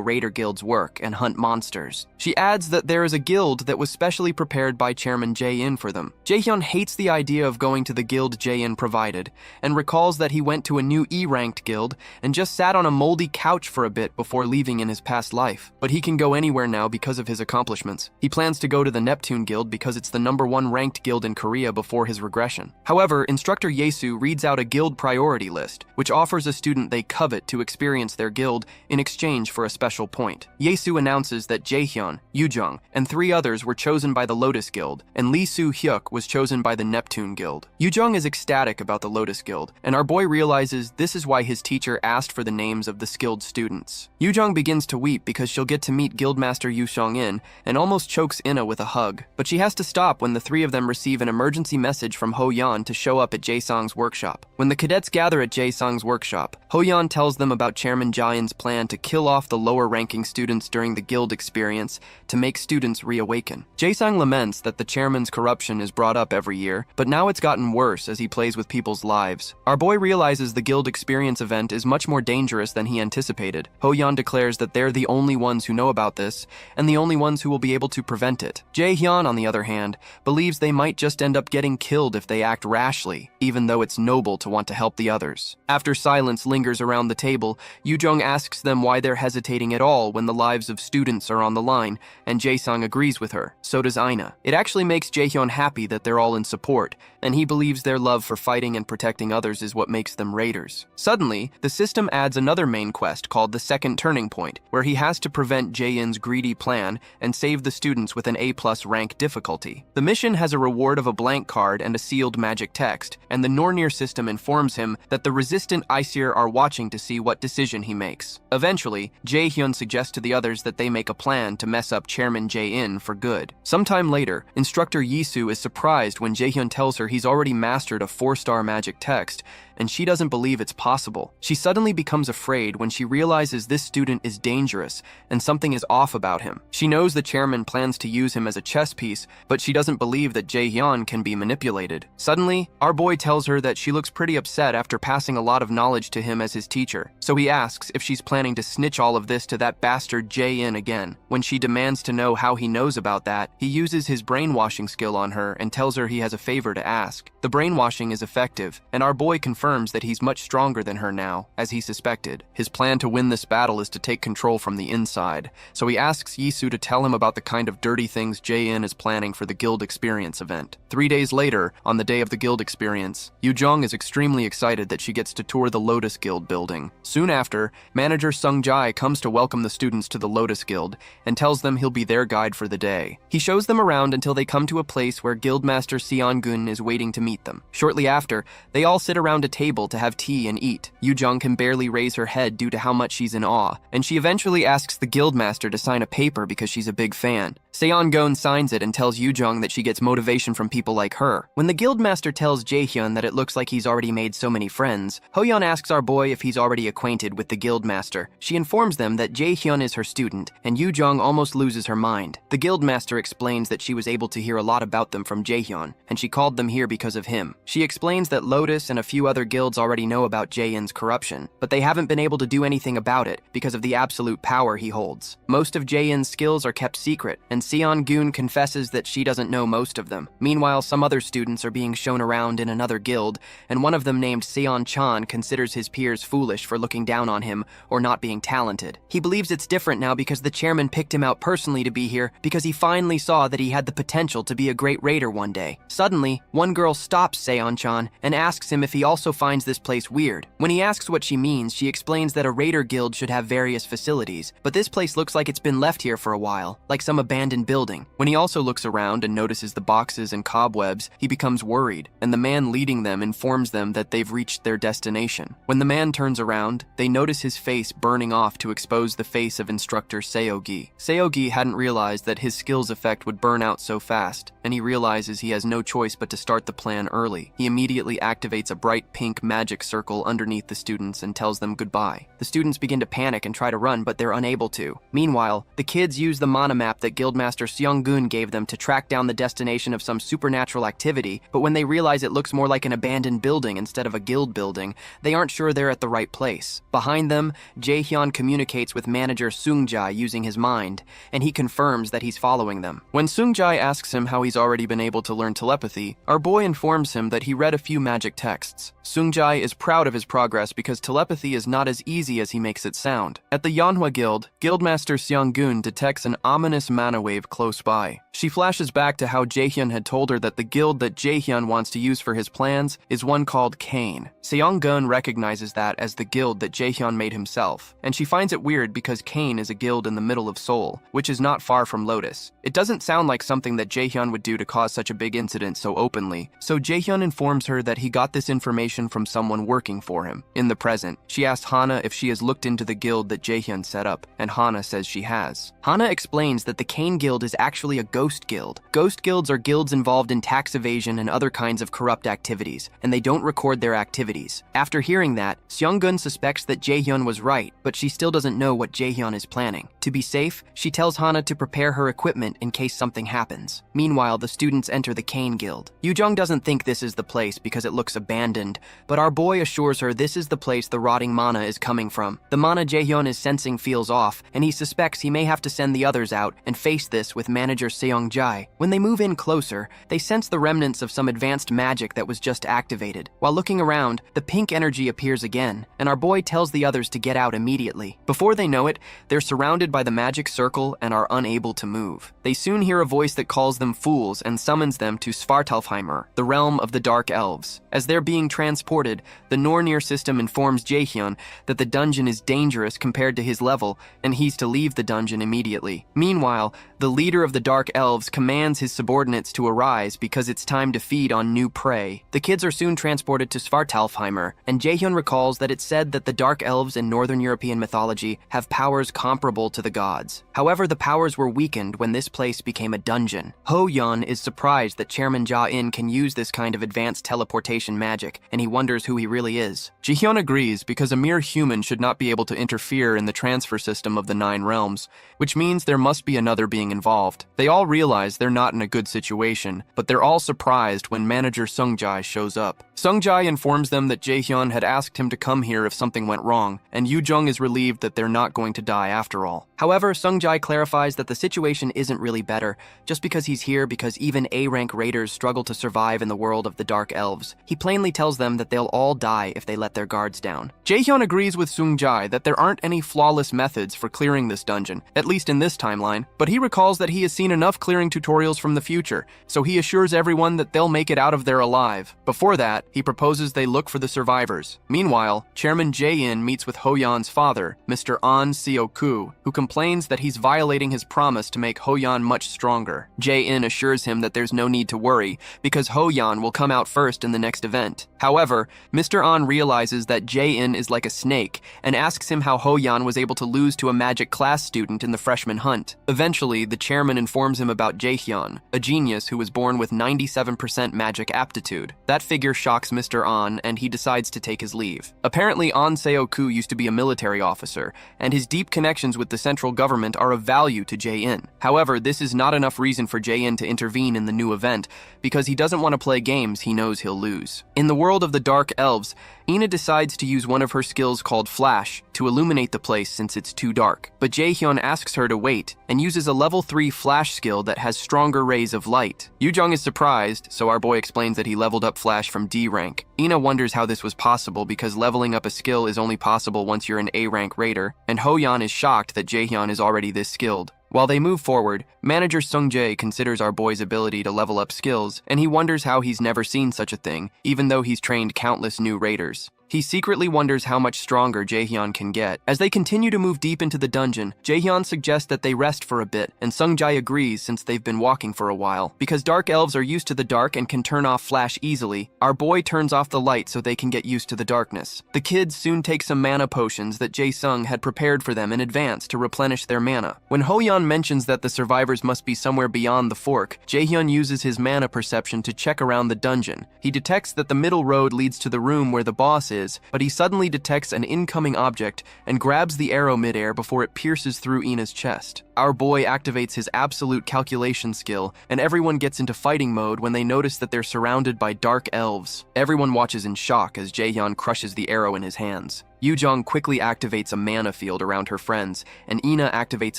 raider guilds work and hunt monsters. She adds that there is a guild that was specially prepared by Chairman Jae-in for them. Jaehyun hates the idea of going to the guild Jae-in provided, and recalls that he went to a new E-ranked guild and just sat on a moldy couch for a bit before leaving in his past life. But he can go anywhere now because of his accomplishments. He plans to go to the Neptune Guild because it's the #1 ranked guild in Korea before his regression. However, Instructor Yesu reads out a guild priority list, which offers a student they covet to experience their guild in exchange for a special point. Yesu announces that Jaehyun, Yujong, and 3 others were chosen by the Lotus Guild, and Lee Soo-hyuk was chosen by the Neptune Guild. Yujong is ecstatic about the Lotus Guild, and our boy realizes this is why his teacher asked for the names of the skilled students. Yujong begins to weep because she'll get to meet Guildmaster Yu Shong-in, and almost chokes Inna with a hug. But she has to stop when the 3 of them receive an emergency message from Ho-yan to show up at Jae-sang's workshop. When the cadets gather at Jae-sang's workshop, Ho-yan tells them about Chairman Jae-in's plan to kill off the lower-ranking students during the guild experience to make students reawaken. Jae-sang laments that the chairman's corruption corruption is brought up every year, but now it's gotten worse as he plays with people's lives. Our boy realizes the guild experience event is much more dangerous than he anticipated. Ho-yeon declares that they're the only ones who know about this, and the only ones who will be able to prevent it. Jae-hyun, on the other hand, believes they might just end up getting killed if they act rashly, even though it's noble to want to help the others. After silence lingers around the table, Yoo-jung asks them why they're hesitating at all when the lives of students are on the line, and Jae-sung agrees with her. So does Aina. It actually makes Jae-hyun happy that they're all in support, and he believes their love for fighting and protecting others is what makes them raiders. Suddenly, the system adds another main quest called the Second Turning Point, where he has to prevent Jae-in's greedy plan and save the students with an A+ rank difficulty. The mission has a reward of a blank card and a sealed magic text, and the Nornir system informs him that the resistant Aesir are watching to see what decision he makes. Eventually, Jae-hyun suggests to the others that they make a plan to mess up Chairman Jae-in for good. Sometime later, Instructor Yisu is surprised when Jae-hyun tells her he's already mastered a 4-star magic text, and she doesn't believe it's possible. She suddenly becomes afraid when she realizes this student is dangerous and something is off about him. She knows the chairman plans to use him as a chess piece, but she doesn't believe that Jae-hyun can be manipulated. Suddenly, our boy tells her that she looks pretty upset after passing a lot of knowledge to him as his teacher, so he asks if she's planning to snitch all of this to that bastard Jae-in again. When she demands to know how he knows about that, he uses his brainwashing skill on her and tells her he has a favor to ask. The brainwashing is effective, and our boy confirms that he's much stronger than her now, as he suspected. His plan to win this battle is to take control from the inside, so he asks Yisu to tell him about the kind of dirty things Jae-in is planning for the Guild Experience event. 3 days later, on the day of the Guild Experience, Yoo-jung is extremely excited that she gets to tour the Lotus Guild building. Soon after, manager Sung-jae comes to welcome the students to the Lotus Guild and tells them he'll be their guide for the day. He shows them around until they come to a place where Guildmaster Seon-gun is waiting to meet them. Shortly after, they all sit around a table to have tea and eat. Yoo-jung can barely raise her head due to how much she's in awe, and she eventually asks the guildmaster to sign a paper because she's a big fan. Seon-gun signs it and tells Yoo-jung that she gets motivation from people like her. When the guildmaster tells Jae-hyun that it looks like he's already made so many friends, Ho-yeon asks our boy if he's already acquainted with the guildmaster. She informs them that Jae-hyun is her student, and Yoo-jung almost loses her mind. The guildmaster explains that she was able to hear a lot about them from Jae-hyun, and she called them here because of him. She explains that Lotus and a few other guilds already know about Jae-in's corruption, but they haven't been able to do anything about it because of the absolute power he holds. Most of Jae-in's skills are kept secret, and Seon-gun confesses that she doesn't know most of them. Meanwhile, some other students are being shown around in another guild, and one of them named Seon-chan considers his peers foolish for looking down on him or not being talented. He believes it's different now because the chairman picked him out personally to be here because he finally saw that he had the potential to be a great raider one day. Suddenly, one girl stops Seon-chan and asks him if he also finds this place weird. When he asks what she means, she explains that a raider guild should have various facilities, but this place looks like it's been left here for a while, like some abandoned building. When he also looks around and notices the boxes and cobwebs, he becomes worried, and the man leading them informs them that they've reached their destination. When the man turns around, they notice his face burning off to expose the face of instructor Seo-gi. Seo-gi hadn't realized that his skills effect would burn out so fast, and he realizes he has no choice but to start the plan early. He immediately activates a bright pink magic circle underneath the students and tells them goodbye. The students begin to panic and try to run, but they're unable to. Meanwhile, the kids use the mana map that Guildmaster Seon-gun gave them to track down the destination of some supernatural activity, but when they realize it looks more like an abandoned building instead of a guild building, they aren't sure they're at the right place. Behind them, Jae-hyun communicates with manager Sung-jae using his mind, and he confirms that he's following them. When Sung-jae asks him how he's already been able to learn telepathy, our boy informs him that he read a few magic texts. Sung-jae is proud of his progress because telepathy is not as easy as he makes it sound. At the Manhua Guild, Guildmaster Seon-gun detects an ominous mana wave close by. She flashes back to how Jae-hyun had told her that the guild that Jae-hyun wants to use for his plans is one called Cain. Seon-gun recognizes that as the guild that Jae-hyun made himself, and she finds it weird because Cain is a guild in the middle of Seoul, which is not far from Lotus. It doesn't sound like something that Jae-hyun would do to cause such a big incident so openly, so Jae-hyun informs her that he got this information from someone working for him. In the present, she asks Hana if she has looked into the guild that Jae-hyun set up, and Hana says she has. Hana explains that the Cain Guild is actually a ghost Ghost Guild. Ghost Guilds are guilds involved in tax evasion and other kinds of corrupt activities, and they don't record their activities. After hearing that, Seunggun suspects that Jaehyun was right, but she still doesn't know what Jaehyun is planning. To be safe, she tells Hana to prepare her equipment in case something happens. Meanwhile, the students enter the Cane Guild. Yujong doesn't think this is the place because it looks abandoned, but our boy assures her this is the place the rotting mana is coming from. The mana Jaehyun is sensing feels off, and he suspects he may have to send the others out and face this with manager Seong-jae. When they move in closer, they sense the remnants of some advanced magic that was just activated. While looking around, the pink energy appears again, and our boy tells the others to get out immediately. Before they know it, they're surrounded by the magic circle and are unable to move. They soon hear a voice that calls them fools and summons them to Svartalfheimr, the realm of the Dark Elves. As they're being transported, the Nornir system informs Jaehyun that the dungeon is dangerous compared to his level, and he's to leave the dungeon immediately. Meanwhile, the leader of the Dark Elves commands his subordinates to arise because it's time to feed on new prey. The kids are soon transported to Svartalfheimr, and Jaehyun recalls that it's said that the Dark Elves in Northern European mythology have powers comparable to the gods. However, the powers were weakened when this place became a dungeon. Ho-yeon is surprised that Chairman Ja-in can use this kind of advanced teleportation magic, and he wonders who he really is. Jihyun agrees because a mere human should not be able to interfere in the transfer system of the 9 realms, which means there must be another being involved. They all realize they're not in a good situation, but they're all surprised when manager Sung-jae shows up. Sung-jae informs them that Jaehyun had asked him to come here if something went wrong, and Yu-jung is relieved that they're not going to die after all. However, Sung-jae clarifies that the situation isn't really better, just because he's here because even A-rank raiders struggle to survive in the world of the Dark Elves. He plainly tells them that they'll all die if they let their guards down. Jaehyun agrees with Sung-jae that there aren't any flawless methods for clearing this dungeon, at least in this timeline, but he recalls that he has seen enough clearing tutorials from the future, so he assures everyone that they'll make it out of there alive. Before that, he proposes they look for the survivors. Meanwhile, Chairman Jae-in meets with Ho-yeon's father, Mr. An Seo-ku, who complains that he's violating his promise to make Ho-yeon much stronger. Jae-in assures him that there's no need to worry, because Ho-yeon will come out first in the next event. However, Mr. An realizes that Jae-in is like a snake, and asks him how Ho-yeon was able to lose to a magic class student in the freshman hunt. Eventually, the chairman informs him about Jaehyun, a genius who was born with 97% magic aptitude. That figure shocks Mr. An, and he decides to take his leave. Apparently, An Seo-ku used to be a military officer, and his deep connections with the central government are of value to Jae-in. However, this is not enough reason for Jae-in to intervene in the new event, because he doesn't want to play games he knows he'll lose. In the world of the Dark Elves, Ina decides to use one of her skills called Flash to illuminate the place since it's too dark. But Jaehyun asks her to wait and uses a level 3 Flash skill that has stronger rays of light. Yu-jung is surprised, so our boy explains that he leveled up Flash from D rank. Ina wonders how this was possible because leveling up a skill is only possible once you're an A rank raider, and Ho-yeon is shocked that Jaehyun is already this skilled. While they move forward, manager Sung-jae considers our boy's ability to level up skills, and he wonders how he's never seen such a thing, even though he's trained countless new raiders. He secretly wonders how much stronger Jaehyun can get. As they continue to move deep into the dungeon, Jaehyun suggests that they rest for a bit, and Sung-jae agrees since they've been walking for a while. Because Dark Elves are used to the dark and can turn off Flash easily, our boy turns off the light so they can get used to the darkness. The kids soon take some mana potions that Jae-sung had prepared for them in advance to replenish their mana. When Ho-yeon mentions that the survivors must be somewhere beyond the fork, Jaehyun uses his mana perception to check around the dungeon. He detects that the middle road leads to the room where the boss is, but he suddenly detects an incoming object and grabs the arrow midair before it pierces through Ina's chest. Our boy activates his absolute calculation skill, and everyone gets into fighting mode when they notice that they're surrounded by Dark Elves. Everyone watches in shock as Jaehyun crushes the arrow in his hands. Yu-jung quickly activates a mana field around her friends, and Ina activates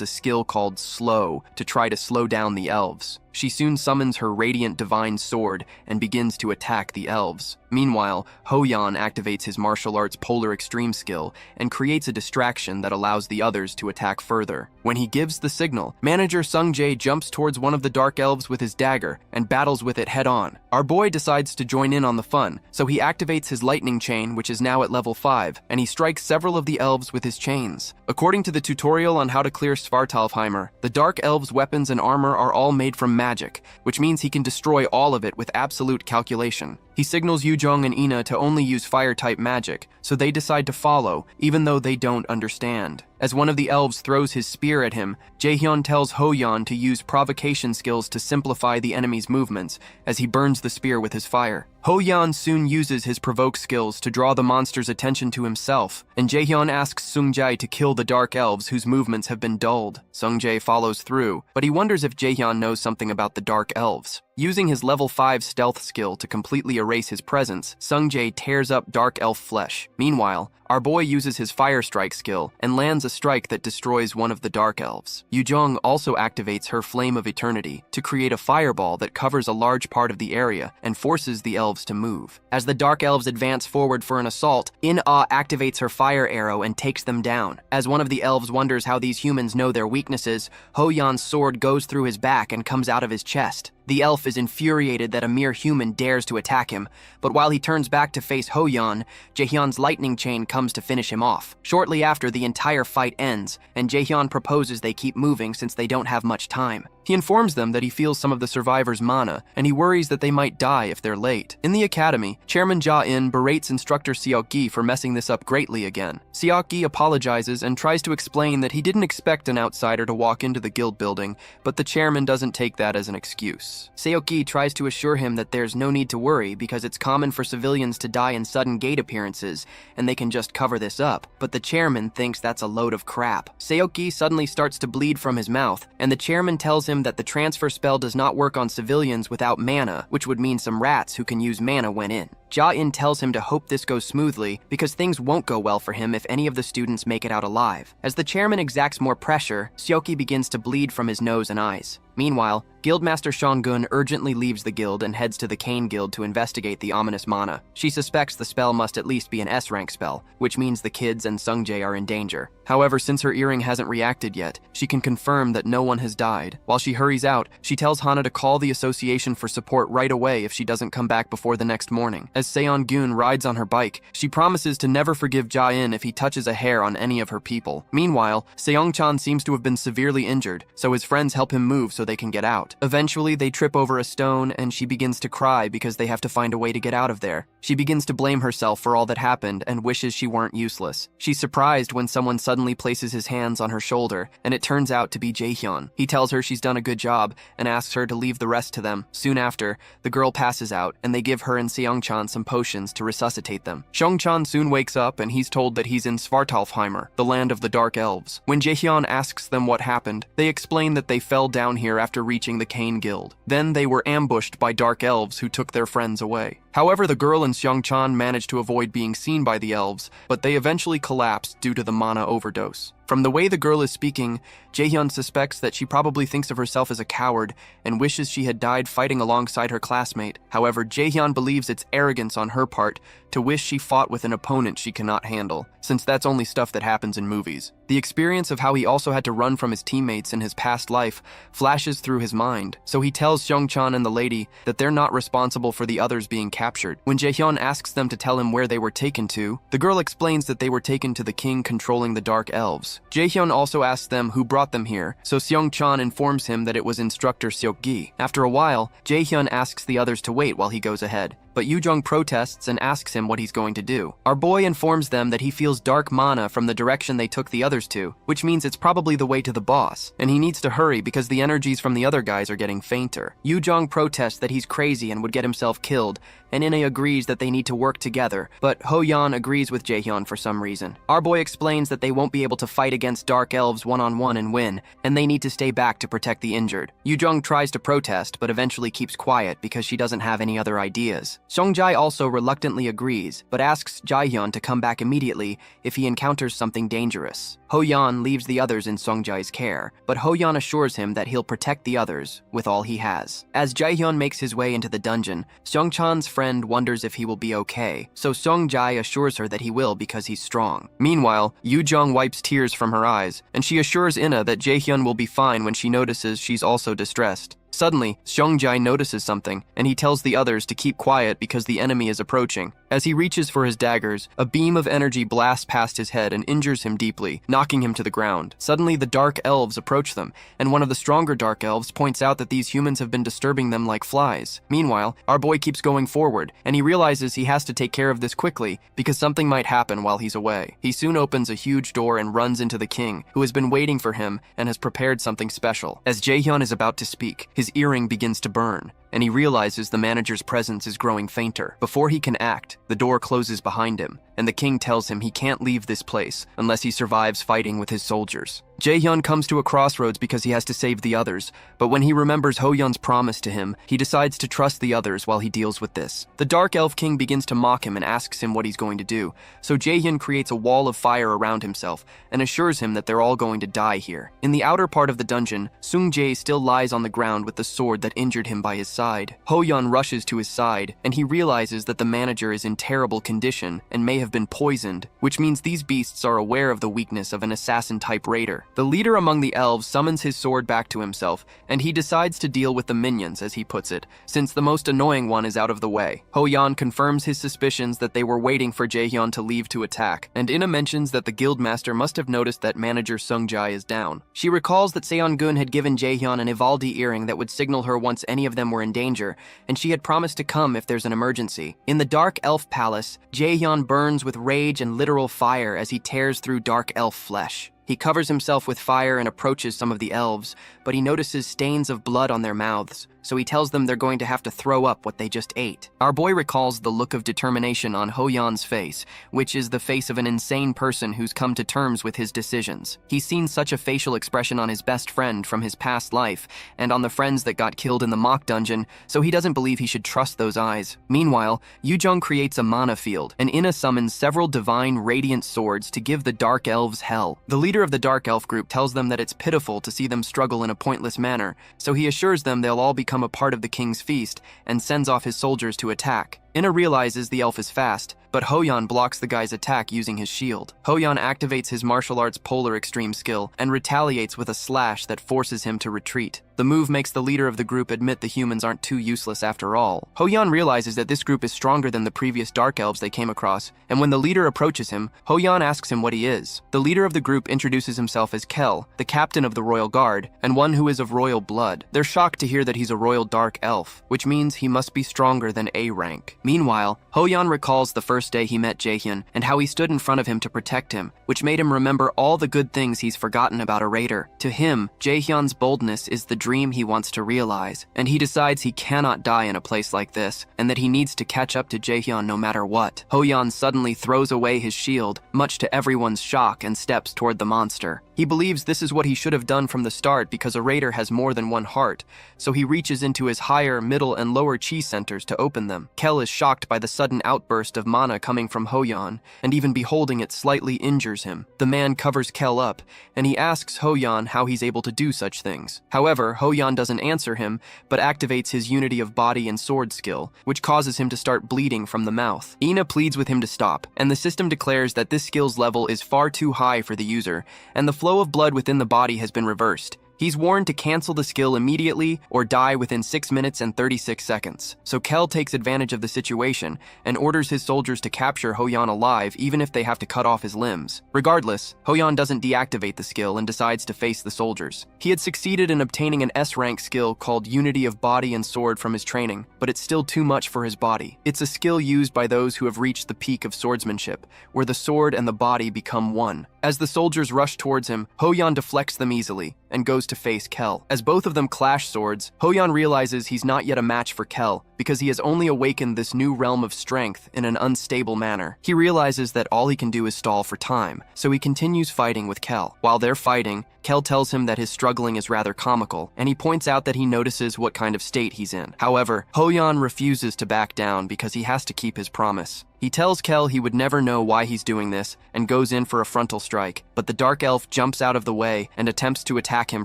a skill called Slow to try to slow down the elves. She soon summons her Radiant Divine Sword and begins to attack the elves. Meanwhile, Ho-yeon activates his martial arts Polar Extreme skill and creates a distraction that allows the others to attack further. When he gives the signal, manager Sung-jae jumps towards one of the Dark Elves with his dagger and battles with it head-on. Our boy decides to join in on the fun, so he activates his Lightning Chain, which is now at level 5, and he strikes several of the elves with his chains. According to the tutorial on how to clear Svartalfheimr, the Dark Elves' weapons and armor are all made from magic, which means he can destroy all of it with absolute calculation. He signals Yu-jung and Ina to only use fire-type magic, so they decide to follow, even though they don't understand. As one of the elves throws his spear at him, Jaehyun tells Hoyeon to use provocation skills to simplify the enemy's movements as he burns the spear with his fire. Hoyeon soon uses his provoke skills to draw the monster's attention to himself, and Jaehyun asks Seungjae to kill the dark elves whose movements have been dulled. Seungjae follows through, but he wonders if Jaehyun knows something about the dark elves. Using his level 5 stealth skill to completely erase his presence, Seungjae tears up dark elf flesh. Meanwhile, our boy uses his fire strike skill and lands a strike that destroys one of the dark elves. Yujong also activates her Flame of Eternity to create a fireball that covers a large part of the area and forces the elves to move. As the dark elves advance forward for an assault, In-Ah activates her fire arrow and takes them down. As one of the elves wonders how these humans know their weaknesses, Hoyeon's sword goes through his back and comes out of his chest. The elf is infuriated that a mere human dares to attack him, but while he turns back to face Hoyeon, Jaehyun's lightning chain comes to finish him off. Shortly after, the entire fight ends, and Jaehyun proposes they keep moving since they don't have much time. He informs them that he feels some of the survivors' mana, and he worries that they might die if they're late. In the academy, Chairman Ja-in berates instructor Seok-gi for messing this up greatly again. Seok-gi apologizes and tries to explain that he didn't expect an outsider to walk into the guild building, but the chairman doesn't take that as an excuse. Seok-gi tries to assure him that there's no need to worry because it's common for civilians to die in sudden gate appearances, and they can just cover this up, but the chairman thinks that's a load of crap. Seok-gi suddenly starts to bleed from his mouth, and the chairman tells him that the transfer spell does not work on civilians without mana, which would mean some rats who can use mana when in. Ja-in tells him to hope this goes smoothly because things won't go well for him if any of the students make it out alive. As the chairman exacts more pressure, Seok-gi begins to bleed from his nose and eyes. Meanwhile, Guildmaster Shongun urgently leaves the guild and heads to the Kane Guild to investigate the ominous mana. She suspects the spell must at least be an S-rank spell, which means the kids and Seungjae are in danger. However, since her earring hasn't reacted yet, she can confirm that no one has died. While she hurries out, she tells Hana to call the association for support right away if she doesn't come back before the next morning. As Seon-gun rides on her bike, she promises to never forgive Ja-in if he touches a hair on any of her people. Meanwhile, Seong-chan seems to have been severely injured, so his friends help him move so they can get out. Eventually, they trip over a stone and she begins to cry because they have to find a way to get out of there. She begins to blame herself for all that happened and wishes she weren't useless. She's surprised when someone suddenly places his hands on her shoulder, and it turns out to be Jaehyun. He tells her she's done a good job and asks her to leave the rest to them. Soon after, the girl passes out and they give her and Seong-chan some potions to resuscitate them. Seong-chan soon wakes up and he's told that he's in Svartalfheimer, the land of the Dark Elves. When Jaehyun asks them what happened, they explain that they fell down here after reaching the Kane Guild. Then they were ambushed by Dark Elves who took their friends away. However, the girl and Seong-chan managed to avoid being seen by the elves, but they eventually collapsed due to the mana overdose. From the way the girl is speaking, Jaehyun suspects that she probably thinks of herself as a coward and wishes she had died fighting alongside her classmate. However, Jaehyun believes it's arrogance on her part to wish she fought with an opponent she cannot handle, since that's only stuff that happens in movies. The experience of how he also had to run from his teammates in his past life flashes through his mind, so he tells Seong-chan and the lady that they're not responsible for the others being captured. When Jaehyun asks them to tell him where they were taken to, the girl explains that they were taken to the king controlling the Dark Elves. Jaehyun also asks them who brought them here, so Seong-chan informs him that it was instructor Seok-gi. After a while, Jaehyun asks the others to wait while he goes ahead, but Yujong protests and asks him what he's going to do. Our boy informs them that he feels dark mana from the direction they took the others to, which means it's probably the way to the boss, and he needs to hurry because the energies from the other guys are getting fainter. Yujong protests that he's crazy and would get himself killed, and Ine agrees that they need to work together, but Hoyeon agrees with Jaehyun for some reason. Our boy explains that they won't be able to fight against Dark Elves one-on-one and win, and they need to stay back to protect the injured. Yujong tries to protest, but eventually keeps quiet because she doesn't have any other ideas. Seongjae also reluctantly agrees, but asks Jaehyun to come back immediately if he encounters something dangerous. Hoyeon leaves the others in Seongjae's care, but Hoyeon assures him that he'll protect the others with all he has. As Jaehyun makes his way into the dungeon, Seong-chan's friend wonders if he will be okay, so Seongjae assures her that he will because he's strong. Meanwhile, Yujong wipes tears from her eyes, and she assures Ina that Jaehyun will be fine when she notices she's also distressed. Suddenly, Xiongji notices something, and he tells the others to keep quiet because the enemy is approaching. As he reaches for his daggers, a beam of energy blasts past his head and injures him deeply, knocking him to the ground. Suddenly, the dark elves approach them, and one of the stronger dark elves points out that these humans have been disturbing them like flies. Meanwhile, our boy keeps going forward, and he realizes he has to take care of this quickly because something might happen while he's away. He soon opens a huge door and runs into the king, who has been waiting for him and has prepared something special. As Jaehyun is about to speak, his earring begins to burn, and he realizes the manager's presence is growing fainter. Before he can act, the door closes behind him, and the king tells him he can't leave this place unless he survives fighting with his soldiers. Jaehyun comes to a crossroads because he has to save the others, but when he remembers Hoyeon's promise to him, he decides to trust the others while he deals with this. The Dark Elf King begins to mock him and asks him what he's going to do, so Jaehyun creates a wall of fire around himself and assures him that they're all going to die here. In the outer part of the dungeon, Sung-jae still lies on the ground with the sword that injured him by his side. Hoyeon rushes to his side, and he realizes that the manager is in terrible condition and may have been poisoned, which means these beasts are aware of the weakness of an assassin-type raider. The leader among the elves summons his sword back to himself, and he decides to deal with the minions, as he puts it, since the most annoying one is out of the way. Hoyeon confirms his suspicions that they were waiting for Jaehyun to leave to attack, and Ina mentions that the guildmaster must have noticed that manager Sung-jae is down. She recalls that Seon-gun had given Jaehyun an Ivaldi earring that would signal her once any of them were in danger, and she had promised to come if there's an emergency. In the Dark Elf Palace, Jaehyun burns with rage and literal fire as he tears through Dark Elf flesh. He covers himself with fire and approaches some of the elves, but he notices stains of blood on their mouths, so he tells them they're going to have to throw up what they just ate. Our boy recalls the look of determination on Hoyeon's face, which is the face of an insane person who's come to terms with his decisions. He's seen such a facial expression on his best friend from his past life, and on the friends that got killed in the mock dungeon, so he doesn't believe he should trust those eyes. Meanwhile, Yujong creates a mana field, and Ina summons several divine radiant swords to give the Dark Elves hell. The leader of the Dark Elf group tells them that it's pitiful to see them struggle in a pointless manner, so he assures them they'll all become a part of the king's feast and sends off his soldiers to attack. Ina realizes the elf is fast, but Hoyeon blocks the guy's attack using his shield. Hoyeon activates his martial arts polar extreme skill and retaliates with a slash that forces him to retreat. The move makes the leader of the group admit the humans aren't too useless after all. Hoyeon realizes that this group is stronger than the previous dark elves they came across, and when the leader approaches him, Hoyeon asks him what he is. The leader of the group introduces himself as Kel, the captain of the royal guard, and one who is of royal blood. They're shocked to hear that he's a royal dark elf, which means he must be stronger than A rank. Meanwhile, Hoyeon recalls the first day he met Jaehyun and how he stood in front of him to protect him, which made him remember all the good things he's forgotten about a raider. To him, Jaehyun's boldness is the dream he wants to realize, and he decides he cannot die in a place like this, and that he needs to catch up to Jaehyun no matter what. Hoyeon suddenly throws away his shield, much to everyone's shock, and steps toward the monster. He believes this is what he should have done from the start because a raider has more than one heart, so he reaches into his higher, middle, and lower chi centers to open them. Kel is shocked by the sudden outburst of mana coming from Hoyeon, and even beholding it slightly injures him. The man covers Kel up, and he asks Hoyeon how he's able to do such things. However, Hoyeon doesn't answer him, but activates his unity of body and sword skill, which causes him to start bleeding from the mouth. Ina pleads with him to stop, and the system declares that this skill's level is far too high for the user, and the flow of blood within the body has been reversed. He's warned to cancel the skill immediately or die within 6 minutes and 36 seconds. So Kel takes advantage of the situation and orders his soldiers to capture Hoyeon alive even if they have to cut off his limbs. Regardless, Hoyeon doesn't deactivate the skill and decides to face the soldiers. He had succeeded in obtaining an S-rank skill called Unity of Body and Sword from his training, but it's still too much for his body. It's a skill used by those who have reached the peak of swordsmanship, where the sword and the body become one. As the soldiers rush towards him, Hoyeon deflects them easily and goes to face Kel. As both of them clash swords, Hoyeon realizes he's not yet a match for Kel because he has only awakened this new realm of strength in an unstable manner. He realizes that all he can do is stall for time, so he continues fighting with Kel. While they're fighting, Kel tells him that his struggling is rather comical, and he points out that he notices what kind of state he's in. However, Hoyeon refuses to back down because he has to keep his promise. He tells Kel he would never know why he's doing this and goes in for a frontal strike, but the dark elf jumps out of the way and attempts to attack him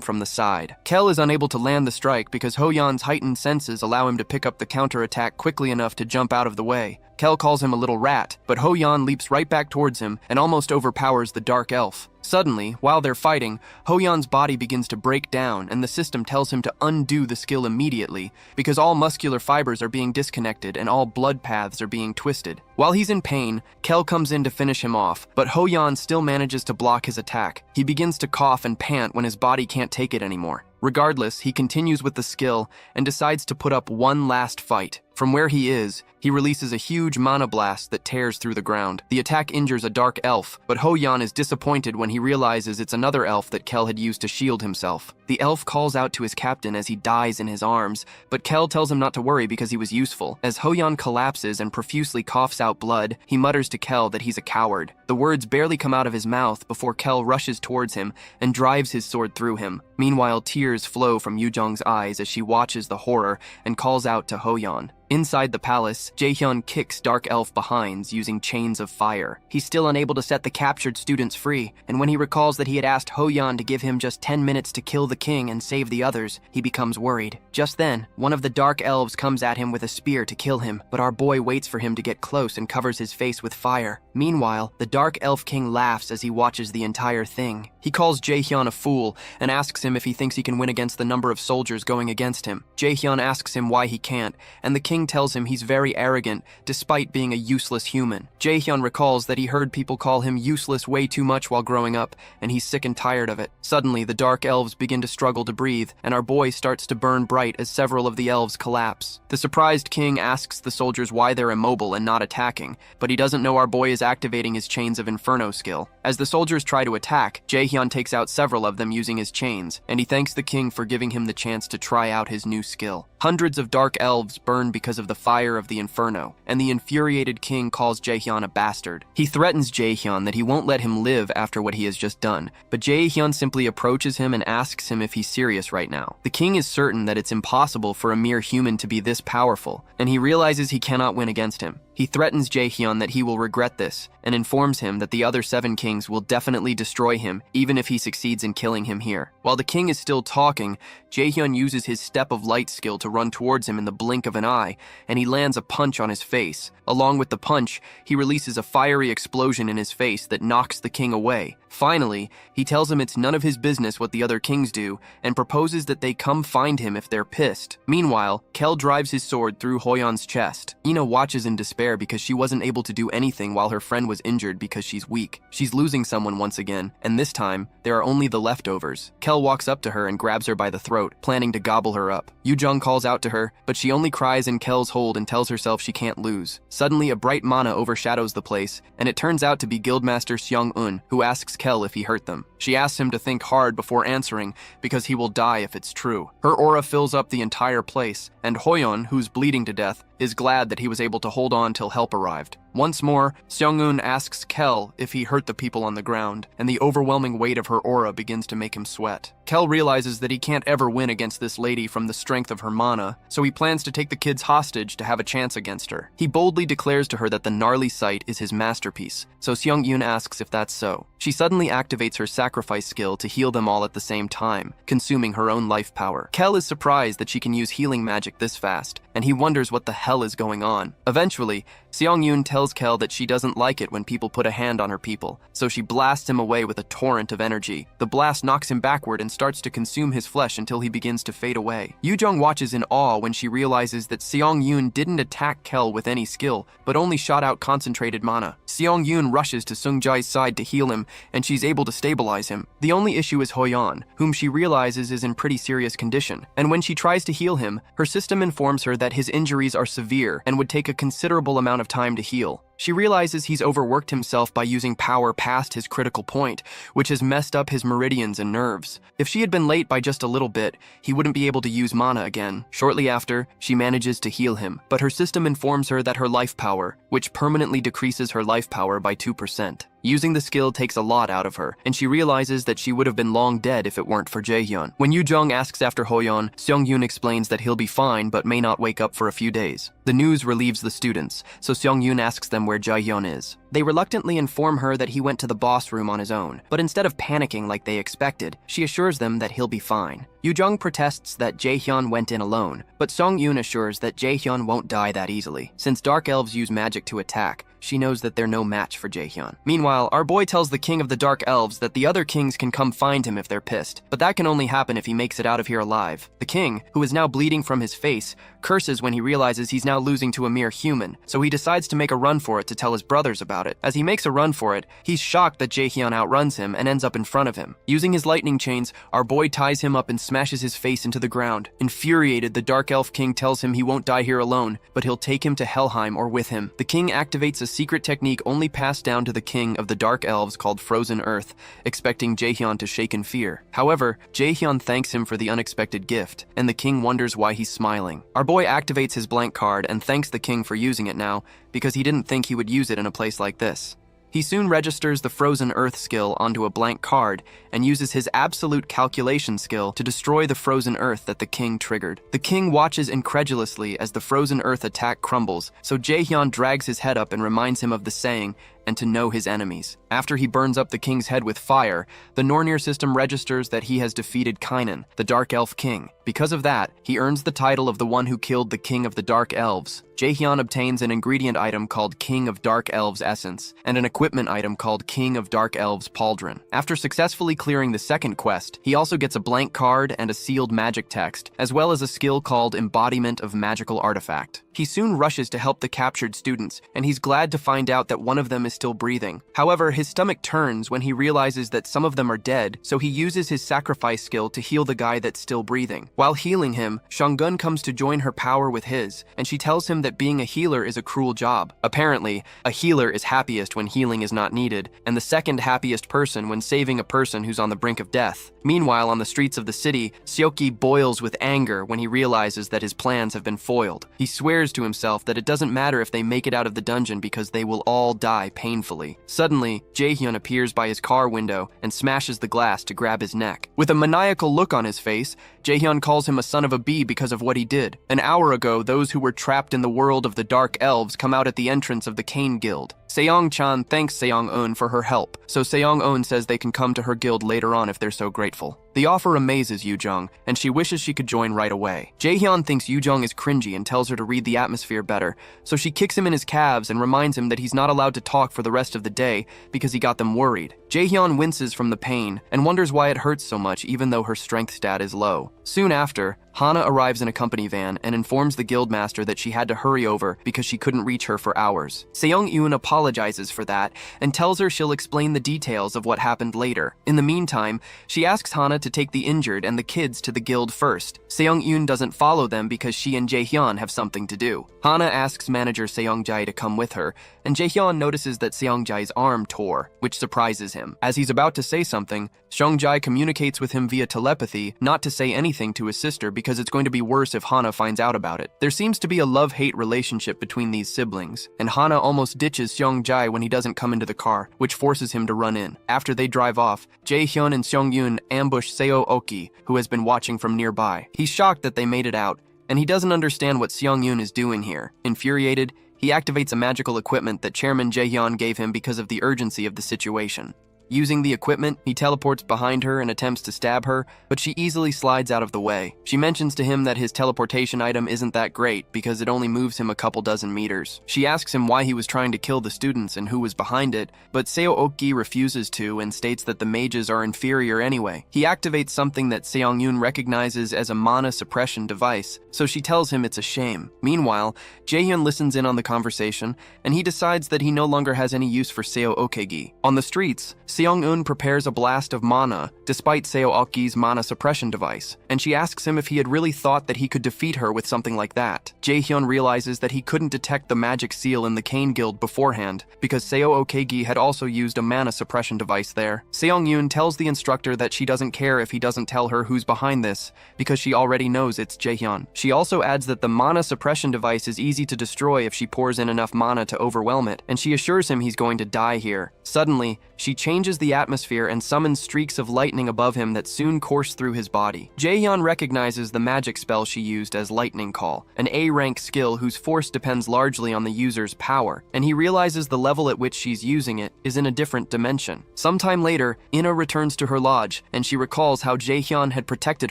from the side. Kel is unable to land the strike because Hoyeon's heightened senses allow him to pick up the counterattack quickly enough to jump out of the way. Kel calls him a little rat, but Hoyeon leaps right back towards him and almost overpowers the dark elf. Suddenly, while they're fighting, Hoyeon's body begins to break down and the system tells him to undo the skill immediately because all muscular fibers are being disconnected and all blood paths are being twisted. While he's in pain, Kel comes in to finish him off, but Hoyeon still manages to block his attack. He begins to cough and pant when his body can't take it anymore. Regardless, he continues with the skill and decides to put up one last fight. From where he is, he releases a huge mana blast that tears through the ground. The attack injures a dark elf, but Hoyeon is disappointed when he realizes it's another elf that Kel had used to shield himself. The elf calls out to his captain as he dies in his arms, but Kel tells him not to worry because he was useful. As Hoyeon collapses and profusely coughs out blood, he mutters to Kel that he's a coward. The words barely come out of his mouth before Kel rushes towards him and drives his sword through him. Meanwhile, tears flow from Yujong's eyes as she watches the horror and calls out to Hoyeon. Inside the palace, Jaehyun kicks Dark Elf behinds using chains of fire. He's still unable to set the captured students free, and when he recalls that he had asked Hoyeon to give him just 10 minutes to kill the king and save the others, he becomes worried. Just then, one of the Dark Elves comes at him with a spear to kill him, but our boy waits for him to get close and covers his face with fire. Meanwhile, the Dark Elf King laughs as he watches the entire thing. He calls Jaehyun a fool and asks him if he thinks he can win against the number of soldiers going against him. Jaehyun asks him why he can't, and the king tells him he's very arrogant despite being a useless human. Jaehyun recalls that he heard people call him useless way too much while growing up, and he's sick and tired of it. Suddenly, the Dark Elves begin to struggle to breathe, and our boy starts to burn bright as several of the elves collapse. The surprised king asks the soldiers why they're immobile and not attacking, but he doesn't know our boy is activating his Chains of Inferno skill. As the soldiers try to attack, Jaehyun takes out several of them using his chains, and he thanks the king for giving him the chance to try out his new skill. Hundreds of Dark Elves burn because of the fire of the Inferno, and the infuriated king calls Jaehyun a bastard. He threatens Jaehyun that he won't let him live after what he has just done, but Jaehyun simply approaches him and asks him if he's serious right now. The king is certain that it's impossible for a mere human to be this powerful, and he realizes he cannot win against him. He threatens Jaehyun that he will regret this, and informs him that the other 7 kings will definitely destroy him even if he succeeds in killing him here. While the king is still talking, Jaehyun uses his Step of Light skill to run towards him in the blink of an eye, and he lands a punch on his face. Along with the punch, he releases a fiery explosion in his face that knocks the king away. Finally, he tells him it's none of his business what the other kings do, and proposes that they come find him if they're pissed. Meanwhile, Kel drives his sword through Hoyeon's chest. Ina watches in despair because she wasn't able to do anything while her friend was injured because she's weak. She's losing someone once again, and this time, there are only the leftovers. Kel walks up to her and grabs her by the throat, planning to gobble her up. Yujong calls out to her, but she only cries in Kel's hold and tells herself she can't lose. Suddenly, a bright mana overshadows the place, and it turns out to be Guildmaster Seong-un, who asks Kel if he hurt them. She asks him to think hard before answering, because he will die if it's true. Her aura fills up the entire place, and Hoyeon, who's bleeding to death, is glad that he was able to hold on till help arrived. Once more, Seong-un asks Kel if he hurt the people on the ground, and the overwhelming weight of her aura begins to make him sweat. Kel realizes that he can't ever win against this lady from the strength of her mana, so he plans to take the kids hostage to have a chance against her. He boldly declares to her that the gnarly sight is his masterpiece, so Seong-un asks if that's so. She suddenly activates her sacrifice skill to heal them all at the same time, consuming her own life power. Kel is surprised that she can use healing magic this fast, and he wonders what the hell is going on. Eventually, Seong-un tells Kel that she doesn't like it when people put a hand on her people, so she blasts him away with a torrent of energy. The blast knocks him backward and starts to consume his flesh until he begins to fade away. Yujong watches in awe when she realizes that Seong-un didn't attack Kel with any skill, but only shot out concentrated mana. Seong-un rushes to Seung-jae's side to heal him, and she's able to stabilize him. The only issue is Hoyeon, whom she realizes is in pretty serious condition, and when she tries to heal him, her system informs her that his injuries are severe and would take a considerable amount of time to heal. She realizes he's overworked himself by using power past his critical point, which has messed up his meridians and nerves. If she had been late by just a little bit, he wouldn't be able to use mana again. Shortly after, she manages to heal him, but her system informs her that her life power, which permanently decreases her life power by 2%. Using the skill takes a lot out of her, and she realizes that she would have been long dead if it weren't for Jaehyun. When Yujong asks after Hoyeon, Seong-un explains that he'll be fine but may not wake up for a few days. The news relieves the students, so Seong-un asks them where Jaehyun is. They reluctantly inform her that he went to the boss room on his own, but instead of panicking like they expected, she assures them that he'll be fine. Yoo-jung protests that Jae-hyun went in alone, but Song-yoon assures that Jae-hyun won't die that easily. Since dark elves use magic to attack, she knows that they're no match for Jae-hyun. Meanwhile, our boy tells the king of the dark elves that the other kings can come find him if they're pissed, but that can only happen if he makes it out of here alive. The king, who is now bleeding from his face, curses when he realizes he's now losing to a mere human, so he decides to make a run for it to tell his brothers about it. As he makes a run for it, he's shocked that Jae-hyun outruns him and ends up in front of him. Using his lightning chains, our boy ties him up and smashes his face into the ground. Infuriated, the dark elf king tells him he won't die here alone, but he'll take him to Helheim or with him. The king activates a secret technique only passed down to the king of the dark elves called Frozen Earth, expecting Jae-hyun to shake in fear. However, Jae-hyun thanks him for the unexpected gift, and the king wonders why he's smiling. Our boy activates his blank card and thanks the king for using it now, because he didn't think he would use it in a place like this. He soon registers the Frozen Earth skill onto a blank card and uses his absolute calculation skill to destroy the Frozen Earth that the king triggered. The king watches incredulously as the Frozen Earth attack crumbles, so Jae-hyun drags his head up and reminds him of the saying, and to know his enemies. After he burns up the king's head with fire, the Nornir system registers that he has defeated Kynan, the Dark Elf King. Because of that, he earns the title of the one who killed the King of the Dark Elves. Jae-hyun obtains an ingredient item called King of Dark Elves Essence, and an equipment item called King of Dark Elves Pauldron. After successfully clearing the second quest, he also gets a blank card and a sealed magic text, as well as a skill called Embodiment of Magical Artifact. He soon rushes to help the captured students, and he's glad to find out that one of them is still breathing. However, his stomach turns when he realizes that some of them are dead, so he uses his sacrifice skill to heal the guy that's still breathing. While healing him, Shungun comes to join her power with his, and she tells him that being a healer is a cruel job. Apparently, a healer is happiest when healing is not needed, and the second happiest person when saving a person who's on the brink of death. Meanwhile, on the streets of the city, Seoki boils with anger when he realizes that his plans have been foiled. He swears to himself that it doesn't matter if they make it out of the dungeon because they will all die painfully. Suddenly, Jae-hyun appears by his car window and smashes the glass to grab his neck. With a maniacal look on his face, Jae-hyun calls him a son of a bee because of what he did. An hour ago, those who were trapped in the world of the Dark Elves come out at the entrance of the Cane Guild. Seong-chan thanks Seong-eun for her help, so Seong-eun says they can come to her guild later on if they're so grateful. The offer amazes Yoo-jung, and she wishes she could join right away. Jae-hyun thinks Yoo-jung is cringy and tells her to read the atmosphere better, so she kicks him in his calves and reminds him that he's not allowed to talk for the rest of the day because he got them worried. Jae-hyun winces from the pain and wonders why it hurts so much even though her strength stat is low. Soon after, Hana arrives in a company van and informs the guildmaster that she had to hurry over because she couldn't reach her for hours. Seong-eun apologizes for that and tells her she'll explain the details of what happened later. In the meantime, she asks Hana to take the injured and the kids to the guild first. Seong-eun doesn't follow them because she and Jae-hyun have something to do. Hana asks manager Seong-jae to come with her, and Jae-hyun notices that Seong-jae's arm tore, which surprises him. As he's about to say something, Seong-jae communicates with him via telepathy not to say anything to his sister because it's going to be worse if Hana finds out about it. There seems to be a love-hate relationship between these siblings, and Hana almost ditches Seong-jae when he doesn't come into the car, which forces him to run in. After they drive off, Jae-hyun and Seong-yoon ambush Seo Oki, who has been watching from nearby. He's shocked that they made it out, and he doesn't understand what Seong-yoon is doing here. Infuriated, he activates a magical equipment that Chairman Jae-hyun gave him because of the urgency of the situation. Using the equipment, he teleports behind her and attempts to stab her, but she easily slides out of the way. She mentions to him that his teleportation item isn't that great because it only moves him a couple dozen meters. She asks him why he was trying to kill the students and who was behind it, but Seo Oki refuses to and states that the mages are inferior anyway. He activates something that Seong-yoon recognizes as a mana suppression device, so she tells him it's a shame. Meanwhile, Jae-hyun listens in on the conversation, and he decides that he no longer has any use for Seo Okegi. On the streets, Seong-eun prepares a blast of mana, despite Seo Oki's mana suppression device, and she asks him if he had really thought that he could defeat her with something like that. Jae-hyun realizes that he couldn't detect the magic seal in the Cane Guild beforehand, because Seo Okegi had also used a mana suppression device there. Seong-yoon tells the instructor that she doesn't care if he doesn't tell her who's behind this, because she already knows it's Jae-hyun. She also adds that the mana suppression device is easy to destroy if she pours in enough mana to overwhelm it, and she assures him he's going to die here. Suddenly, She changes the atmosphere and summons streaks of lightning above him that soon course through his body. Jaehyun recognizes the magic spell she used as Lightning Call, an A-rank skill whose force depends largely on the user's power, and he realizes the level at which she's using it is in a different dimension. Sometime later, Ina returns to her lodge, and she recalls how Jaehyun had protected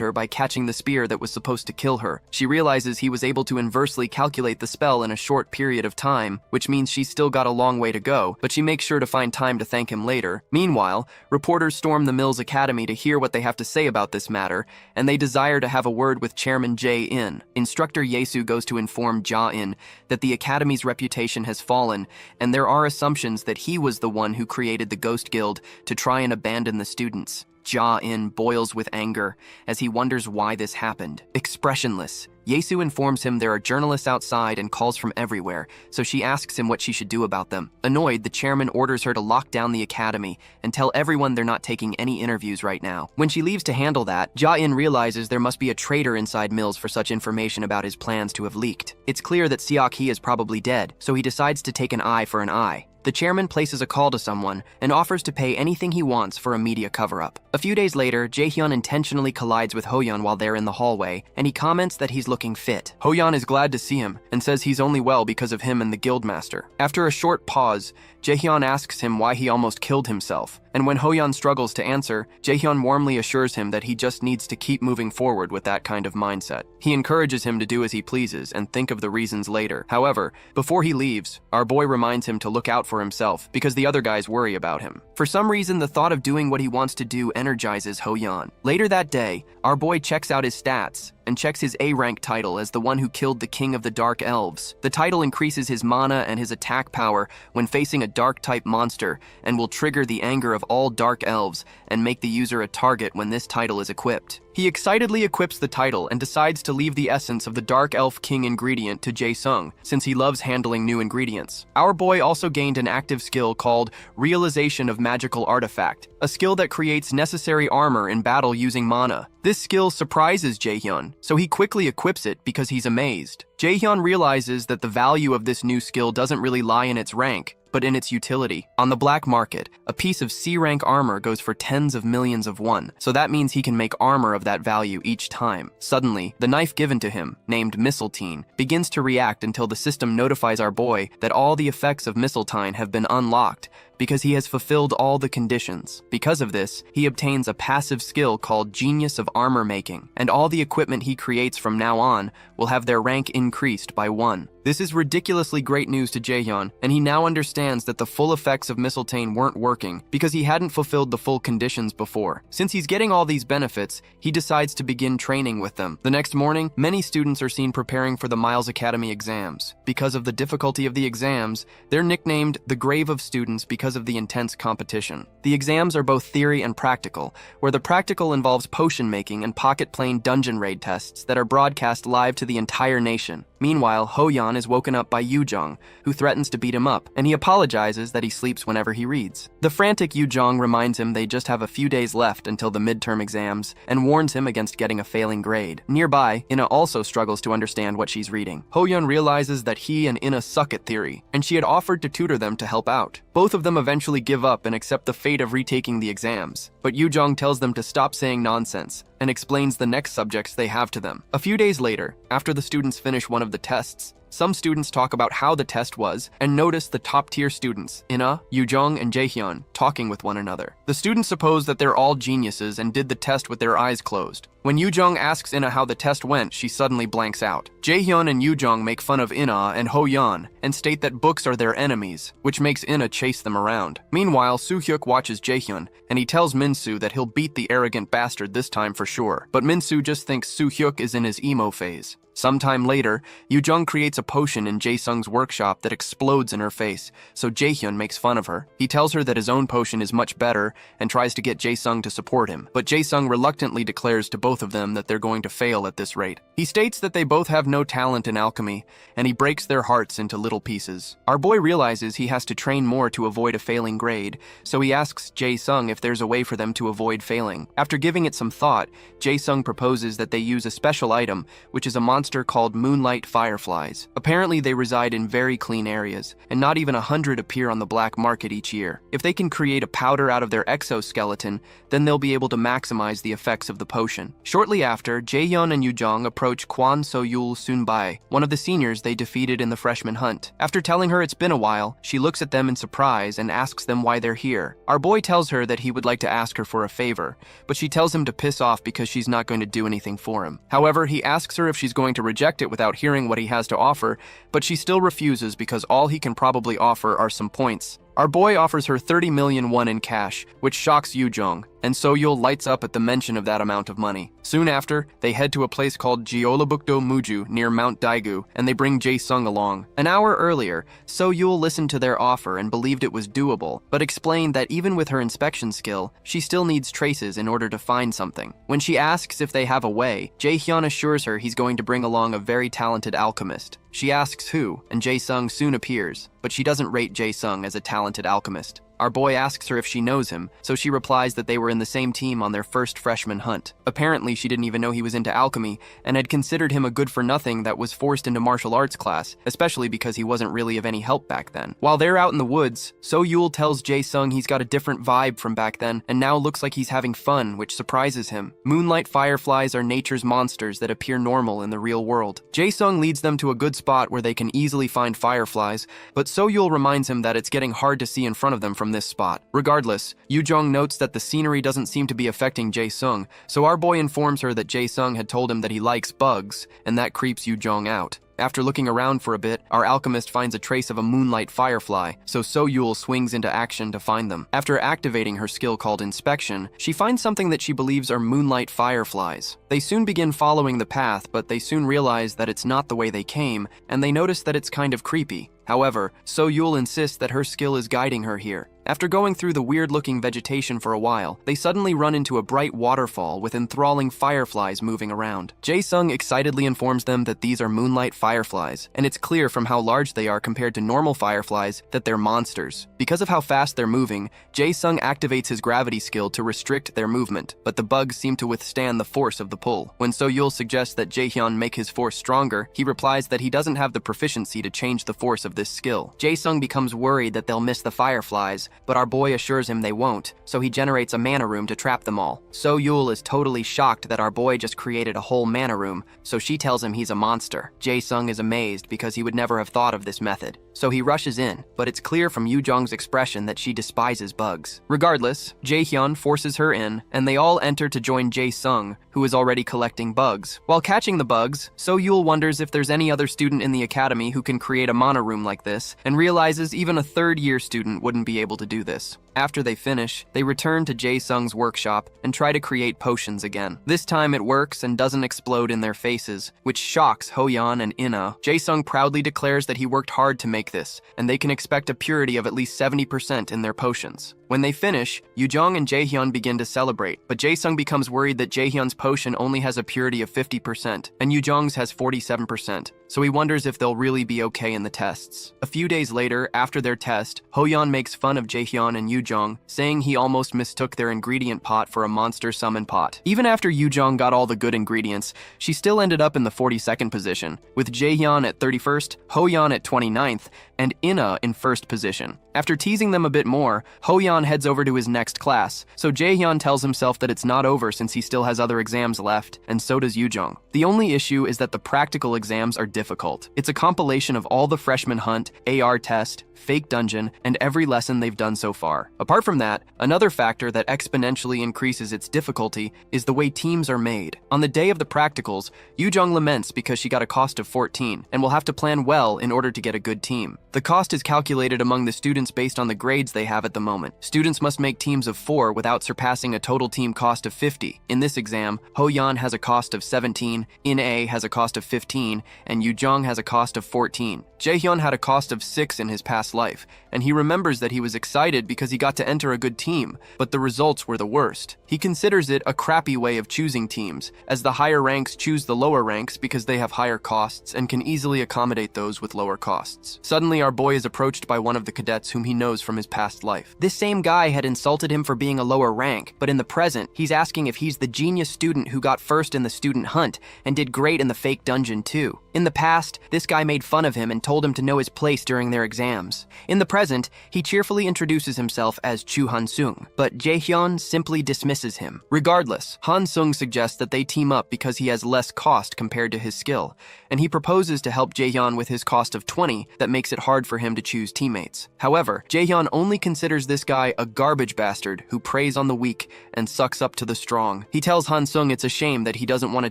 her by catching the spear that was supposed to kill her. She realizes he was able to inversely calculate the spell in a short period of time, which means she's still got a long way to go, but she makes sure to find time to thank him later. Meanwhile, reporters storm the Mills Academy to hear what they have to say about this matter, and they desire to have a word with Chairman Jae-in. Instructor Yesu goes to inform Ja-in that the Academy's reputation has fallen, and there are assumptions that he was the one who created the Ghost Guild to try and abandon the students. Ja-in boils with anger as he wonders why this happened. Expressionless, Yesu informs him there are journalists outside and calls from everywhere, so she asks him what she should do about them. Annoyed, the chairman orders her to lock down the academy and tell everyone they're not taking any interviews right now. When she leaves to handle that, Ja-in realizes there must be a traitor inside Mills for such information about his plans to have leaked. It's clear that Seok-hee is probably dead, so he decides to take an eye for an eye. The chairman places a call to someone and offers to pay anything he wants for a media cover-up. A few days later, Jaehyun intentionally collides with Hoyeon while they're in the hallway, and he comments that he's looking fit. Hoyeon is glad to see him and says he's only well because of him and the guildmaster. After a short pause, Jaehyun asks him why he almost killed himself, and when Hoyeon struggles to answer, Jaehyun warmly assures him that he just needs to keep moving forward with that kind of mindset. He encourages him to do as he pleases and think of the reasons later. However, before he leaves, our boy reminds him to look out for himself because the other guys worry about him. For some reason, the thought of doing what he wants to do energizes Hoyeon. Later that day, our boy checks out his stats and checks his A-rank title as the one who killed the king of the Dark Elves. The title increases his mana and his attack power when facing a dark-type monster and will trigger the anger of all Dark Elves and make the user a target when this title is equipped. He excitedly equips the title and decides to leave the essence of the Dark Elf King ingredient to Jae-sung, since he loves handling new ingredients. Our boy also gained an active skill called Realization of Magical Artifact, a skill that creates necessary armor in battle using mana. This skill surprises Jaehyun, so he quickly equips it because he's amazed. Jaehyun realizes that the value of this new skill doesn't really lie in its rank, but in its utility. On the black market, a piece of C-rank armor goes for tens of millions of won, so that means he can make armor of that value each time. Suddenly, the knife given to him, named Mistletoe, begins to react until the system notifies our boy that all the effects of Mistletoe have been unlocked because he has fulfilled all the conditions. Because of this, he obtains a passive skill called Genius of Armor Making, and all the equipment he creates from now on will have their rank increased by 1. This is ridiculously great news to Jaehyun, and he now understands that the full effects of Mistletoe weren't working because he hadn't fulfilled the full conditions before. Since he's getting all these benefits, he decides to begin training with them. The next morning, many students are seen preparing for the Miles Academy exams. Because of the difficulty of the exams, they're nicknamed the Grave of Students because of the intense competition. The exams are both theory and practical, where the practical involves potion making and pocket-plane dungeon raid tests that are broadcast live to the entire nation. Meanwhile, Hoyeon is woken up by Yoojong, who threatens to beat him up, and he apologizes that he sleeps whenever he reads. The frantic Yoojong reminds him they just have a few days left until the midterm exams, and warns him against getting a failing grade. Nearby, Ina also struggles to understand what she's reading. Hoyeon realizes that he and Ina suck at theory, and she had offered to tutor them to help out. Both of them eventually give up and accept the fate of retaking the exams, but Yoojong tells them to stop saying nonsense and explains the next subjects they have to them. A few days later, after the students finish one of the tests, some students talk about how the test was and notice the top-tier students, Ina, Yoojong, and Jaehyun, talking with one another. The students suppose that they're all geniuses and did the test with their eyes closed. When Yoojong asks Ina how the test went, she suddenly blanks out. Jaehyun and Yoojong make fun of Ina and Hoyeon and state that books are their enemies, which makes Ina chase them around. Meanwhile, Soo-hyuk watches Jaehyun, and he tells Min-soo that he'll beat the arrogant bastard this time for sure. But Min-soo just thinks Soo-hyuk is in his emo phase. Sometime later, Yoojong creates a potion in Jae-sung's workshop that explodes in her face, so Jaehyun makes fun of her. He tells her that his own potion is much better and tries to get Jae-sung to support him, but Jae-sung reluctantly declares to both of them that they're going to fail at this rate. He states that they both have no talent in alchemy, and he breaks their hearts into little pieces. Our boy realizes he has to train more to avoid a failing grade, so he asks Jae-sung if there's a way for them to avoid failing. After giving it some thought, Jae-sung proposes that they use a special item, which is a monster monster called moonlight fireflies. Apparently they reside in very clean areas, and not even 100 appear on the black market each year. If they can create a powder out of their exoskeleton, then they'll be able to maximize the effects of the potion. Shortly after, Jaehyun and Yujong approach Kwon So-yul Sunbae, one of the seniors they defeated in the freshman hunt. After telling her it's been a while, she looks at them in surprise and asks them why they're here. Our boy tells her that he would like to ask her for a favor, but she tells him to piss off because she's not going to do anything for him. However, he asks her if she's going to reject it without hearing what he has to offer, but she still refuses because all he can probably offer are some points. Our boy offers her 30 million won in cash, which shocks Yujong, and So-yul lights up at the mention of that amount of money. Soon after, they head to a place called Jeollabukdo Muju near Mount Daegu, and they bring Jae-sung along. An hour earlier, So-yul listened to their offer and believed it was doable, but explained that even with her inspection skill, she still needs traces in order to find something. When she asks if they have a way, Jaehyun assures her he's going to bring along a very talented alchemist. She asks who, and Jae-sung soon appears, but she doesn't rate Jae-sung as a talented alchemist. Our boy asks her if she knows him, so she replies that they were in the same team on their first freshman hunt. Apparently, she didn't even know he was into alchemy, and had considered him a good-for-nothing that was forced into martial arts class, especially because he wasn't really of any help back then. While they're out in the woods, So-yul tells Jae-sung he's got a different vibe from back then, and now looks like he's having fun, which surprises him. Moonlight fireflies are nature's monsters that appear normal in the real world. Jae-sung leads them to a good spot where they can easily find fireflies, but So-yul reminds him that it's getting hard to see in front of them from this spot. Regardless, Yujong notes that the scenery doesn't seem to be affecting Jae-sung, so our boy informs her that Jae-sung had told him that he likes bugs, and that creeps Yujong out. After looking around for a bit, our alchemist finds a trace of a moonlight firefly, so So-yul swings into action to find them. After activating her skill called Inspection, she finds something that she believes are moonlight fireflies. They soon begin following the path, but they soon realize that it's not the way they came, and they notice that it's kind of creepy. However, So-yul insists that her skill is guiding her here. After going through the weird-looking vegetation for a while, they suddenly run into a bright waterfall with enthralling fireflies moving around. Jae-sung excitedly informs them that these are moonlight fireflies, and it's clear from how large they are compared to normal fireflies that they're monsters. Because of how fast they're moving, Jae-sung activates his gravity skill to restrict their movement, but the bugs seem to withstand the force of the pull. When So-yul suggests that Jaehyun make his force stronger, he replies that he doesn't have the proficiency to change the force of this skill. Jae-sung becomes worried that they'll miss the fireflies, but our boy assures him they won't, so he generates a mana room to trap them all. So-yul is totally shocked that our boy just created a whole mana room, so she tells him he's a monster. Jae-sung is amazed because he would never have thought of this method, so he rushes in, but it's clear from Yujong's expression that she despises bugs. Regardless, Jaehyun forces her in, and they all enter to join Jae-sung, who is already collecting bugs. While catching the bugs, So-yul wonders if there's any other student in the academy who can create a mana room like this, and realizes even a third-year student wouldn't be able to do this. After they finish, they return to Jae-sung's workshop and try to create potions again. This time it works and doesn't explode in their faces, which shocks Hoyeon and Ina. Jae-sung proudly declares that he worked hard to make this, and they can expect a purity of at least 70% in their potions. When they finish, Yujong and Jaehyun begin to celebrate, but Jae-sung becomes worried that Jaehyun's potion only has a purity of 50%, and Yujong's has 47%, so he wonders if they'll really be okay in the tests. A few days later, after their test, Hoyeon makes fun of Jaehyun and Yujong, saying he almost mistook their ingredient pot for a monster summon pot. Even after Yujong got all the good ingredients, she still ended up in the 42nd position, with Jaehyun at 31st, Hoyeon at 29th, and Ina in 1st position. After teasing them a bit more, Hoyeon heads over to his next class, so Jaehyun tells himself that it's not over since he still has other exams left, and so does Yujong. The only issue is that the practical exams are difficult. It's a compilation of all the freshman hunt, AR test, fake dungeon, and every lesson they've done so far. Apart from that, another factor that exponentially increases its difficulty is the way teams are made. On the day of the practicals, Yujong laments because she got a cost of 14, and will have to plan well in order to get a good team. The cost is calculated among the students based on the grades they have at the moment. Students must make teams of 4 without surpassing a total team cost of 50. In this exam, Hoyeon has a cost of 17, In-A has a cost of 15, and Yu-jong has a cost of 14. Jaehyun had a cost of 6 in his past life, and he remembers that he was excited because he got to enter a good team, but the results were the worst. He considers it a crappy way of choosing teams, as the higher ranks choose the lower ranks because they have higher costs and can easily accommodate those with lower costs. Suddenly, our boy is approached by one of the cadets whom he knows from his past life. This same guy had insulted him for being a lower rank, but in the present, he's asking if he's the genius student who got first in the student hunt and did great in the fake dungeon too. In the past, this guy made fun of him and told him to know his place during their exams. In the present, he cheerfully introduces himself as Chu Han-sung, but Jaehyun simply dismisses him. Regardless, Han-sung suggests that they team up because he has less cost compared to his skill, and he proposes to help Jaehyun with his cost of 20 that makes it hard for him to choose teammates. However, Jaehyun only considers this guy a garbage bastard who preys on the weak and sucks up to the strong. He tells Han-sung it's a shame that he doesn't want to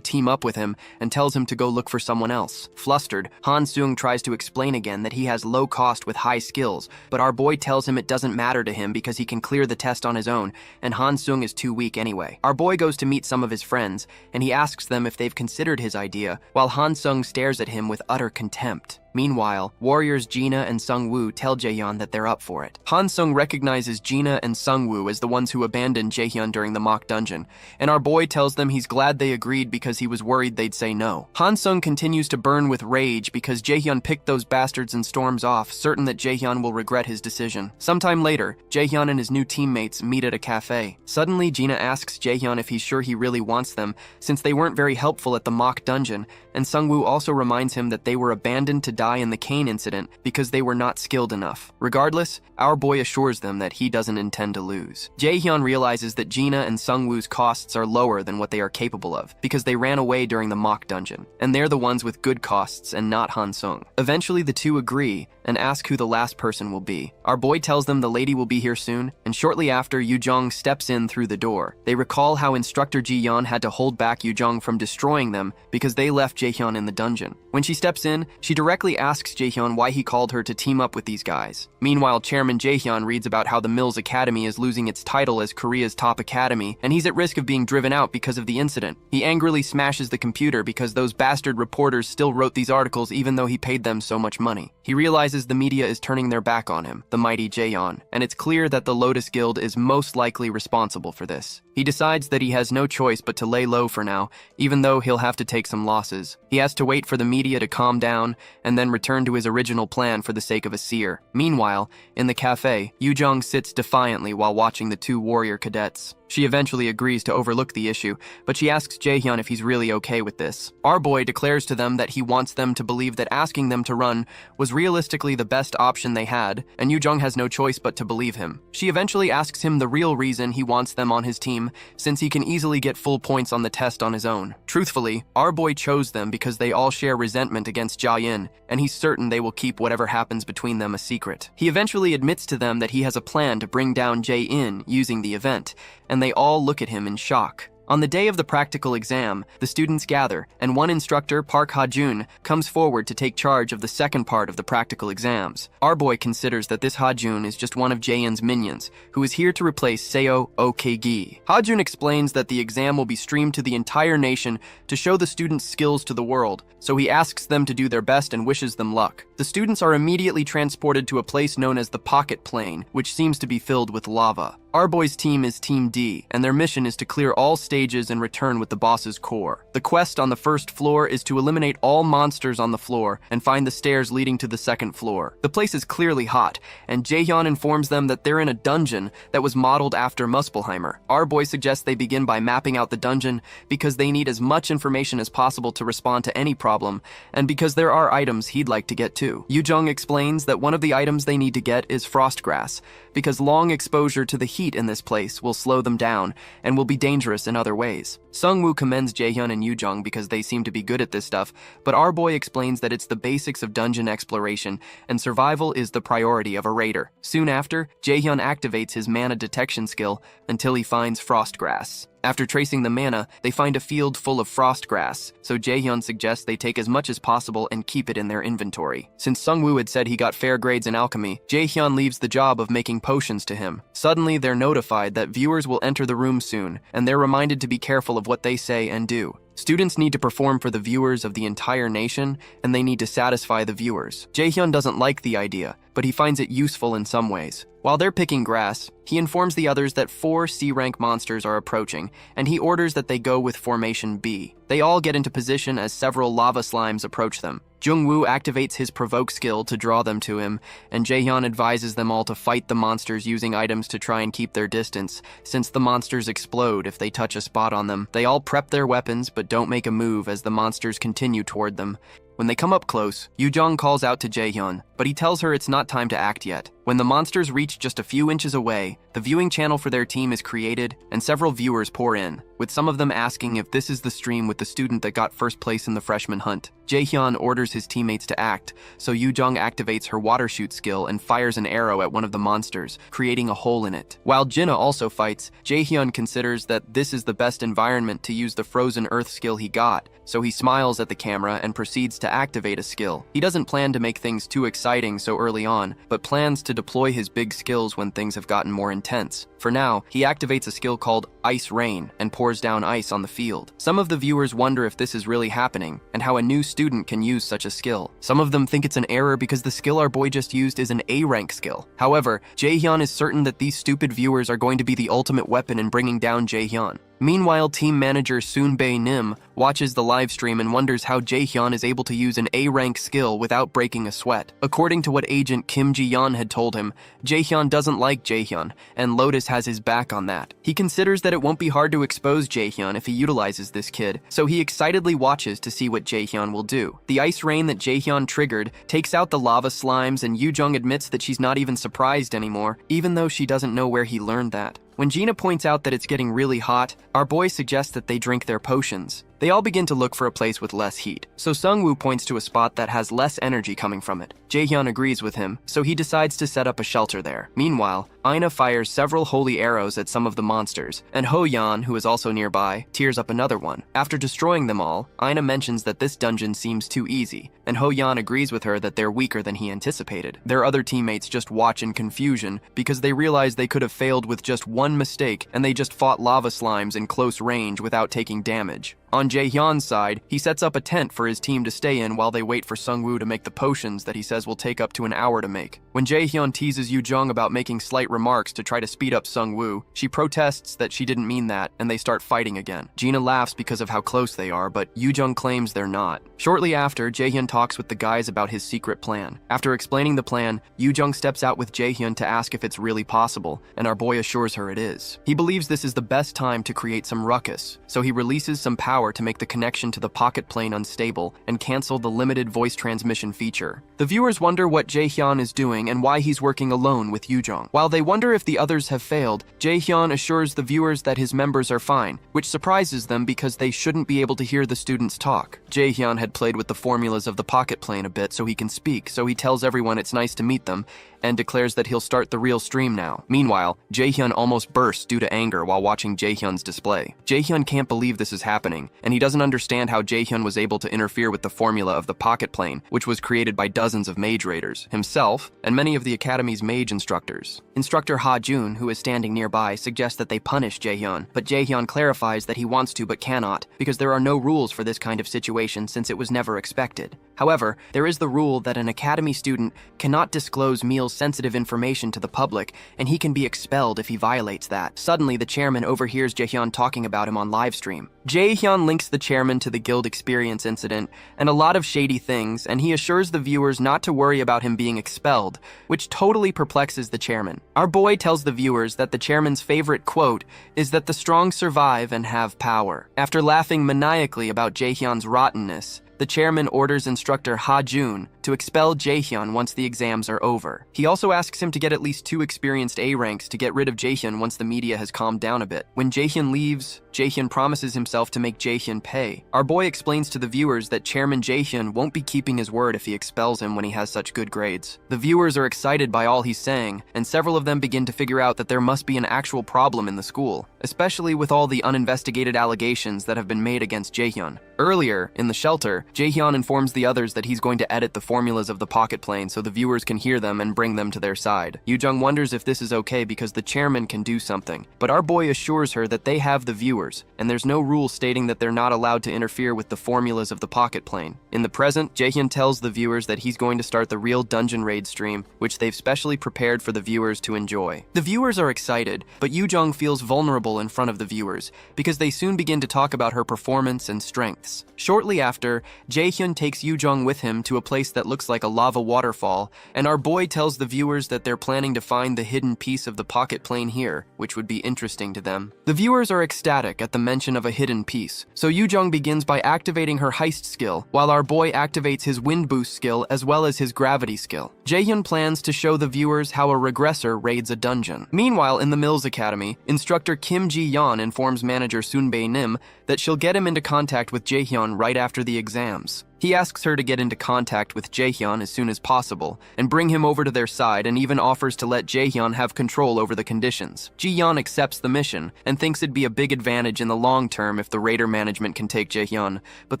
team up with him and tells him to go look for someone else. Flustered, Han-sung tries to explain again that he has low cost with high skills, but our boy tells him it doesn't matter to him because he can clear the test on his own, and Han-sung is too weak anyway. Our boy goes to meet some of his friends, and he asks them if they've considered his idea, while Han-sung stares at him with utter contempt. Meanwhile, warriors Gina and Sung-woo tell Jaehyun that they're up for it. Han-sung recognizes Gina and Sung-woo as the ones who abandoned Jaehyun during the mock dungeon, and our boy tells them he's glad they agreed because he was worried they'd say no. Han-sung continues to burn with rage because Jaehyun picked those bastards and storms off, certain that Jaehyun will regret his decision. Sometime later, Jaehyun and his new teammates meet at a cafe. Suddenly, Gina asks Jaehyun if he's sure he really wants them, since they weren't very helpful at the mock dungeon, and Sung-woo also reminds him that they were abandoned to die in the Kane incident because they were not skilled enough. Regardless, our boy assures them that he doesn't intend to lose. Jaehyun realizes that Gina and Sung-woo's costs are lower than what they are capable of because they ran away during the mock dungeon, and they're the ones with good costs and not Han-sung. Eventually, the two agree and ask who the last person will be. Our boy tells them the lady will be here soon, and shortly after, Yu-jong steps in through the door. They recall how instructor Ji-yeon had to hold back Yu-jong from destroying them because they left Jaehyun in the dungeon. When she steps in, she directly asks Jaehyun why he called her to team up with these guys. Meanwhile, Chairman Jaehyun reads about how the Mills Academy is losing its title as Korea's top academy, and he's at risk of being driven out because of the incident. He angrily smashes the computer because those bastard reporters still wrote these articles even though he paid them so much money. He realizes the media is turning their back on him, the mighty Jaehyun, and it's clear that the Lotus Guild is most likely responsible for this. He decides that he has no choice but to lay low for now, even though he'll have to take some losses. He has to wait for the media to calm down and then return to his original plan for the sake of a seer. Meanwhile, in the cafe, Yu-jong sits defiantly while watching the two warrior cadets. She eventually agrees to overlook the issue, but she asks Jaehyun if he's really okay with this. Our boy declares to them that he wants them to believe that asking them to run was realistically the best option they had, and Yu-jong has no choice but to believe him. She eventually asks him the real reason he wants them on his team, since he can easily get full points on the test on his own. Truthfully, our boy chose them because they all share resentment against Jia-yin, and he's certain they will keep whatever happens between them a secret. He eventually admits to them that he has a plan to bring down Jae-in using the event, and they all look at him in shock. On the day of the practical exam, the students gather, and one instructor, Park Ha-jun, comes forward to take charge of the second part of the practical exams. Our boy considers that this Ha-jun is just one of Jae-in's minions, who is here to replace Seo Okagi. Ha-jun explains that the exam will be streamed to the entire nation to show the students' skills to the world, so he asks them to do their best and wishes them luck. The students are immediately transported to a place known as the Pocket Plane, which seems to be filled with lava. Our boy's team is Team D, and their mission is to clear all stages and return with the boss's core. The quest on the first floor is to eliminate all monsters on the floor and find the stairs leading to the second floor. The place is clearly hot, and Jaehyun informs them that they're in a dungeon that was modeled after Muspelheimer. Our boy suggests they begin by mapping out the dungeon because they need as much information as possible to respond to any problem, and because there are items he'd like to get to. Yu-jong explains that one of the items they need to get is frost grass, because long exposure to the heat in this place will slow them down and will be dangerous in other ways. Sung-woo commends Jaehyun and Yu-jong because they seem to be good at this stuff, but our boy explains that it's the basics of dungeon exploration and survival is the priority of a raider. Soon after, Jaehyun activates his mana detection skill until he finds frost grass. After tracing the mana, they find a field full of frost grass, so Jaehyun suggests they take as much as possible and keep it in their inventory. Since Sung-woo had said he got fair grades in alchemy, Jaehyun leaves the job of making potions to him. Suddenly, they're notified that viewers will enter the room soon, and they're reminded to be careful of what they say and do. Students need to perform for the viewers of the entire nation, and they need to satisfy the viewers. Jaehyun doesn't like the idea, but he finds it useful in some ways. While they're picking grass, he informs the others that 4 C-rank monsters are approaching, and he orders that they go with Formation B. They all get into position as several lava slimes approach them. Jungwoo activates his Provoke skill to draw them to him, and Jaehyun advises them all to fight the monsters using items to try and keep their distance, since the monsters explode if they touch a spot on them. They all prep their weapons but don't make a move as the monsters continue toward them. When they come up close, Yoo-jung calls out to Jaehyun, but he tells her it's not time to act yet. When the monsters reach just a few inches away, the viewing channel for their team is created, and several viewers pour in, with some of them asking if this is the stream with the student that got first place in the freshman hunt. Jaehyun orders his teammates to act, so Yoo-jung activates her water shoot skill and fires an arrow at one of the monsters, creating a hole in it. While Jinna also fights, Jaehyun considers that this is the best environment to use the frozen earth skill he got, so he smiles at the camera and proceeds to activate a skill. He doesn't plan to make things too exciting so early on, but plans to deploy his big skills when things have gotten more intense. For now, he activates a skill called Ice Rain and pours down ice on the field. Some of the viewers wonder if this is really happening, and how a new student can use such a skill. Some of them think it's an error because the skill our boy just used is an A-rank skill. However, Jaehyun is certain that these stupid viewers are going to be the ultimate weapon in bringing down Jaehyun. Meanwhile, team manager Soon-bae Nim watches the livestream and wonders how Jaehyun is able to use an A-rank skill without breaking a sweat. According to what agent Kim Ji-yeon had told him, Jaehyun doesn't like Jaehyun, and Lotus has his back on that. He considers that it won't be hard to expose Jaehyun if he utilizes this kid, so he excitedly watches to see what Jaehyun will do. The ice rain that Jaehyun triggered takes out the lava slimes, and Yoo-jung admits that she's not even surprised anymore, even though she doesn't know where he learned that. When Gina points out that it's getting really hot, our boy suggests that they drink their potions. They all begin to look for a place with less heat, so Sungwoo points to a spot that has less energy coming from it. Jaehyun agrees with him, so he decides to set up a shelter there. Meanwhile, Aina fires several holy arrows at some of the monsters, and Ho-yeon, who is also nearby, tears up another one. After destroying them all, Aina mentions that this dungeon seems too easy, and Ho-yeon agrees with her that they're weaker than he anticipated. Their other teammates just watch in confusion because they realize they could have failed with just one mistake, and they just fought lava slimes in close range without taking damage. On Jaehyun's side, he sets up a tent for his team to stay in while they wait for Sungwoo to make the potions that he says will take up to an hour to make. When Jaehyun teases Yoo-jung about making slight remarks to try to speed up Sungwoo, she protests that she didn't mean that, and they start fighting again. Gina laughs because of how close they are, but Yoo-jung claims they're not. Shortly after, Jaehyun talks with the guys about his secret plan. After explaining the plan, Yoo-jung steps out with Jaehyun to ask if it's really possible, and our boy assures her it is. He believes this is the best time to create some ruckus, so he releases some power to make the connection to the pocket plane unstable and cancel the limited voice transmission feature. The viewers wonder what Jaehyun is doing and why he's working alone with Yoo-jung. While they wonder if the others have failed, Jaehyun assures the viewers that his members are fine, which surprises them because they shouldn't be able to hear the students talk. Jaehyun had played with the formulas of the pocket plane a bit so he can speak, so he tells everyone it's nice to meet them and declares that he'll start the real stream now. Meanwhile, Jaehyun almost bursts due to anger while watching Jaehyun's display. Jaehyun can't believe this is happening, and he doesn't understand how Jaehyun was able to interfere with the formula of the pocket plane, which was created by dozens of mage raiders, himself, and many of the Academy's mage instructors. Instructor Ha-jun, who is standing nearby, suggests that they punish Jaehyun, but Jaehyun clarifies that he wants to but cannot, because there are no rules for this kind of situation since it was never expected. However, there is the rule that an Academy student cannot disclose meal-sensitive information to the public, and he can be expelled if he violates that. Suddenly, the chairman overhears Jaehyun talking about him on livestream. Jaehyun links the chairman to the guild experience incident and a lot of shady things, and he assures the viewers not to worry about him being expelled, which totally perplexes the chairman. Our boy tells the viewers that the chairman's favorite quote is that the strong survive and have power. After laughing maniacally about Jaehyun's rottenness, the chairman orders instructor Ha-jun to expel Jaehyun once the exams are over. He also asks him to get at least 2 experienced A ranks to get rid of Jaehyun once the media has calmed down a bit. When Jaehyun leaves, Jaehyun promises himself to make Jaehyun pay. Our boy explains to the viewers that Chairman Jaehyun won't be keeping his word if he expels him when he has such good grades. The viewers are excited by all he's saying, and several of them begin to figure out that there must be an actual problem in the school, especially with all the uninvestigated allegations that have been made against Jaehyun. Earlier, in the shelter, Jaehyun informs the others that he's going to edit the formulas of the pocket plane so the viewers can hear them and bring them to their side. Yoo-jung wonders if this is okay because the chairman can do something, but our boy assures her that they have the viewers viewers, and there's no rule stating that they're not allowed to interfere with the formulas of the pocket plane. In the present, Jaehyun tells the viewers that he's going to start the real dungeon raid stream, which they've specially prepared for the viewers to enjoy. The viewers are excited, but Yoo-jung feels vulnerable in front of the viewers, because they soon begin to talk about her performance and strengths. Shortly after, Jaehyun takes Yoo-jung with him to a place that looks like a lava waterfall, and our boy tells the viewers that they're planning to find the hidden piece of the pocket plane here, which would be interesting to them. The viewers are ecstatic at the mention of a hidden piece, so Yoo-jung begins by activating her heist skill, while our boy activates his wind boost skill as well as his gravity skill. Jaehyun plans to show the viewers how a regressor raids a dungeon. Meanwhile, in the Mills Academy, instructor Kim Ji-yeon informs manager Soon Bae-nim that she'll get him into contact with Jaehyun right after the exams. He asks her to get into contact with Jaehyun as soon as possible and bring him over to their side, and even offers to let Jaehyun have control over the conditions. Ji-yeon accepts the mission and thinks it'd be a big advantage in the long term if the raider management can take Jaehyun, but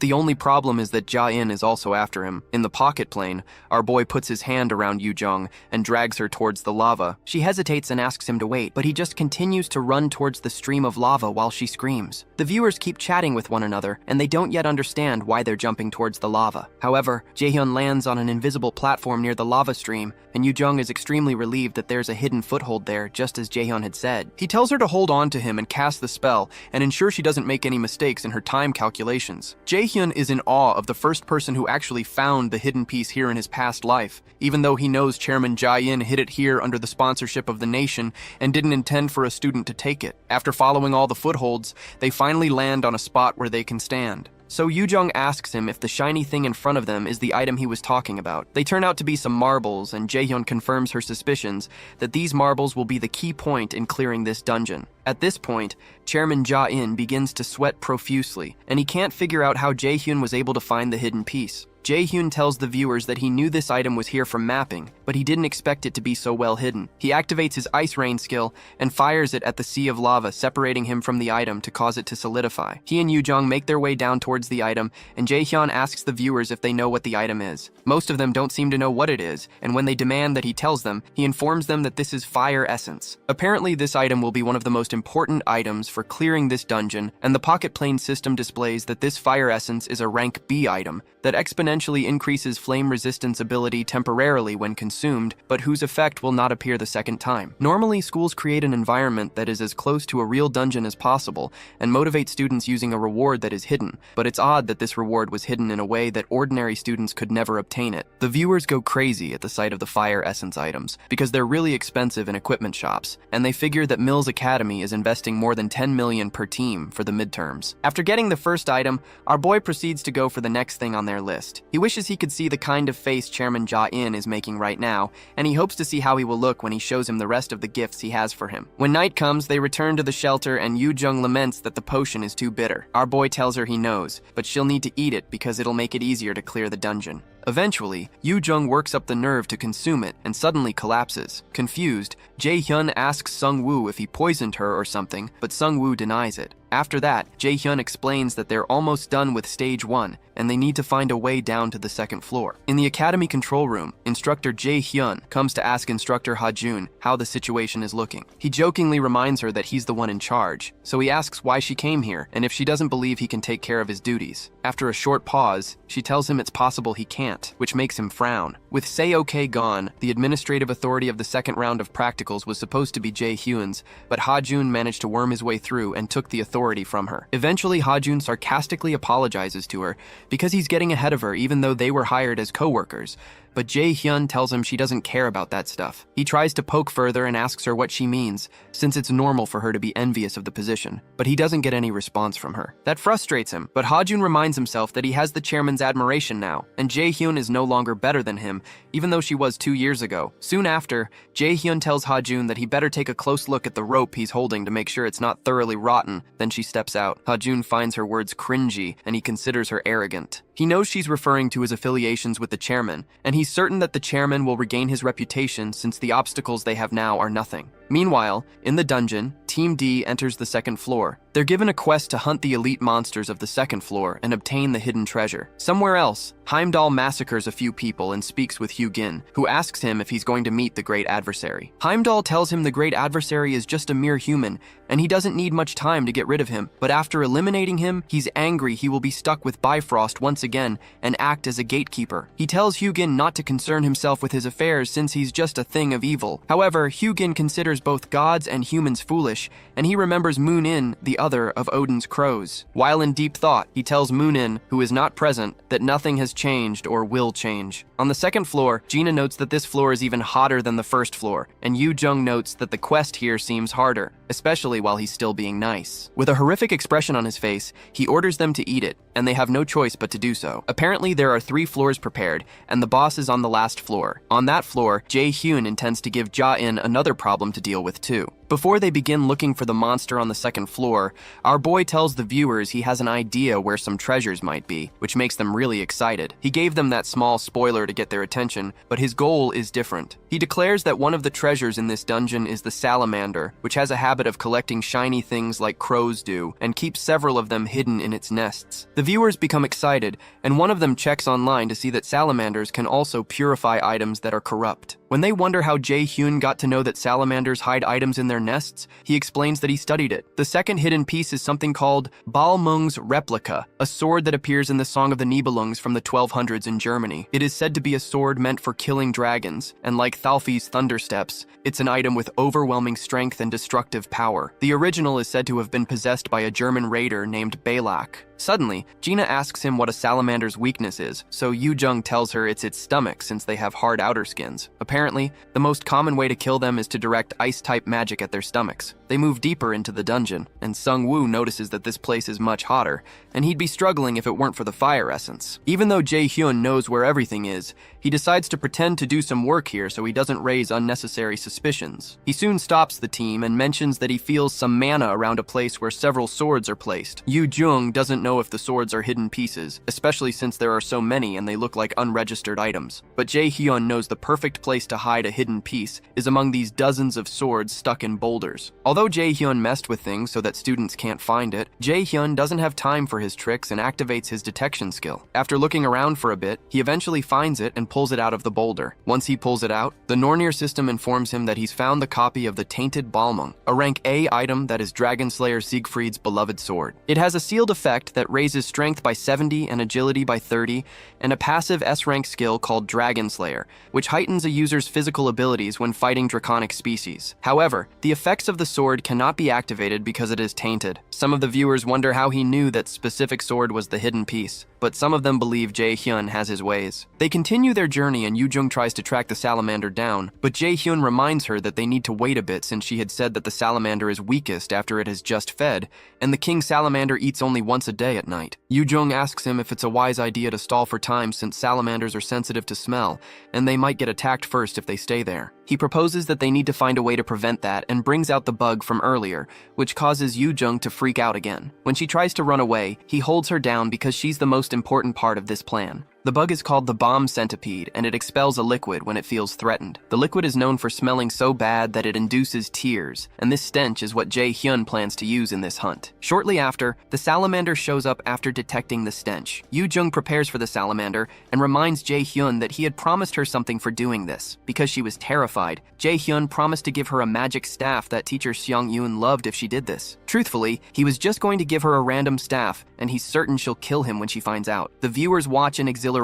the only problem is that Ja-in is also after him. In the pocket plane, our boy puts his hand around Yoo-jung and drags her towards the lava. She hesitates and asks him to wait, but he just continues to run towards the stream of lava while she screams. The viewers keep chatting with one another, and they don't yet understand why they're jumping towards the lava. However, Jaehyun lands on an invisible platform near the lava stream, and Yoo-jung is extremely relieved that there's a hidden foothold there, just as Jaehyun had said. He tells her to hold on to him and cast the spell, and ensure she doesn't make any mistakes in her time calculations. Jaehyun is in awe of the first person who actually found the hidden piece here in his past life, even though he knows Chairman Ja-in hid it here under the sponsorship of the nation and didn't intend for a student to take it. After following all the footholds, they finally land on a spot where they can stand. So Yoo-jung asks him if the shiny thing in front of them is the item he was talking about. They turn out to be some marbles, and Jaehyun confirms her suspicions that these marbles will be the key point in clearing this dungeon. At this point, Chairman Ja-in begins to sweat profusely, and he can't figure out how Jaehyun was able to find the hidden piece. Jaehyun tells the viewers that he knew this item was here from mapping, but he didn't expect it to be so well hidden. He activates his Ice Rain skill and fires it at the sea of lava, separating him from the item to cause it to solidify. He and Yoo-jung make their way down towards the item, and Jaehyun asks the viewers if they know what the item is. Most of them don't seem to know what it is, and when they demand that he tells them, he informs them that this is Fire Essence. Apparently, this item will be one of the most important items for clearing this dungeon, and the Pocket Plane system displays that this Fire Essence is a rank B item that exponentially increases flame resistance ability temporarily when consumed, but whose effect will not appear the second time. Normally, schools create an environment that is as close to a real dungeon as possible and motivate students using a reward that is hidden, but it's odd that this reward was hidden in a way that ordinary students could never obtain it. The viewers go crazy at the sight of the Fire Essence items because they're really expensive in equipment shops, and they figure that Mills Academy is investing more than 10 million per team for the midterms. After getting the first item, our boy proceeds to go for the next thing on their list. He wishes he could see the kind of face Chairman Ja-in is making right now, and he hopes to see how he will look when he shows him the rest of the gifts he has for him. When night comes, they return to the shelter, and Yoo-jung laments that the potion is too bitter. Our boy tells her he knows, but she'll need to eat it because it'll make it easier to clear the dungeon. Eventually, Yoo-jung works up the nerve to consume it and suddenly collapses. Confused, Jaehyun asks Sung-woo if he poisoned her or something, but Sung-woo denies it. After that, Jaehyun explains that they're almost done with Stage 1, and they need to find a way down to the second floor. In the academy control room, instructor Jaehyun comes to ask instructor Ha-jun how the situation is looking. He jokingly reminds her that he's the one in charge, so he asks why she came here and if she doesn't believe he can take care of his duties. After a short pause, she tells him it's possible he can't, which makes him frown. With Say OK gone, the administrative authority of the second round of practicals was supposed to be Jaehyun's, but Ha-jun managed to worm his way through and took the authority from her. Eventually, Ha-jun sarcastically apologizes to her because he's getting ahead of her even though they were hired as co-workers. But Jaehyun tells him she doesn't care about that stuff. He tries to poke further and asks her what she means, since it's normal for her to be envious of the position, but he doesn't get any response from her. That frustrates him, but Ha-jun reminds himself that he has the chairman's admiration now, and Jaehyun is no longer better than him, even though she was 2 years ago. Soon after, Jaehyun tells Ha-jun that he better take a close look at the rope he's holding to make sure it's not thoroughly rotten. Then she steps out. Ha-jun finds her words cringy, and he considers her arrogant. He knows she's referring to his affiliations with the chairman, and he's certain that the chairman will regain his reputation since the obstacles they have now are nothing. Meanwhile, in the dungeon, Team D enters the second floor. They're given a quest to hunt the elite monsters of the second floor and obtain the hidden treasure. Somewhere else, Heimdall massacres a few people and speaks with Hugin, who asks him if he's going to meet the great adversary. Heimdall tells him the great adversary is just a mere human, and he doesn't need much time to get rid of him. But after eliminating him, he's angry he will be stuck with Bifrost once again and act as a gatekeeper. He tells Hugin not to concern himself with his affairs since he's just a thing of evil. However, Hugin considers both gods and humans foolish, and he remembers Munin, the other of Odin's crows. While in deep thought, he tells Munin, who is not present, that nothing has changed or will change. On the second floor, Gina notes that this floor is even hotter than the first floor, and Yu Jung notes that the quest here seems harder, especially while he's still being nice. With a horrific expression on his face, he orders them to eat it, and they have no choice but to do so. Apparently, there are 3 floors prepared, and the boss is on the last floor. On that floor, Jae-hyun intends to give Ja-in another problem to deal with too. Before they begin looking for the monster on the second floor, our boy tells the viewers he has an idea where some treasures might be, which makes them really excited. He gave them that small spoiler to get their attention, but his goal is different. He declares that one of the treasures in this dungeon is the salamander, which has a habit of collecting shiny things like crows do, and keeps several of them hidden in its nests. The viewers become excited, and one of them checks online to see that salamanders can also purify items that are corrupt. When they wonder how Jae-hyun got to know that salamanders hide items in their nests, he explains that he studied it. The second hidden piece is something called Balmung's replica, a sword that appears in the Song of the Nibelungs from the 1200s in Germany. It is said to be a sword meant for killing dragons, and like Thalfi's Thundersteps, it's an item with overwhelming strength and destructive power. The original is said to have been possessed by a German raider named Balak. Suddenly, Gina asks him what a salamander's weakness is, so Yu Jung tells her it's its stomach since they have hard outer skins. Apparently, the most common way to kill them is to direct ice-type magic at their stomachs. They move deeper into the dungeon, and Sung Woo notices that this place is much hotter, and he'd be struggling if it weren't for the fire essence. Even though Jae-hyun knows where everything is, he decides to pretend to do some work here so he doesn't raise unnecessary suspicions. He soon stops the team and mentions that he feels some mana around a place where several swords are placed. Yu Jung doesn't know if the swords are hidden pieces, especially since there are so many and they look like unregistered items. But Jae-hyun knows the perfect place to hide a hidden piece is among these dozens of swords stuck in boulders. Although Jae-hyun messed with things so that students can't find it, Jae-hyun doesn't have time for his tricks and activates his detection skill. After looking around for a bit, he eventually finds it and pulls it out of the boulder. Once he pulls it out, the Nornir system informs him that he's found the copy of the Tainted Balmung, a rank A item that is Dragon Slayer Siegfried's beloved sword. It has a sealed effect that raises strength by 70 and agility by 30, and a passive S-rank skill called Dragon Slayer, which heightens a user's physical abilities when fighting draconic species. However, the effects of the sword cannot be activated because it is tainted. Some of the viewers wonder how he knew that specific sword was the hidden piece, but some of them believe Jae-hyun has his ways. They continue their journey and Yu Jung tries to track the salamander down, but Jae-hyun reminds her that they need to wait a bit since she had said that the salamander is weakest after it has just fed, and the king salamander eats only once a day at night. Yu Jung asks him if it's a wise idea to stall for time since salamanders are sensitive to smell, and they might get attacked first if they stay there. He proposes that they need to find a way to prevent that and brings out the bug from earlier, which causes Yu Jung to freak out again. When she tries to run away, he holds her down because she's the most important part of this plan. The bug is called the bomb centipede, and it expels a liquid when it feels threatened. The liquid is known for smelling so bad that it induces tears, and this stench is what Jae-hyun plans to use in this hunt. Shortly after, the salamander shows up after detecting the stench. Yu Jung prepares for the salamander and reminds Jae-hyun that he had promised her something for doing this. Because she was terrified, Jae-hyun promised to give her a magic staff that teacher Seong-yoon loved if she did this. Truthfully, he was just going to give her a random staff, and he's certain she'll kill him when she finds out. The viewers watch in exhilaration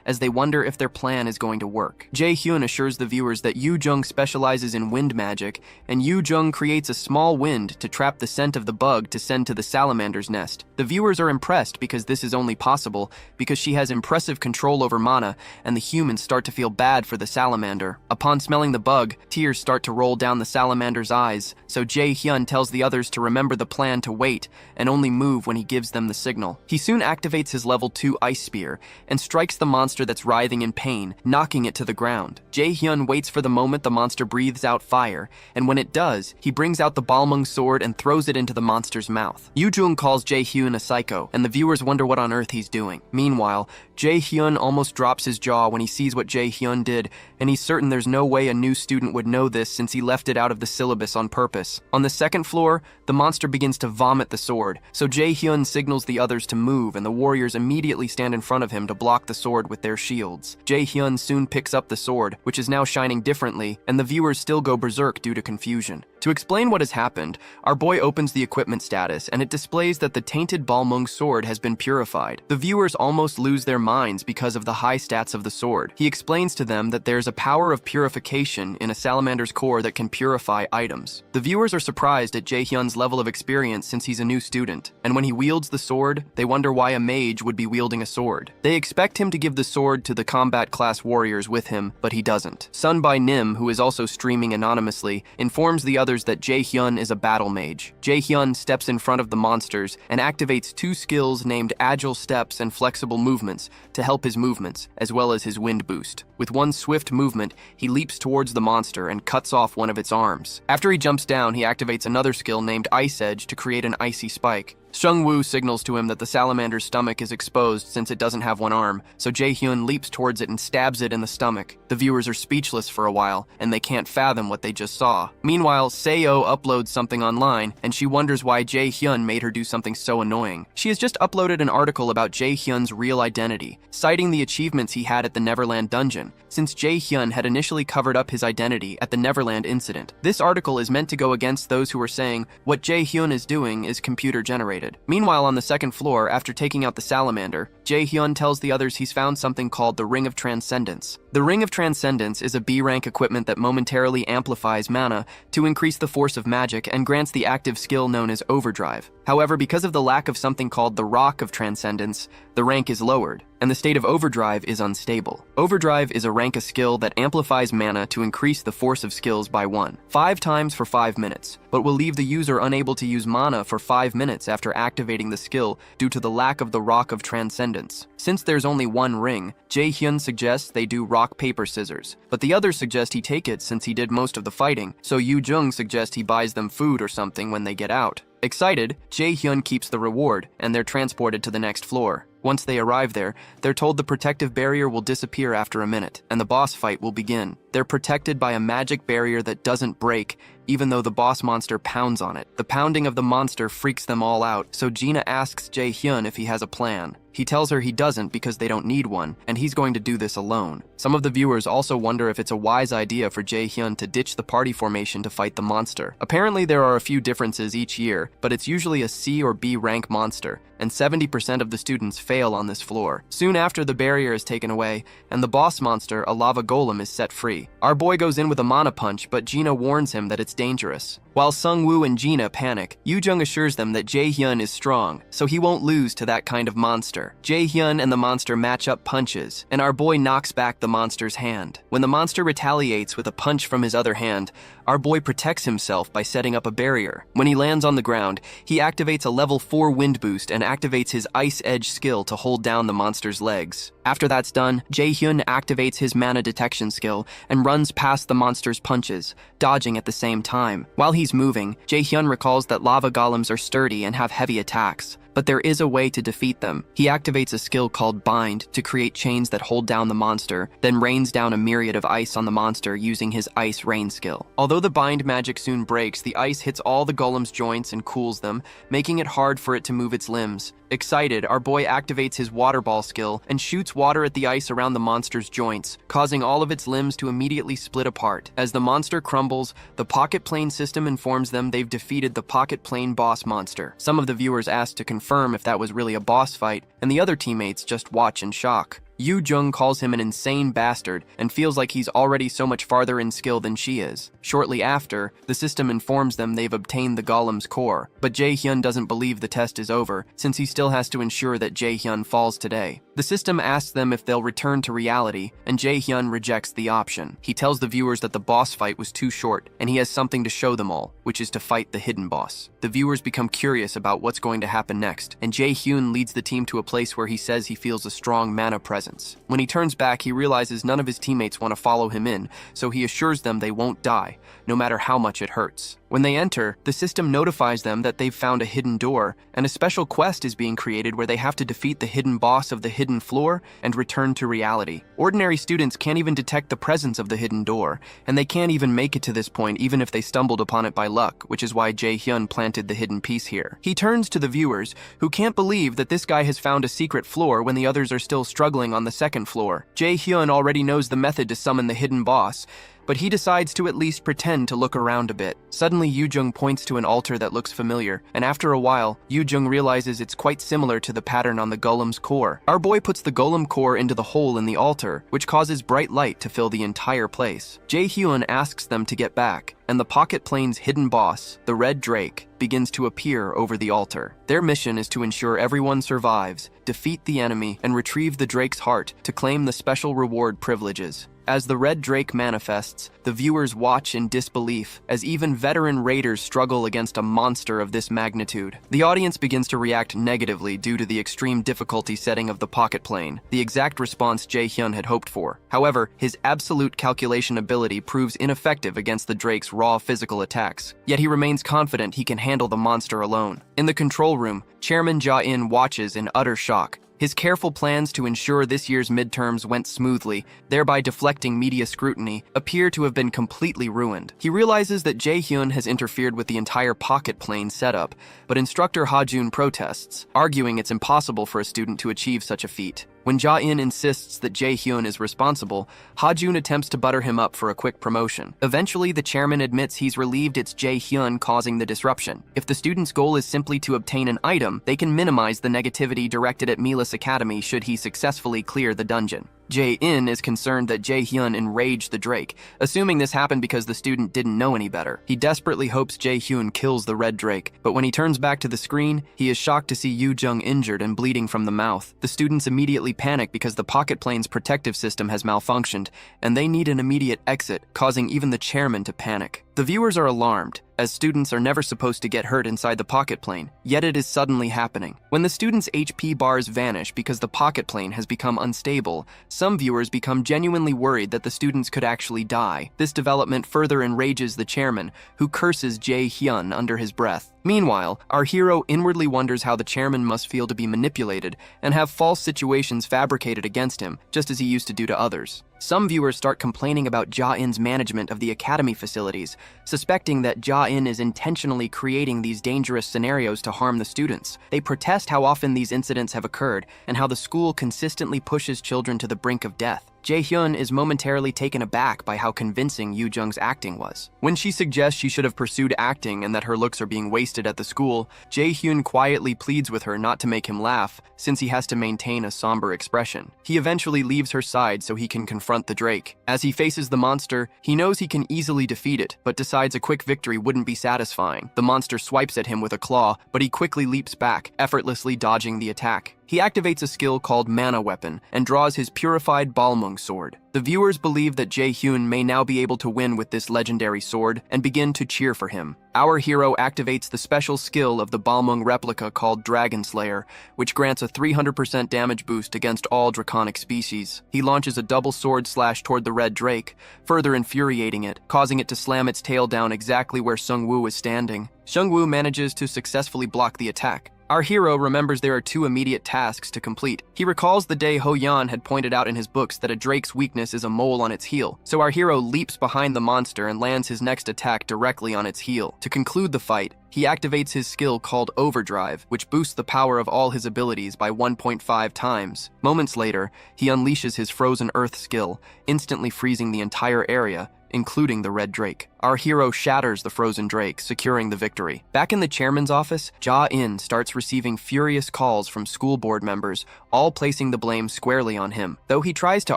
as they wonder if their plan is going to work. Jae-hyun assures the viewers that Yu Jung specializes in wind magic, and Yu Jung creates a small wind to trap the scent of the bug to send to the salamander's nest. The viewers are impressed because this is only possible because she has impressive control over mana, and the humans start to feel bad for the salamander. Upon smelling the bug, tears start to roll down the salamander's eyes, so Jae-hyun tells the others to remember the plan to wait and only move when he gives them the signal. He soon activates his level 2 ice spear and strikes the monster that's writhing in pain, knocking it to the ground. Jae-hyun waits for the moment the monster breathes out fire, and when it does, he brings out the Balmung sword and throws it into the monster's mouth. Yu Jung calls Jae-hyun a psycho, and the viewers wonder what on earth he's doing. Meanwhile, Jae-hyun almost drops his jaw when he sees what Jae-hyun did, and he's certain there's no way a new student would know this since he left it out of the syllabus on purpose. On the second floor, the monster begins to vomit the sword, so Jae-hyun signals the others to move, and the warriors immediately stand in front of him to block the sword with their shields. Jae-hyun soon picks up the sword, which is now shining differently, and the viewers still go berserk due to confusion. To explain what has happened, our boy opens the equipment status, and it displays that the tainted Balmung sword has been purified. The viewers almost lose their minds because of the high stats of the sword. He explains to them that there's a power of purification in a salamander's core that can purify items. The viewers are surprised at Jae-hyun's level of experience since he's a new student, and when he wields the sword, they wonder why a mage would be wielding a sword. They expect him to give the sword to the combat class warriors with him, but he doesn't. Sunbai Nim, who is also streaming anonymously, informs the others that Jae-hyun is a battle mage. Jae-hyun steps in front of the monsters and activates two skills named Agile Steps and Flexible Movements to help his movements, as well as his wind boost. With one swift movement, he leaps towards the monster and cuts off one of its arms. After he jumps down, he activates another skill named Ice Edge to create an icy spike. Seung-woo signals to him that the salamander's stomach is exposed since it doesn't have one arm, so Jae-hyun leaps towards it and stabs it in the stomach. The viewers are speechless for a while, and they can't fathom what they just saw. Meanwhile, Seo uploads something online, and she wonders why Jae-hyun made her do something so annoying. She has just uploaded an article about Jae-hyun's real identity, citing the achievements he had at the Neverland dungeon, since Jae-hyun had initially covered up his identity at the Neverland incident. This article is meant to go against those who are saying what Jae-hyun is doing is computer-generated. Meanwhile, on the second floor, after taking out the salamander, Jae-hyun tells the others he's found something called the Ring of Transcendence. The Ring of Transcendence is a B-rank equipment that momentarily amplifies mana to increase the force of magic and grants the active skill known as Overdrive. However, because of the lack of something called the Rock of Transcendence, the rank is lowered, and the state of Overdrive is unstable. Overdrive is a rank of skill that amplifies mana to increase the force of skills by 5 times for 5 minutes, but will leave the user unable to use mana for 5 minutes after activating the skill due to the lack of the Rock of Transcendence. Since there's only one ring, Jae-hyun suggests they do rock, paper, scissors, but the others suggest he take it since he did most of the fighting, so Yoo-jung suggests he buys them food or something when they get out. Excited, Jae-hyun keeps the reward, and they're transported to the next floor. Once they arrive there, they're told the protective barrier will disappear after a minute, and the boss fight will begin. They're protected by a magic barrier that doesn't break, even though the boss monster pounds on it. The pounding of the monster freaks them all out, so Gina asks Jae-hyun if he has a plan. He tells her he doesn't because they don't need one, and he's going to do this alone. Some of the viewers also wonder if it's a wise idea for Jae-hyun to ditch the party formation to fight the monster. Apparently there are a few differences each year, but it's usually a C or B rank monster, and 70% of the students fail on this floor. Soon after, the barrier is taken away, and the boss monster, a lava golem, is set free. Our boy goes in with a mana punch, but Gina warns him that it's dangerous. While Seung-woo and Gina panic, Yoo-jung assures them that Jae-hyun is strong, so he won't lose to that kind of monster. Jae-hyun and the monster match up punches, and our boy knocks back the monster's hand. When the monster retaliates with a punch from his other hand, our boy protects himself by setting up a barrier. When he lands on the ground, he activates a level 4 wind boost and activates his Ice Edge skill to hold down the monster's legs. After that's done, Jae-hyun activates his mana detection skill and runs past the monster's punches, dodging at the same time. While he's moving, Jae-hyun recalls that lava golems are sturdy and have heavy attacks, but there is a way to defeat them. He activates a skill called Bind to create chains that hold down the monster, then rains down a myriad of ice on the monster using his Ice Rain skill. Although the bind magic soon breaks, the ice hits all the golem's joints and cools them, making it hard for it to move its limbs. Excited, our boy activates his water ball skill and shoots water at the ice around the monster's joints, causing all of its limbs to immediately split apart. As the monster crumbles, the pocket plane system informs them they've defeated the pocket plane boss monster. Some of the viewers ask to confirm if that was really a boss fight, and the other teammates just watch in shock. Yoo-jung calls him an insane bastard and feels like he's already so much farther in skill than she is. Shortly after, the system informs them they've obtained the golem's core, but Jae-hyun doesn't believe the test is over, since he still has to ensure that Jae-hyun falls today. The system asks them if they'll return to reality, and Jae-hyun rejects the option. He tells the viewers that the boss fight was too short, and he has something to show them all, which is to fight the hidden boss. The viewers become curious about what's going to happen next, and Jae-hyun leads the team to a place where he says he feels a strong mana presence. When he turns back, he realizes none of his teammates want to follow him in, so he assures them they won't die, no matter how much it hurts. When they enter, the system notifies them that they've found a hidden door, and a special quest is being created where they have to defeat the hidden boss of the hidden floor and return to reality. Ordinary students can't even detect the presence of the hidden door, and they can't even make it to this point even if they stumbled upon it by luck, which is why Jae-hyun planted the hidden piece here. He turns to the viewers, who can't believe that this guy has found a secret floor when the others are still struggling on the second floor. Jae-hyun already knows the method to summon the hidden boss, but he decides to at least pretend to look around a bit. Suddenly, Yoo-jung points to an altar that looks familiar, and after a while, Yoo-jung realizes it's quite similar to the pattern on the golem's core. Our boy puts the golem core into the hole in the altar, which causes bright light to fill the entire place. Jae-hyun asks them to get back, and the pocket plane's hidden boss, the Red Drake, begins to appear over the altar. Their mission is to ensure everyone survives, defeat the enemy, and retrieve the Drake's heart to claim the special reward privileges. As the Red Drake manifests, the viewers watch in disbelief as even veteran raiders struggle against a monster of this magnitude. The audience begins to react negatively due to the extreme difficulty setting of the pocket plane, the exact response Jae-hyun had hoped for. However, his absolute calculation ability proves ineffective against the Drake's raw physical attacks, yet he remains confident he can handle the monster alone. In the control room, Chairman Ja-in watches in utter shock. His careful plans to ensure this year's midterms went smoothly, thereby deflecting media scrutiny, appear to have been completely ruined. He realizes that Jae-hyun has interfered with the entire pocket plane setup, but instructor Ha-jun protests, arguing it's impossible for a student to achieve such a feat. When Ja-in insists that Jae-hyun is responsible, Ha-jun attempts to butter him up for a quick promotion. Eventually, the chairman admits he's relieved it's Jae-hyun causing the disruption. If the student's goal is simply to obtain an item, they can minimize the negativity directed at Milas Academy should he successfully clear the dungeon. Jae-in is concerned that Jae-hyun enraged the Drake, assuming this happened because the student didn't know any better. He desperately hopes Jae-hyun kills the Red Drake, but when he turns back to the screen, he is shocked to see Yoo-jung injured and bleeding from the mouth. The students immediately panic because the pocket plane's protective system has malfunctioned, and they need an immediate exit, causing even the chairman to panic. The viewers are alarmed, as students are never supposed to get hurt inside the pocket plane, yet it is suddenly happening. When the students' HP bars vanish because the pocket plane has become unstable, some viewers become genuinely worried that the students could actually die. This development further enrages the chairman, who curses Jae-hyun under his breath. Meanwhile, our hero inwardly wonders how the chairman must feel to be manipulated and have false situations fabricated against him, just as he used to do to others. Some viewers start complaining about Ja-in's management of the academy facilities, suspecting that Ja-in is intentionally creating these dangerous scenarios to harm the students. They protest how often these incidents have occurred and how the school consistently pushes children to the brink of death. Jae-hyun is momentarily taken aback by how convincing Yoo-jung's acting was. When she suggests she should have pursued acting and that her looks are being wasted at the school, Jae-hyun quietly pleads with her not to make him laugh, since he has to maintain a somber expression. He eventually leaves her side so he can confront the Drake. As he faces the monster, he knows he can easily defeat it, but decides a quick victory wouldn't be satisfying. The monster swipes at him with a claw, but he quickly leaps back, effortlessly dodging the attack. He activates a skill called Mana Weapon and draws his purified Balmung sword. The viewers believe that Jae-hyun may now be able to win with this legendary sword and begin to cheer for him. Our hero activates the special skill of the Balmung replica called Dragon Slayer, which grants a 300% damage boost against all draconic species. He launches a double sword slash toward the Red Drake, further infuriating it, causing it to slam its tail down exactly where Seung-woo is standing. Seung-woo manages to successfully block the attack. Our hero remembers there are two immediate tasks to complete. He recalls the day Ho-yan had pointed out in his books that a drake's weakness is a mole on its heel, so our hero leaps behind the monster and lands his next attack directly on its heel. To conclude the fight, he activates his skill called Overdrive, which boosts the power of all his abilities by 1.5 times. Moments later, he unleashes his Frozen Earth skill, instantly freezing the entire area, including the Red Drake. Our hero shatters the frozen Drake, securing the victory. Back in the chairman's office, Ja-in starts receiving furious calls from school board members, all placing the blame squarely on him. Though he tries to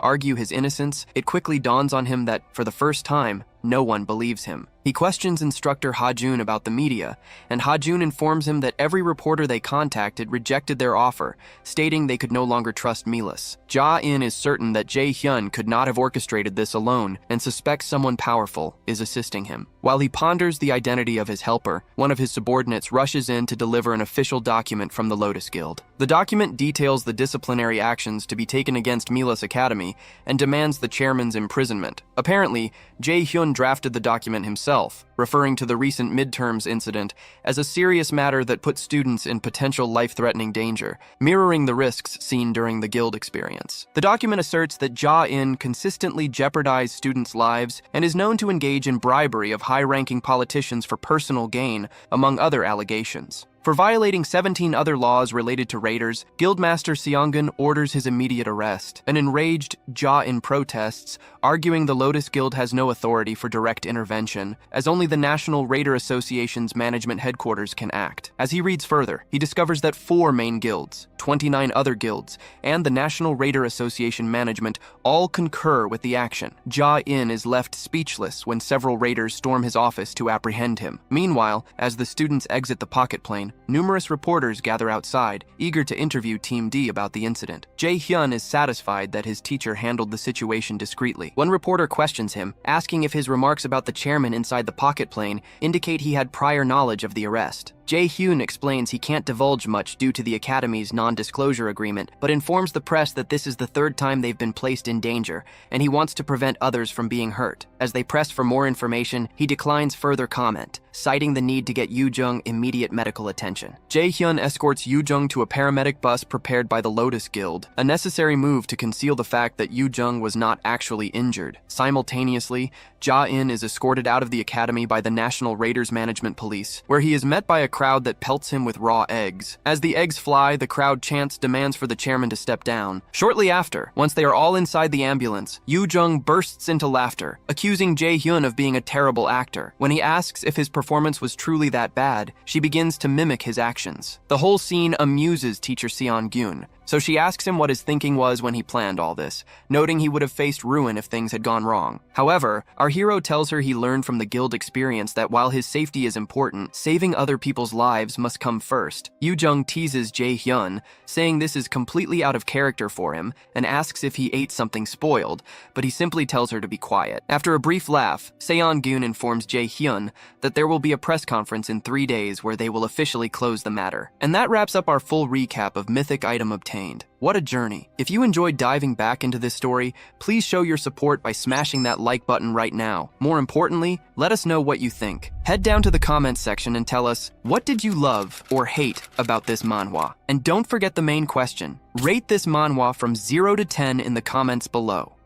argue his innocence, it quickly dawns on him that, for the first time, no one believes him. He questions instructor Ha-jun about the media, and Ha-jun informs him that every reporter they contacted rejected their offer, stating they could no longer trust Milas. Ja-in is certain that Jae-hyun could not have orchestrated this alone, and suspects someone powerful is assisting him. While he ponders the identity of his helper, one of his subordinates rushes in to deliver an official document from the Lotus Guild. The document details the disciplinary actions to be taken against Milas Academy and demands the chairman's imprisonment. Apparently, Jae-hyun drafted the document himself, himself, referring to the recent midterms incident as a serious matter that put students in potential life-threatening danger, mirroring the risks seen during the guild experience. The document asserts that Ja-in consistently jeopardized students' lives and is known to engage in bribery of high-ranking politicians for personal gain, among other allegations. For violating 17 other laws related to raiders, Guildmaster Seongun orders his immediate arrest. An enraged Ja-in protests, arguing the Lotus Guild has no authority for direct intervention, as only the National Raider Association's management headquarters can act. As he reads further, he discovers that 4 main guilds, 29 other guilds, and the National Raider Association management all concur with the action. Ja-in is left speechless when several raiders storm his office to apprehend him. Meanwhile, as the students exit the pocket plane, numerous reporters gather outside, eager to interview Team D about the incident. Jae-hyun is satisfied that his teacher handled the situation discreetly. One reporter questions him, asking if his remarks about the chairman inside the pocket plane indicate he had prior knowledge of the arrest. Jae-hyun explains he can't divulge much due to the Academy's non-disclosure agreement, but informs the press that this is the 3rd time they've been placed in danger, and he wants to prevent others from being hurt. As they press for more information, he declines further comment, citing the need to get Yoo-jung immediate medical attention. Jae-hyun escorts Yoo-jung to a paramedic bus prepared by the Lotus Guild, a necessary move to conceal the fact that Yoo-jung was not actually injured. Simultaneously, Ja-in is escorted out of the academy by the National Raiders Management Police, where he is met by a crowd that pelts him with raw eggs. As the eggs fly, the crowd chants demands for the chairman to step down. Shortly after, once they are all inside the ambulance, Yoo-jung bursts into laughter, accusing Jae-hyun of being a terrible actor. When he asks if his performance was truly that bad, she begins to mimic his actions. The whole scene amuses teacher Seon-gyun, so she asks him what his thinking was when he planned all this, noting he would have faced ruin if things had gone wrong. However, our hero tells her he learned from the guild experience that while his safety is important, saving other people's lives must come first. Yoo-jung teases Jae-hyun, saying this is completely out of character for him, and asks if he ate something spoiled, but he simply tells her to be quiet. After a brief laugh, Seon-gyun informs Jae-hyun that there will be a press conference in 3 days where they will officially close the matter. And that wraps up our full recap of Mythic Item Obtained. What a journey. If you enjoyed diving back into this story, please show your support by smashing that like button right now. More importantly, let us know what you think. Head down to the comments section and tell us, what did you love or hate about this manhwa? And don't forget the main question. Rate this manhwa from 0 to 10 in the comments below.